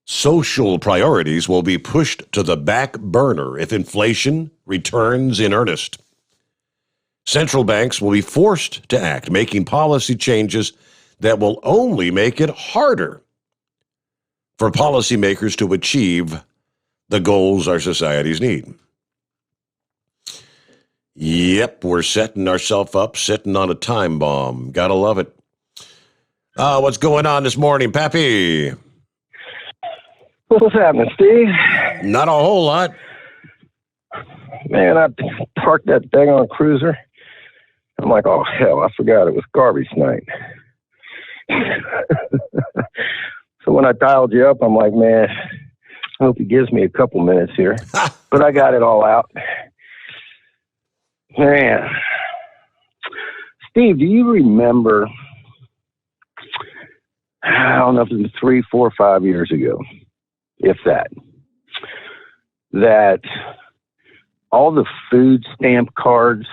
social priorities will be pushed to the back burner if inflation returns in earnest. Central banks will be forced to act, making policy changes that will only make it harder for policymakers to achieve the goals our societies need. Yep, we're setting ourselves up, sitting on a time bomb. Gotta love it. What's going on this morning, Pappy? What's happening, Steve? Not a whole lot. Man, I parked that daggone cruiser. I'm like, oh, hell, I forgot it was garbage night. So when I dialed you up, I'm like, man, I hope he gives me a couple minutes here. But I got it all out. Man. Steve, do you remember, I don't know if it was 3, 4, 5 years ago, if that all the food stamp cards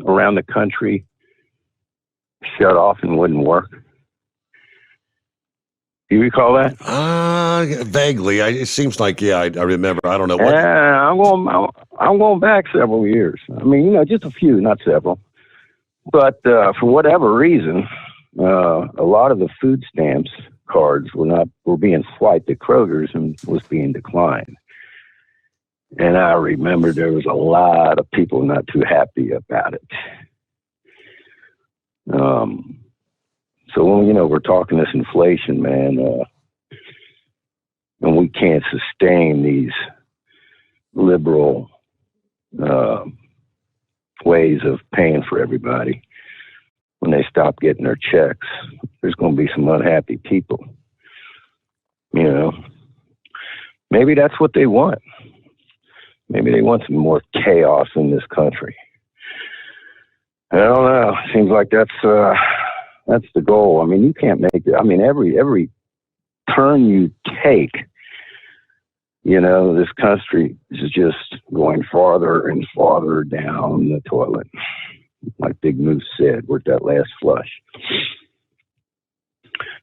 around the country shut off and wouldn't work? Do you recall that? Vaguely. It seems like, yeah, I remember. I don't know what. Yeah, I'm going back several years. I mean, just a few, not several. But for whatever reason, a lot of the food stamps cards were being swiped at Kroger's and was being declined. And I remember there was a lot of people not too happy about it. So when, we're talking this inflation, man, and we can't sustain these liberal ways of paying for everybody. When they stop getting their checks, there's going to be some unhappy people. Maybe that's what they want. Maybe they want some more chaos in this country. I don't know. Seems like that's the goal. I mean, you can't make it. I mean, every turn you take, this country is just going farther and farther down the toilet. Like Big Moose said, we're at that last flush.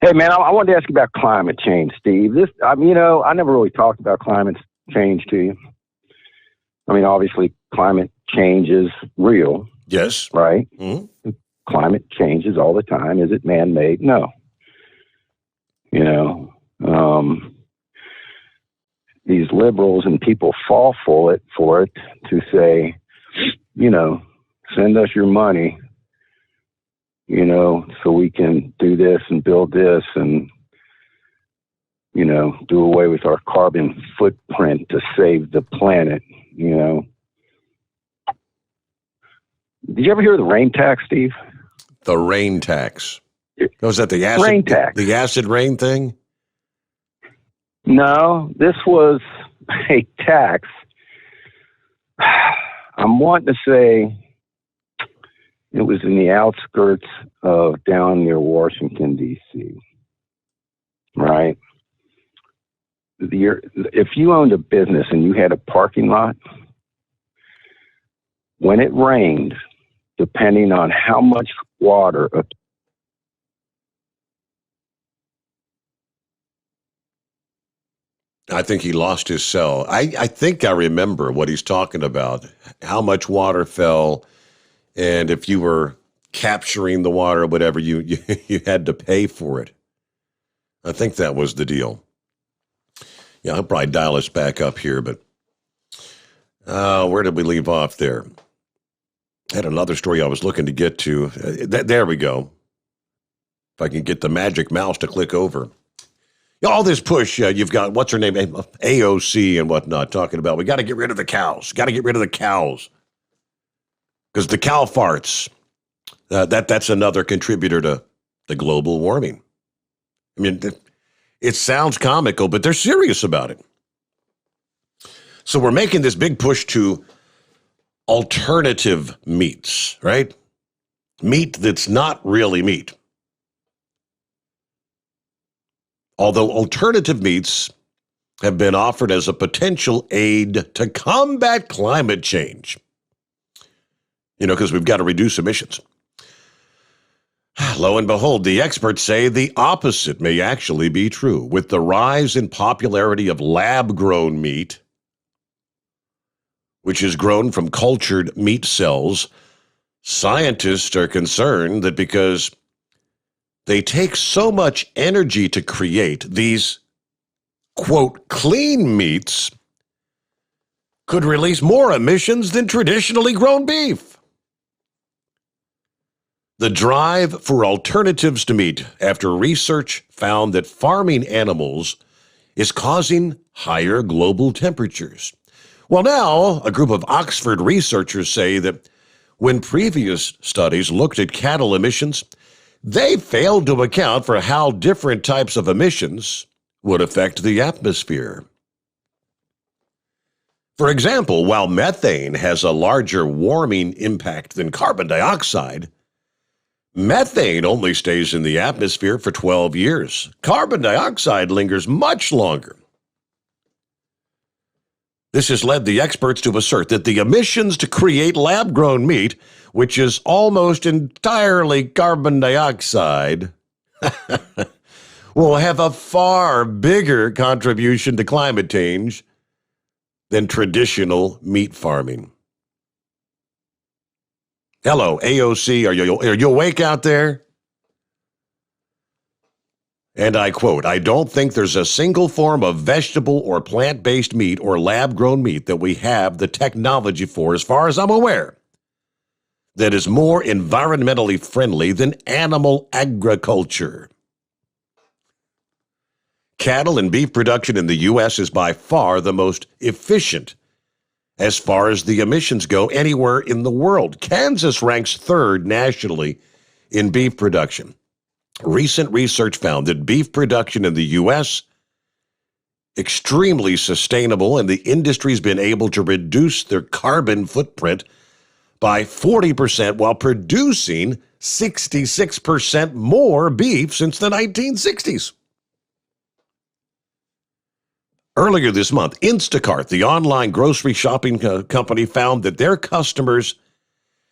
Hey, man, I wanted to ask you about climate change, Steve. I never really talked about climate change to you. I mean, obviously, climate change is real. Yes. Right? Mm-hmm. Climate changes all the time. Is it man-made? No. These liberals and people fall for it to say, send us your money, so we can do this and build this and, do away with our carbon footprint to save the planet, Did you ever hear of the rain tax, Steve? The rain tax. Was that the acid rain tax? The acid rain thing? No, this was a tax. I'm wanting to say it was in the outskirts of down near Washington, D.C. Right? If you owned a business and you had a parking lot, when it rained, depending on how much water I think he lost his cell. I think I remember what he's talking about, how much water fell, and if you were capturing the water or whatever, you had to pay for it. I think that was the deal. Yeah, I'll probably dial us back up here, but where did we leave off there? I had another story I was looking to get to. There we go. If I can get the magic mouse to click over. All this push, you've got, what's her name, AOC and whatnot, talking about, we got to get rid of the cows. Got to get rid of the cows. Because the cow farts, that's another contributor to the global warming. I mean, it sounds comical, but they're serious about it. So we're making this big push to alternative meats, right? Meat that's not really meat. Although alternative meats have been offered as a potential aid to combat climate change. Because we've got to reduce emissions. Lo and behold, the experts say the opposite may actually be true. With the rise in popularity of lab-grown meat, which is grown from cultured meat cells, scientists are concerned that because they take so much energy to create, these, quote, clean meats could release more emissions than traditionally grown beef. The drive for alternatives to meat after research found that farming animals is causing higher global temperatures. Well, now, a group of Oxford researchers say that when previous studies looked at cattle emissions, they failed to account for how different types of emissions would affect the atmosphere. For example, while methane has a larger warming impact than carbon dioxide, methane only stays in the atmosphere for 12 years. Carbon dioxide lingers much longer. This has led the experts to assert that the emissions to create lab-grown meat, which is almost entirely carbon dioxide, will have a far bigger contribution to climate change than traditional meat farming. Hello, AOC, are you awake out there? And I quote, "I don't think there's a single form of vegetable or plant-based meat or lab-grown meat that we have the technology for, as far as I'm aware, that is more environmentally friendly than animal agriculture. Cattle and beef production in the U.S. is by far the most efficient as far as the emissions go anywhere in the world. Kansas ranks third nationally in beef production. Recent research found that beef production in the U.S. extremely sustainable, and the industry's been able to reduce their carbon footprint by 40% while producing 66% more beef since the 1960s. Earlier this month, Instacart, the online grocery shopping company, found that their customers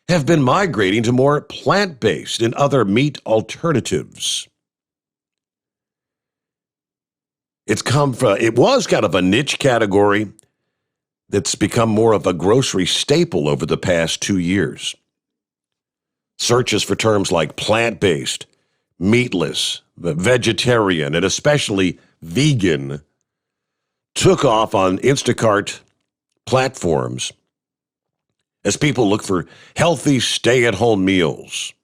have been migrating to more plant-based and other meat alternatives. It was kind of a niche category that's become more of a grocery staple over the past 2 years. Searches for terms like plant-based, meatless, vegetarian, and especially vegan took off on Instacart platforms as people look for healthy stay-at-home meals,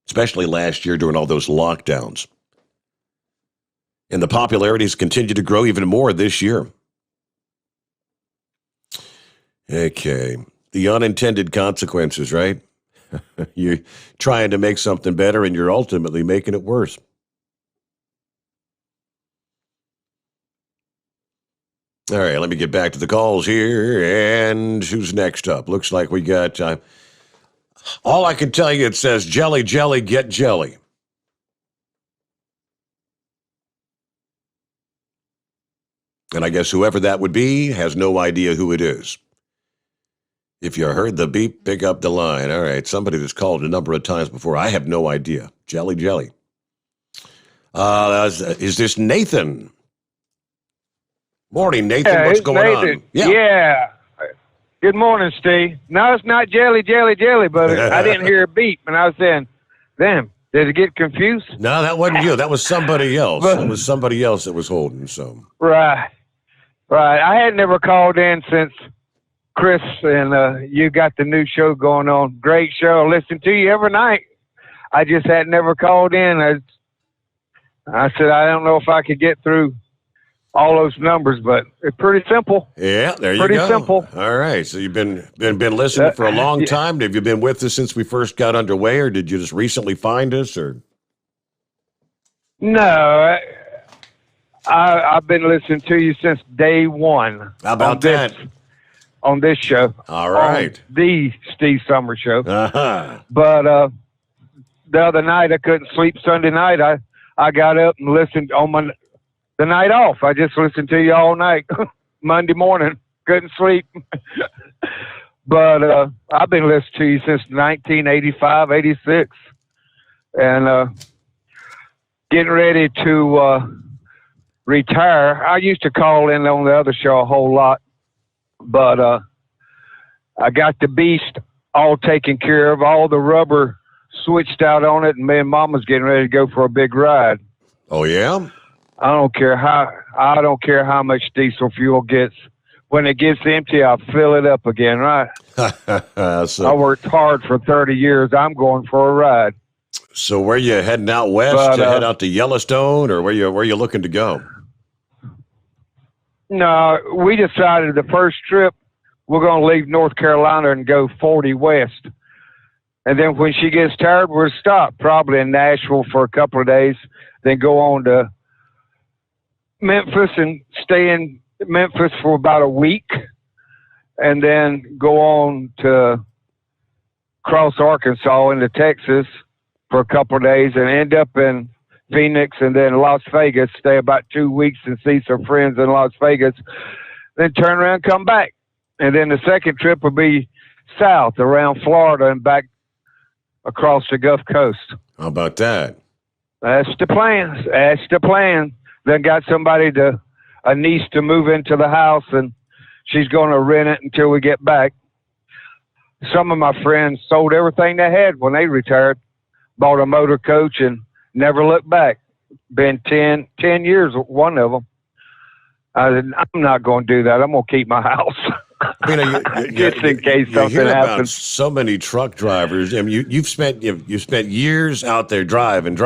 especially last year during all those lockdowns. And the popularities continue to grow even more this year. Okay, the unintended consequences, right? You're trying to make something better and you're ultimately making it worse. All right, let me get back to the calls here. And who's next up? Looks like we got, all I can tell you, it says, jelly, jelly, get jelly. And I guess whoever that would be has no idea who it is. If you heard the beep, pick up the line. All right, somebody that's called a number of times before. I have no idea. Jelly, jelly. Is this Nathan? Morning, Nathan. Yeah, what's going Nathan. on? Yeah. Good morning, Steve. No, it's not jelly, jelly, jelly, but I didn't hear a beep, and I was saying, damn, did it get confused? No, that wasn't you. That was somebody else. It was somebody else that was holding, so. Right. I had never called in since Chris and you got the new show going on. Great show. I listen to you every night. I just had never called in. I said, I don't know if I could get through all those numbers, but it's pretty simple. Yeah, there you go. Pretty simple. All right. So you've been listening for a long time. Have you been with us since we first got underway, or did you just recently find us? Or no, I've been listening to you since day one. How about that? On this show. All right. On the Steve Sommers show. Uh-huh. But the other night I couldn't sleep. Sunday night I got up and listened on the night off. I just listened to you all night. Monday morning, couldn't sleep. But I've been listening to you since 1985, 86. And getting ready to retire. I used to call in on the other show a whole lot. But I got the beast all taken care of, all the rubber switched out on it, and me and Mama's getting ready to go for a big ride. Oh, yeah? I don't care how much diesel fuel gets. When it gets empty, I'll fill it up again, right? I worked hard for 30 years. I'm going for a ride. So where you heading out west to head out to Yellowstone, or where you looking to go? No, we decided the first trip we're going to leave North Carolina and go 40 west. And then when she gets tired, we'll stop probably in Nashville for a couple of days, then go on to Memphis and stay in Memphis for about a week, and then go on to cross Arkansas into Texas for a couple of days and end up in Phoenix and then Las Vegas, stay about 2 weeks and see some friends in Las Vegas, then turn around and come back. And then the second trip will be south around Florida and back across the Gulf Coast. How about that? That's the plan. That's the plan. Then got a niece to move into the house, and she's going to rent it until we get back. Some of my friends sold everything they had when they retired, bought a motor coach, and never looked back. Been 10 years, one of them. I said, I'm not going to do that. I'm going to keep my house. I mean, just in case you something hear about happens. so many truck drivers. I mean, you've spent years out there driving.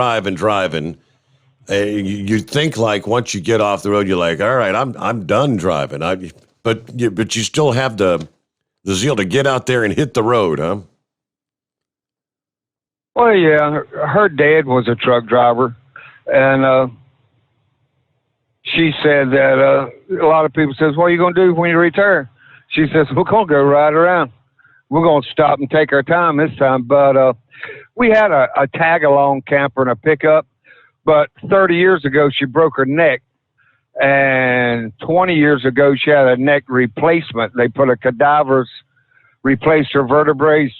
You think like once you get off the road, you're like, all right, I'm done driving. But you still have the zeal to get out there and hit the road, huh? Well, yeah, her dad was a truck driver, and she said that a lot of people says, "What are you going to do when you retire?" She says, "We're going to go ride around. We're going to stop and take our time this time." But we had a tag-along camper and a pickup, but 30 years ago she broke her neck, and 20 years ago she had a neck replacement. They put a cadavers, replaced her vertebrae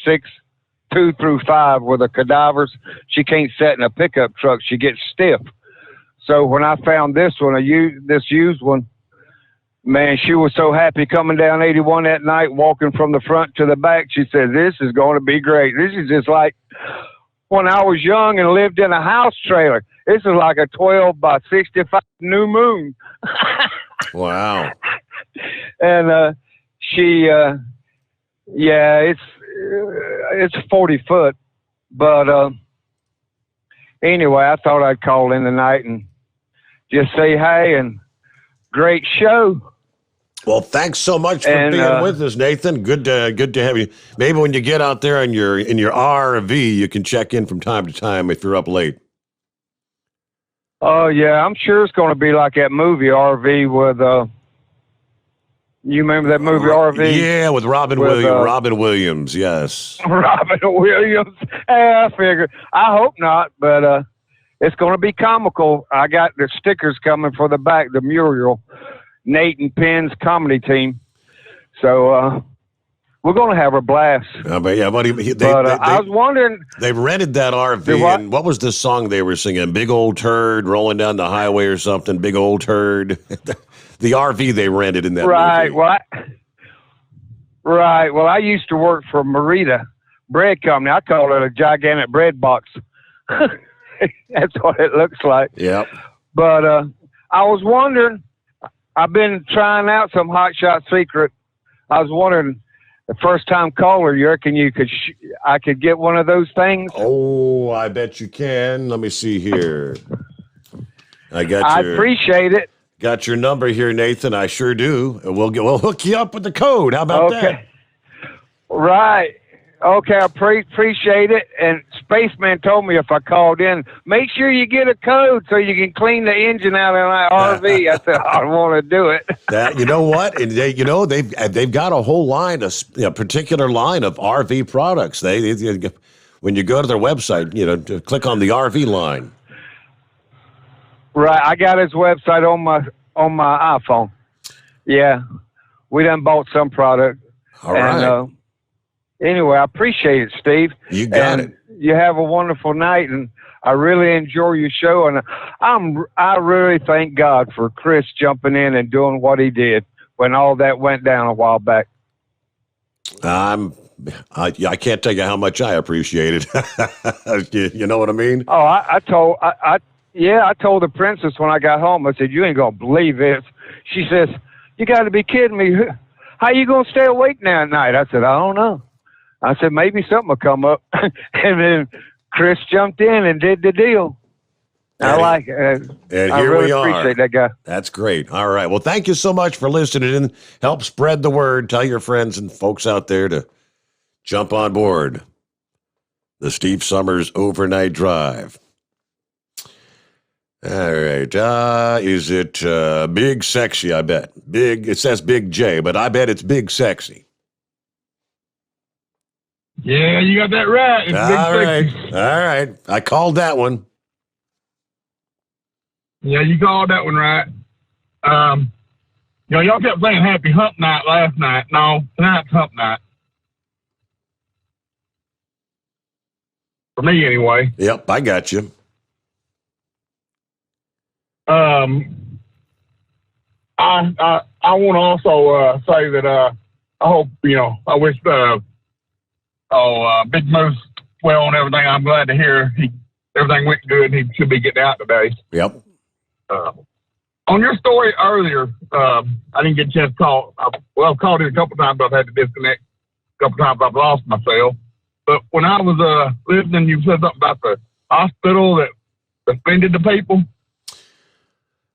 2 through 5 with the cadavers. She can't sit in a pickup truck. She gets stiff. So when I found this one, this used one, man, she was so happy coming down 81 that night, walking from the front to the back. She said, "This is going to be great. This is just like when I was young and lived in a house trailer. This is like a 12 by 65 new moon." Wow. And it's 40 foot. But anyway, I thought I'd call in tonight and just say hey and great show. Well, thanks so much for being with us, Nathan. Good to have you. Maybe when you get out there in your RV, you can check in from time to time if you're up late. Oh yeah, I'm sure it's going to be like that movie RV with you remember that movie RV? Yeah, with Robin Williams. Robin Williams, yes. Robin Williams. I figured. I hope not, but it's going to be comical. I got the stickers coming for the back, the mural. Nate and Penn's comedy team. So we're going to have a blast. But yeah, buddy. I was wondering. They rented that RV, and what was the song they were singing? Big old turd rolling down the highway or something. Big old turd. The RV they rented in that movie. Right. Well, I used to work for Merita Bread Company. I call it a gigantic bread box. That's what it looks like. Yep. But I was wondering, I've been trying out some Hot Shot Secret. I was wondering, the first time caller, you reckon I could get one of those things? Oh, I bet you can. Let me see here. I appreciate it. Got your number here, Nathan. I sure do. We'll hook you up with the code. How about that? Right. Okay, I appreciate it. And Spaceman told me if I called in, make sure you get a code so you can clean the engine out of my RV. I said, I want to do it. You know what? And they've got a whole line, a particular line of RV products. They when you go to their website, to click on the RV line. Right, I got his website on my iPhone. Yeah, we done bought some product. All right. Anyway, I appreciate it, Steve. You got it. You have a wonderful night, and I really enjoy your show. And I really thank God for Chris jumping in and doing what he did when all that went down a while back. I can't tell you how much I appreciate it. You know what I mean? Oh, I told the princess when I got home, I said, "You ain't going to believe this." She says, "You got to be kidding me. How you going to stay awake now at night?" I said, "I don't know." I said, "Maybe something will come up." And then Chris jumped in and did the deal. I like it. And I here really we are. appreciate that guy. That's great. All right. Well, thank you so much for listening and help spread the word. Tell your friends and folks out there to jump on board the Steve Sommers Overnight Drive. All right. Is it Big Sexy, I bet? It says Big J, but I bet it's Big Sexy. Yeah, you got that right. It's Big Sexy. All right. I called that one. Yeah, you called that one right. Y'all kept saying Happy Hump Night last night. No, tonight's Hump Night. For me, anyway. Yep, I got you. I want to also say that I hope I wish Big Moose well on everything. I'm glad to hear everything went good and he should be getting out today. Yep. On your story earlier, I didn't get a chance to call. I've called in a couple times, but I've had to disconnect. A couple times I've lost myself. But when I was listening, you said something about the hospital that suspended the people.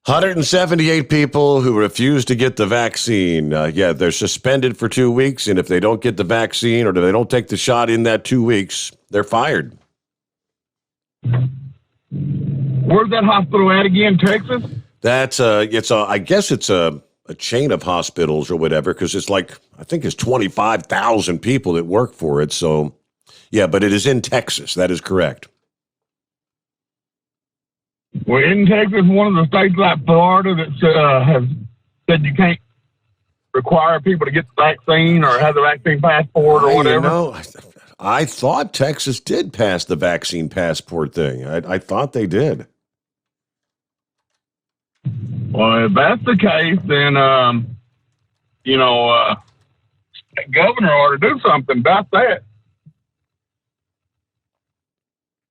178 people who refuse to get the vaccine. They're suspended for 2 weeks, and if they don't get the vaccine or they don't take the shot in that 2 weeks, they're fired. Where's that hospital at again, Texas? That's I guess it's a chain of hospitals or whatever, because it's like, I think it's 25,000 people that work for it. So, yeah, but it is in Texas. That is correct. Well, in Texas, one of the states like Florida that has said you can't require people to get the vaccine or have the vaccine passport or whatever. I thought Texas did pass the vaccine passport thing. I thought they did. Well, if that's the case, then, the governor ought to do something about that.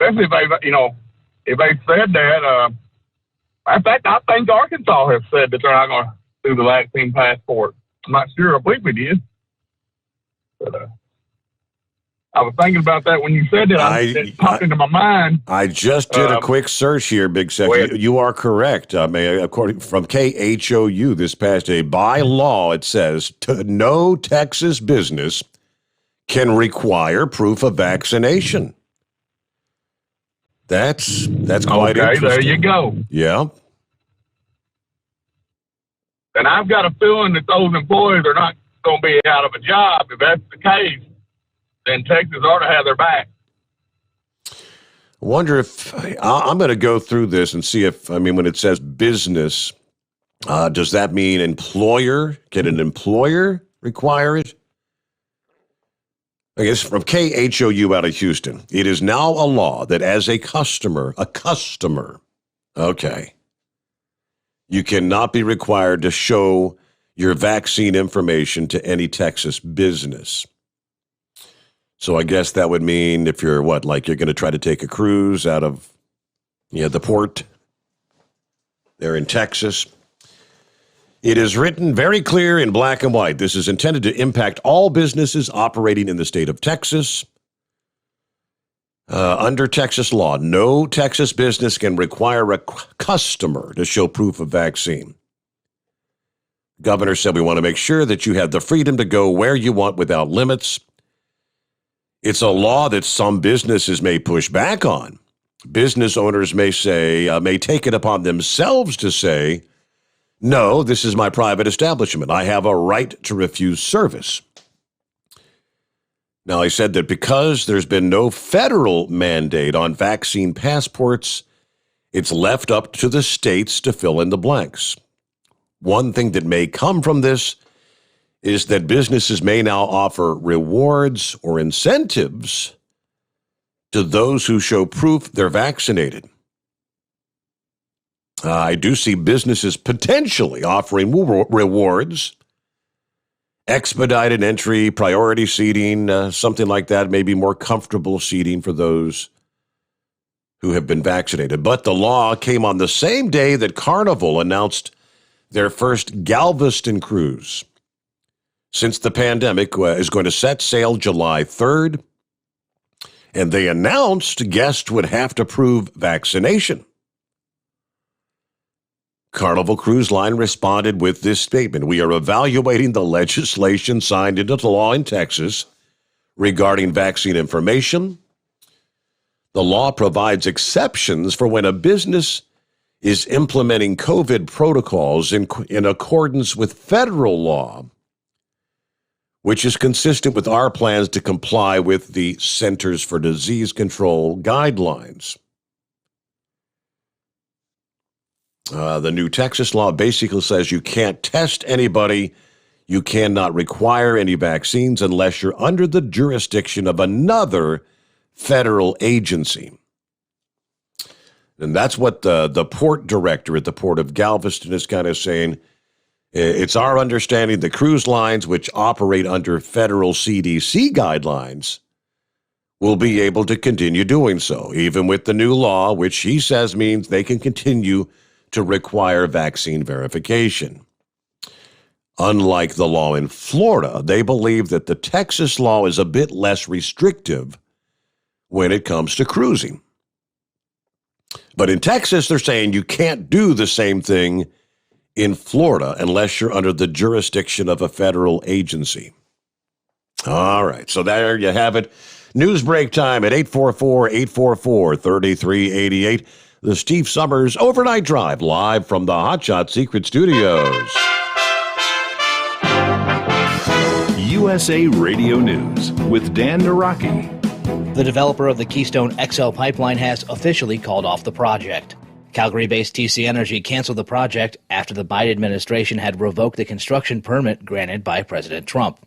Especially if they said that. In fact, I think Arkansas has said that they're not going to do the vaccine passport. I'm not sure. I believe we did. But, I was thinking about that when you said that. It popped into my mind. I just did a quick search here, Big Sec. You are correct. According from KHOU this past day, by law, it says no Texas business can require proof of vaccination. That's quite interesting. There you go. Yeah. And I've got a feeling that those employees are not going to be out of a job. If that's the case, then Texas ought to have their back. I wonder if I'm going to go through this and see if, when it says business, does that mean employer? Can an employer require it? I guess from KHOU out of Houston, it is now a law that as a customer, you cannot be required to show your vaccine information to any Texas business. So I guess that would mean if you're you're going to try to take a cruise out of the port there in Texas. It is written very clear in black and white. This is intended to impact all businesses operating in the state of Texas. Under Texas law, no Texas business can require a customer to show proof of vaccine. Governor said we want to make sure that you have the freedom to go where you want without limits. It's a law that some businesses may push back on. Business owners may take it upon themselves to say, no, this is my private establishment. I have a right to refuse service. Now, I said that because there's been no federal mandate on vaccine passports, it's left up to the states to fill in the blanks. One thing that may come from this is that businesses may now offer rewards or incentives to those who show proof they're vaccinated. I do see businesses potentially offering rewards, expedited entry, priority seating, something like that, maybe more comfortable seating for those who have been vaccinated. But the law came on the same day that Carnival announced their first Galveston cruise since the pandemic is going to set sail July 3rd. And they announced guests would have to prove vaccination. Carnival Cruise Line responded with this statement: we are evaluating the legislation signed into law in Texas regarding vaccine information. The law provides exceptions for when a business is implementing COVID protocols in accordance with federal law, which is consistent with our plans to comply with the Centers for Disease Control guidelines. The new Texas law basically says you can't test anybody, you cannot require any vaccines unless you're under the jurisdiction of another federal agency. And that's what the port director at the Port of Galveston is kind of saying. It's our understanding the cruise lines, which operate under federal CDC guidelines, will be able to continue doing so, even with the new law, which he says means they can continue to require vaccine verification. Unlike the law in Florida, they believe that the Texas law is a bit less restrictive when it comes to cruising. But in Texas, they're saying you can't do the same thing in Florida unless you're under the jurisdiction of a federal agency. All right, so there you have it. News break time at 844-844-3388. The Steve Summers Overnight Drive, live from the Hotshot Secret Studios. USA Radio News with Dan Naraki. The developer of the Keystone XL pipeline has officially called off the project. Calgary-based TC Energy canceled the project after the Biden administration had revoked the construction permit granted by President Trump.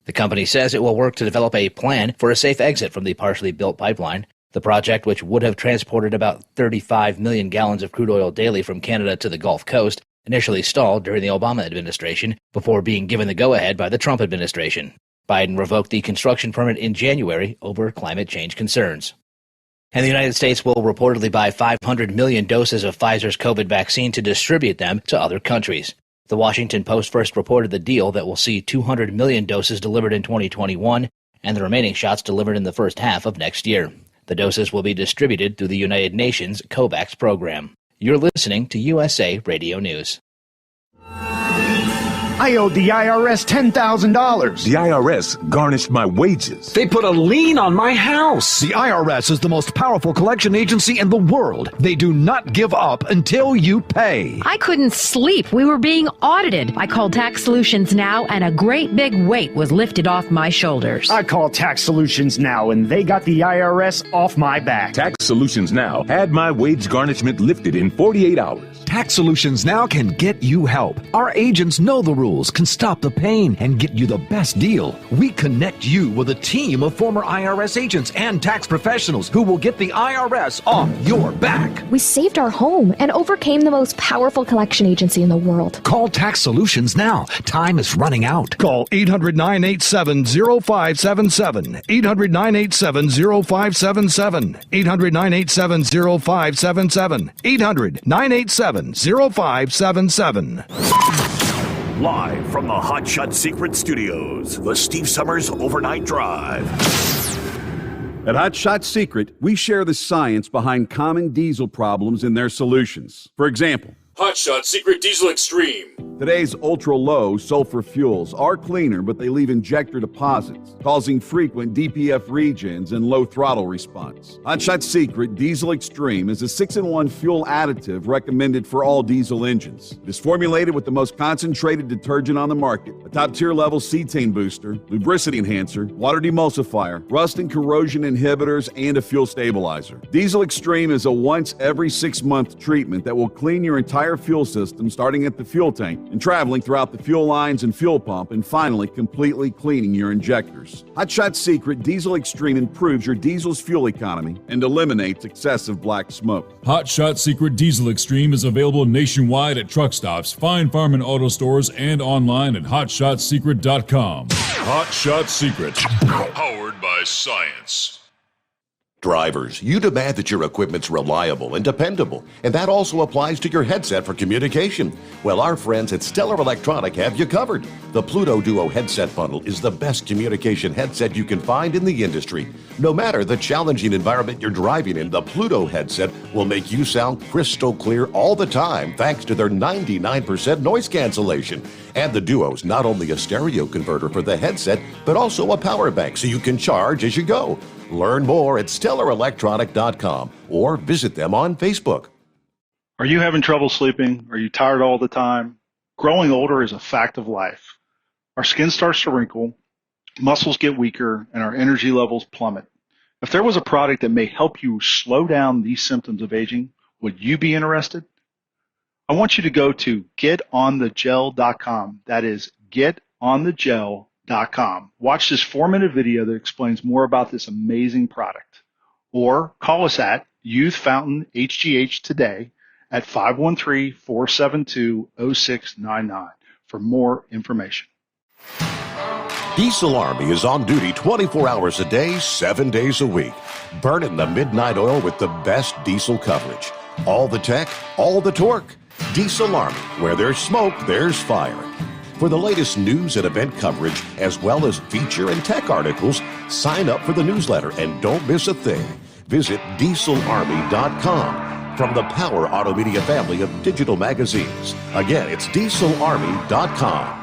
The company says it will work to develop a plan for a safe exit from the partially built pipeline. The project, which would have transported about 35 million gallons of crude oil daily from Canada to the Gulf Coast, initially stalled during the Obama administration before being given the go-ahead by the Trump administration. Biden revoked the construction permit in January over climate change concerns. And the United States will reportedly buy 500 million doses of Pfizer's COVID vaccine to distribute them to other countries. The Washington Post first reported the deal that will see 200 million doses delivered in 2021 and the remaining shots delivered in the first half of next year. The doses will be distributed through the United Nations COVAX program. You're listening to USA Radio News. I owed the IRS $10,000. The IRS garnished my wages. They put a lien on my house. The IRS is the most powerful collection agency in the world. They do not give up until you pay. I couldn't sleep. We were being audited. I called Tax Solutions Now, and a great big weight was lifted off my shoulders. I called Tax Solutions Now, and they got the IRS off my back. Tax Solutions Now had my wage garnishment lifted in 48 hours. Tax Solutions Now can get you help. Our agents know the rules, can stop the pain, and get you the best deal. We connect you with a team of former IRS agents and tax professionals who will get the IRS off your back. We saved our home and overcame the most powerful collection agency in the world. Call Tax Solutions now. Time is running out. Call 800-987-0577. 800-987-0577. 800-987-0577. 800-987-0577. Live from the Hotshot Secret Studios, the Steve Summers Overnight Drive. At Hotshot Secret, we share the science behind common diesel problems and their solutions. For example, Hotshot Secret Diesel Extreme. Today's ultra-low sulfur fuels are cleaner, but they leave injector deposits, causing frequent DPF regens and low throttle response. Hotshot Secret Diesel Extreme is a 6-in-1 fuel additive recommended for all diesel engines. It is formulated with the most concentrated detergent on the market, a top-tier level cetane booster, lubricity enhancer, water demulsifier, rust and corrosion inhibitors, and a fuel stabilizer. Diesel Extreme is a once every 6-month treatment that will clean your entire fuel system, starting at the fuel tank and traveling throughout the fuel lines and fuel pump, and finally completely cleaning your injectors. Hotshot Secret Diesel Extreme improves your diesel's fuel economy and eliminates excessive black smoke. Hotshot Secret Diesel Extreme is available nationwide at truck stops, fine farm and auto stores, and online at hotshotsecret.com. Hotshot Secret, powered by science. Drivers, you demand that your equipment's reliable and dependable, and that also applies to your headset for communication. Well, our friends at Stellar Electronic have you covered. The Pluto Duo headset bundle is the best communication headset you can find in the industry. No matter the challenging environment you're driving in, the Pluto headset will make you sound crystal clear all the time thanks to their 99% noise cancellation. And the Duo's not only a stereo converter for the headset, but also a power bank so you can charge as you go. Learn more at StellarElectronic.com or visit them on Facebook. Are you having trouble sleeping? Are you tired all the time? Growing older is a fact of life. Our skin starts to wrinkle, muscles get weaker, and our energy levels plummet. If there was a product that may help you slow down these symptoms of aging, would you be interested? I want you to go to getonthegel.com. That is getonthegel.com. Watch this 4-minute video that explains more about this amazing product. Or call us at Youth Fountain HGH today at 513-472-0699 for more information. Diesel Army is on duty 24 hours a day, 7 days a week. Burning the midnight oil with the best diesel coverage. All the tech, all the torque. Diesel Army, where there's smoke, there's fire. For the latest news and event coverage, as well as feature and tech articles, sign up for the newsletter and don't miss a thing. Visit dieselarmy.com from the Power Auto Media family of digital magazines. Again, it's dieselarmy.com.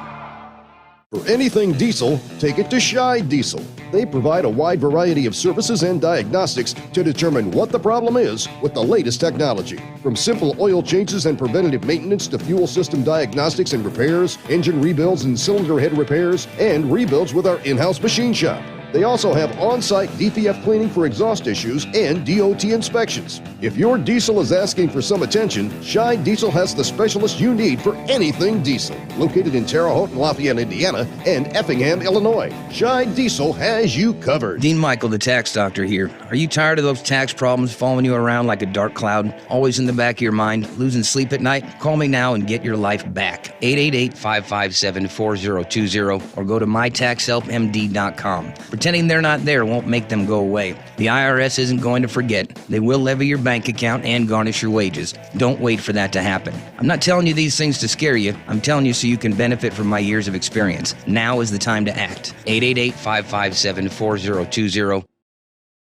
For anything diesel, take it to Scheid Diesel. They provide a wide variety of services and diagnostics to determine what the problem is with the latest technology. From simple oil changes and preventative maintenance to fuel system diagnostics and repairs, engine rebuilds and cylinder head repairs, and rebuilds with our in-house machine shop. They also have on-site DPF cleaning for exhaust issues and DOT inspections. If your diesel is asking for some attention, Scheid Diesel has the specialist you need for anything diesel. Located in Terre Haute and Lafayette, Indiana, and Effingham, Illinois, Scheid Diesel has you covered. Dean Michael, the tax doctor here. Are you tired of those tax problems following you around like a dark cloud, always in the back of your mind, losing sleep at night? Call me now and get your life back. 888-557-4020 or go to mytaxhelpmd.com. Pretending they're not there won't make them go away. The IRS isn't going to forget. They will levy your bank account and garnish your wages. Don't wait for that to happen. I'm not telling you these things to scare you. I'm telling you so you can benefit from my years of experience. Now is the time to act. 888-557-4020.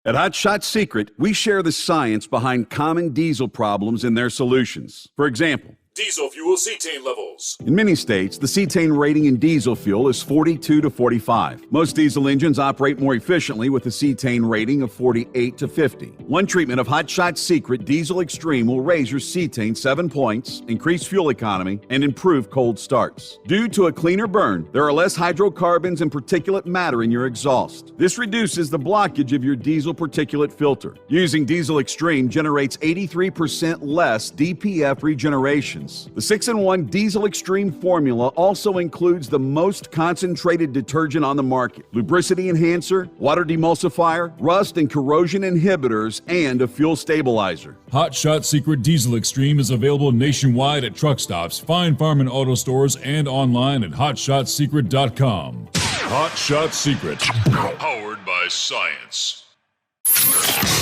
At Hot Shot Secret, we share the science behind common diesel problems and their solutions. For example, Diesel fuel cetane levels. in many states, the cetane rating in diesel fuel is 42 to 45. Most diesel engines operate more efficiently with a cetane rating of 48 to 50. One treatment of Hot Shot Secret Diesel Extreme will raise your cetane 7 points, increase fuel economy, and improve cold starts. Due to a cleaner burn, there are less hydrocarbons and particulate matter in your exhaust. This reduces the blockage of your diesel particulate filter. Using Diesel Extreme generates 83% less DPF regeneration. The 6-in-1 Diesel Extreme formula also includes the most concentrated detergent on the market, lubricity enhancer, water demulsifier, rust and corrosion inhibitors, and a fuel stabilizer. Hot Shot Secret Diesel Extreme is available nationwide at truck stops, fine farm and auto stores, and online at hotshotsecret.com. Hot Shot Secret, powered by science.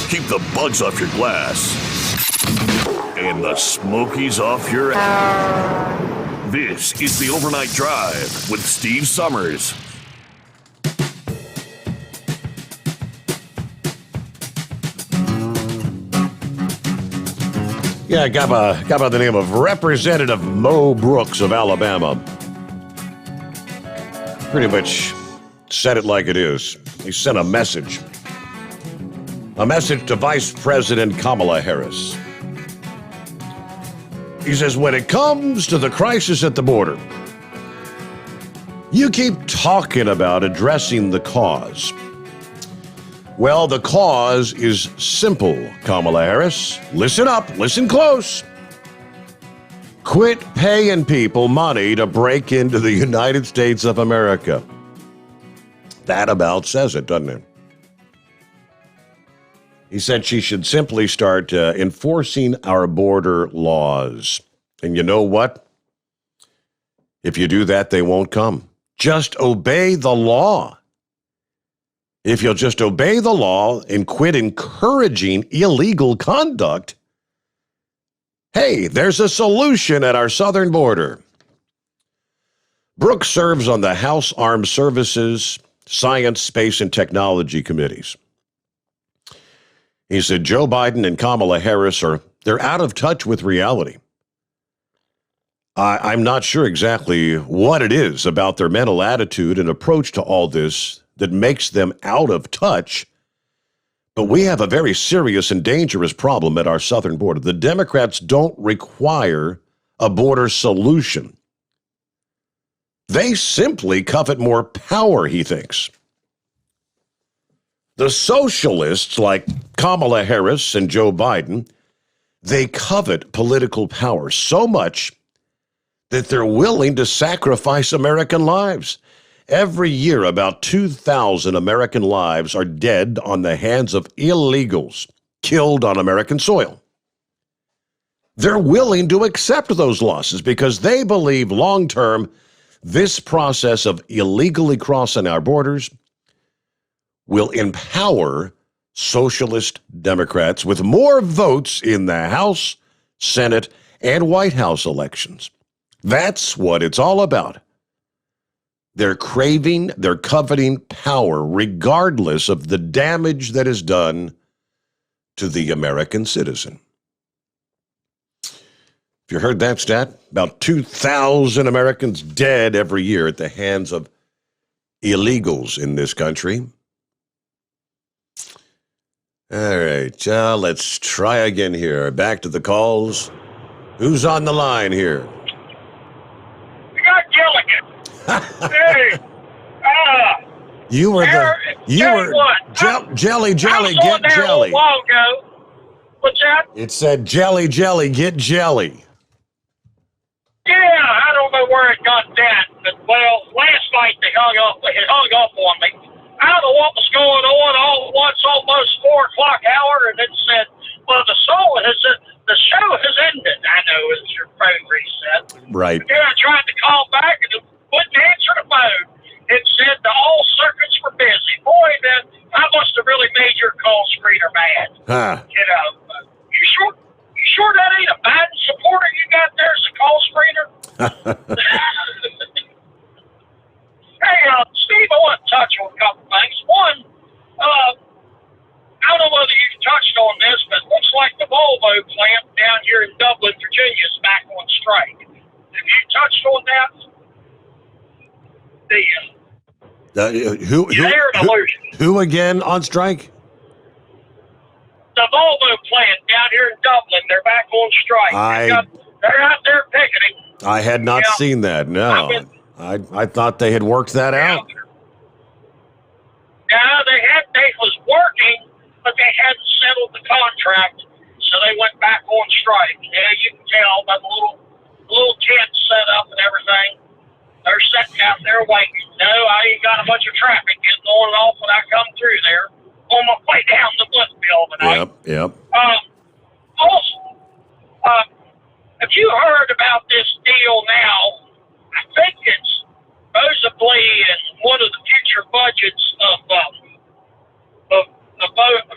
Keep the bugs off your glass and the smokies off your ass. This is the Overnight Drive with Steve Sommers. Yeah, a guy by the name of Representative Mo Brooks of Alabama pretty much said it like it is. He sent a message to Vice President Kamala Harris. He says, when it comes to the crisis at the border, you keep talking about addressing the cause. Well, the cause is simple, Kamala Harris. Listen up, listen close. Quit paying people money to break into the United States of America. That about says it, doesn't it? He said she should simply start enforcing our border laws. And you know what? If you do that, they won't come. Just obey the law. If you'll just obey the law and quit encouraging illegal conduct, hey, there's a solution at our southern border. Brooks serves on the House Armed Services, Science, Space, and Technology Committees. He said Joe Biden and Kamala Harris they're out of touch with reality. I'm not sure exactly what it is about their mental attitude and approach to all this that makes them out of touch, but we have a very serious and dangerous problem at our southern border. The Democrats don't require a border solution. They simply covet more power, he thinks. The socialists like Kamala Harris and Joe Biden, they covet political power so much that they're willing to sacrifice American lives. Every year, about 2,000 American lives are dead on the hands of illegals killed on American soil. They're willing to accept those losses because they believe long-term this process of illegally crossing our borders will empower socialist Democrats with more votes in the House, Senate, and White House elections. That's what it's all about. They're coveting power regardless of the damage that is done to the American citizen. If you heard that stat, about 2,000 Americans dead every year at the hands of illegals in this country. All right, let's try again here. Back to the calls. Who's on the line here? We got Gilligan. Hey, You were jelly, get jelly. A while ago. What's that? It said jelly, get jelly. Yeah, I don't know where it got that, but well, last night it hung up on me. I don't know what was going on all at once, almost 4 o'clock hour, and it said, well, the show has ended. I know it's your phone reset. Right. Yeah, I tried to call back and it wouldn't answer the phone. It said the all circuits were busy. Boy, I must have really made your call screener mad. Huh. You know, you sure that ain't a Biden supporter you got there as a call screener? Hey, Steve, I want to touch on a couple things. One, I don't know whether you touched on this, but it looks like the Volvo plant down here in Dublin, Virginia is back on strike. Have you touched on that? Who again on strike? The Volvo plant down here in Dublin, they're back on strike. They're out there picketing. I had not seen that, no. I thought they had worked that out. No, they was working, but they hadn't settled the contract, so they went back on strike. Yeah, you can tell by the little tent set up and everything. They're sitting out there waiting. No, I ain't got a bunch of traffic getting on and off when I come through there on my way down the Blitzville tonight. Yep. Also, have you heard about this deal now? I think it's supposedly in one of the future budgets of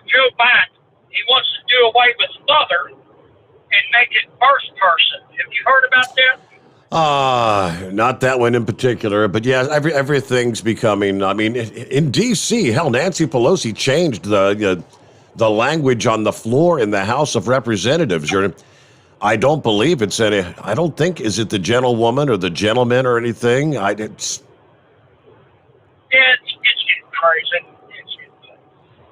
Joe Biden. He wants to do away with mother and make it first person. Have you heard about that? Not that one in particular, but yeah, everything's becoming, I mean, in D.C., hell, Nancy Pelosi changed the language on the floor in the House of Representatives. I don't believe it's any, I don't think, is it the gentlewoman or the gentleman or anything? It's getting crazy.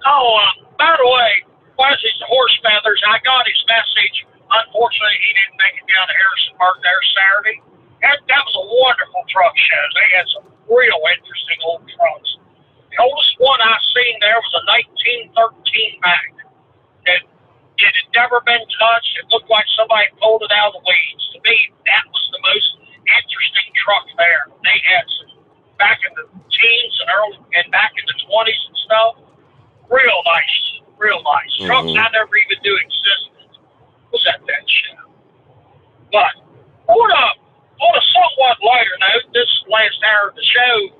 By the way, Wesley's the horse feathers. I got his message. Unfortunately, he didn't make it down to Harrisonburg there Saturday. That was a wonderful truck show. They had some real interesting old trucks. The oldest one I seen there was a 1913 Magnum. It had never been touched. It looked like somebody pulled it out of the weeds. To me, that was the most interesting truck there. They had some back in the teens and back in the 20s and stuff. Real nice. Mm-hmm. Trucks I never even knew existed was at that show. But on a somewhat lighter note, this last hour of the show,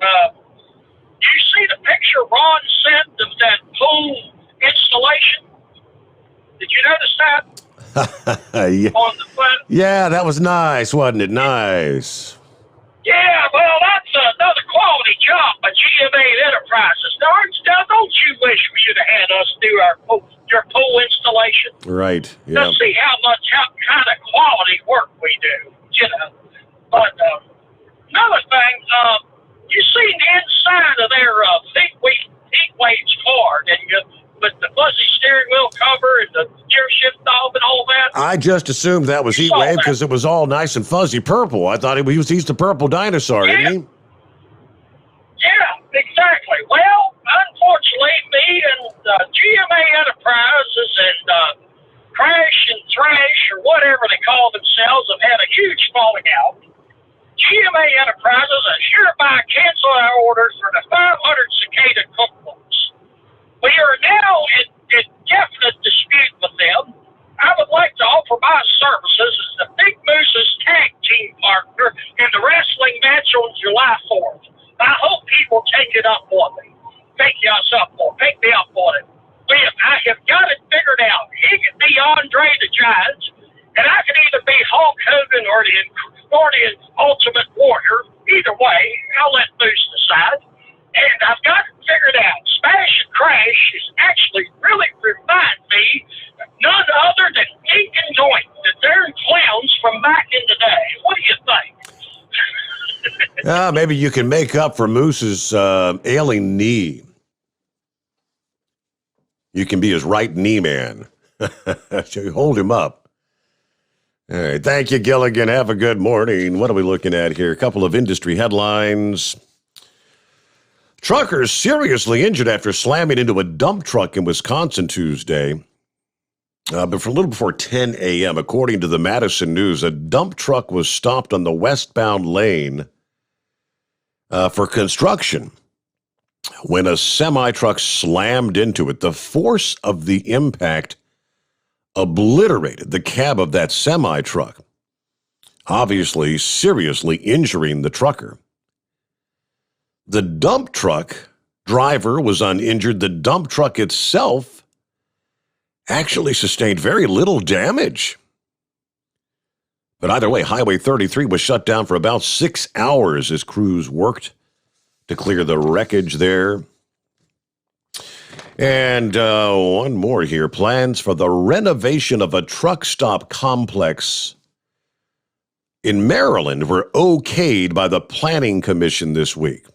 do you see the picture Ron sent of that pool installation? Did you notice that? Yeah. On the front? Yeah, that was nice, wasn't it? Nice. Yeah, well, that's another quality job by GMA Enterprises. Now, don't you wish you'd have had us do your pool installation? Right, yeah. To see how kind of quality work we do, you know. But another thing, you seen the inside of their heat weights car, didn't you? With the fuzzy steering wheel cover and the gear shift knob and all that. I just assumed that was heat wave because it was all nice and fuzzy purple. I thought he's the purple dinosaur, didn't he? Yeah, exactly. Well, unfortunately, me and GMA Enterprises and Crash and Thrash, or whatever they call themselves, have had a huge falling out. GMA Enterprises has hereby canceled our orders for the 500 cicada cookbooks. We are now in definite dispute with them. I would like to offer my services as the Big Moose's tag team partner in the wrestling match on July 4th. I hope people take it up on me. Take me up on it. I have got it figured out. He could be Andre the Giant, and I could either be Hulk Guardian Ultimate Warrior. Either way, I'll let Moose decide. And I've got it figured out. Smash and Crash is actually really remind me of none other than Dink and Doink, the darn clowns from back in the day. What do you think? Maybe you can make up for Moose's ailing knee. You can be his right knee man. So you hold him up. All right. Thank you, Gilligan. Have a good morning. What are we looking at here? A couple of industry headlines. Truckers seriously injured after slamming into a dump truck in Wisconsin Tuesday. But for a little before 10 a.m., according to the Madison News, a dump truck was stopped on the westbound lane for construction when a semi-truck slammed into it. The force of the impact obliterated the cab of that semi-truck, obviously seriously injuring the trucker. The dump truck driver was uninjured. The dump truck itself actually sustained very little damage. But either way, Highway 33 was shut down for about 6 hours as crews worked to clear the wreckage there. And one more here. Plans for the renovation of a truck stop complex in Maryland were okayed by the Planning Commission this week.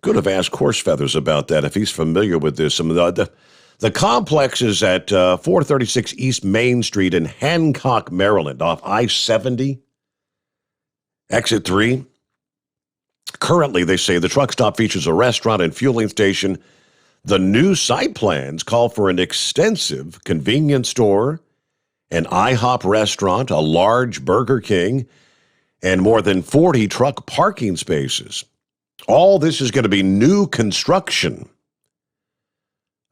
Could have asked Horsefeathers about that if he's familiar with this. The complex is at 436 East Main Street in Hancock, Maryland, off I-70, exit 3. Currently, they say the truck stop features a restaurant and fueling station. The new site plans call for an extensive convenience store, an IHOP restaurant, a large Burger King, and more than 40 truck parking spaces. All this is going to be new construction.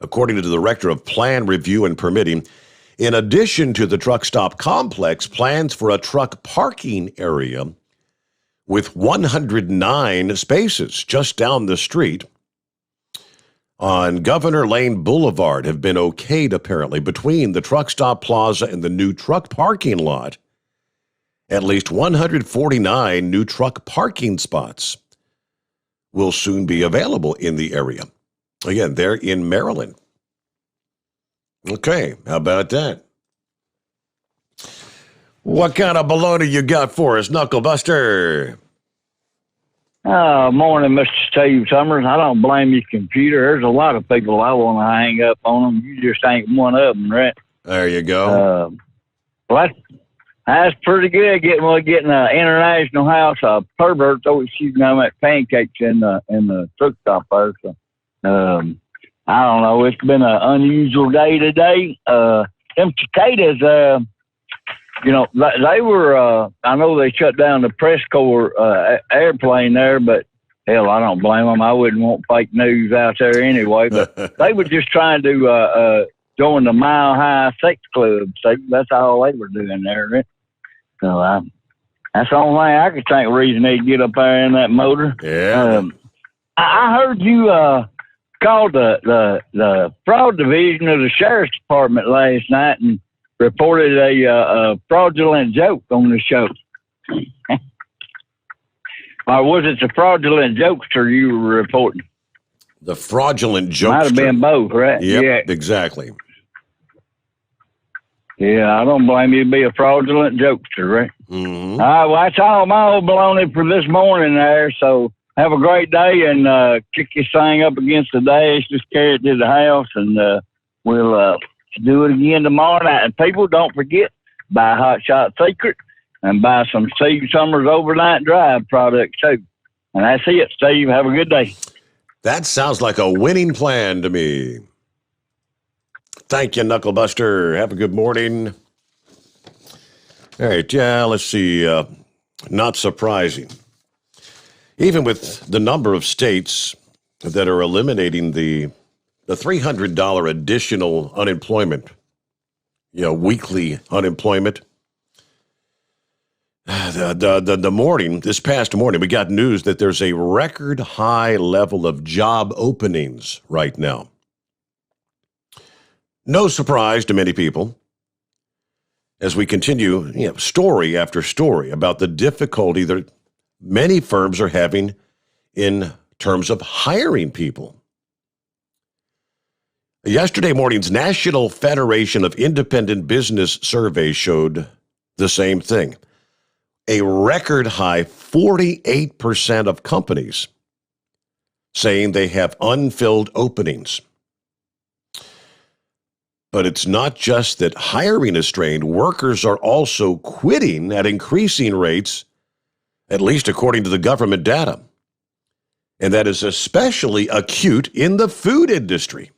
According to the Director of Plan Review and Permitting, in addition to the truck stop complex, plans for a truck parking area with 109 spaces just down the street on Governor Lane Boulevard have been okayed, apparently, between the truck stop plaza and the new truck parking lot. At least 149 new truck parking spots will soon be available in the area. Again, they're in Maryland. Okay, how about that? What kind of baloney you got for us, Knucklebuster? Morning, Mr. Steve Sommers. I don't blame your computer. There's a lot of people I want to hang up on them. You just ain't one of them, right? There you go. Well, that's pretty good. Getting an international house of perverts always shooting them at pancakes in the truck stop there. So, I don't know. It's been an unusual day today. Them cicadas, they were, I know they shut down the press corps airplane there, but hell, I don't blame them. I wouldn't want fake news out there anyway. But they were just trying to join the Mile High Sex Club. So that's all they were doing there. Right? So that's the only thing I could think of reason they'd get up there in that motor. Yeah. I heard you called the fraud division of the sheriff's department last night and reported a fraudulent joke on the show. Or was it the fraudulent jokester you were reporting? The fraudulent jokester. Might have been both, right? Yep, yeah, exactly. Yeah, I don't blame you to be a fraudulent jokester, right? Mm-hmm. All right, well, that's all my old baloney for this morning there. So have a great day and kick this thing up against the dash. Just carry it to the house and we'll do it again tomorrow night. And people, don't forget, buy Hot Shot Secret and buy some Steve Sommers Overnight Drive products too. And that's it, Steve. Have a good day. That sounds like a winning plan to me. Thank you, Knucklebuster. Have a good morning. All right, yeah, let's see. Not surprising. Even with the number of states that are eliminating the $300 additional unemployment, weekly unemployment. This past morning, we got news that there's a record high level of job openings right now. No surprise to many people. as we continue, story after story about the difficulty that many firms are having in terms of hiring people. Yesterday morning's National Federation of Independent Business survey showed the same thing. A record high 48% of companies saying they have unfilled openings. But it's not just that hiring is strained. Workers are also quitting at increasing rates, at least according to the government data. And that is especially acute in the food industry.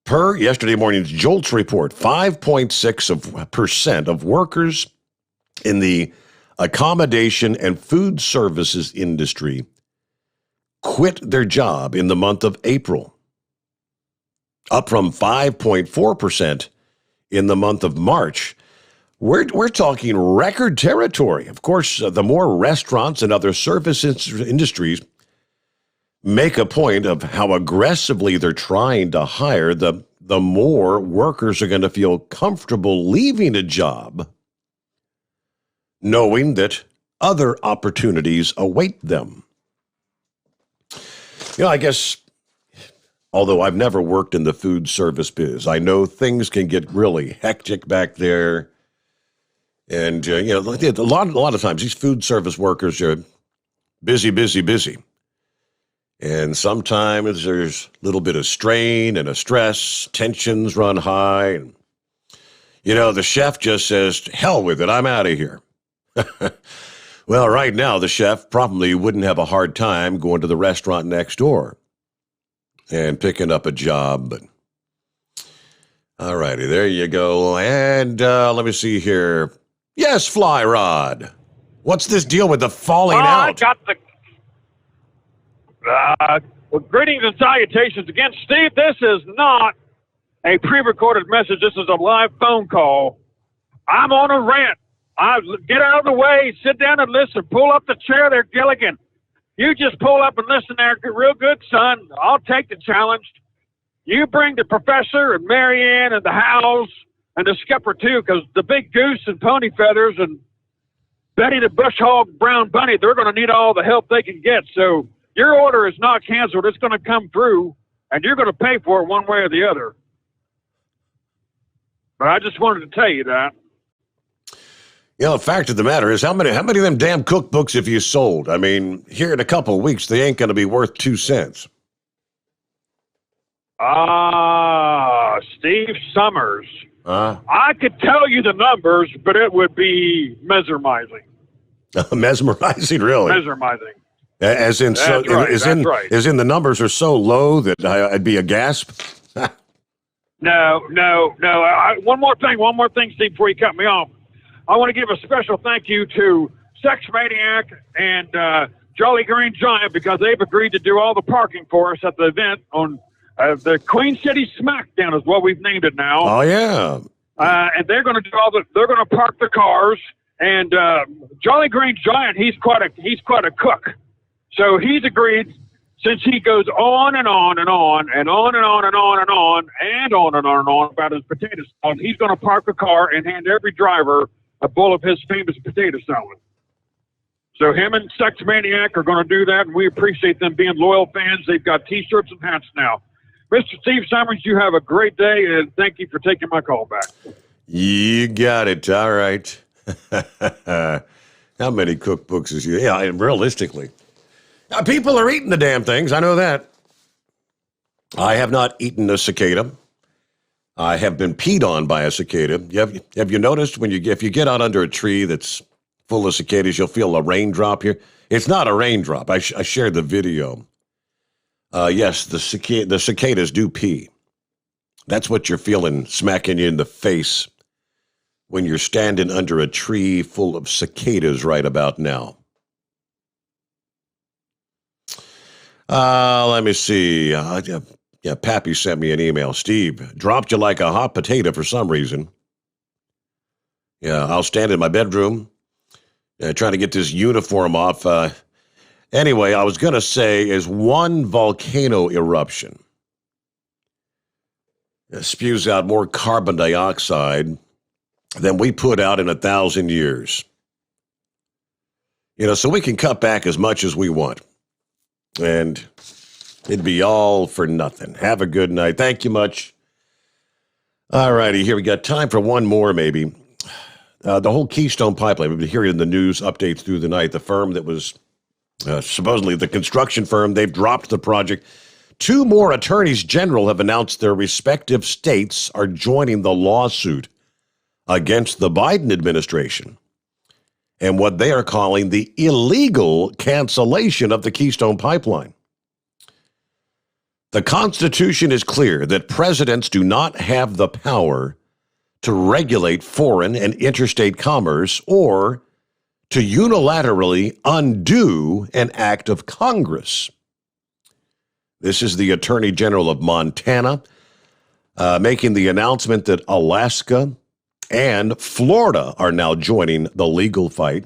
Per yesterday morning's JOLTS report, 5.6% of workers in the accommodation and food services industry quit their job in the month of April, up from 5.4% in the month of March. We're talking record territory. Of course, the more restaurants and other service industries make a point of how aggressively they're trying to hire, the more workers are going to feel comfortable leaving a job, knowing that other opportunities await them. I guess, although I've never worked in the food service biz, I know things can get really hectic back there. And, a lot of times these food service workers are busy. And sometimes there's a little bit of strain and a stress, tensions run high. And, the chef just says, hell with it, I'm out of here. Well, right now, the chef probably wouldn't have a hard time going to the restaurant next door and picking up a job. But all righty, there you go. And let me see here. Yes, Fly Rod. What's this deal with the falling out? I got the... well, greetings and salutations again, Steve. This is not a pre-recorded message. This is a live phone call. I'm on a rant. Get out of the way, sit down and listen. Pull up the chair there, Gilligan. You just pull up and listen there. Real good, son. I'll take the challenge. You bring the professor and Marianne and the Howes and the skipper too, because the big goose and pony feathers and Betty the bush hog brown bunny, they're going to need all the help they can get. So your order is not canceled. It's going to come through, and you're going to pay for it one way or the other. But I just wanted to tell you that. The fact of the matter is, how many of them damn cookbooks have you sold? I mean, here in a couple of weeks, they ain't going to be worth 2 cents. Steve Sommers. I could tell you the numbers, but it would be mesmerizing. Mesmerizing, really? Mesmerizing. As in, as in the numbers are so low that I'd be a gasp. No. One more thing, Steve, before you cut me off. I want to give a special thank you to Sex Maniac and Jolly Green Giant, because they've agreed to do all the parking for us at the event on the Queen City Smackdown is what we've named it now. Oh yeah. And they're going to do they're going to park the cars. And Jolly Green Giant, he's quite a cook, so he's agreed. Since he goes on and on and on and on and on and on and on and on and on and on about his potato salad, he's going to park a car and hand every driver a bowl of his famous potato salad. So him and Sex Maniac are going to do that, and we appreciate them being loyal fans. They've got T-shirts and hats now. Mr. Steve Sommers, you have a great day, and thank you for taking my call back. You got it. All right. How many cookbooks is you? Yeah, and realistically. People are eating the damn things. I know that. I have not eaten a cicada. I have been peed on by a cicada. Have you noticed if you get out under a tree that's full of cicadas, you'll feel a raindrop here? It's not a raindrop. I shared the video. Yes, the cicadas do pee. That's what you're feeling smacking you in the face when you're standing under a tree full of cicadas right about now. Let me see. Pappy sent me an email. Steve, dropped you like a hot potato for some reason. Yeah, I'll stand in my bedroom trying to get this uniform off. Anyway, I was going to say, is one volcano eruption spews out more carbon dioxide than we put out in 1,000 years. So we can cut back as much as we want. And it'd be all for nothing. Have a good night. Thank you much. All righty, here we got time for one more, maybe. The whole Keystone Pipeline. We've been hearing in the news updates through the night. The firm that was supposedly the construction firm, they've dropped the project. 2 more attorneys general have announced their respective states are joining the lawsuit against the Biden administration and what they are calling the illegal cancellation of the Keystone Pipeline. The Constitution is clear that presidents do not have the power to regulate foreign and interstate commerce or to unilaterally undo an act of Congress. This is the Attorney General of Montana making the announcement that Alaska and Florida are now joining the legal fight.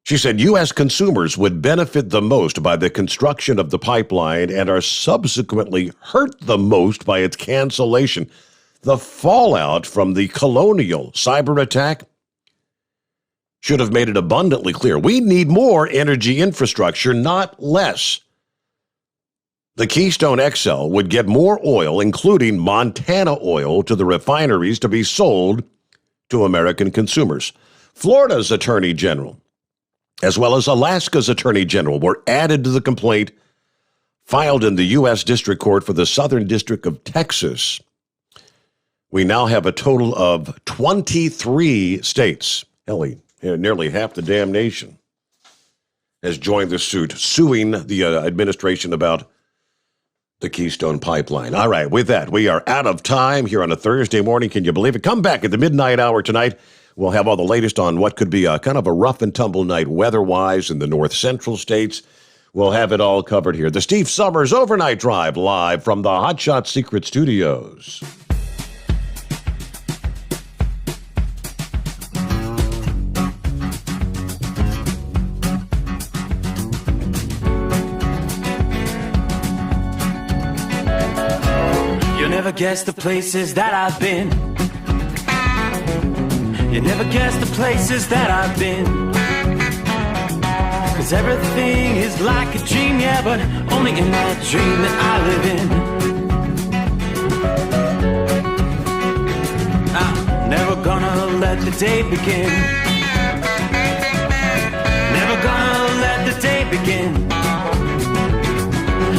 She said U.S. consumers would benefit the most by the construction of the pipeline and are subsequently hurt the most by its cancellation. The fallout from the Colonial cyber attack should have made it abundantly clear. We need more energy infrastructure, not less. The Keystone XL would get more oil, including Montana oil, to the refineries to be sold to American consumers. Florida's Attorney General, as well as Alaska's Attorney General, were added to the complaint filed in the U.S. District Court for the Southern District of Texas. We now have a total of 23 states, nearly half the damn nation, has joined the suit, suing the administration about the Keystone Pipeline. All right, with that, we are out of time here on a Thursday morning. Can you believe it? Come back at the midnight hour tonight. We'll have all the latest on what could be a kind of a rough and tumble night weather-wise in the north central states. We'll have it all covered here. The Steve Sommers Overnight Drive, live from the Hot Shot Secret Studios. Never guess the places that I've been. You never guess the places that I've been. 'Cause everything is like a dream, yeah, but only in that dream that I live in. I'm never gonna let the day begin. Never gonna let the day begin.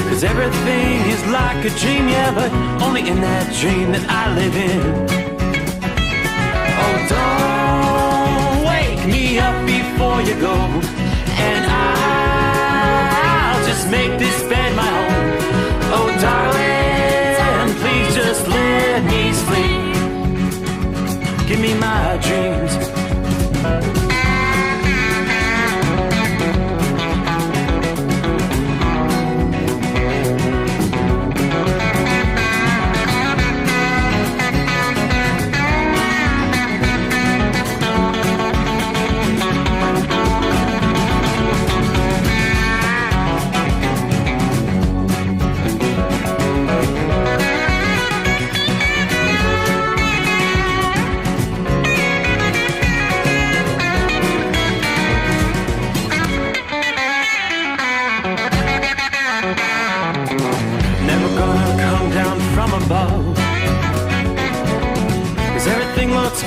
'Cause everything is like a dream, yeah, but only in that dream that I live in. Oh, don't wake me up before you go, and I'll just make this bed my home. Oh, darling, please just let me sleep. Give me my dreams.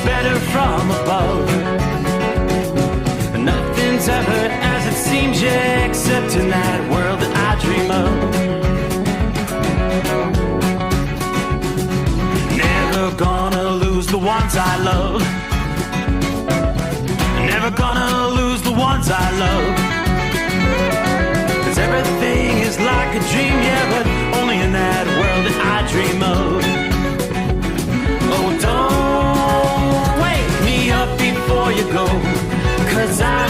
Better from above. Nothing's ever as it seems, yeah, except in that world that I dream of. Never gonna lose the ones I love. Never gonna lose the ones I love. 'Cause everything is like a dream, yeah, but only in that world that I dream of. Oh, don't before you go, 'cause I